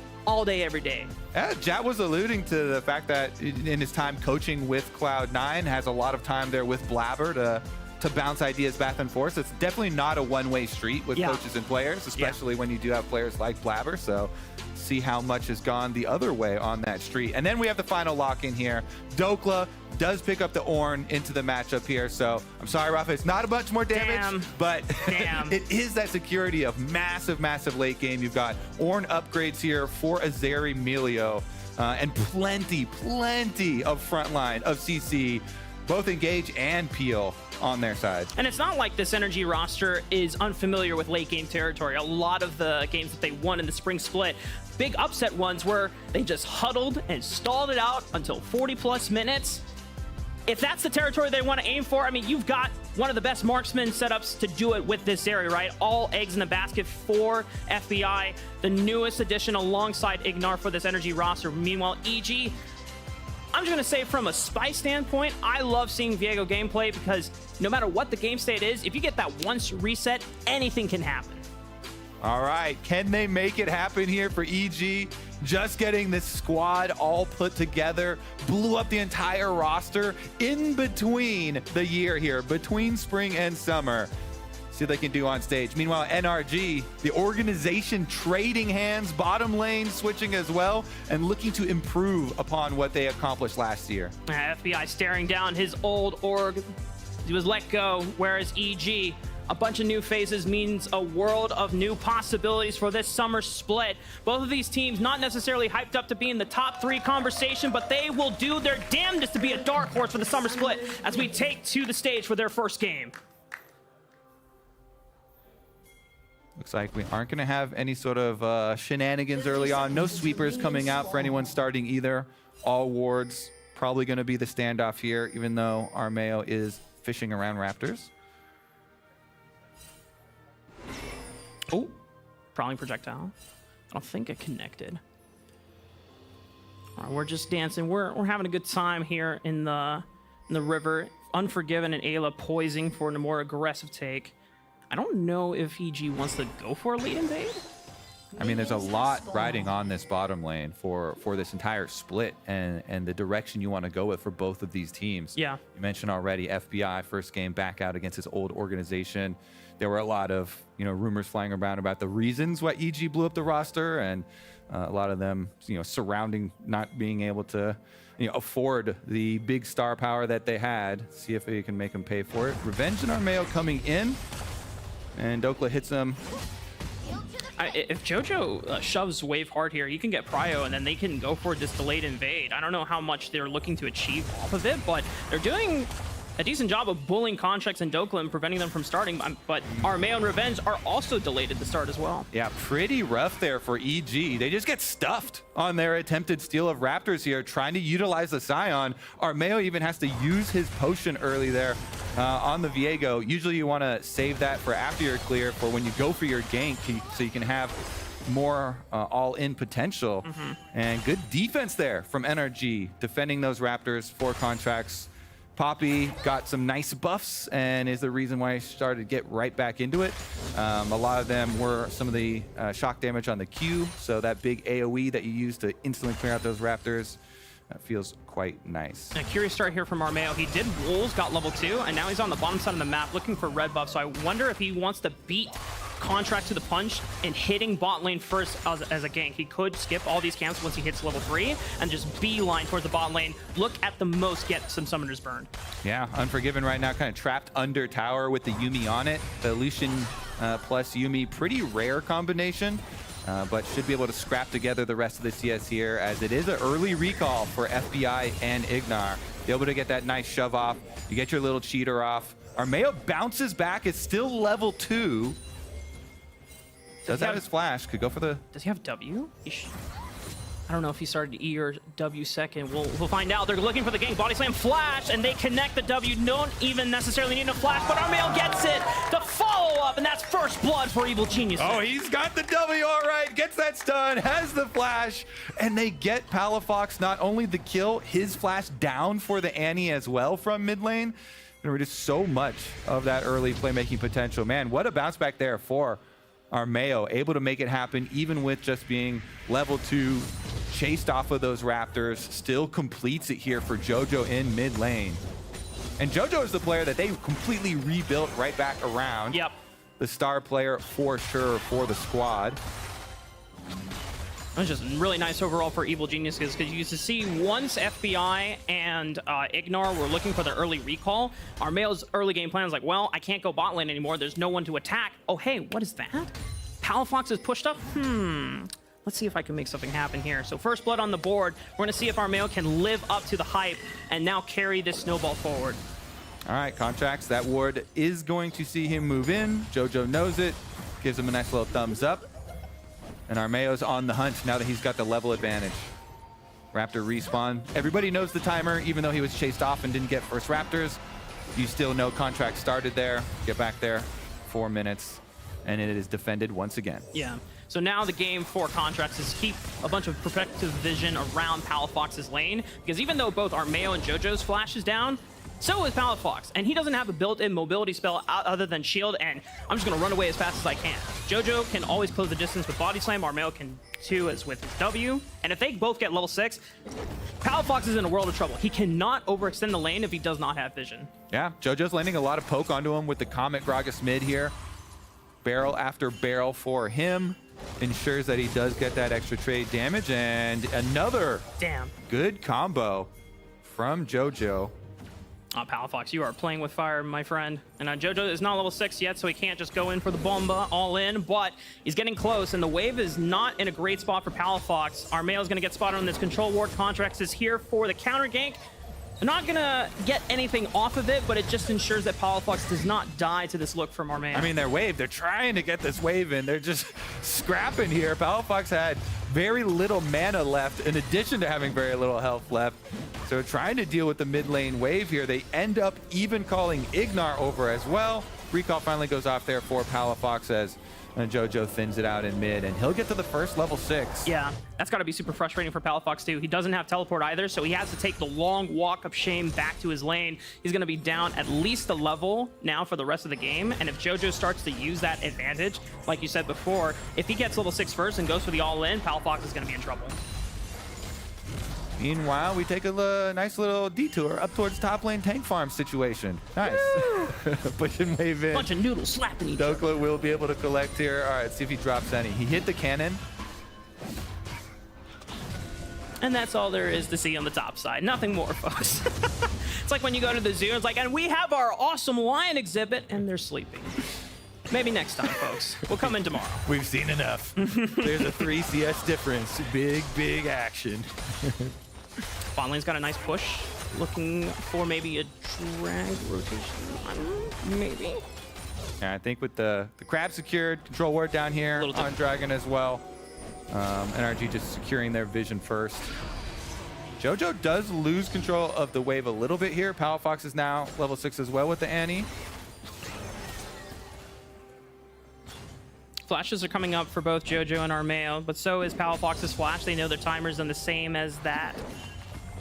day, every day. Yeah, Jat was alluding to the fact that in his time coaching with Cloud9, has a lot of time there with Blabber to bounce ideas back and forth. So it's definitely not a one-way street with coaches and players, especially when you do have players like Blabber. So see how much has gone the other way on that street. And then we have the final lock in here. Dokla does pick up the Ornn into the matchup here. So I'm sorry, Rafa, it's not a bunch more damage, but it is that security of massive late game. You've got Ornn upgrades here for Azeri Melio, and plenty of frontline of CC, both Engage and Peel on their side. And it's not like this Energy roster is unfamiliar with late game territory. A lot of the games that they won in the spring split, big upset ones where they just huddled and stalled it out until 40+ minutes. If that's the territory they want to aim for, I mean, you've got one of the best marksman setups to do it with this area, right? All eggs in a basket for FBI, the newest addition alongside Ignar for this Energy roster. Meanwhile, EG, I'm just going to say from a spice standpoint, I love seeing Viego gameplay because no matter what the game state is, if you get that once reset, anything can happen. All right, can they make it happen here for EG? Just getting this squad all put together, blew up the entire roster in between the year here, between spring and summer. See what they can do on stage. Meanwhile, NRG, the organization trading hands, bottom lane switching as well, and looking to improve upon what they accomplished last year. FBI staring down his old org. He was let go, whereas EG, a bunch of new faces means a world of new possibilities for this summer split. Both of these teams not necessarily hyped up to be in the top 3 conversation, but they will do their damnedest to be a dark horse for the summer split as we take to the stage for their first game. Looks like we aren't going to have any sort of shenanigans early on. No sweepers coming out for anyone starting either. All wards probably going to be the standoff here, even though Armeo is fishing around Raptors. Oh, prowling projectile. I don't think it connected. We're just dancing. We're having a good time here in the river. Unforgiven and Ayla poising for a more aggressive take. I don't know if EG wants to go for a lead invade. I mean, there's a lot riding on this bottom lane for this entire split and the direction you want to go with for both of these teams. Yeah. You mentioned already FBI first game back out against his old organization. There were a lot of rumors flying around about the reasons why EG blew up the roster, and a lot of them surrounding not being able to afford the big star power that they had. See if they can make them pay for it. Revenge and Armeo coming in, and Dokla hits them. If JoJo shoves Wave hard here, he can get Prio, and then they can go for this delayed invade. I don't know how much they're looking to achieve off of it, but they're doing a decent job of bullying Contracts and Dokla and preventing them from starting. But Armeo and Revenge are also delayed at the start as well. Yeah, pretty rough there for EG. They just get stuffed on their attempted steal of Raptors here, trying to utilize the Scion. Armeo even has to use his potion early there on the Viego. Usually you want to save that for after you're clear, for when you go for your gank, so you can have more all-in potential. And good defense there from NRG, defending those Raptors for Contracts. Poppy got some nice buffs and is the reason why he started to get right back into it. A lot of them were some of the shock damage on the Q, so that big AoE that you use to instantly clear out those Raptors, that feels quite nice. A curious start here from Armeo. He did Wolves, got level 2, and now he's on the bottom side of the map looking for red buff, so I wonder if he wants to beat Contract to the punch and hitting bot lane first as a gank. He could skip all these camps once he hits level 3 and just beeline towards the bot lane. Look at the most, get some summoners burned. Yeah, Unforgiven right now kind of trapped under tower with the Yuumi on it. The Lucian plus Yuumi, pretty rare combination, but should be able to scrap together the rest of the CS here, as it is an early recall for FBI and Ignar. Be able to get that nice shove off. You get your little cheater off. Armeo bounces back, it's still level 2. Does have his flash, could go for the... Does he have W? I don't know if he started E or W second. We'll find out. They're looking for the gank. Body slam flash, and they connect the W. Don't even necessarily need a flash, but Armeo gets it. The follow-up, and that's first blood for Evil Genius. Oh, he's got the W, all right. Gets that stun, has the flash, and they get Palafox not only the kill, his flash down for the Annie as well from mid lane. There were just so much of that early playmaking potential. Man, what a bounce back there for Armeo, able to make it happen even with just being level 2, chased off of those Raptors, still completes it here for JoJo in mid lane. And JoJo is the player that they completely rebuilt right back around. Yep. The star player for sure for the squad. That's just really nice overall for Evil Geniuses, because you used to see once FBI and Ignar were looking for their early recall, Armeo's early game plan was like, well, I can't go bot lane anymore. There's no one to attack. Oh, hey, what is that? Palafox is pushed up? Let's see if I can make something happen here. So first blood on the board. We're going to see if Armeo can live up to the hype and now carry this snowball forward. All right, Contracts, that ward is going to see him move in. JoJo knows it, gives him a nice little thumbs up. And Armeo's on the hunt now that he's got the level advantage. Raptor respawn. Everybody knows the timer, even though he was chased off and didn't get first Raptors. You still know Contract started there. Get back there, 4 minutes, and it is defended once again. Yeah. So now the game for Contracts is keep a bunch of protective vision around Palafox's lane, because even though both Armeo and JoJo's flash is down, so is Palafox, and he doesn't have a built-in mobility spell other than shield, and I'm just going to run away as fast as I can. JoJo can always close the distance with body slam, Armeo can too as with his W, and if they both get level 6, Palafox is in a world of trouble. He cannot overextend the lane if he does not have vision. Yeah, JoJo's landing a lot of poke onto him with the Comet Gragas mid here. Barrel after barrel for him. Ensures that he does get that extra trade damage, and another good combo from JoJo. Palafox, you are playing with fire, my friend. And JoJo is not level 6 yet, so he can't just go in for the bomba all in, but he's getting close, and the wave is not in a great spot for Palafox. Armeo's going to get spotted on this control ward. Contracts is here for the counter gank. They're not going to get anything off of it, but it just ensures that Palafox does not die to this look from Armeo. I mean, their wave, they're trying to get this wave in. They're just scrapping here. Palafox had very little mana left, in addition to having very little health left. So trying to deal with the mid lane wave here. They end up even calling Ignar over as well. Recall finally goes off there for Palafox as And JoJo thins it out in mid, and he'll get to the first level 6. Yeah, that's got to be super frustrating for Palafox too. He doesn't have teleport either, so he has to take the long walk of shame back to his lane. He's going to be down at least a level now for the rest of the game, and if JoJo starts to use that advantage, like you said before, if he gets level 6 first and goes for the all-in, Palafox is going to be in trouble. Meanwhile, we take a nice little detour up towards top lane tank farm situation. Nice. Push and wave in. Bunch of noodles slapping each other. Dokla will be able to collect here. All right, see if he drops any. He hit the cannon. And that's all there is to see on the top side. Nothing more, folks. It's like when you go to the zoo, it's like, and we have our awesome lion exhibit, and they're sleeping. Maybe next time, folks. We'll come in tomorrow. We've seen enough. There's a 3 CS difference. Big action. Bot lane's got a nice push. Looking for maybe a drag rotation. Maybe. Yeah, I think with the crab secured, control ward down here on Dragon as well. NRG just securing their vision first. JoJo does lose control of the wave a little bit here. Palafox is now level 6 as well with the Annie. Flashes are coming up for both JoJo and Armeo, but so is Palafox's flash. They know their timer's done the same as that.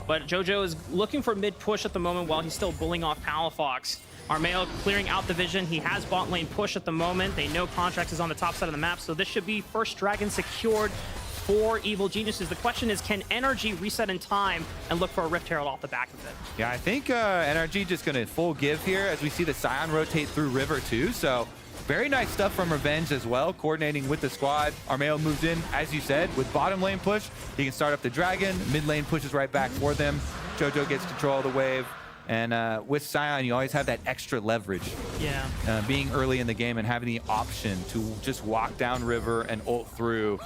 But JoJo is looking for mid-push at the moment while he's still bullying off Palafox. Armeo clearing out the vision. He has bot lane push at the moment. They know Contracts is on the top side of the map, so this should be first dragon secured for Evil Geniuses. The question is, can NRG reset in time and look for a Rift Herald off the back of it? Yeah, I think NRG just going to full give here as we see the Scion rotate through River too. So very nice stuff from Revenge as well, coordinating with the squad. Armeo moves in, as you said, with bottom lane push. He can start up the Dragon. Mid lane pushes right back for them. JoJo gets control of the wave. And with Scion, you always have that extra leverage. Yeah. Being early in the game and having the option to just walk down River and ult through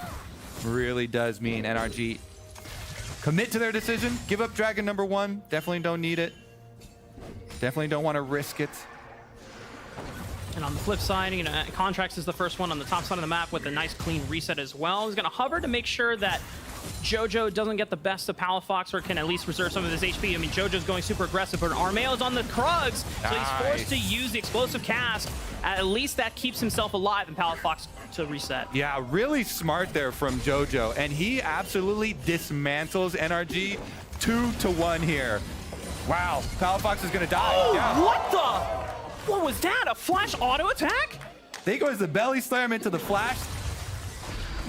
really does mean NRG commit to their decision. Give up Dragon number 1. Definitely don't need it. Definitely don't want to risk it. And on the flip side, you know, Contracts is the first one on the top side of the map with a nice clean reset as well. He's going to hover to make sure that JoJo doesn't get the best of Palafox or can at least reserve some of his HP. I mean, JoJo's going super aggressive, but Armeo's on the Krugs, so he's forced to use the explosive cast. At least that keeps himself alive and Palafox to reset. Yeah, really smart there from JoJo, and he absolutely dismantles NRG 2-1 here. Wow, Palafox is going to die. Oh, yeah. What the? What was that? A flash auto attack? There goes the belly slam into the flash.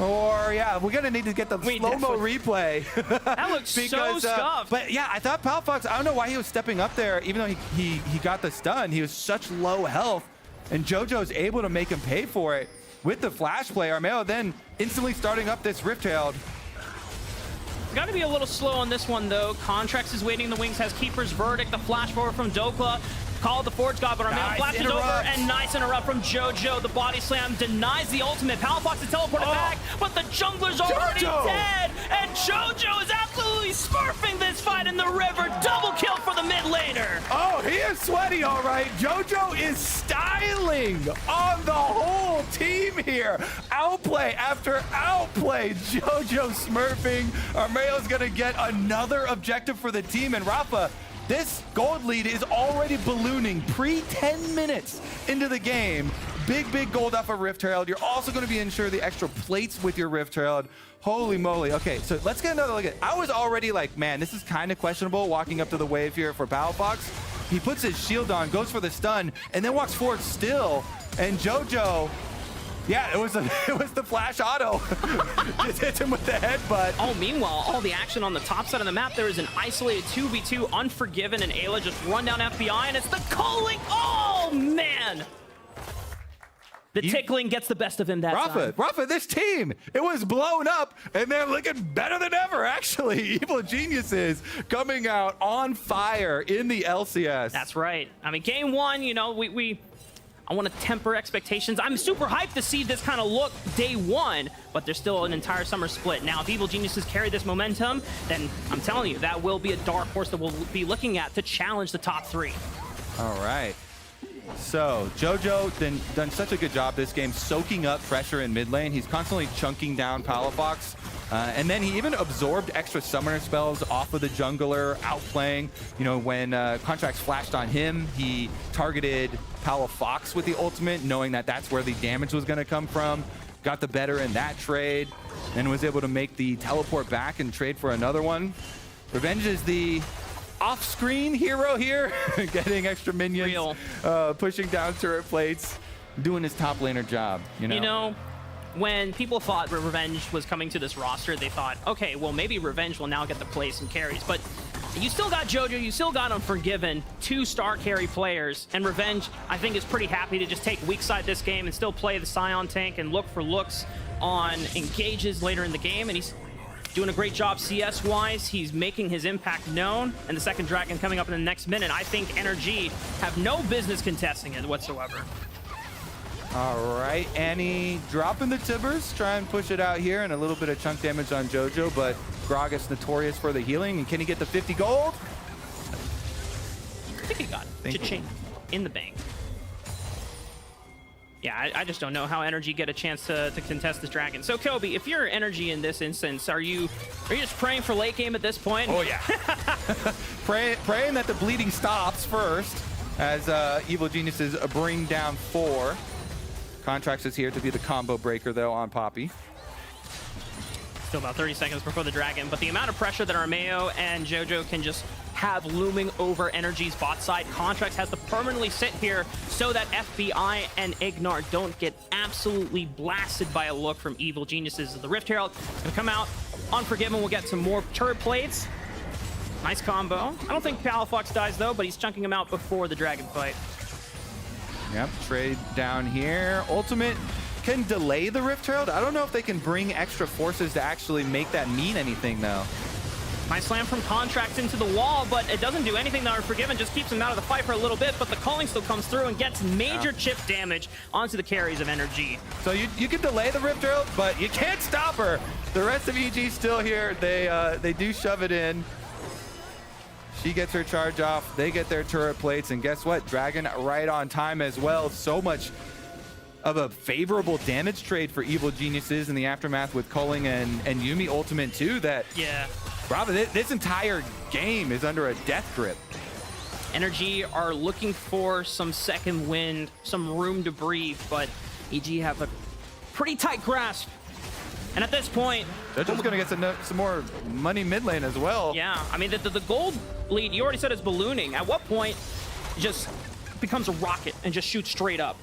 Or, yeah, we're going to need to get the slow-mo replay. That looks so scuffed. But, yeah, I thought Palafox, I don't know why he was stepping up there, even though he got the stun. He was such low health, and JoJo's able to make him pay for it with the flash play. Armeo then instantly starting up this Rift Herald. Got to be a little slow on this one, though. Contracts is waiting in the wings, has Keeper's Verdict, the flash forward from Dokla. Called the Forge God, but Armeo flashes over, and nice interrupt from JoJo. The body slam denies the ultimate. Palafox is teleported back, but the jungler's already dead, and JoJo is absolutely smurfing this fight in the river. Double kill for the mid laner. Oh, he is sweaty, all right. JoJo is styling on the whole team here. Outplay after outplay. JoJo smurfing. Armeo's going to get another objective for the team, and Rafa, this gold lead is already ballooning pre-10 minutes into the game. Big gold off of Rift Herald. You're also going to be ensure the extra plates with your Rift Herald. Holy moly. Okay, so let's get another look at it. I was already like, man, this is kind of questionable walking up to the wave here for Palafox. He puts his shield on, goes for the stun, and then walks forward still. And JoJo, yeah, it was the flash auto. Just hits him with the headbutt. Oh, meanwhile, all the action on the top side of the map, there is an isolated 2v2, Unforgiven, and Ayla just run down FBI, and it's the culling. Oh, man. The tickling gets the best of him that time. Rafa, this team, it was blown up, and they're looking better than ever, actually. Evil Geniuses coming out on fire in the LCS. That's right. I mean, game 1, you know, I want to temper expectations. I'm super hyped to see this kind of look day 1, but there's still an entire summer split. Now, if Evil Geniuses carry this momentum, then I'm telling you, that will be a dark horse that we'll be looking at to challenge the top 3. All right. So, JoJo done such a good job this game soaking up pressure in mid lane. He's constantly chunking down Palafox. And then he even absorbed extra summoner spells off of the jungler, outplaying. You know, when Contracts flashed on him, he targeted Palafox with the ultimate, knowing that that's where the damage was going to come from. Got the better in that trade, and was able to make the teleport back and trade for another one. Revenge is the off-screen hero here, getting extra minions, pushing down turret plates, doing his top laner job. You know, when people thought Revenge was coming to this roster, they thought, okay, well, maybe Revenge will now get the play some carries. But you still got JoJo, you still got Unforgiven, 2 star carry players, and Revenge, I think, is pretty happy to just take weak side this game and still play the Scion tank and look for looks on engages later in the game. And he's doing a great job CS-wise. He's making his impact known. And the second dragon coming up in the next minute, I think NRG have no business contesting it whatsoever. All right, Annie dropping the Tibbers, try and push it out here, and a little bit of chunk damage on JoJo, but Gragas notorious for the healing. And can he get the 50 gold? I think he got cha-ching in the bank. Yeah, I just don't know how NRG get a chance to contest this dragon. So Kobe, if you're NRG in this instance, are you just praying for late game at this point? Oh yeah, praying that the bleeding stops first, as Evil Geniuses bring down 4. Contracts is here to be the combo breaker, though, on Poppy. Still about 30 seconds before the dragon, but the amount of pressure that Armeo and JoJo can just have looming over NRG's bot side. Contracts has to permanently sit here so that FBI and Ignar don't get absolutely blasted by a look from Evil Geniuses. The Rift Herald gonna come out. Unforgiven will get some more turret plates. Nice combo. I don't think Palafox dies, though, but he's chunking him out before the dragon fight. Yep, trade down here. Ultimate can delay the Rift Herald. I don't know if they can bring extra forces to actually make that mean anything, though. Nice slam from Contracts into the wall, but it doesn't do anything to Unforgiven, just keeps him out of the fight for a little bit, but the calling still comes through and gets major chip damage onto the carries of NRG. So you can delay the Rift Herald, but you can't stop her. The rest of EG still here. They do shove it in. She gets her charge off, they get their turret plates, and guess what? Dragon right on time as well. So much of a favorable damage trade for Evil Geniuses in the aftermath with Culling and Yuumi ultimate too, that Bravo, this entire game is under a death grip. NRG are looking for some second wind, some room to breathe, but EG have a pretty tight grasp. And at this point, JoJo's going to get some more money mid lane as well. Yeah, I mean, the gold lead, you already said, is ballooning. At what point it just becomes a rocket and just shoots straight up?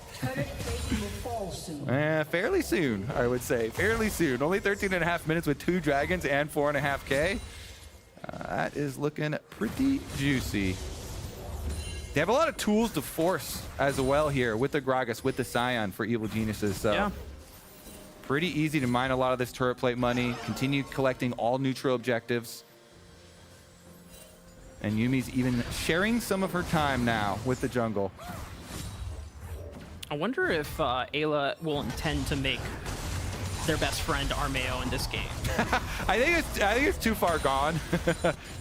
Fairly soon, I would say. Fairly soon. Only 13.5 minutes with 2 dragons and 4.5K. That is looking pretty juicy. They have a lot of tools to force as well here with the Gragas, with the Scion for Evil Geniuses. So. Yeah. Pretty easy to mine a lot of this turret plate money, continue collecting all neutral objectives. And Yumi's even sharing some of her time now with the jungle. I wonder if Ayla will intend to make their best friend Armeo in this game. I think it's too far gone.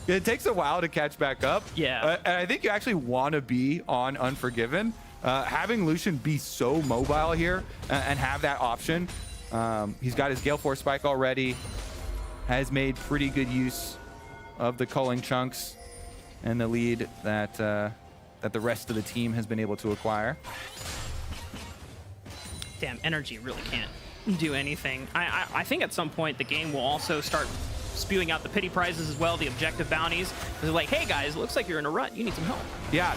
It takes a while to catch back up. Yeah. And I think you actually want to be on Unforgiven. Having Lucian be so mobile here and have that option. He's got his Gale Force spike already, has made pretty good use of the culling chunks and the lead that the rest of the team has been able to acquire. Damn, NRG really can't do anything. I think at some point the game will also start spewing out the pity prizes as well, the objective bounties. They're like, hey guys, looks like you're in a rut. You need some help. Yeah,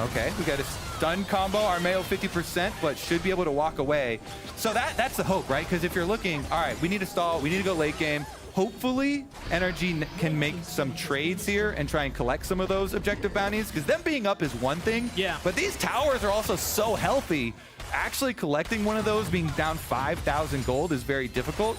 okay, we got a stun combo, Armeo 50%, but should be able to walk away. So that's the hope, right? Because if you're looking, all right, we need to stall, we need to go late game. Hopefully, NRG can make some trades here and try and collect some of those objective bounties, because them being up is one thing. Yeah. But these towers are also so healthy. Actually collecting one of those, being down 5,000 gold, is very difficult.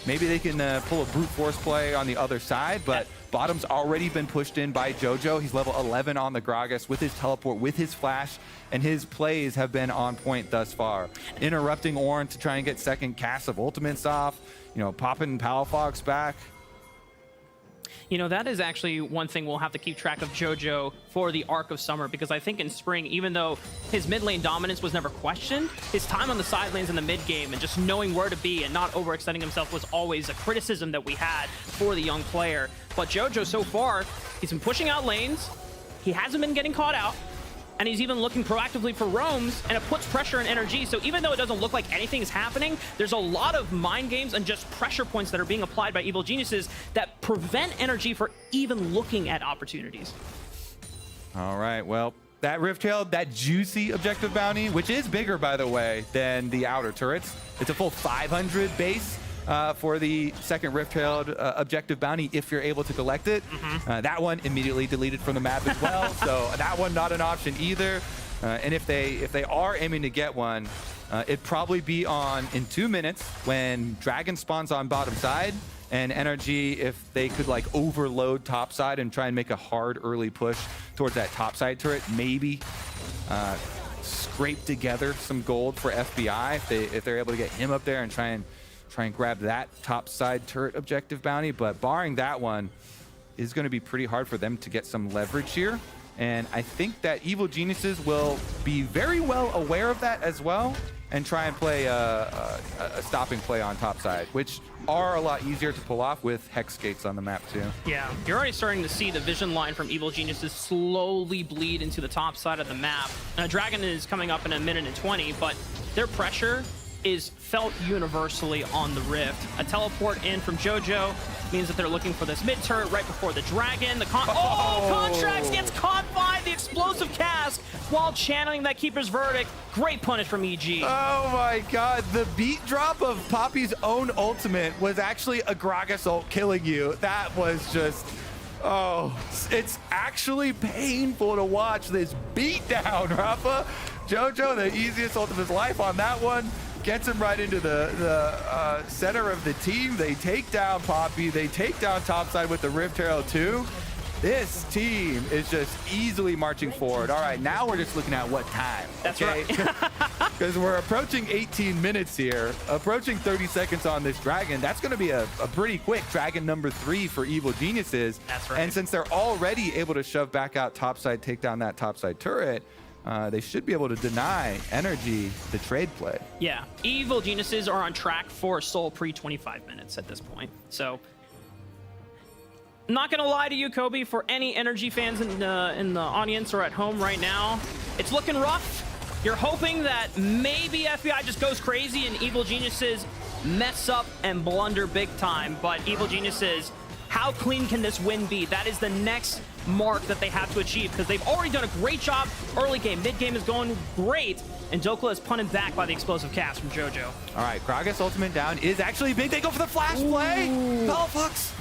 Maybe they can pull a brute force play on the other side, but bottom's already been pushed in by JoJo. He's level 11 on the Gragas with his teleport, with his flash, and his plays have been on point thus far. Interrupting Ornn to try and get second cast of ultimates off, you know, popping Palafox back. You know, that is actually one thing we'll have to keep track of JoJo for the arc of summer, because I think in spring, even though his mid lane dominance was never questioned, his time on the side lanes in the mid game and just knowing where to be and not overextending himself was always a criticism that we had for the young player. But JoJo so far, he's been pushing out lanes, he hasn't been getting caught out, and he's even looking proactively for roams, and it puts pressure on NRG. So even though it doesn't look like anything is happening, there's a lot of mind games and just pressure points that are being applied by Evil Geniuses that prevent NRG for even looking at opportunities. All right, well, that Rift Herald, that juicy objective bounty, which is bigger, by the way, than the outer turrets. It's a full 500 base. For the second Rift Herald objective bounty, if you're able to collect it. That one immediately deleted from the map as well, so that one not an option either. And if they are aiming to get one, it'd probably be on in 2 minutes when Dragon spawns on bottom side, and NRG, if they could like overload top side and try and make a hard early push towards that top side turret, maybe scrape together some gold for FBI if they're able to get him up there and try and grab that top side turret objective bounty. But barring that one, is going to be pretty hard for them to get some leverage here. And I think that Evil Geniuses will be very well aware of that as well and try and play a stopping play on top side, which are a lot easier to pull off with hex gates on the map too. Yeah, you're already starting to see the vision line from Evil Geniuses slowly bleed into the top side of the map. Now, Dragon is coming up in 1 minute and 20, but their pressure is felt universally on the Rift. A teleport in from JoJo means that they're looking for this mid turret right before the Dragon. Contracts gets caught by the explosive cast while channeling that Keeper's Verdict. Great punish from EG. Oh my god, the beat drop of Poppy's own ultimate was actually a Gragas ult killing you. That was just, oh, it's actually painful to watch this beat down, Rafa. JoJo, the easiest ult of his life on that one. Gets him right into the center of the team. They take down Poppy. They take down topside with the Rift Herald too. This team is just easily marching forward. All right, now we're just looking at what time. That's right. Because we're approaching 18 minutes here, approaching 30 seconds on this Dragon. That's going to be a pretty quick Dragon number 3 for Evil Geniuses. That's right. And since they're already able to shove back out topside, take down that topside turret, they should be able to deny Energy the trade play. Yeah, Evil Geniuses are on track for Soul pre-25 minutes at this point. So, not gonna lie to you, Kobe, for any Energy fans in the audience or at home right now, it's looking rough. You're hoping that maybe FBI just goes crazy and Evil Geniuses mess up and blunder big time, but Evil Geniuses, how clean can this win be? That is the next mark that they have to achieve, because they've already done a great job early game. Mid game is going great, and Dokla is punted back by the explosive cast from JoJo. All right, Gragas ultimate down is actually big. They go for the flash play. Palafox.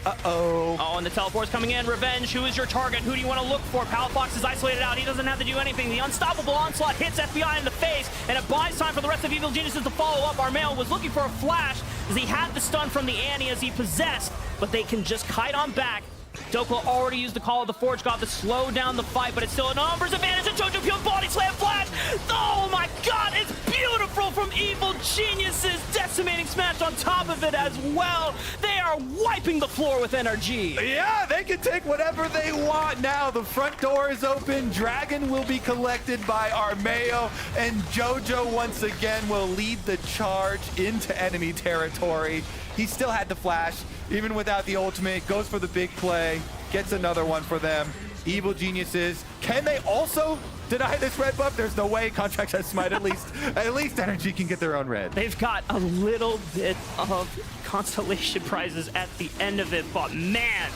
Uh-oh. Oh, and the teleport's coming in. Revenge, who is your target? Who do you want to look for? Palafox is isolated out. He doesn't have to do anything. The unstoppable onslaught hits FBI in the face, and it buys time for the rest of Evil Geniuses to follow up. Armail was looking for a flash as he had the stun from the Annie as he possessed, but they can just kite on back. Dokla already used the Call of the Forge God to slow down the fight, but it's still a numbers advantage, and JoJo Pure Body Slam Flash! Oh my god, it's beautiful from Evil Geniuses! Decimating Smash on top of it as well! They are wiping the floor with NRG! Yeah, they can take whatever they want now. The front door is open. Dragon will be collected by Armeo, and JoJo once again will lead the charge into enemy territory. He still had the flash, even without the ultimate, goes for the big play, gets another one for them. Evil Geniuses, can they also deny this red buff? There's no way. Contracts has smite at least Energy can get their own red. They've got a little bit of constellation prizes at the end of it, but man,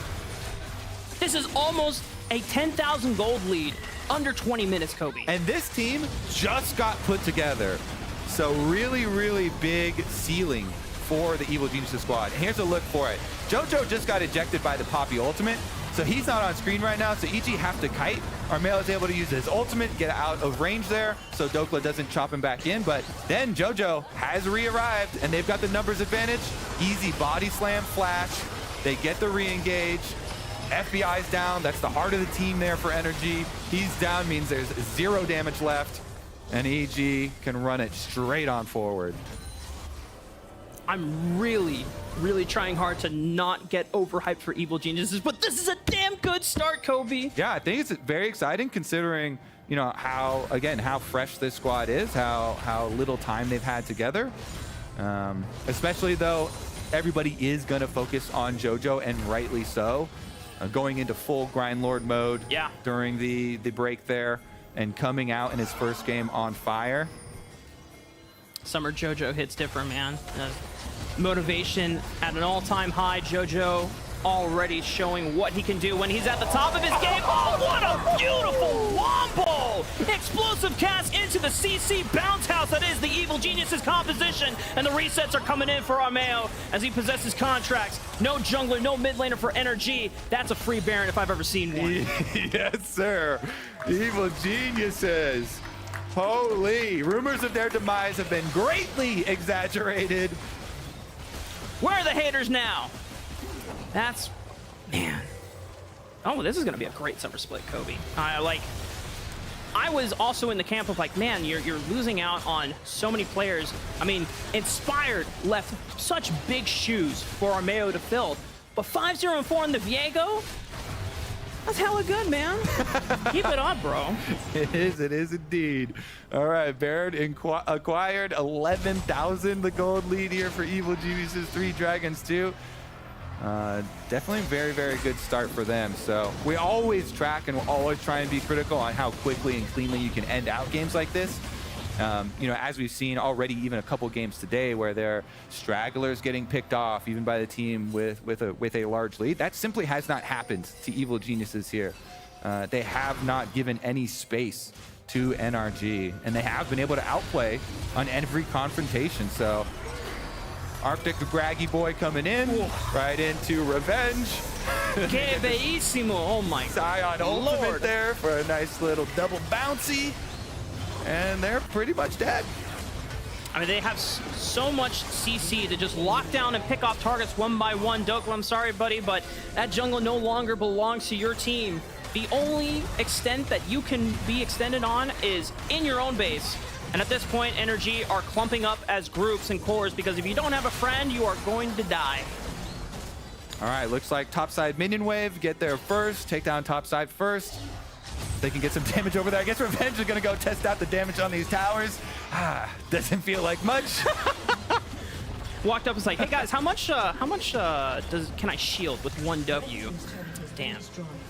this is almost a 10,000 gold lead under 20 minutes, Kobe. And this team just got put together. So really, really big ceiling for the Evil Geniuses squad. And here's a look for it. JoJo just got ejected by the Poppy ultimate, so he's not on screen right now, so EG have to kite. Armail is able to use his ultimate, get out of range there, so Dokla doesn't chop him back in, but then JoJo has re-arrived, and they've got the numbers advantage. Easy body slam flash. They get the re-engage. FBI's down. That's the heart of the team there for Energy. He's down, means there's 0 damage left, and EG can run it straight on forward. I'm really trying hard to not get overhyped for Evil Geniuses, but this is a damn good start, Kobe. Yeah, I think it's very exciting considering, you know, how fresh this squad is, how little time they've had together. Especially though, everybody is going to focus on JoJo, and rightly so. Going into full Grind Lord mode during the break there, and coming out in his first game on fire. Summer JoJo hits different, man. Motivation at an all-time high. JoJo already showing what he can do when he's at the top of his game. Oh, what a beautiful wombo! Explosive cast into the CC bounce house that is the Evil Geniuses composition, and the resets are coming in for Armeo as he possesses contracts. No jungler, no mid laner for NRG. That's a free Baron if I've ever seen one. Yes, sir. Evil Geniuses. Holy, rumors of their demise have been greatly exaggerated. Where are the haters now? That's, man. Oh, this is going to be a great summer split, Kobe. I was also in the camp of like, man, you're losing out on so many players. I mean, Inspired left such big shoes for Armeo to fill. But 5-0-4 in the Viego? That's hella good, man. Keep it up, bro. It is indeed. All right, Baron acquired 11,000, the gold lead here for Evil Geniuses, 3 Dragons 2. Definitely very, very good start for them. So we always track and we'll always try and be critical on how quickly and cleanly you can end out games like this. You know, as we've seen already, even a couple games today where there are stragglers getting picked off even by the team with a large lead. That simply has not happened to Evil Geniuses here. They have not given any space to NRG, and they have been able to outplay on every confrontation. So Arctic the Graggy boy coming in, right into Revenge. Que bellissimo, oh my Scion ultimate there for a nice little double bouncy. And they're pretty much dead. I mean, they have so much CC to just lock down and pick off targets one by one. Doku, I'm sorry, buddy, but that jungle no longer belongs to your team. The only extent that you can be extended on is in your own base. And at this point, NRG are clumping up as groups and cores, because if you don't have a friend, you are going to die. All right, looks like topside minion wave. Get there first. Take down topside first. They can get some damage over there. I guess Revenge is going to go test out the damage on these towers. Doesn't feel like much. Walked up and was like, hey guys, how much can I shield with 1W? Damn.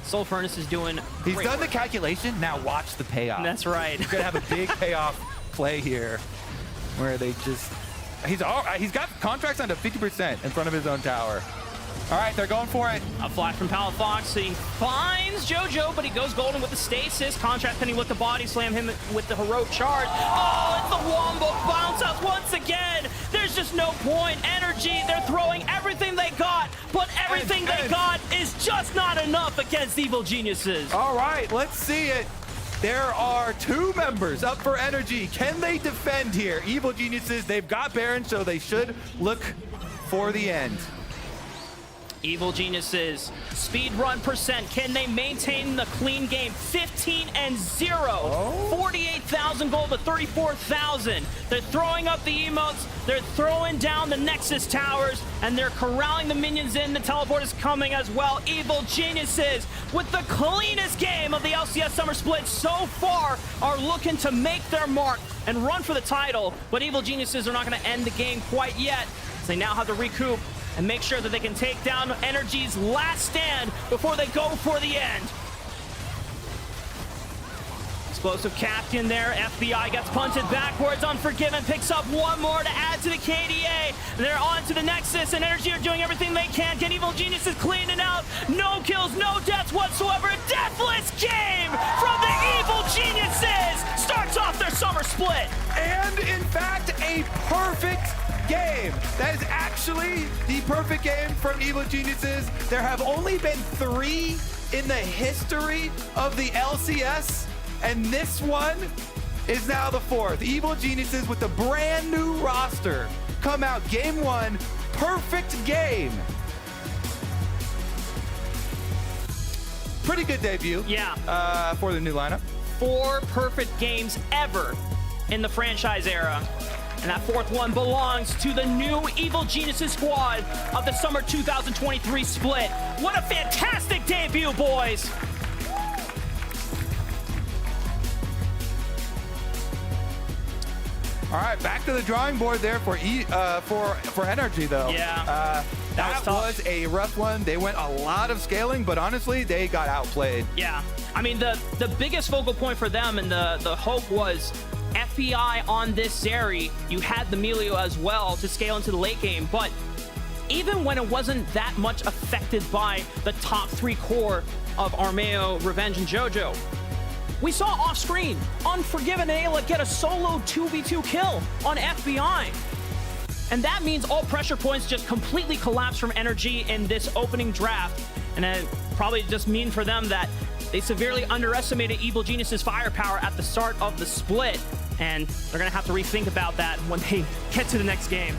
Soul Furnace is doing He's great done work. the calculation. Now watch the payoff. That's right. He's going to have a big payoff play here where they just... He's got contracts under 50% in front of his own tower. All right, they're going for it. A flash from Palafox. He finds JoJo, but he goes golden with the stasis. Contract penny with the body slam, him with the heroic charge. Oh, it's the wombo bounce out once again. There's just no point. NRG, they're throwing everything they got, but everything they got is just not enough against Evil Geniuses. All right, let's see it. There are 2 members up for NRG. Can they defend here? Evil Geniuses, they've got Baron, so they should look for the end. Evil Geniuses, speed run percent. Can they maintain the clean game? 15-0. 48,000 gold to 34,000. They're throwing up the emotes. They're throwing down the Nexus towers, and they're corralling the minions in. The teleport is coming as well. Evil Geniuses, with the cleanest game of the LCS Summer Split so far, are looking to make their mark and run for the title. But Evil Geniuses are not going to end the game quite yet. So they now have to recoup and make sure that they can take down NRG's last stand before they go for the end. Explosive Captain there. FBI gets punted backwards. Unforgiven picks up one more to add to the KDA. They're on to the Nexus, and NRG are doing everything they can. Get Evil Geniuses cleaning out. No kills, no deaths whatsoever. A deathless game from the Evil Geniuses starts off their summer split. And in fact, a perfect game. That is actually the perfect game from Evil Geniuses. There have only been 3 in the history of the LCS, and this one is now the 4th. Evil Geniuses with a brand new roster come out game 1, perfect game. Pretty good debut. Yeah. For the new lineup. 4 perfect games ever in the franchise era. And that fourth one belongs to the new Evil Geniuses squad of the summer 2023 split. What a fantastic debut, boys! All right, back to the drawing board there for Energy, though. Yeah. That was a rough one. They went a lot of scaling, but honestly, they got outplayed. Yeah. I mean, the biggest focal point for them and the hope was FBI on this Zeri. You had the Melio as well to scale into the late game, but even when it wasn't that much affected by the top 3 core of Armeo, Revenge, and JoJo, we saw off-screen Unforgiven and Ayla get a solo 2v2 kill on FBI. And that means all pressure points just completely collapse from Energy in this opening draft. And it probably just mean for them that they severely underestimated Evil Genius's firepower at the start of the split. And they're gonna have to rethink about that when they get to the next game.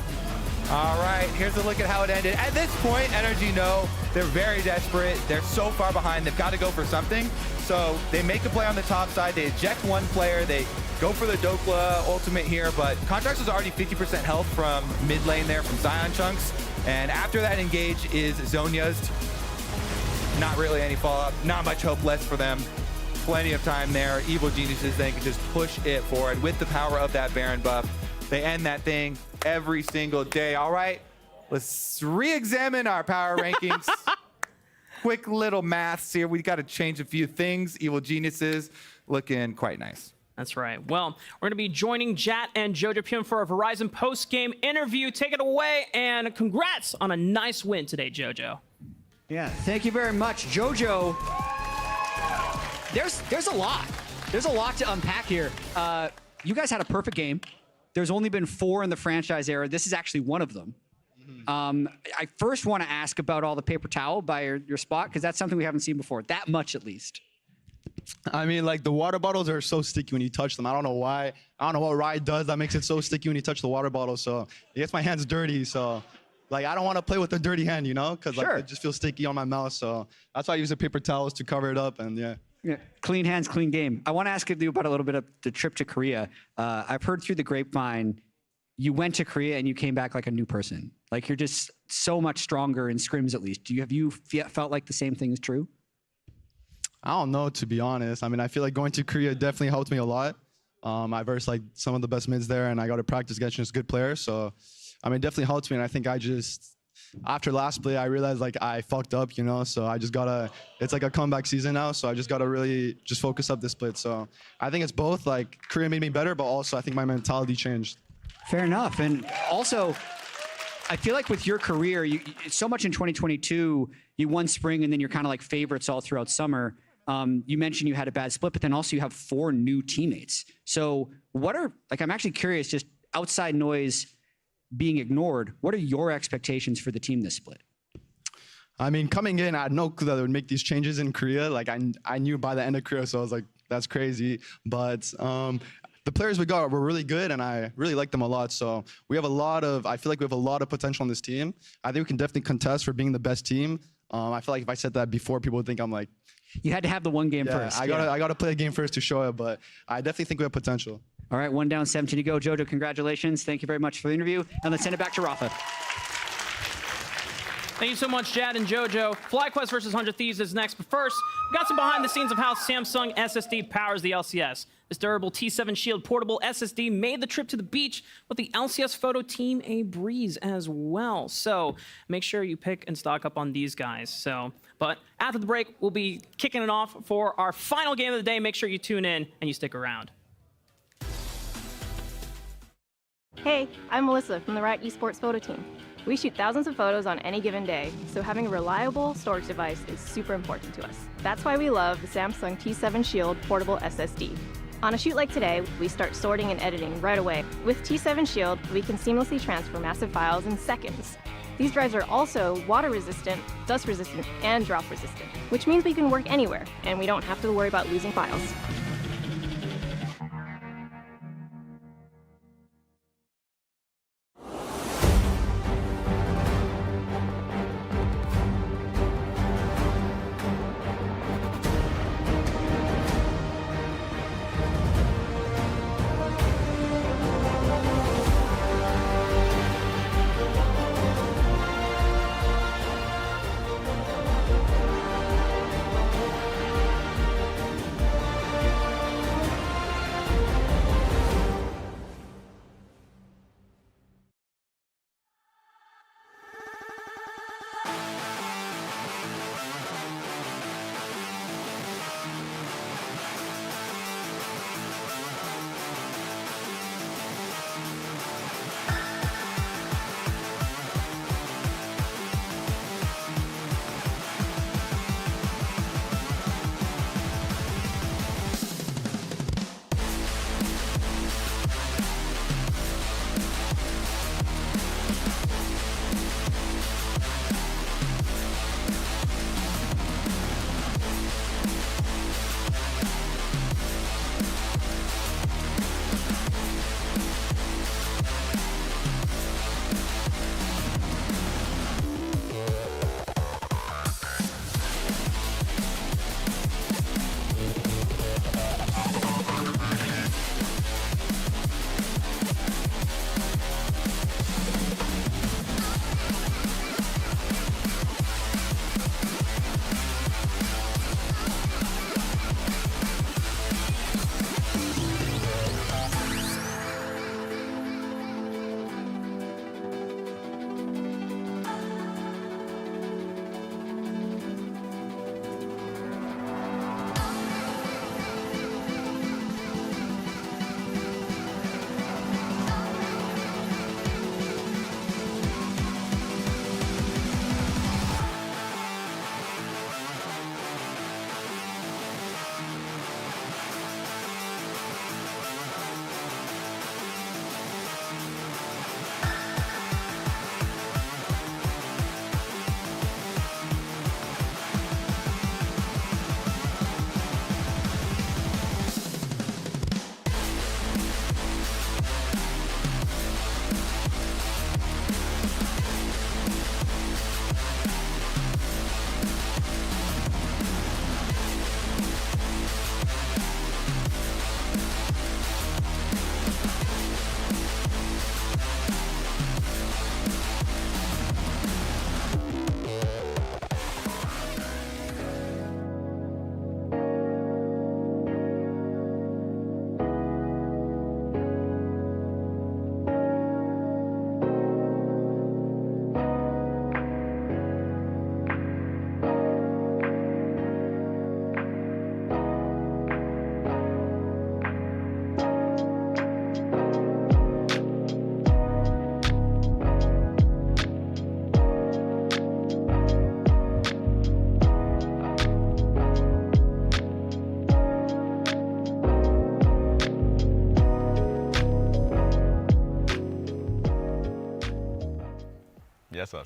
All right, here's a look at how it ended. At this point, Energy know they're very desperate. They're so far behind, they've got to go for something. So they make the play on the top side. They eject one player. They go for the Dokla ultimate here, but Contrax was already 50% health from mid lane there from Zion Chunks. And after that engage is Zonya's. Not really any follow-up. Not much hope left for them. Plenty of time there. Evil Geniuses then can just push it forward with the power of that Baron buff. They end that thing every single day. All right, let's re-examine our power rankings. Quick little maths here. We got to change a few things. Evil Geniuses looking quite nice. That's right. Well, we're going to be joining Jat and JoJo Pyun for a Verizon post-game interview. Take it away, and congrats on a nice win today, JoJo. Yeah, thank you very much, JoJo. There's a lot. There's a lot to unpack here. You guys had a perfect game. There's only been 4 in the franchise era. This is actually one of them. I first want to ask about all the paper towel by your spot, because that's something we haven't seen before, that much at least. I mean, like, the water bottles are so sticky when you touch them. I don't know why. I don't know what Riot does that makes it so sticky when you touch the water bottle. So it gets my hands dirty. So, like, I don't want to play with a dirty hand, you know, because like, it just feels sticky on my mouth. So that's why I use the paper towels to cover it up. And yeah. Clean hands, clean game. I want to ask you about a little bit of the trip to Korea. I've heard through the grapevine, you went to Korea and you came back like a new person. Like, you're just so much stronger in scrims, at least. Have you felt like the same thing is true? I don't know, to be honest. I mean, I feel like going to Korea definitely helped me a lot. I versed like some of the best mids there, and I got to practice against good players. So, I mean, it definitely helped me. And I think after last play, I realized like I fucked up, you know. So I just gotta. It's like a comeback season now, so I just gotta really just focus up this split. So I think it's both. Like, Korea made me better, but also I think my mentality changed. Fair enough. And also, I feel like with your career, so much in 2022, you won spring and then you're kind of like favorites all throughout summer. You mentioned you had a bad split, but then also you have 4 new teammates. So I'm actually curious, just outside noise being ignored, what are your expectations for the team this split? I mean, coming in, I had no clue that they would make these changes in Korea. Like, I knew by the end of Korea, so I was like, that's crazy. But the players we got were really good, and I really like them a lot. So I feel like we have a lot of potential on this team. I think we can definitely contest for being the best team. I feel like if I said that before, people would think I'm like, you had to have the one game first. I gotta play a game first to show it, but I definitely think we have potential. All right, 1 down, 17 to go. JoJo, congratulations. Thank you very much for the interview. And let's send it back to Rafa. Thank you so much, Jad and JoJo. FlyQuest versus 100 Thieves is next, but first, we got some behind the scenes of how Samsung SSD powers the LCS. This durable T7 Shield portable SSD made the trip to the beach with the LCS Photo Team a breeze as well. So make sure you pick and stock up on these guys. But after the break, we'll be kicking it off for our final game of the day. Make sure you tune in and you stick around. Hey, I'm Melissa from the Riot Esports Photo Team. We shoot thousands of photos on any given day, so having a reliable storage device is super important to us. That's why we love the Samsung T7 Shield portable SSD. On a shoot like today, we start sorting and editing right away. With T7 Shield, we can seamlessly transfer massive files in seconds. These drives are also water resistant, dust resistant, and drop resistant, which means we can work anywhere, and we don't have to worry about losing files. Yes, us.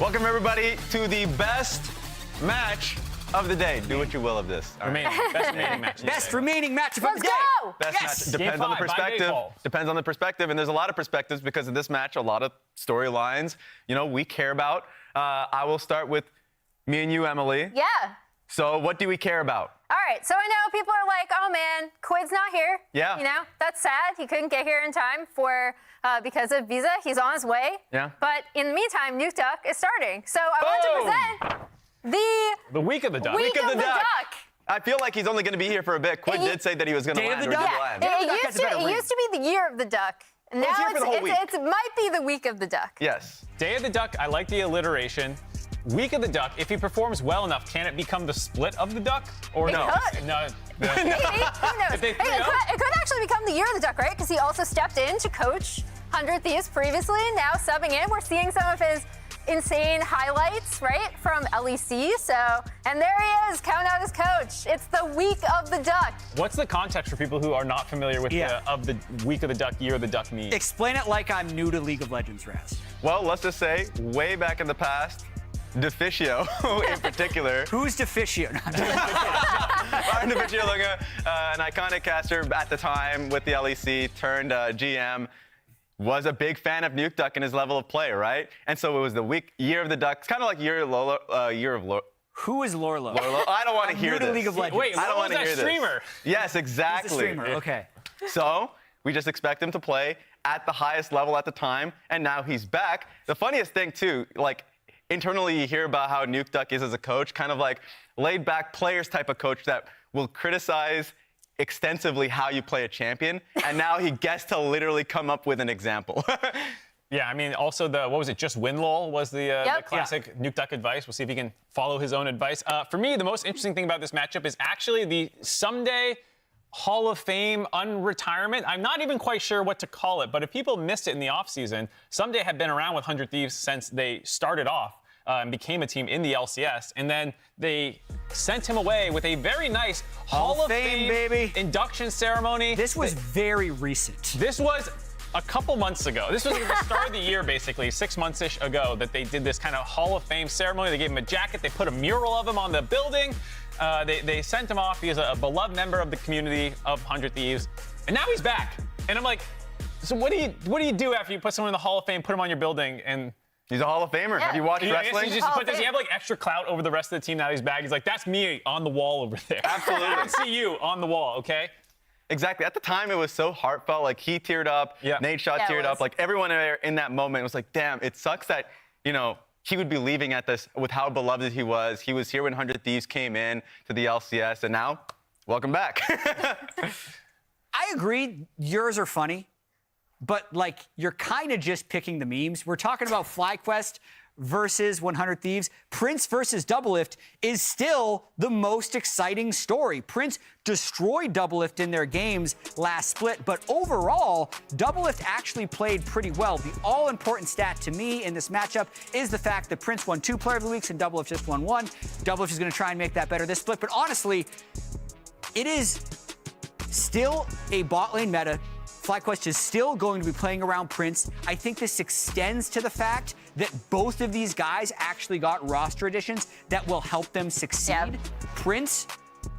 Welcome, everybody, to the best match of the day. Do what you will of this. All right. Best remaining match. Best remaining match of the day. Go! Best match. Depends on the perspective. Depends on the perspective, and there's a lot of perspectives because of this match. A lot of storylines, we care about. I will start with me and you, Emily. Yeah. So, what do we care about? All right, so I know people are like, oh man, Quid's not here. Yeah. That's sad. He couldn't get here in time because of visa. He's on his way. Yeah. But in the meantime, Nuke Duck is starting. So I want to present the Week of the Duck. Week of the Duck. I feel like he's only going to be here for a bit. Quid did say that he was going to land. It used to be the Year of the Duck. Now it might be the Week of the Duck. Yes. Day of the Duck, I like the alliteration. Week of the Duck, if he performs well enough, can it become the split of the Duck? Or no? No. Maybe. Who knows? It could actually become the Year of the Duck, right? Because he also stepped in to coach 100 Thieves previously, now subbing in. We're seeing some of his insane highlights, right, from LEC. And there he is, counting out his coach. It's the Week of the Duck. What's the context for people who are not familiar with the Week of the Duck, Year of the Duck mean? Explain it like I'm new to League of Legends, Raz. Well, let's just say, way back in the past, Deficio in particular. Who's Deficio? Martin Deficio, an iconic caster at the time with the LEC, turned GM, was a big fan of Nuke Duck and his level of play, right? And so it was the Year of the Duck, kind of like Year of Lorlo. Who is Lorlo? I don't want to hear this. League of Legends. Wait, I don't want to hear streamer. This. Yes, exactly. He's the streamer. Okay. So we just expect him to play at the highest level at the time, and now he's back. The funniest thing too, internally you hear about how Nuke Duck is as a coach, kind of like laid-back players type of coach that will criticize extensively how you play a champion, and now he gets to literally come up with an example. Yeah, I mean, also just win lol was the classic Nuke Duck advice. We'll see if he can follow his own advice. For me, the most interesting thing about this matchup is actually the someday Hall of Fame unretirement. I'm not even quite sure what to call it, but if people missed it in the offseason, Someday had been around with 100 Thieves since they started off and became a team in the LCS, and then they sent him away with a very nice Hall of Fame baby induction ceremony. This was very recent. This was a couple months ago. This was at the start of the year, basically, 6 months-ish ago, that they did this kind of Hall of Fame ceremony. They gave him a jacket. They put a mural of him on the building. They sent him off. He is a beloved member of the community of 100 Thieves. And now he's back. And I'm like, so what do you do after you put someone in the Hall of Fame, put him on your building, and he's a Hall of Famer. Yeah. Have you watched wrestling? Does he have extra clout over the rest of the team now he's back? He's like, that's me on the wall over there. Absolutely. I don't see you on the wall, okay? Exactly. At the time, it was so heartfelt. He teared up. Nate Shot teared up. Everyone in that moment was like, damn, it sucks that, he would be leaving at this with how beloved he was. He was here when 100 Thieves came in to the LCS, and now, welcome back. I agree. Yours are funny, but you're kind of just picking the memes. We're talking about FlyQuest versus 100 Thieves. Prince versus Doublelift is still the most exciting story. Prince destroyed Doublelift in their games last split, but overall, Doublelift actually played pretty well. The all-important stat to me in this matchup is the fact that Prince won 2 Player of the Weeks and Doublelift just won 1. Doublelift is going to try and make that better this split, but honestly, it is still a bot lane meta. FlyQuest is still going to be playing around Prince. I think this extends to the fact that both of these guys actually got roster additions that will help them succeed. Yep. Prince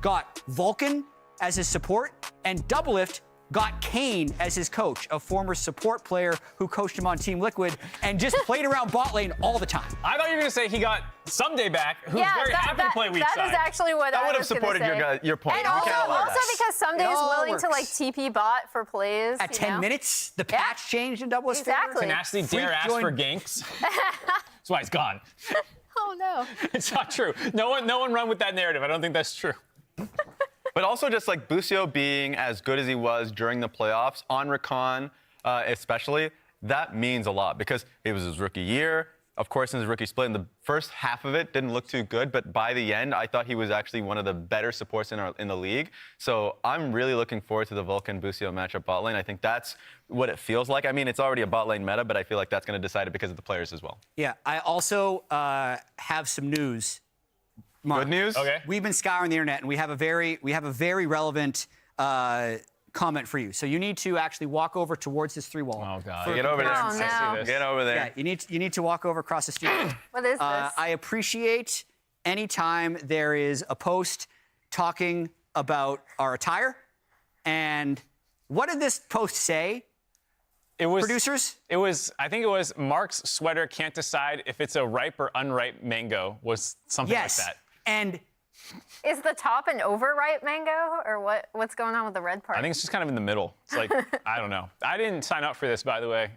got Vulcan as his support, and Doublelift got Kane as his coach, a former support player who coached him on Team Liquid and just played around bot lane all the time. I thought you were going to say he got Someday back, who's very happy to play weak side. That is actually what I would have supported your point. And also because Someday is willing to TP bot for plays. At 10 minutes, the patch changed in Doublelift's favor. Tenacity dare ask for ganks. That's why he's gone. Oh no. It's not true. No one run with that narrative. I don't think that's true. But also just Busio being as good as he was during the playoffs, on Recon especially, that means a lot because it was his rookie year. Of course, in his rookie split, in the first half of it didn't look too good, but by the end, I thought he was actually one of the better supports in the league. So I'm really looking forward to the Vulcan-Busio matchup bot lane. I think that's what it feels like. I mean, it's already a bot lane meta, but I feel like that's going to decide it because of the players as well. Yeah, I also have some news. Mark, good news? Okay. We've been scouring the internet, and we have a very relevant comment for you. So you need to actually walk over towards this 3-wall. Oh, God. Get over there. Oh, no. Get over there. Yeah, you need to walk over across the street. What is this? I appreciate anytime there is a post talking about our attire. And what did this post say? It was producers? I think it was Mark's sweater can't decide if it's a ripe or unripe mango, was something like that. And is the top an overripe mango, or what's going on with the red part? I think it's just kind of in the middle. It's like, I don't know. I didn't sign up for this, by the way.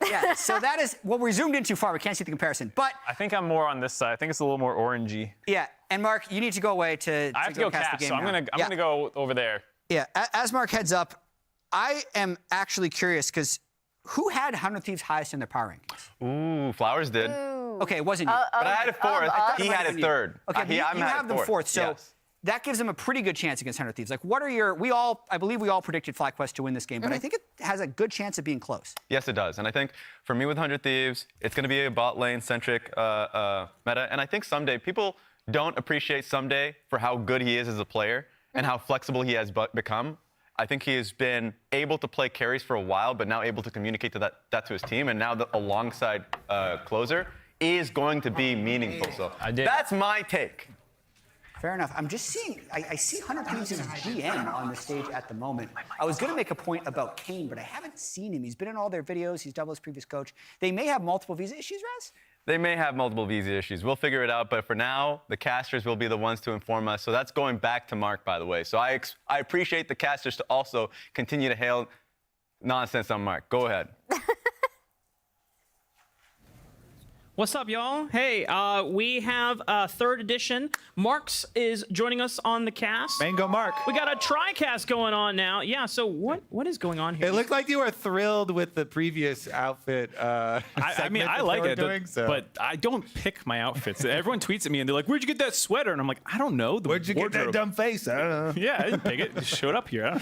Yeah, so that is what we zoomed in too far. We can't see the comparison. But I think I'm more on this side. I think it's a little more orangey. yeah, and Mark, you need to go away to I have to go cast cast, the game so I'm now. gonna go over there. Yeah, as Mark heads up, I am actually curious because who had 100 Thieves highest in their power rankings? Ooh, Flowers did. Okay, it wasn't you. But I had it fourth. He had it third. Okay, you have them fourth. So Yes. that gives them a pretty good chance against 100 Thieves. Like, what are your? I believe we all predicted FlyQuest to win this game, but I think it has a good chance of being close. Yes, it does. And I think for me with 100 Thieves, it's going to be a bot lane centric meta. And I think Someday, people don't appreciate Someday for how good he is as a player and how flexible he has become. I think he has been able to play carries for a while, but now able to communicate that to his team. And now alongside closer is going to be meaningful. So that's my take. Fair enough. I'm just seeing, I see 100 Thieves' GM on the stage at the moment. I was going to make a point about Kane, but I haven't seen him. He's been in all their videos. He's double his previous coach. They may have multiple visa issues, Raz? They may have multiple visa issues. We'll figure it out. But for now, the casters will be the ones to inform us. So that's going back to Mark, by the way. So I appreciate the casters to also continue to hail nonsense on Mark. Go ahead. What's up, y'all? Hey, we have third edition. Marks is joining us on the cast. Mango Mark. We got a tri-cast going on now. Yeah, so what is going on here? It looked like you were thrilled with the previous outfit. I mean, I like it, but I don't pick my outfits. Everyone tweets at me and they're like, "Where'd you get that sweater?" And I'm like, "I don't know." Where'd you get that dumb face? I don't know. Yeah, I didn't pick it. It just showed up here.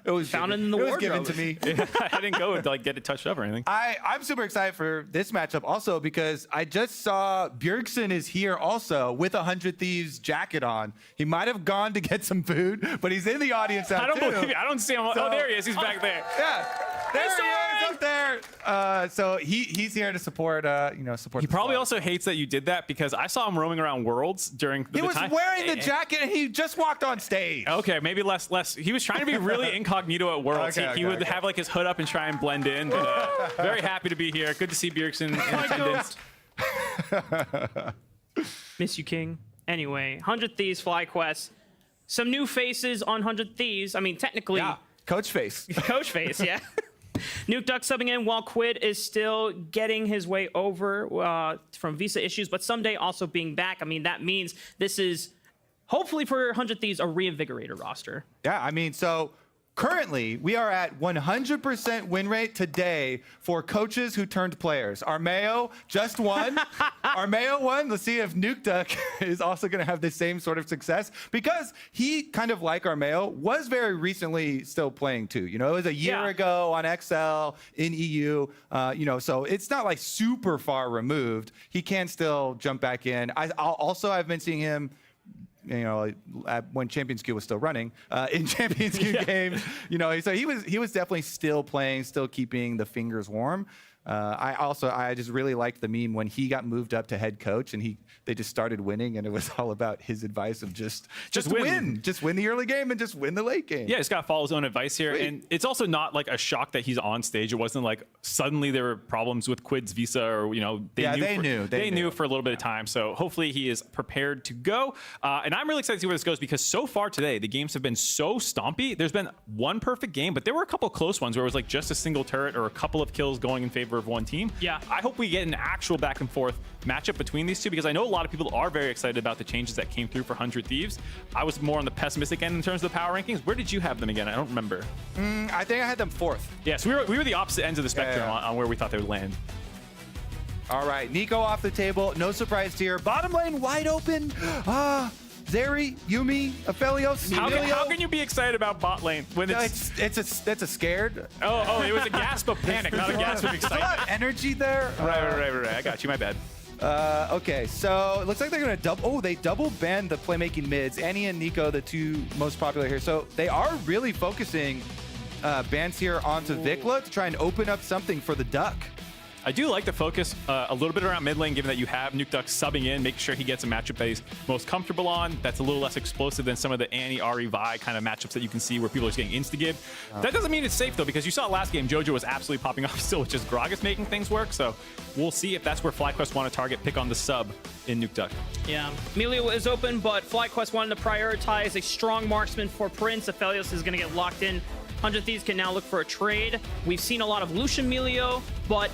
It was found in the wardrobe. It was given to me. I didn't go to like get it touched up or anything. I'm super excited for this matchup also because I just saw Bjergsen is here also with a 100 Thieves jacket on. He might have gone to get some food, but he's in the audience now I don't too. believe it. I don't see him. So, there he is. He's back there. Yeah, there he is up there. So he's here to support. Support. He probably also hates that you did that because I saw him roaming around Worlds during the time. He was wearing the jacket and he just walked on stage. Okay, maybe less. He was trying to be really incognito at Worlds. He would have like his hood up and try and blend in. But, very happy to be here. Good to see Bjergsen in attendance. Miss you, King. Anyway, 100 Thieves FlyQuest. Some new faces on 100 Thieves. I mean, technically. Yeah, Coach Face. Coach Face, yeah. Nuke Duck subbing in while Quid is still getting his way over from visa issues, but Someday also being back. I mean, that means this is, hopefully for 100 Thieves, a reinvigorated roster. Yeah, I mean, so currently we are at 100% win rate today for coaches who turned players. Armeo just won. Armeo won. Let's see if Nuke Duck is also going to have the same sort of success because he, kind of like Armeo, was very recently still playing too. You know, it was a year ago on XL in EU. So it's not like super far removed. He can still jump back in. I've been seeing him, when Champions Queue was still running, in Champions Queue games, so he was definitely still playing, still keeping the fingers warm. I just really liked the meme when he got moved up to head coach and they just started winning and it was all about his advice of just win. Just win the early game and just win the late game. Yeah, he's got to follow his own advice here. Sweet. And it's also not like a shock that he's on stage. It wasn't like suddenly there were problems with Quid's visa or, they knew for a little bit of time. So hopefully he is prepared to go. And I'm really excited to see where this goes because so far today, the games have been so stompy. There's been one perfect game, but there were a couple close ones where it was like just a single turret or a couple of kills going in favor of one team. Yeah. I hope we get an actual back and forth matchup between these two because I know a lot of people are very excited about the changes that came through for 100 Thieves. I was more on the pessimistic end in terms of the power rankings. Where did you have them again? I don't remember. I think I had them fourth. Yeah, so we were the opposite ends of the spectrum on where we thought they would land. All right, Nico off the table. No surprise here. Bottom lane wide open. Zeri, Yumi, Aphelios. How can you be be about bot lane when it's a scared? Oh, it was a gasp of panic, not a gasp of excitement. There's a lot of energy there. Right. I got you. My bad. Okay, so it looks like they're gonna they double ban the playmaking mids. Annie and Nico, the two most popular here. So they are really focusing bans here onto Vikla to try and open up something for the Duck. I do like the focus a little bit around mid lane, given that you have Nuke Duck subbing in, making sure he gets a matchup that he's most comfortable on. That's a little less explosive than some of the Annie, Ahri, Vi kind of matchups that you can see where people are just getting insta-give. That doesn't mean it's safe, though, because you saw last game, Jojo was absolutely popping off still, with just Gragas making things work. So we'll see if that's where FlyQuest want to target, pick on the sub in Nuke Duck. Yeah, Emilio is open, but FlyQuest wanted to prioritize a strong marksman for Prince. Aphelios is going to get locked in. 100 Thieves can now look for a trade. We've seen a lot of Lucian Emilio, but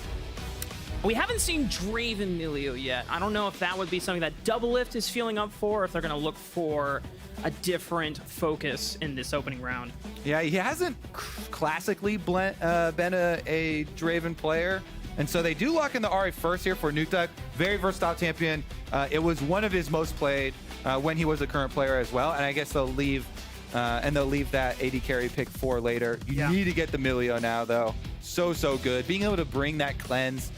we haven't seen Draven Milio yet. I don't know if that would be something that Doublelift is feeling up for, or if they're going to look for a different focus in this opening round. Yeah, he hasn't classically been a Draven player. And so they do lock in the Ahri first here for Nuke Duck. Very versatile champion. It was one of his most played when he was a current player as well. And I guess they'll leave that AD carry pick for later. You need to get the Milio now, though. So good. Being able to bring that cleanse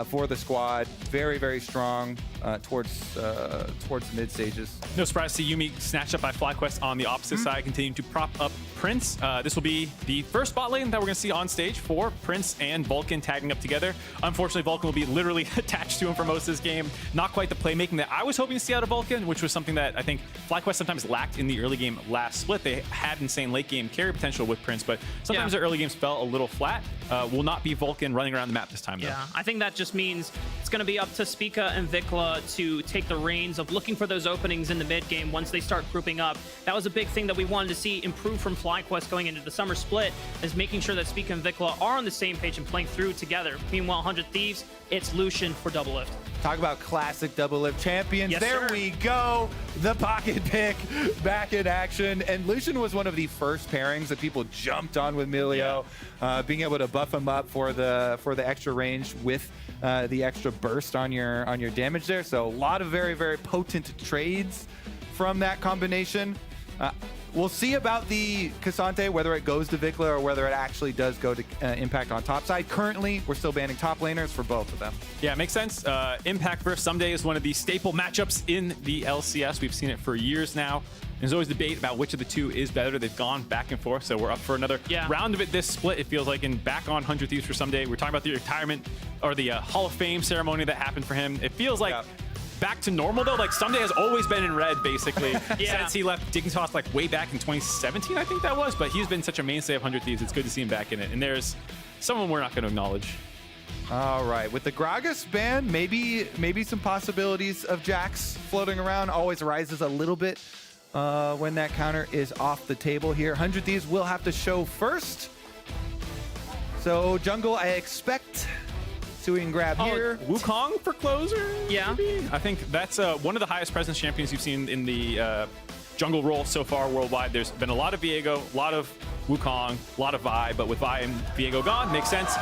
for the squad, very, very strong towards the mid stages. No surprise to see Yuumi snatched up by FlyQuest on the opposite side, continuing to prop up Prince. This will be the first bot lane that we're going to see on stage for Prince and Vulcan tagging up together. Unfortunately, Vulcan will be literally attached to him for most of this game. Not quite the playmaking that I was hoping to see out of Vulcan, which was something that I think FlyQuest sometimes lacked in the early game last split. They had insane late game carry potential with Prince, but sometimes their early games fell a little flat. Will not be Vulcan running around the map this time, though. Yeah, I think that just means it's going to be up to Spica and Vikla to take the reins of looking for those openings in the mid game once they start grouping up. That was a big thing that we wanted to see improve from FlyQuest going into the summer split, is making sure that Spica and Vikla are on the same page and playing through together. Meanwhile, 100 Thieves, it's Lucian for Doublelift. Talk about classic Doublelift champions. Yes, there sir. we go. The pocket pick back in action. And Lucian was one of the first pairings that people jumped on with Milio, being able to buff him up for the extra range with the extra burst on your damage there. So a lot of very, very potent trades from that combination. We'll see about the Cassante, whether it goes to Vikla or whether it actually does go to Impact on top side. Currently, we're still banning top laners for both of them. Yeah, it makes sense. Impact versus Someday is one of the staple matchups in the LCS. We've seen it for years now. There's always debate about which of the two is better. They've gone back and forth, so we're up for another round of it this split. It feels like in back on 100 Thieves for Someday. We're talking about the retirement or the Hall of Fame ceremony that happened for him. It feels like back to normal, though. Like, Someday has always been in red, basically, since he left Dignitas, like, way back in 2017, I think that was. But he's been such a mainstay of 100 Thieves. It's good to see him back in it. And there's someone we're not going to acknowledge. All right, with the Gragas ban, maybe some possibilities of Jax floating around. Always rises a little bit when that counter is off the table here. 100 Thieves will have to show first. So jungle, I expect we can grab here. Wukong for closer? Yeah. Maybe? I think that's one of the highest presence champions you've seen in the jungle role so far worldwide. There's been a lot of Viego, a lot of Wukong, a lot of Vi, but with Vi and Viego gone, makes sense.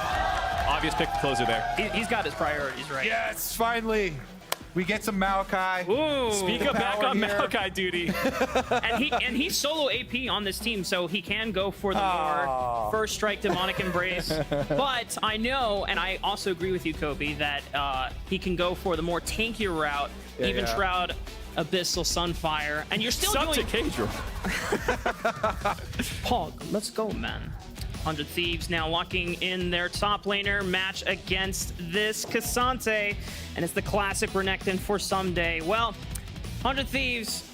Obvious pick the closer there. He's got his priorities right. Yes, finally. We get some Maokai. Ooh, Speak up back on Maokai duty. and he's solo AP on this team, so he can go for the more first strike demonic embrace. But I know, and I also agree with you, Kobe, that he can go for the more tankier route, even Shroud, Abyssal, Sunfire, and you're still Sub doing... to K-Drill. Pog, let's go, man. 100 Thieves now locking in their top laner match against this Cassante, and it's the classic Renekton for Someday. Well, 100 Thieves,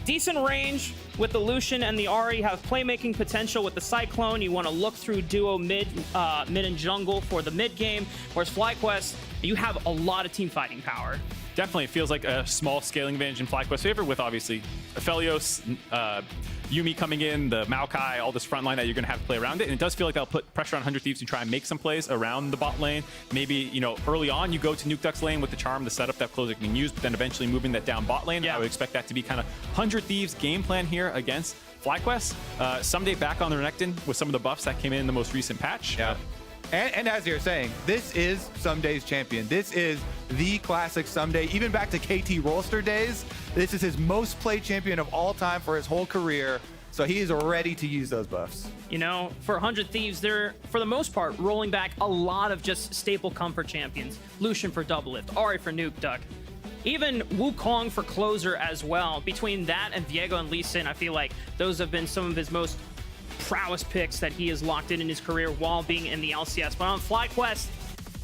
decent range with the Lucian and the Ahri, have playmaking potential with the Cyclone. You want to look through duo mid and jungle for the mid game, whereas FlyQuest, you have a lot of team fighting power. Definitely feels like a small scaling advantage in FlyQuest's favor with obviously Aphelios, Yuumi coming in, the Maokai, all this front line that you're going to have to play around it. And it does feel like that'll put pressure on 100 Thieves to try and make some plays around the bot lane. Maybe, you know, early on you go to Nuke Duck's lane with the charm, the setup that closer can use, but then eventually moving that down bot lane. I would expect that to be kind of 100 Thieves game plan here against FlyQuest. Someday back on the Renekton with some of the buffs that came in the most recent patch. Yeah. And as you're saying, this is Someday's champion. This is the classic Someday. Even back to KT Rolster days, this is his most played champion of all time for his whole career. So he is ready to use those buffs. You know, for 100 Thieves, they're, for the most part, rolling back a lot of just staple comfort champions. Lucian for Doublelift, Ahri for Nuke Duck. Even Wukong for closer as well. Between that and Viego and Lee Sin, I feel like those have been some of his most prowess picks that he has locked in his career while being in the LCS. But on FlyQuest,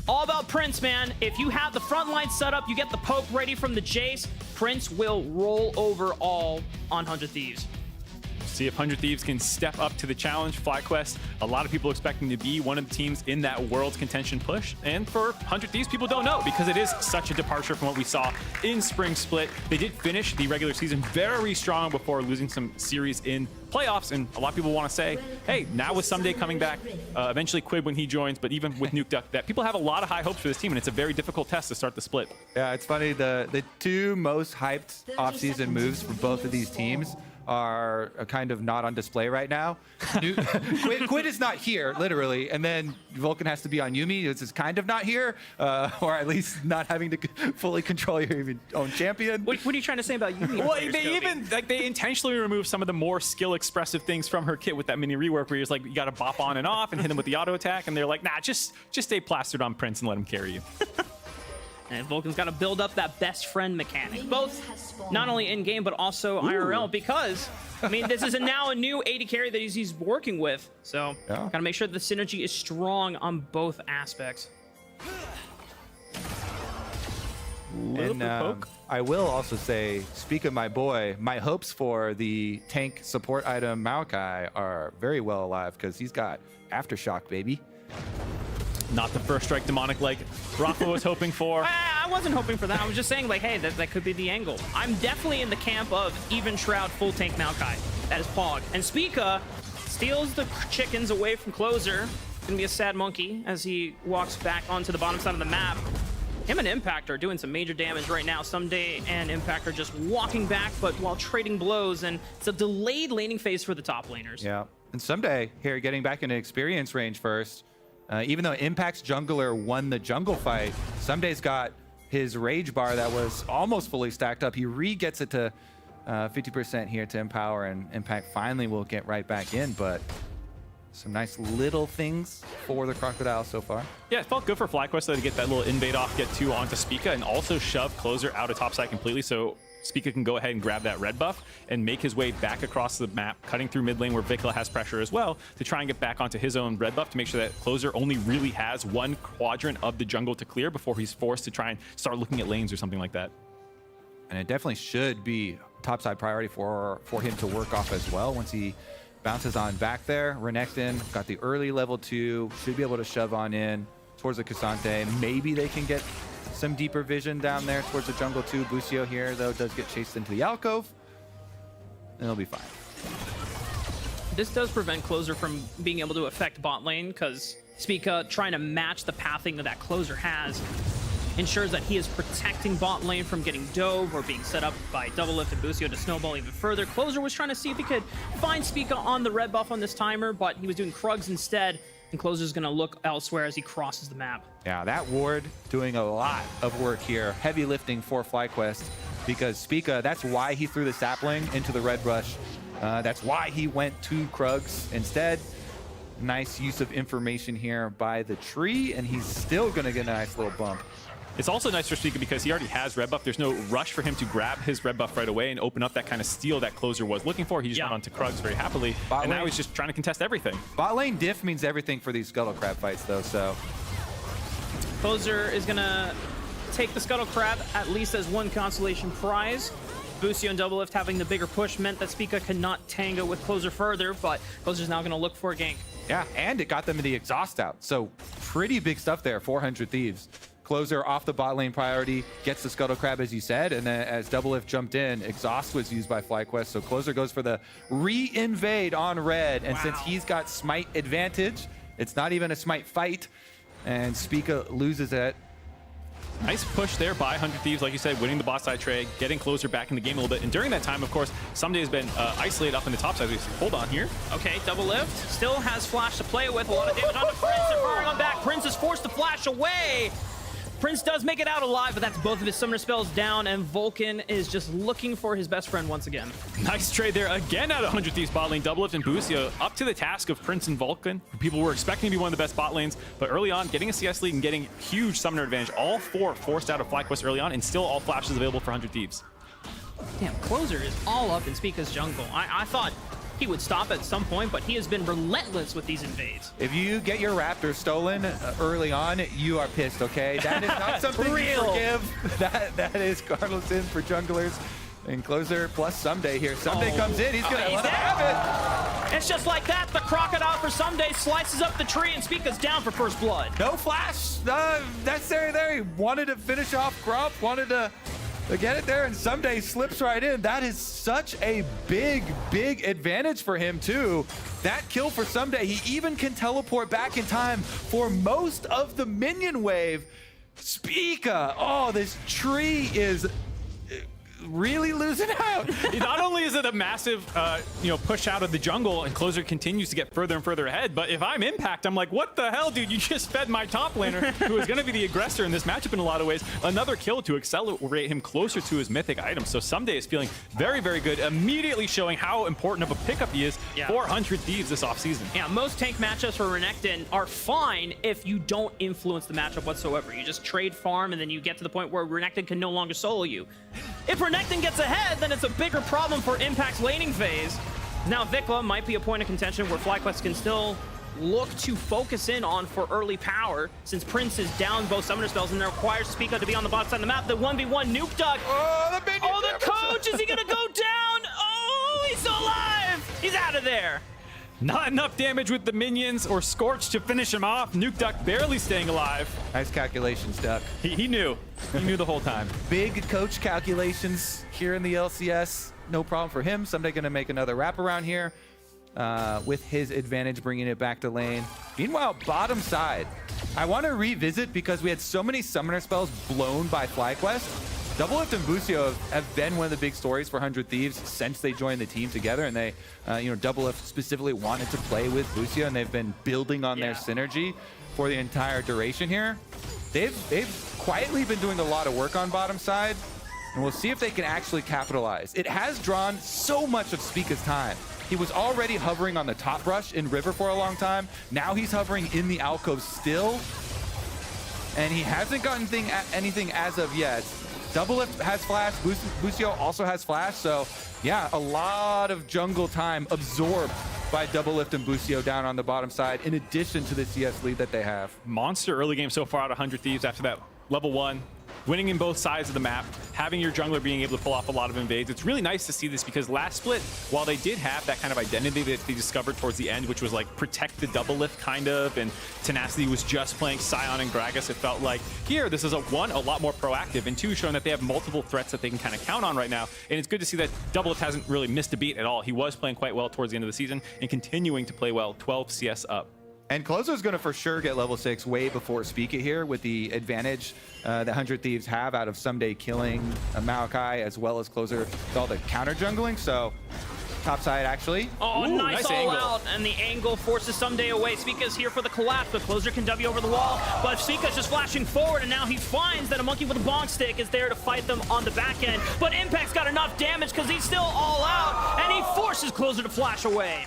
all about Prince, man. If you have the front line set up, you get the poke ready from the Jace, Prince will roll over all on 100 Thieves. See if 100 Thieves can step up to the challenge. FlyQuest, a lot of people expecting to be one of the teams in that world's contention push. And for 100 Thieves, people don't know because it is such a departure from what we saw in Spring Split. They did finish the regular season very strong before losing some series in playoffs. And a lot of people want to say, hey, now with Someday coming back, eventually Quid when he joins, but even with Nuke Duck, that people have a lot of high hopes for this team, and it's a very difficult test to start the split. Yeah, it's funny. The two most hyped offseason moves for both of these teams are kind of not on display right now. Quid is not here, literally, and then Vulcan has to be on Yuumi. This is kind of not here, or at least not having to fully control your own champion. What are you trying to say about Yuumi? Well, they intentionally removed some of the more skill-expressive things from her kit with that mini rework where you're like, you got to bop on and off and hit him with the auto attack, and they're like, nah, just stay plastered on Prince and let him carry you. And Vulcan's got to build up that best friend mechanic, both not only in-game, but also IRL, because, I mean, this is now a new AD carry that he's working with. So, got to make sure that the synergy is strong on both aspects. And I will also say, speak of my boy, my hopes for the tank support item Maokai are very well alive because he's got Aftershock, baby. Not the first strike demonic like Rafa was hoping for. I wasn't hoping for that. I was just saying, like, hey, that could be the angle. I'm definitely in the camp of even Shroud full tank Maokai. That is Pog. And Spica steals the chickens away from Closer. Gonna be a sad monkey as he walks back onto the bottom side of the map. Him and Impact are doing some major damage right now. Someday and Impact are just walking back, but while trading blows, and it's a delayed laning phase for the top laners. Yeah, and Someday here getting back into experience range first. Even though Impact's jungler won the jungle fight, Someday's got his rage bar that was almost fully stacked up. He re-gets it to 50% here to Empower, and Impact finally will get right back in, but some nice little things for the Crocodile so far. Yeah, it felt good for FlyQuest though to get that little invade off, get 2 onto Spica, and also shove Closer out of topside completely, so Spica can go ahead and grab that red buff and make his way back across the map, cutting through mid lane where Vikla has pressure as well to try and get back onto his own red buff to make sure that Closer only really has one quadrant of the jungle to clear before he's forced to try and start looking at lanes or something like that. And it definitely should be topside priority for him to work off as well once he bounces on back there. Renekton got the early level 2, should be able to shove on in towards the Cassante. Maybe they can get some deeper vision down there towards the jungle too. Busio here, though, does get chased into the alcove. And it'll be fine. This does prevent Closer from being able to affect bot lane, because Spica trying to match the pathing that Closer has ensures that he is protecting bot lane from getting dove or being set up by double-lift and Busio to snowball even further. Closer was trying to see if he could find Spica on the red buff on this timer, but he was doing Krugs instead, and Closer's going to look elsewhere as he crosses the map. Yeah, that ward doing a lot of work here. Heavy lifting for FlyQuest, because Spica, that's why he threw the sapling into the red rush. That's why he went to Krugs instead. Nice use of information here by the tree, and he's still going to get a nice little bump. It's also nice for Spica because he already has red buff. There's no rush for him to grab his red buff right away and open up that kind of steal that Closer was looking for. He just went onto Krugs very happily, and now he's just trying to contest everything. Bot lane diff means everything for these Scuttle Crab fights, though, so. Closer is going to take the Scuttle Crab at least as one consolation prize. Busio and double lift having the bigger push meant that Spica cannot tango with Closer further, but Closer's now going to look for a gank. Yeah, and it got them the exhaust out, so pretty big stuff there, 400 Thieves. Closer off the bot lane priority, gets the Scuttle Crab, as you said, and then as double lift jumped in, exhaust was used by FlyQuest, so Closer goes for the re-invade on red, and since he's got smite advantage, it's not even a smite fight, and Spica loses it. Nice push there by 100 Thieves, like you said, winning the bot side trade, getting Closer back in the game a little bit, and during that time, of course, Someday has been isolated up in the top side. Hold on here. Okay, double lift, still has flash to play with, a lot of damage onto Prince, and firing on back, Prince is forced to flash away. Prince does make it out alive, but that's both of his summoner spells down, and Vulcan is just looking for his best friend once again. Nice trade there again out of 100 Thieves bot lane. Double lift and Busio up to the task of Prince and Vulcan, who people were expecting to be one of the best bot lanes, but early on, getting a CS lead and getting huge summoner advantage. All 4 forced out of FlyQuest early on, and still all flashes available for 100 Thieves. Damn, Closer is all up in Spica's jungle. I thought he would stop at some point, but he has been relentless with these invades. If you get your Raptor stolen early on, you are pissed, okay? That is not something you forgive. That is Carlson for junglers. And Closer plus Someday here. Someday comes in, he's gonna let him have it. It's just like that. The Crocodile for Someday slices up the tree, and Spica's down for first blood. No flash necessary there. He wanted to finish off Grump, wanted to get it there, and Someday slips right in. That is such a big advantage for him too. That kill for Someday, he even can teleport back in time for most of the minion wave. Spica, oh, this tree is really losing out. Not only is it a massive push out of the jungle, and Closer continues to get further and further ahead, but if I'm Impact, I'm like, what the hell, dude? You just fed my top laner, who is going to be the aggressor in this matchup in a lot of ways, another kill to accelerate him closer to his mythic item. So Someday is feeling very, very good, immediately showing how important of a pickup he is for 100 Thieves this offseason. Yeah, most tank matchups for Renekton are fine if you don't influence the matchup whatsoever. You just trade farm, and then you get to the point where Renekton can no longer solo you. If Renekton gets ahead, then it's a bigger problem for Impact's laning phase. Now Vikla might be a point of contention where FlyQuest can still look to focus in on for early power, since Prince is down both summoner spells and that requires Spica to be on the bottom side of the map. The 1v1 nuke duck. Oh, the coach! Is he gonna go down? Oh, he's still alive! He's out of there. Not enough damage with the minions or Scorch to finish him off. Nuke Duck barely staying alive. Nice calculations, Duck. He knew. He knew the whole time. Big coach calculations here in the LCS. No problem for him. Someday going to make another wraparound here with his advantage, bringing it back to lane. Meanwhile, bottom side. I want to revisit because we had so many summoner spells blown by FlyQuest. Doublelift and Busio have been one of the big stories for 100 Thieves since they joined the team together, and they, Doublelift specifically wanted to play with Busio, and they've been building on their synergy for the entire duration here. They've quietly been doing a lot of work on bottom side, and we'll see if they can actually capitalize. It has drawn so much of Spica's time. He was already hovering on the top rush in River for a long time. Now he's hovering in the alcove still, and he hasn't gotten anything as of yet. Doublelift has flash, Busio also has flash, so yeah, a lot of jungle time absorbed by Doublelift and Busio down on the bottom side, in addition to the CS lead that they have. Monster early game so far out of 100 Thieves after that level 1. Winning in both sides of the map, having your jungler being able to pull off a lot of invades. It's really nice to see this because last split, while they did have that kind of identity that they discovered towards the end, which was like protect the Doublelift kind of, and Tenacity was just playing Scion and Gragas, it felt like here, this is a lot more proactive, and 2, showing that they have multiple threats that they can kind of count on right now. And it's good to see that Doublelift hasn't really missed a beat at all. He was playing quite well towards the end of the season and continuing to play well, 12 CS up. And Closer's going to for sure get level 6 way before Spica here with the advantage that 100 Thieves have out of Someday killing Maokai as well as Closer with all the counter jungling. So top side actually. Oh, Ooh, nice all angle. out, and the angle forces Someday away. Spica's here for the collapse, but Closer can W over the wall. But Spica's just flashing forward, and now he finds that a monkey with a bonk stick is there to fight them on the back end. But Impact's got enough damage because he's still all out, and he forces Closer to flash away.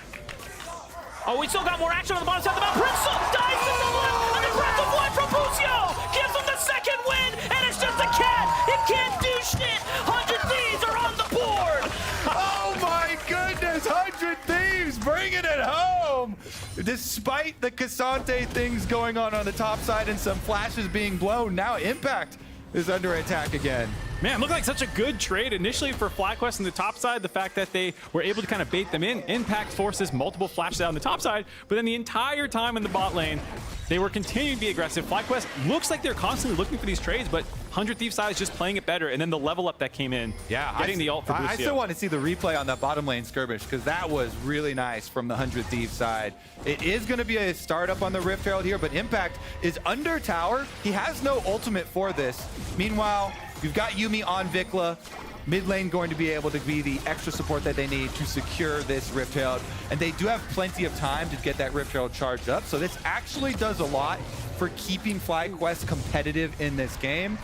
Oh, we still got more action on the bottom side of the map. Prince dies to Doublelift, and the breath of life from Busio gives him the second win, and it's just a cat. It can't do shit. 100 Thieves are on the board. Oh my goodness, 100 Thieves bringing it home. Despite the Cassante things going on the top side and some flashes being blown, now Impact is under attack again. Man, looked like such a good trade initially for FlyQuest on the top side. The fact that they were able to kind of bait them in. Impact forces multiple flashes out on the top side, but then the entire time in the bot lane, they were continuing to be aggressive. FlyQuest looks like they're constantly looking for these trades, but 100 Thieves side is just playing it better, and then the level up that came in. Yeah, getting the ult for Busio. I still want to see the replay on that bottom lane skirmish because that was really nice from the 100 Thieves side. It is going to be a startup on the Rift Herald here, but Impact is under tower. He has no ultimate for this. Meanwhile, you've got Yuumi on Vikla. Mid lane going to be able to be the extra support that they need to secure this Rift Herald. And they do have plenty of time to get that Rift Herald charged up. So this actually does a lot for keeping FlyQuest competitive in this game.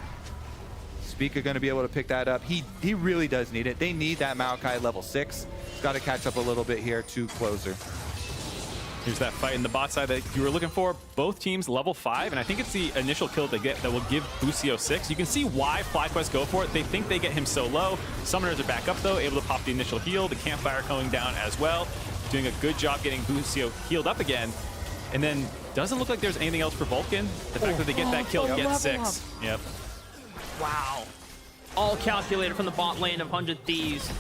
Spica going to be able to pick that up. He really does need it. They need that Maokai level 6. He's got to catch up a little bit here to Closer. Here's that fight in the bot side that you were looking for. Both teams level 5, and I think it's the initial kill they get that will give Busio 6. You can see why FlyQuest go for it. They think they get him so low. Summoners are back up though, able to pop the initial heal. The campfire going down as well. doing a good job getting Busio healed up again. And then doesn't look like there's anything else for Vulcan. The fact that they get that kill, get 6. Yep. Wow. All calculated from the bot lane of 100 Thieves.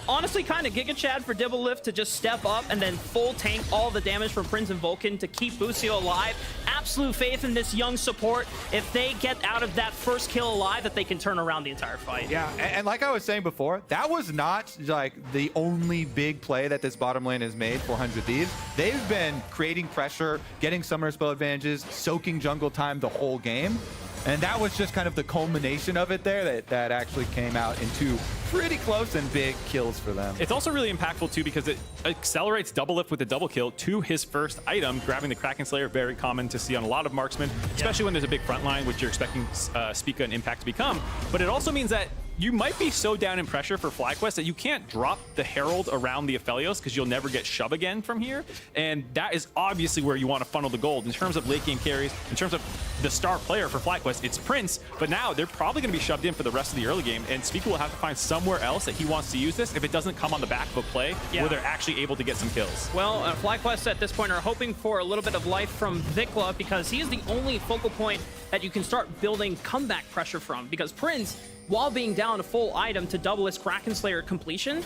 Honestly, kind of Giga Chad for double-elimination to just step up and then full tank all the damage from Prince and Vulcan to keep Busio alive. Absolute faith in this young support. If they get out of that first kill alive, that they can turn around the entire fight. Yeah, and like I was saying before, that was not like the only big play that this bottom lane has made for 100 Thieves. They've been creating pressure, getting summoner spell advantages, soaking jungle time the whole game. And that was just kind of the culmination of it there that actually came out in 2 pretty close and big kills for them. It's also really impactful too because it accelerates double-lift with the double kill to his first item, grabbing the Kraken Slayer, very common to see on a lot of marksmen, especially when there's a big front line, which you're expecting Spica and Impact to become. But it also means that you might be so down in pressure for FlyQuest that you can't drop the Herald around the Aphelios because you'll never get shove again from here. And that is obviously where you want to funnel the gold. In terms of late game carries, in terms of the star player for FlyQuest, it's Prince. But now they're probably going to be shoved in for the rest of the early game. And Spica will have to find somewhere else that he wants to use this if it doesn't come on the back of a play where they're actually able to get some kills. Well, FlyQuest at this point are hoping for a little bit of life from Vikla because he is the only focal point that you can start building comeback pressure from. Because Prince, while being down a full item to double his Kraken Slayer completion,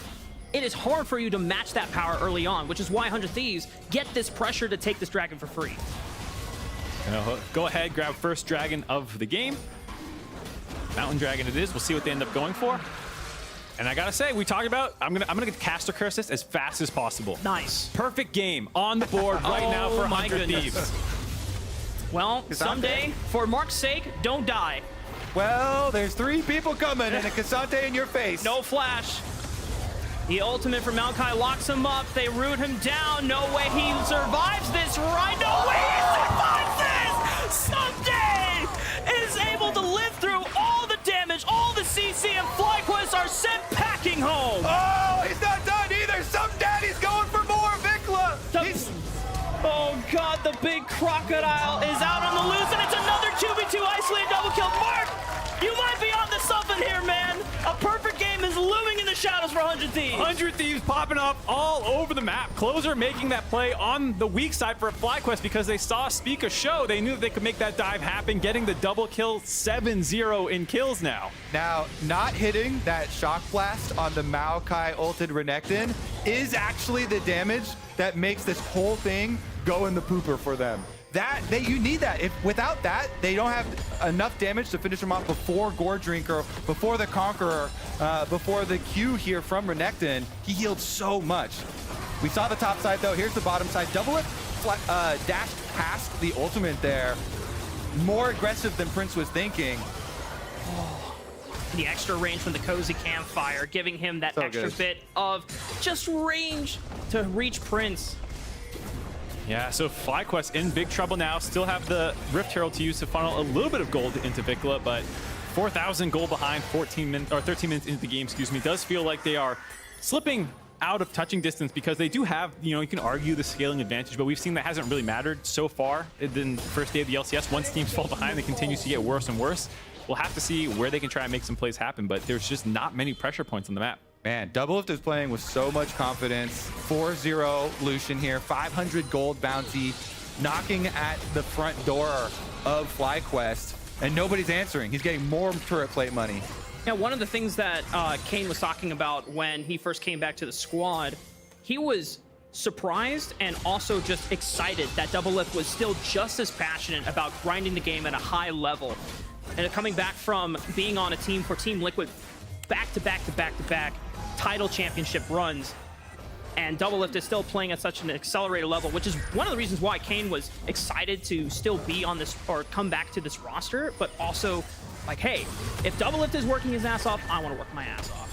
it is hard for you to match that power early on, which is why 100 Thieves get this pressure to take this dragon for free. Go ahead, grab first dragon of the game. Mountain Dragon it is. We'll see what they end up going for. And I gotta say, we talked about, I'm gonna get caster curse this as fast as possible. Nice. Perfect game on the board right now for 100 Thieves. Well, someday, for Mark's sake, don't die. Well, there's 3 people coming and a Cassante in your face. No flash. The ultimate from Maokai locks him up. They root him down. No way he survives this, right? No way he survives this! Someday is able to live through all the damage, all the CC, and FlyQuest are sent packing home. Oh, he's not done either. Some daddy's going for more. Vikla. Oh God, the big crocodile is out on the loose, and it's another 2v2 isolated double kill. Mark, you might be on to something here, man. A perfect game is looming in the shadows for 100 Thieves. 100 Thieves popping up all over the map. Closer making that play on the weak side for FlyQuest because they saw Spica show. They knew that they could make that dive happen, getting the double kill, 7-0 in kills now. Now, not hitting that shock blast on the Maokai ulted Renekton is actually the damage that makes this whole thing go in the pooper for them. You need that. Without that, they don't have enough damage to finish them off before Gore Drinker, before the Conqueror, before the Q here from Renekton. He healed so much. We saw the top side though. Here's the bottom side. Double it, dashed past the ultimate there. More aggressive than Prince was thinking. The extra range from the cozy campfire, giving him that extra bit of just range to reach Prince. Yeah, so FlyQuest in big trouble now. Still have the Rift Herald to use to funnel a little bit of gold into Vikla, but 4,000 gold behind 13 minutes into the game, excuse me. Does feel like they are slipping out of touching distance because they do have, you can argue the scaling advantage, but we've seen that hasn't really mattered so far in the first day of the LCS. Once teams fall behind, it continues to get worse and worse. We'll have to see where they can try and make some plays happen, but there's just not many pressure points on the map. Man, double-elimination is playing with so much confidence. 4-0 Lucian here, 500 gold bounty, knocking at the front door of FlyQuest, and nobody's answering. He's getting more turret plate money. Yeah, one of the things that Kane was talking about when he first came back to the squad, he was surprised and also just excited that double-elimination was still just as passionate about grinding the game at a high level. And coming back from being on a team for Team Liquid back-to-back title championship runs, and double-elimination is still playing at such an accelerated level, which is one of the reasons why Kane was excited to still be on this or come back to this roster, but also like, hey, if double-elimination is working his ass off, I want to work my ass off.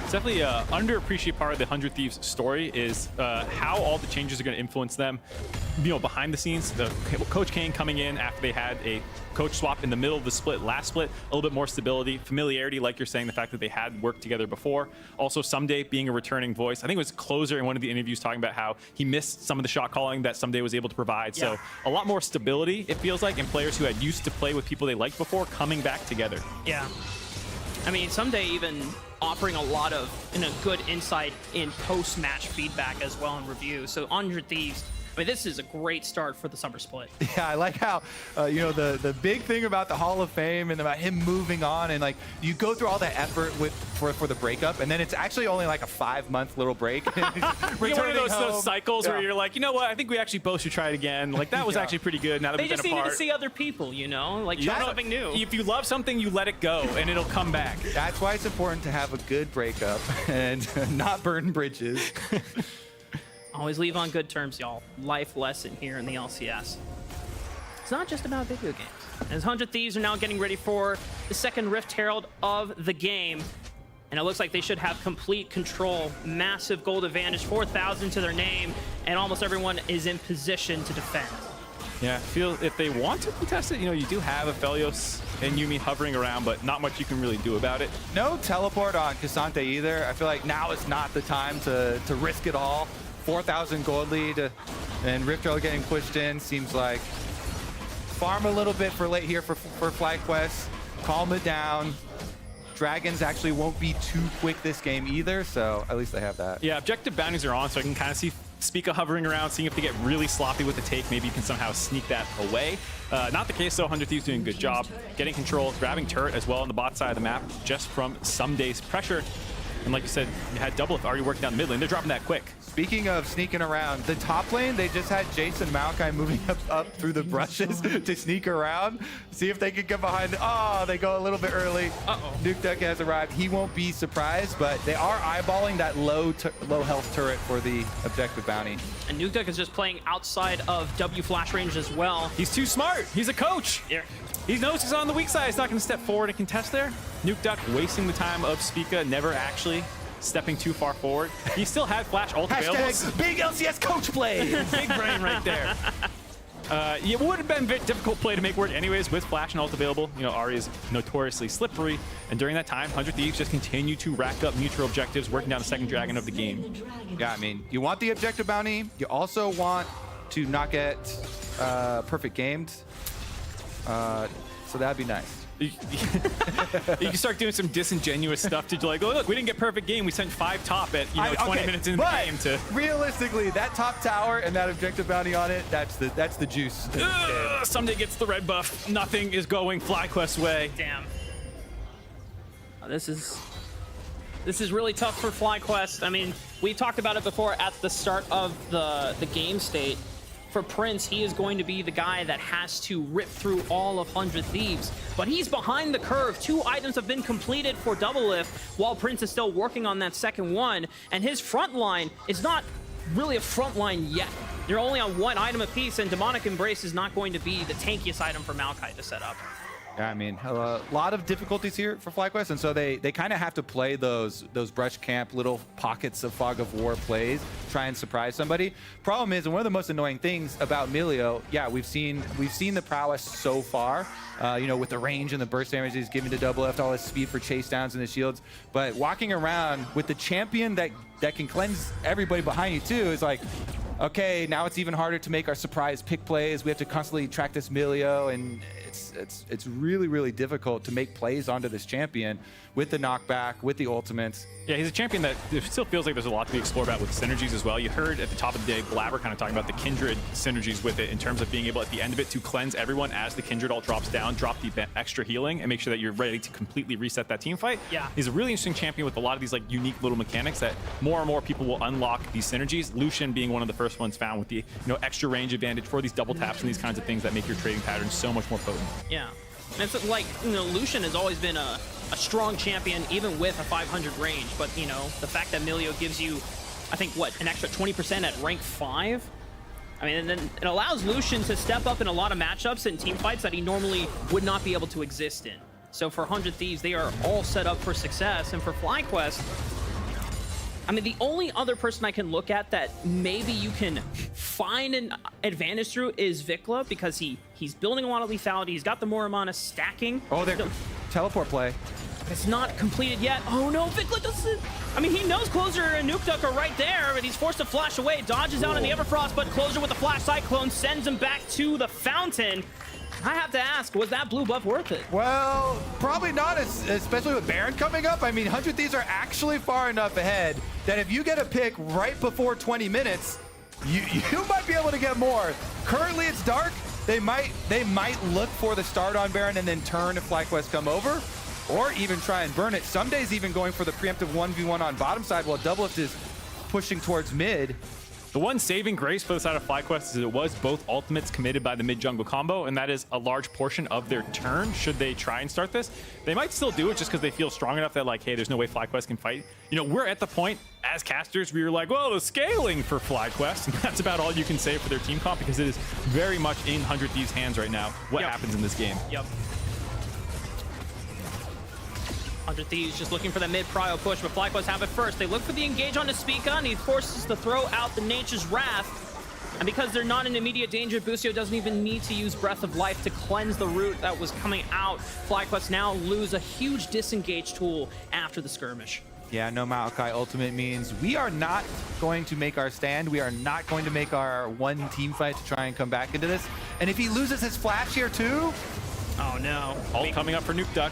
It's definitely an underappreciated part of the 100 Thieves story is how all the changes are going to influence them, behind the scenes. Coach Kane coming in after they had a coach swap in the middle of the last split, a little bit more stability, familiarity, like you're saying, the fact that they had worked together before. Also, Someday being a returning voice. I think it was Closer in one of the interviews talking about how he missed some of the shot calling that Someday was able to provide. Yeah. So a lot more stability, it feels like, and players who had used to play with people they liked before coming back together. Yeah. I mean, Someday even offering a lot of good insight in post-match feedback as well and review. So 100 Thieves, I mean, this is a great start for the summer split. Yeah, I like how, you know, the big thing about the Hall of Fame and about him moving on, and like you go through all that effort for the breakup, and then it's actually only like a 5-month little break. You know, one of those cycles where you're like, you know what, I think we actually both should try it again. Like, that was actually pretty good now that we've been apart. They just needed to see other people, you know, like try something new. If you love something, you let it go, and it'll come back. That's why it's important to have a good breakup and not burn bridges. Always leave on good terms, y'all. Life lesson here in the LCS. It's not just about video games. As 100 Thieves are now getting ready for the second Rift Herald of the game. And it looks like they should have complete control. Massive gold advantage, 4,000 to their name, and almost everyone is in position to defend. Yeah, I feel if they want to contest it, you know, you do have Aphelios and Yuumi hovering around, but not much you can really do about it. No teleport on Cassante either. I feel like now is not the time to risk it all. 4,000 gold lead, and Rift Herald getting pushed in. Seems like farm a little bit for late here for FlyQuest. Calm it down. Dragons actually won't be too quick this game either, so at least they have that. Yeah, objective bounties are on, so I can kind of see Spica hovering around, seeing if they get really sloppy with the take. Maybe you can somehow sneak that away. Not the case, though. 100 Thieves doing a good job. Getting control, grabbing turret as well on the bot side of the map, just from some days' pressure. And like you said, you had double-elimination already working down the mid lane. They're dropping that quick. Speaking of sneaking around, the top lane, they just had Jason Maokai moving up through the brushes to sneak around. See if they can get behind. Oh, they go a little bit early. Nukeduck has arrived. He won't be surprised, but they are eyeballing that low health turret for the objective bounty. And Nukeduck is just playing outside of W flash range as well. He's too smart. He's a coach. Yeah. He knows he's on the weak side. He's not going to step forward and contest there. Nukeduck wasting the time of Spica, never actually stepping too far forward. He still had flash ult available. Big LCS coach play. Big brain right there. It would have been a very difficult play to make work anyways with flash and ult available. You know, Ahri is notoriously slippery. And during that time, 100 Thieves just continue to rack up neutral objectives, working down the second dragon of the game. Yeah, I mean, you want the objective bounty. You also want to not get perfect gamed. So that'd be nice. You can start doing some disingenuous stuff to like, oh look, we didn't get perfect game. We sent 5 top at 20 minutes in the game to. Realistically, that top tower and that objective bounty on it, that's the juice. Someday gets the red buff. Nothing is going FlyQuest's way. Damn. This is really tough for FlyQuest. I mean, we talked about it before at the start of the game state. For Prince, he is going to be the guy that has to rip through all of 100 Thieves. But he's behind the curve. 2 items have been completed for double-elimination, while Prince is still working on that second one. And his front line is not really a front line yet. They're only on 1 item apiece, and Demonic Embrace is not going to be the tankiest item for Maokai to set up. Yeah, I mean, a lot of difficulties here for FlyQuest, and so they kind of have to play those brush camp little pockets of fog of war plays, try and surprise somebody. Problem is, and one of the most annoying things about Milio, yeah, we've seen the prowess so far, you know, with the range and the burst damage he's giving to double-elimination, all his speed for chase downs and the shields, but walking around with the champion that can cleanse everybody behind you too is like, okay, now it's even harder to make our surprise pick plays. We have to constantly track this Milio, and it's really, really difficult to make plays onto this champion with the knockback, with the ultimates. Yeah, he's a champion that it still feels like there's a lot to be explored about with synergies as well. You heard at the top of the day, Blabber kind of talking about the Kindred synergies with it in terms of being able at the end of it to cleanse everyone as the Kindred ult drops down, drop the extra healing, and make sure that you're ready to completely reset that team fight. Yeah. He's a really interesting champion with a lot of these like unique little mechanics that more and more people will unlock these synergies. Lucian being one of the first ones found with the extra range advantage for these double taps and these kinds of things that make your trading patterns so much more potent. Yeah. And it's like, Lucian has always been a strong champion, even with a 500 range. But, the fact that Milio gives you, I think, an extra 20% at rank 5? I mean, and then it allows Lucian to step up in a lot of matchups and team fights that he normally would not be able to exist in. So for 100 Thieves, they are all set up for success. And for FlyQuest, I mean, the only other person I can look at that maybe you can find an advantage through is Vikla, because he's building a lot of lethality. He's got the Moramana stacking. Oh, they're teleport play. It's not completed yet. Oh no, Vikla doesn't. I mean, he knows Closer and Nukeduck are right there, but he's forced to flash away. Dodges out in the Everfrost, but Closer with the Flash Cyclone sends him back to the fountain. I have to ask, was that blue buff worth it? Well, probably not, especially with Baron coming up. I mean, 100 Thieves are actually far enough ahead that if you get a pick right before 20 minutes, you might be able to get more. Currently, it's dark. They might look for the start on Baron and then turn if FlyQuest come over, or even try and burn it. Some days even going for the preemptive 1v1 on bottom side while doublelift is pushing towards mid. The one saving grace for the side of FlyQuest is it was both ultimates committed by the mid-jungle combo, and that is a large portion of their turn should they try and start this. They might still do it just because they feel strong enough that, like, hey, there's no way FlyQuest can fight. You know, we're at the point as casters where you're like, well, the scaling for FlyQuest, and that's about all you can say for their team comp because it is very much in 100 Thieves' hands right now what happens in this game. Yep. 100 Thieves just looking for the mid-prio push, but FlyQuest have it first. They look for the engage on Spica, and he forces to throw out the Nature's Wrath. And because they're not in immediate danger, Busio doesn't even need to use Breath of Life to cleanse the root that was coming out. FlyQuest now lose a huge disengage tool after the skirmish. Yeah, no Maokai ultimate means we are not going to make our stand. We are not going to make our one team fight to try and come back into this. And if he loses his flash here too? Oh no. Ult coming up for Nuke Duck.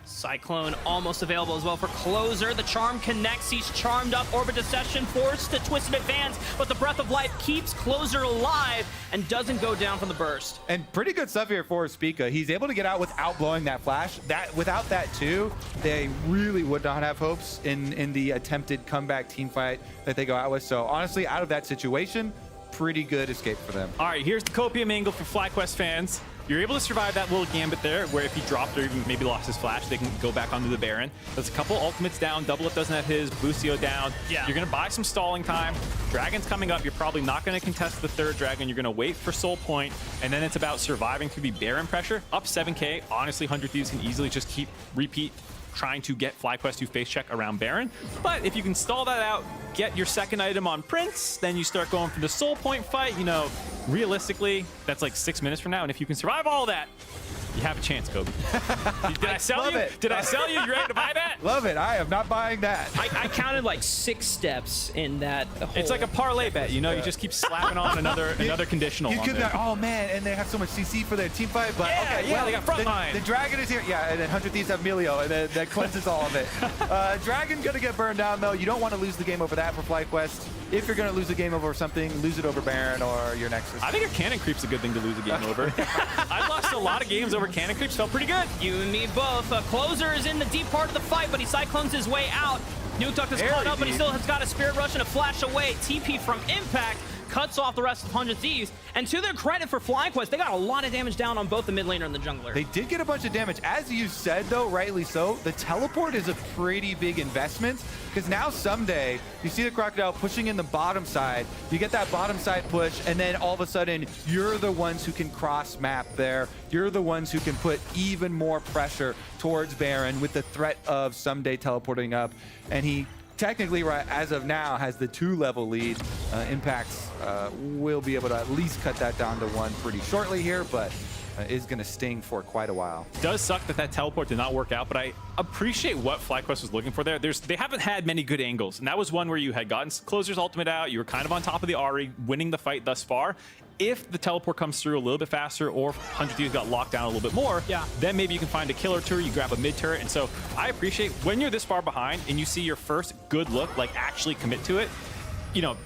Cyclone almost available as well for Closer. The charm connects. He's charmed up. Orbit Deception forced to Twisted Advance, but the Breath of Life keeps Closer alive and doesn't go down from the burst. And pretty good stuff here for Spica. He's able to get out without blowing that flash. Without that too, they really would not have hopes in the attempted comeback team fight that they go out with. So honestly, out of that situation, pretty good escape for them. All right, here's the copium angle for FlyQuest fans. You're able to survive that little gambit there, where if he dropped or even maybe lost his flash, they can go back onto the Baron. There's a couple ultimates down. Doublelift doesn't have his. Busio down. Yeah. You're going to buy some stalling time. Dragon's coming up. You're probably not going to contest the third dragon. You're going to wait for Soul Point, and then it's about surviving through the Baron pressure. Up 7k. Honestly, 100 Thieves can easily just repeat trying to get FlyQuest to face check around Baron. But if you can stall that out, get your second item on Prince, then you start going for the Soul Point fight. You know, realistically, that's like 6 minutes from now. And if you can survive all that, you have a chance, Kobe. Did I sell you? Did I sell you? You ready to buy that? Love it. I am not buying that. I counted like 6 steps in that whole... It's like a parlay bet, you know? You just keep slapping on another conditional. You could be like, oh man, and they have so much CC for their team fight, but yeah, okay, yeah, well, they got frontline. The Dragon is here. Yeah, and then 100 Thieves have Melio, and then that cleanses all of it. Dragon gonna get burned down though. You don't want to lose the game over that for FlyQuest. If you're gonna lose a game over something, lose it over Baron or your Nexus. I think a Cannon Creep's a good thing to lose a game over. I've lost a lot of games over Cannon Creeps, felt pretty good. You and me both. Closer is in the deep part of the fight, but he cyclones his way out. Nuke Duck is caught up, but he still has got a Spirit Rush and a flash away. TP from Impact cuts off the rest of 100 Thieves. And to their credit for FlyQuest, they got a lot of damage down on both the mid laner and the jungler. They did get a bunch of damage. As you said, though, rightly so, the teleport is a pretty big investment because now someday you see the Crocodile pushing in the bottom side. You get that bottom side push, and then all of a sudden, you're the ones who can cross map there. You're the ones who can put even more pressure towards Baron with the threat of someday teleporting up. And he technically, right as of now, has the 2-level lead. Impacts will be able to at least cut that down to 1 pretty shortly here, but is going to sting for quite a while. It does suck that teleport did not work out, but I appreciate what FlyQuest was looking for there. They haven't had many good angles, and that was one where you had gotten Closer's ultimate out, you were kind of on top of the Ahri, winning the fight thus far. If the teleport comes through a little bit faster, or 100 Thieves got locked down a little bit more, then maybe you can find a killer turret, you grab a mid turret. And so I appreciate when you're this far behind and you see your first good look, like actually commit to it, you know,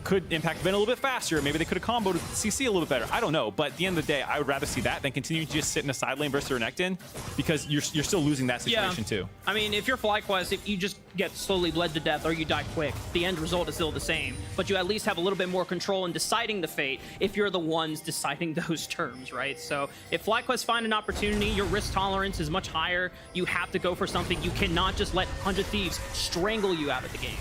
could Impact have been a little bit faster. Maybe they could have comboed CC a little bit better. I don't know. But at the end of the day, I would rather see that than continue to just sit in a side lane versus Renekton, because you're still losing that situation too. I mean, if you're FlyQuest, if you just get slowly bled to death or you die quick, the end result is still the same. But you at least have a little bit more control in deciding the fate if you're the ones deciding those terms, right? So if FlyQuest find an opportunity, your risk tolerance is much higher. You have to go for something. You cannot just let 100 Thieves strangle you out of the game.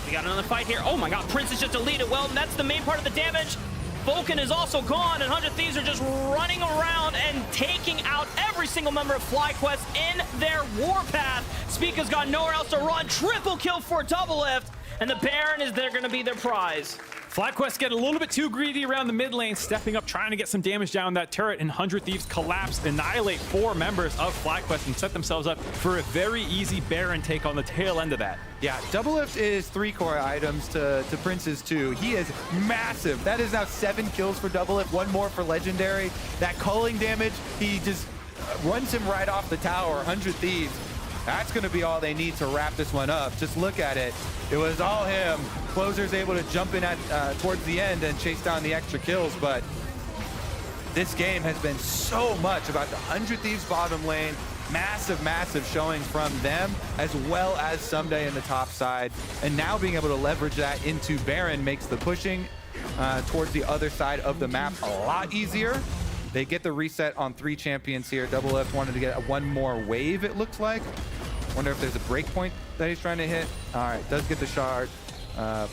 We got another fight here. Oh my god, Prince is just deleted. Well, that's the main part of the damage. Vulcan is also gone, and 100 Thieves are just running around and taking out every single member of FlyQuest in their warpath. Spica's got nowhere else to run. Triple kill for doublelift, and the Baron is there going to be their prize. FlyQuest get a little bit too greedy around the mid lane, stepping up, trying to get some damage down that turret, and 100 Thieves collapse, annihilate 4 members of FlyQuest, and set themselves up for a very easy Baron take on the tail end of that. Yeah, Double Lift is 3 core items to Prince's 2. He is massive. That is now 7 kills for Double Lift, 1 more for Legendary. That culling damage, he just runs him right off the tower, 100 Thieves. That's going to be all they need to wrap this one up. Just look at it. It was all him. Closer's able to jump in at towards the end and chase down the extra kills, but this game has been so much about the 100 Thieves bottom lane. Massive, massive showing from them, as well as Someday in the top side. And now being able to leverage that into Baron makes the pushing towards the other side of the map a lot easier. They get the reset on 3 champions here. Double F wanted to get 1 more wave, it looks like. Wonder if there's a breakpoint that he's trying to hit. All right, does get the shard,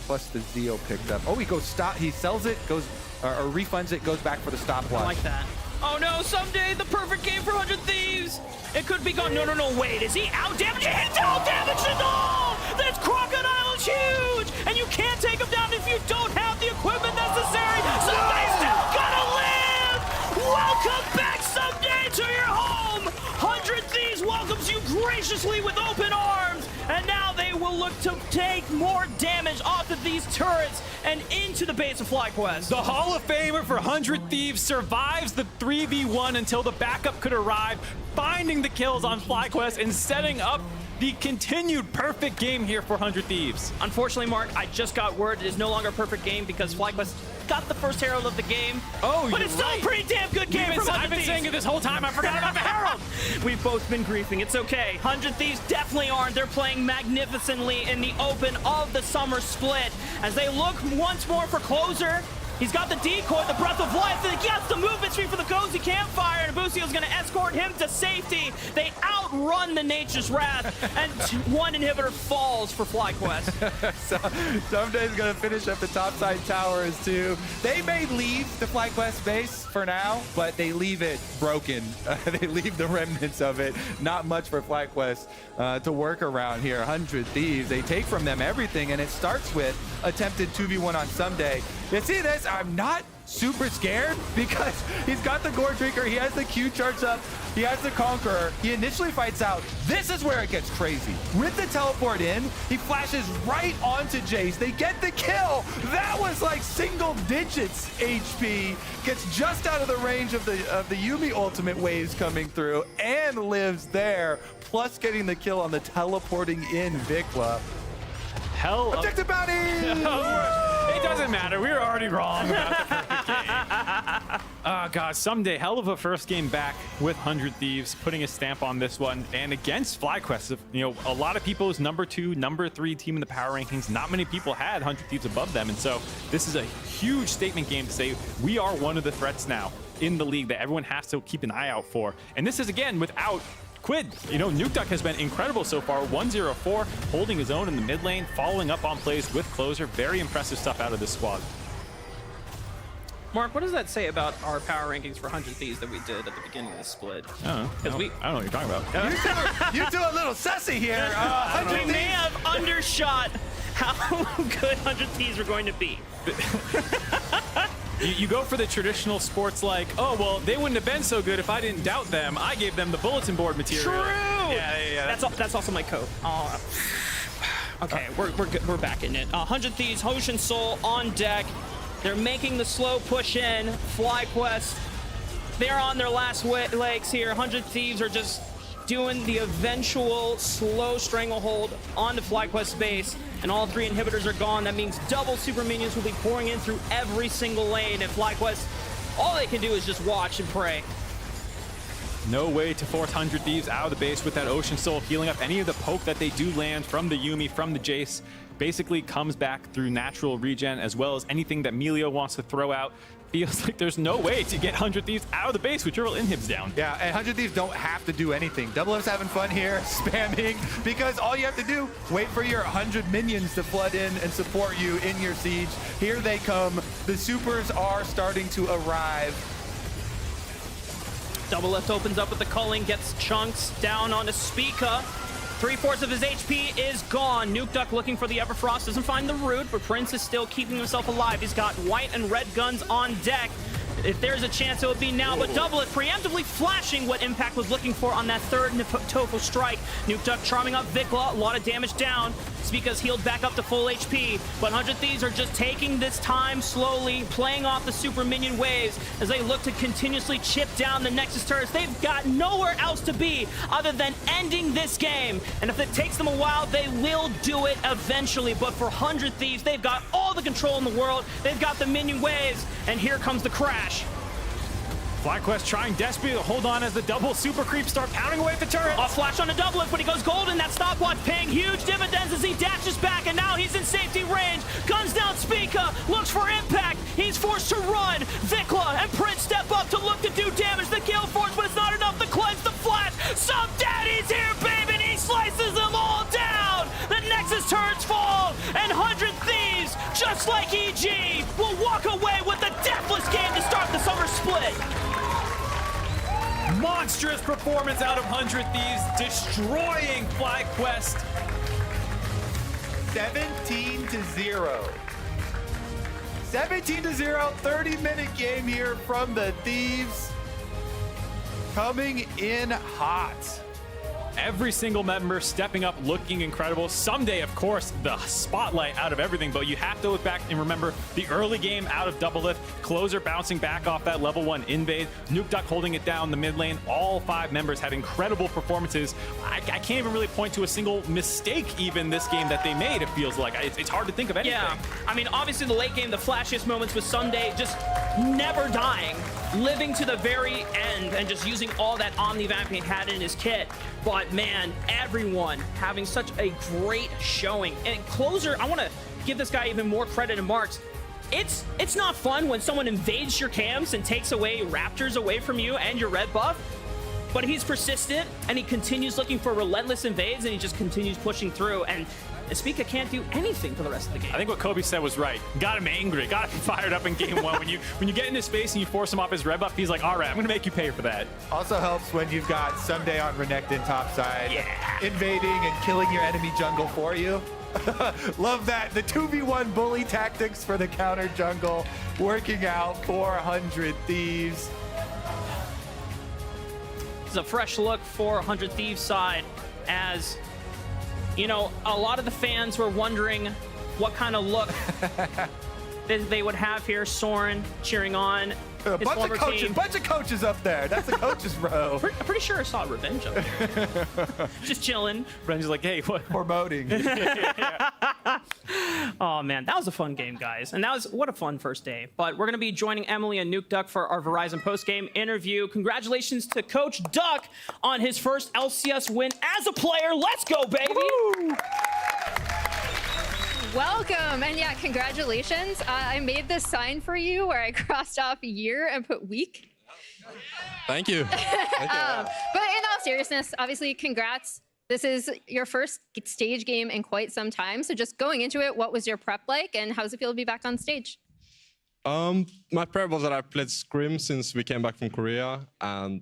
plus the Zeo picked up. Oh, he goes stop. He sells it, goes or refunds it, goes back for the stopwatch. I like that. Oh no, Someday, the perfect game for 100 Thieves. It could be gone. No, no, no, wait. Is he out damaged? He's out damaged at all! This crocodile is huge! And you can't take him down if you don't have the equipment necessary. Somebody's still gonna live! Welcome back, Someday, to your home! 100 Thieves welcomes you graciously with open arms, and now they will look to take more damage off of these turrets and into the base of FlyQuest. The Hall of Famer for 100 Thieves survives the 3v1 until the backup could arrive, finding the kills on FlyQuest and setting up the continued perfect game here for 100 Thieves. Unfortunately, Mark, I just got word it is no longer a perfect game because FlyQuest got the first Herald of the game. Oh, but it's still a pretty damn good game from 100 I've been Thieves. saying it this whole time. I forgot about the Herald. We've both been griefing. It's okay. 100 Thieves definitely aren't. They're playing magnificently in the open of the summer split as they look once more for Closer. He's got the decoy, the breath of life, and he gets the movement speed for the cozy campfire, and Abusio's gonna escort him to safety. They outrun the Nature's Wrath, and 1 inhibitor falls for FlyQuest. So Someday's gonna finish up the topside towers too. They may leave the FlyQuest base for now, but they leave it broken. They leave the remnants of it. Not much for FlyQuest to work around here. 100 Thieves, they take from them everything, and it starts with attempted 2v1 on Someday. You see this? I'm not super scared because he's got the Gore Drinker, he has the Q charged up, he has the Conqueror, he initially fights out. This is where it gets crazy. With the teleport in, he flashes right onto Jace. They get the kill. That was like single digits HP. Gets just out of the range of the Yuumi ultimate waves coming through and lives there, plus getting the kill on the teleporting in Vikla. Hell Objective bounty! It doesn't matter. We were already wrong about the perfect game. Oh, God. Someday, hell of a first game back with 100 Thieves, putting a stamp on this one. And against FlyQuest, you know, a lot of people's number 2, number 3 team in the power rankings, not many people had 100 Thieves above them. And so this is a huge statement game to say we are one of the threats now in the league that everyone has to keep an eye out for. And this is, again, without Quid. You know, Nukeduck has been incredible so far. 1-0-4, holding his own in the mid lane, following up on plays with Closer. Very impressive stuff out of this squad. Mark, what does that say about our power rankings for 100 Thieves that we did at the beginning of the split? I don't know what you're talking about. You two a little sussy here. We may have undershot how good 100 Thieves are going to be. You go for the traditional sports like, oh, well, they wouldn't have been so good if I didn't doubt them. I gave them the bulletin board material. True! Yeah. That's also my code. Okay, we're back in it. 100 Thieves, Ocean Soul on deck. They're making the slow push in. FlyQuest, they're on their last legs here. 100 Thieves are just doing the eventual slow stranglehold on the FlyQuest base, and all 3 inhibitors are gone. That means double super minions will be pouring in through every single lane, and FlyQuest, all they can do is just watch and pray. No way to force 100 Thieves out of the base with that Ocean Soul, healing up any of the poke that they do land from the Yuumi, from the Jace. Basically comes back through natural regen, as well as anything that Melio wants to throw out. Feels like there's no way to get 100 Thieves out of the base with triple inhibs down. Yeah, and 100 Thieves don't have to do anything. Double F's having fun here, spamming, because all you have to do, wait for your 100 minions to flood in and support you in your siege. Here they come. The supers are starting to arrive. Double Lift opens up with the culling, gets chunks down onto Spica. 3/4 of his HP is gone. Nuke Duck looking for the Everfrost, doesn't find the root, but Prince is still keeping himself alive. He's got white and red guns on deck. If there's a chance, it would be now, but Double It preemptively flashing what Impact was looking for on that third Tofu strike. Nuke Duck charming up Vikla, a lot of damage down. Spica's healed back up to full HP, but 100 Thieves are just taking this time slowly, playing off the super minion waves as they look to continuously chip down the Nexus turrets. They've got nowhere else to be other than ending this game, and if it takes them a while, they will do it eventually. But for 100 Thieves, they've got all the control in the world. They've got the minion waves, and here comes the crash. FlyQuest trying desperately to hold on as the double super creeps start pounding away at the turret. A flash on a double it, but he goes golden. That stopwatch paying huge dividends as he dashes back, and now he's in safety range. Guns down Spica, looks for impact. He's forced to run. Vikla and Prince step up to look to do damage. The kill force, but it's not enough to cleanse the flash. Some daddy's here, baby, and he slices them all down. The Nexus turrets fall, and 100 Thieves, just like EG, will walk away with a deathless game to start the summer split. Monstrous performance out of 100 Thieves, destroying FlyQuest. 17-0. 17-0, 30-minute game here from the Thieves. Coming in hot. Every single member stepping up, looking incredible. Someday, of course, the spotlight out of everything, but you have to look back and remember the early game out of Double Lift. Closer bouncing back off that level 1 invade. Nuke Duck holding it down the mid lane. All 5 members had incredible performances. I can't even really point to a single mistake even this game that they made, it feels like. It's hard to think of anything. Yeah, I mean, obviously the late game, the flashiest moments with Sunday just never dying, living to the very end and just using all that Omni-Vamp he had in his kit. But man, everyone having such a great showing. And Closer, I want to give this guy even more credit and marks. It's not fun when someone invades your camps and takes away Raptors away from you and your red buff, but he's persistent and he continues looking for relentless invades and he just continues pushing through, and Spica can't do anything for the rest of the game. I think what Kobe said was right. Got him angry, got him fired up in game 1. When you get into space and you force him off his red buff, he's like, all right, I'm gonna make you pay for that. Also helps when you've got Someday on Renekton topside, invading and killing your enemy jungle for you. Love that. The 2v1 bully tactics for the counter jungle working out for 100 Thieves. This is a fresh look for 100 Thieves side, as you know, a lot of the fans were wondering what kind of look they would have here. Soren cheering on A his former team. bunch of coaches up there. That's the coaches row. I'm pretty sure I saw Revenge up there. Just chilling. Revenge's like, hey, what? Promoting. Oh man, that was a fun game, guys. And what a fun first day. But we're gonna be joining Emily and Nuke Duck for our Verizon post-game interview. Congratulations to Coach Duck on his first LCS win as a player. Let's go, baby! Woo! Welcome, and yeah, congratulations. I made this sign for you where I crossed off year and put week. Thank you. Thank you. But in all seriousness, obviously, congrats. This is your first stage game in quite some time. So just going into it, what was your prep like, and how does it feel to be back on stage? My prep was that I played Scrim since we came back from Korea, and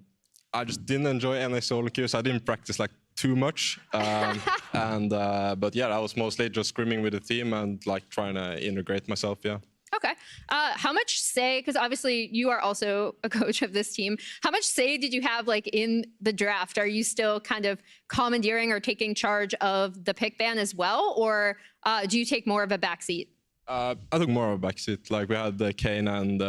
I just didn't enjoy any solo queues. I didn't practice like too much, but yeah, I was mostly just scrimming with the team and like trying to integrate myself. Yeah. Okay. How much say, because obviously you are also a coach of this team, how much say did you have like in the draft? Are you still kind of commandeering or taking charge of the pick ban as well? Or do you take more of a backseat? I took more of a backseat. Like we had Kane and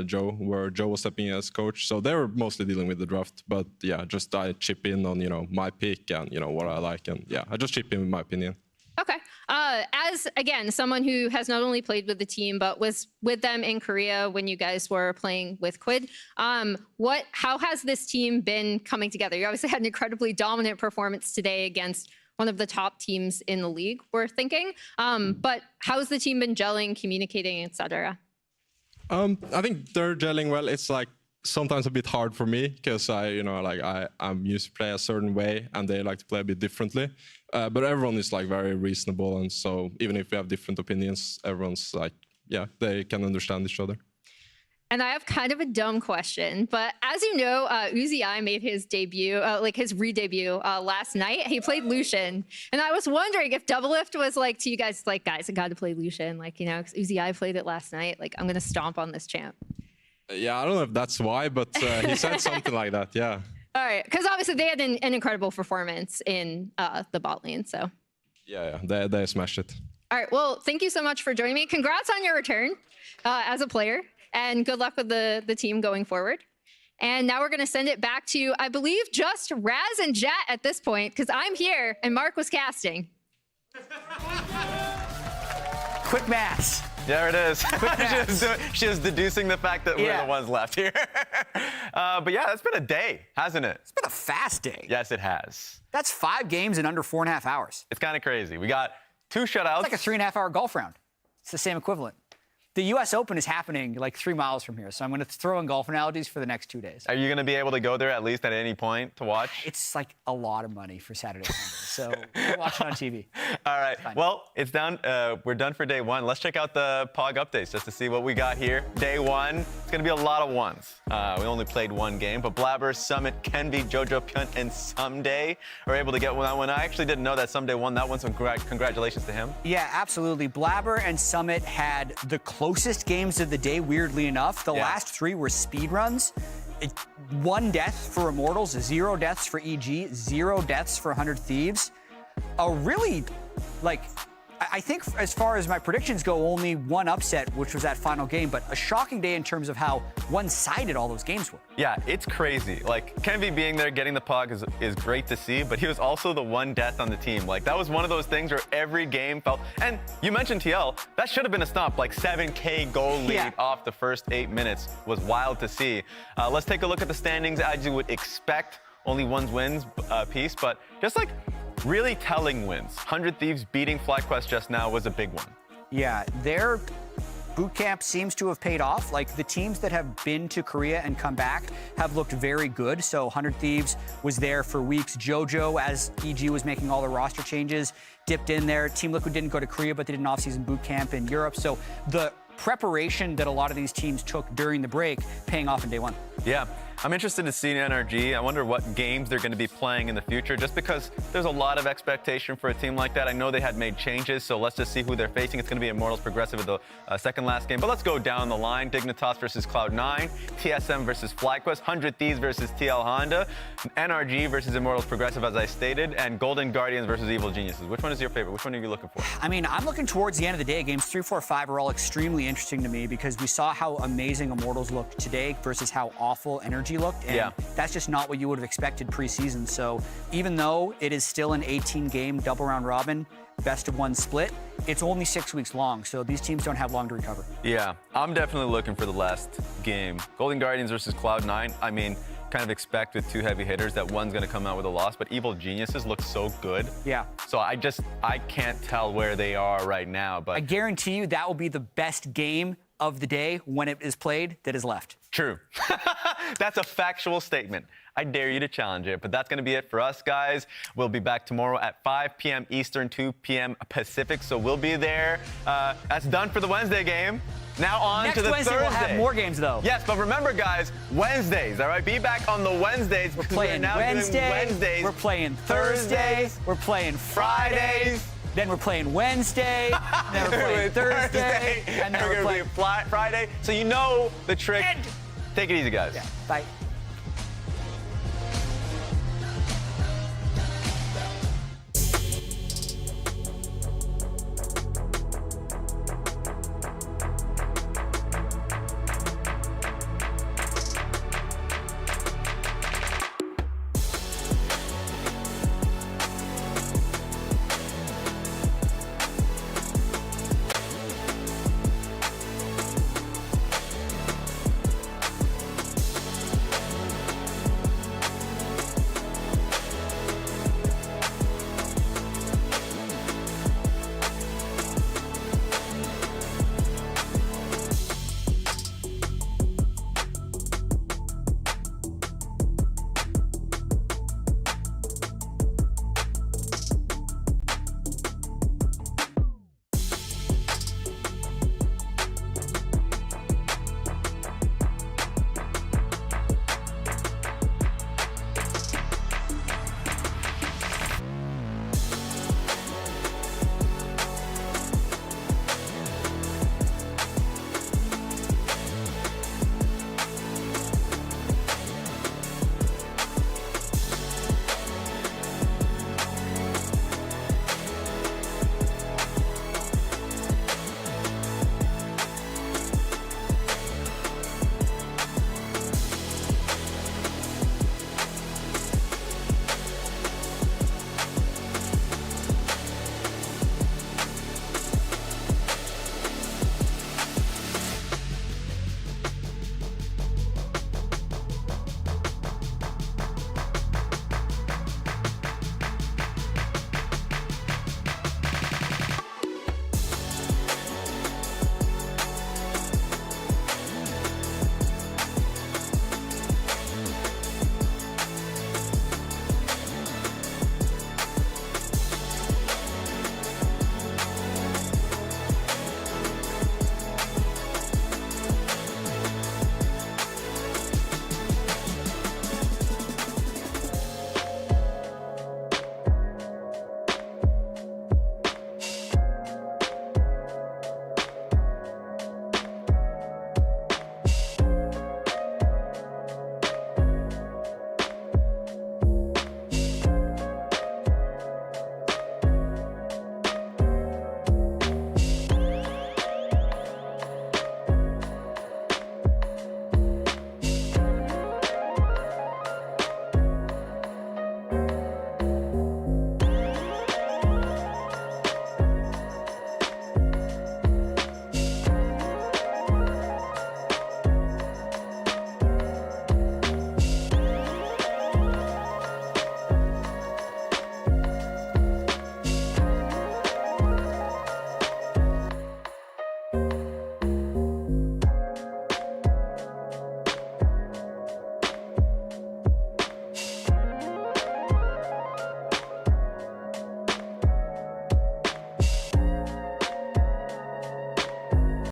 Joe, where Joe was stepping in as coach. So they were mostly dealing with the draft. But yeah, just I chip in on, my pick and, what I like. And yeah, I just chip in with my opinion. Okay. As, again, someone who has not only played with the team, but was with them in Korea when you guys were playing with Quid, how has this team been coming together? You obviously had an incredibly dominant performance today against one of the top teams in the league, we're thinking. But how's the team been gelling, communicating, etc.? I think they're gelling well. It's like sometimes a bit hard for me because I'm used to play a certain way and they like to play a bit differently. But everyone is like very reasonable, and so even if we have different opinions, everyone's like, yeah, they can understand each other. And I have kind of a dumb question, but as you know, Uzi made his debut, like his re-debut last night. He played Lucian. And I was wondering if Doublelift was like to you guys, like, guys, I got to play Lucian. Like, you know, Uzi played it last night. Like, I'm going to stomp on this champ. Yeah, I don't know if that's why, but he said something like that, yeah. All right, because obviously they had an incredible performance in the bot lane, so. Yeah, they smashed it. All right, well, thank you so much for joining me. Congrats on your return as a player. And good luck with the team going forward. And now we're going to send it back to, I believe, just Raz and Jat at this point, because I'm here and Mark was casting. Quick maths. There it is. She was deducing the fact that we're the ones left here. But yeah, it's been a day, hasn't it? It's been a fast day. Yes, it has. That's 5 games in under 4.5 hours. It's kind of crazy. We got 2 shutouts. It's like a 3.5-hour golf round. It's the same equivalent. The U.S. Open is happening like 3 miles from here, so I'm going to throw in golf analogies for the next 2 days. Are you going to be able to go there at least at any point to watch? It's like a lot of money for Saturday, Sunday, so we'll watch it on TV. All right. Well, it's done. We're done for day 1. Let's check out the POG updates just to see what we got here. Day 1. It's going to be a lot of ones. We only played 1 game, but Blabber, Summit, Kenvi, Jojo, Pyunt, and Someday are able to get that one. I actually didn't know that Someday won that one, so congratulations to him. Yeah, absolutely. Blabber and Summit had the closest games of the day, weirdly enough. The last 3 were speed runs. 1 death for Immortals, 0 deaths for EG, 0 deaths for 100 Thieves. A really, like, I think as far as my predictions go, only 1 upset, which was that final game, but a shocking day in terms of how one-sided all those games were. Yeah, it's crazy. Like, Kenvi being there, getting the POG is great to see, but he was also the 1 death on the team. Like, that was one of those things where every game felt, and you mentioned TL, that should have been a stomp. Like, 7K goal lead off the first 8 minutes was wild to see. Let's take a look at the standings as you would expect. Only 1 wins piece, but just like, really telling wins. 100 Thieves beating FlyQuest just now was a big one. Yeah, their boot camp seems to have paid off. Like, the teams that have been to Korea and come back have looked very good. So 100 Thieves was there for weeks. JoJo, as EG was making all the roster changes, dipped in there. Team Liquid didn't go to Korea, but they did an off-season boot camp in Europe. So the preparation that a lot of these teams took during the break paying off in day 1. Yeah. I'm interested to see NRG. I wonder what games they're going to be playing in the future, just because there's a lot of expectation for a team like that. I know they had made changes, so let's just see who they're facing. It's going to be Immortals Progressive at the second last game. But let's go down the line. Dignitas versus Cloud9, TSM versus FlyQuest, 100 Thieves versus TL Honda, NRG versus Immortals Progressive, as I stated, and Golden Guardians versus Evil Geniuses. Which one is your favorite? Which one are you looking for? I mean, I'm looking towards the end of the day. Games 3, 4, 5 are all extremely interesting to me because we saw how amazing Immortals looked today versus how awful Energy looked. And that's just not what you would have expected preseason. So even though it is still an 18-game double round robin, best of 1 split, it's only 6 weeks long. So these teams don't have long to recover. Yeah, I'm definitely looking for the last game. Golden Guardians versus Cloud9. I mean, kind of expect with 2 heavy hitters that one's going to come out with a loss, but Evil Geniuses look so good. Yeah. So I can't tell where they are right now, but I guarantee you that will be the best game of the day when it is played that is left. True. That's a factual statement. I dare you to challenge it, but that's going to be it for us, guys. We'll be back tomorrow at 5 p.m. Eastern, 2 p.m. Pacific, so we'll be there. That's done for the Wednesday game. Now on to the Wednesday Thursday. We'll have more games, though. Yes, but remember, guys, Wednesdays, all right? Be back on the Wednesdays. We're playing Wednesdays. We're playing Thursdays. We're playing Fridays. Then we're playing Wednesday. Then we're playing Thursday. And then we're playing Friday. So you know the trick. Take it easy, guys. Yeah. Bye.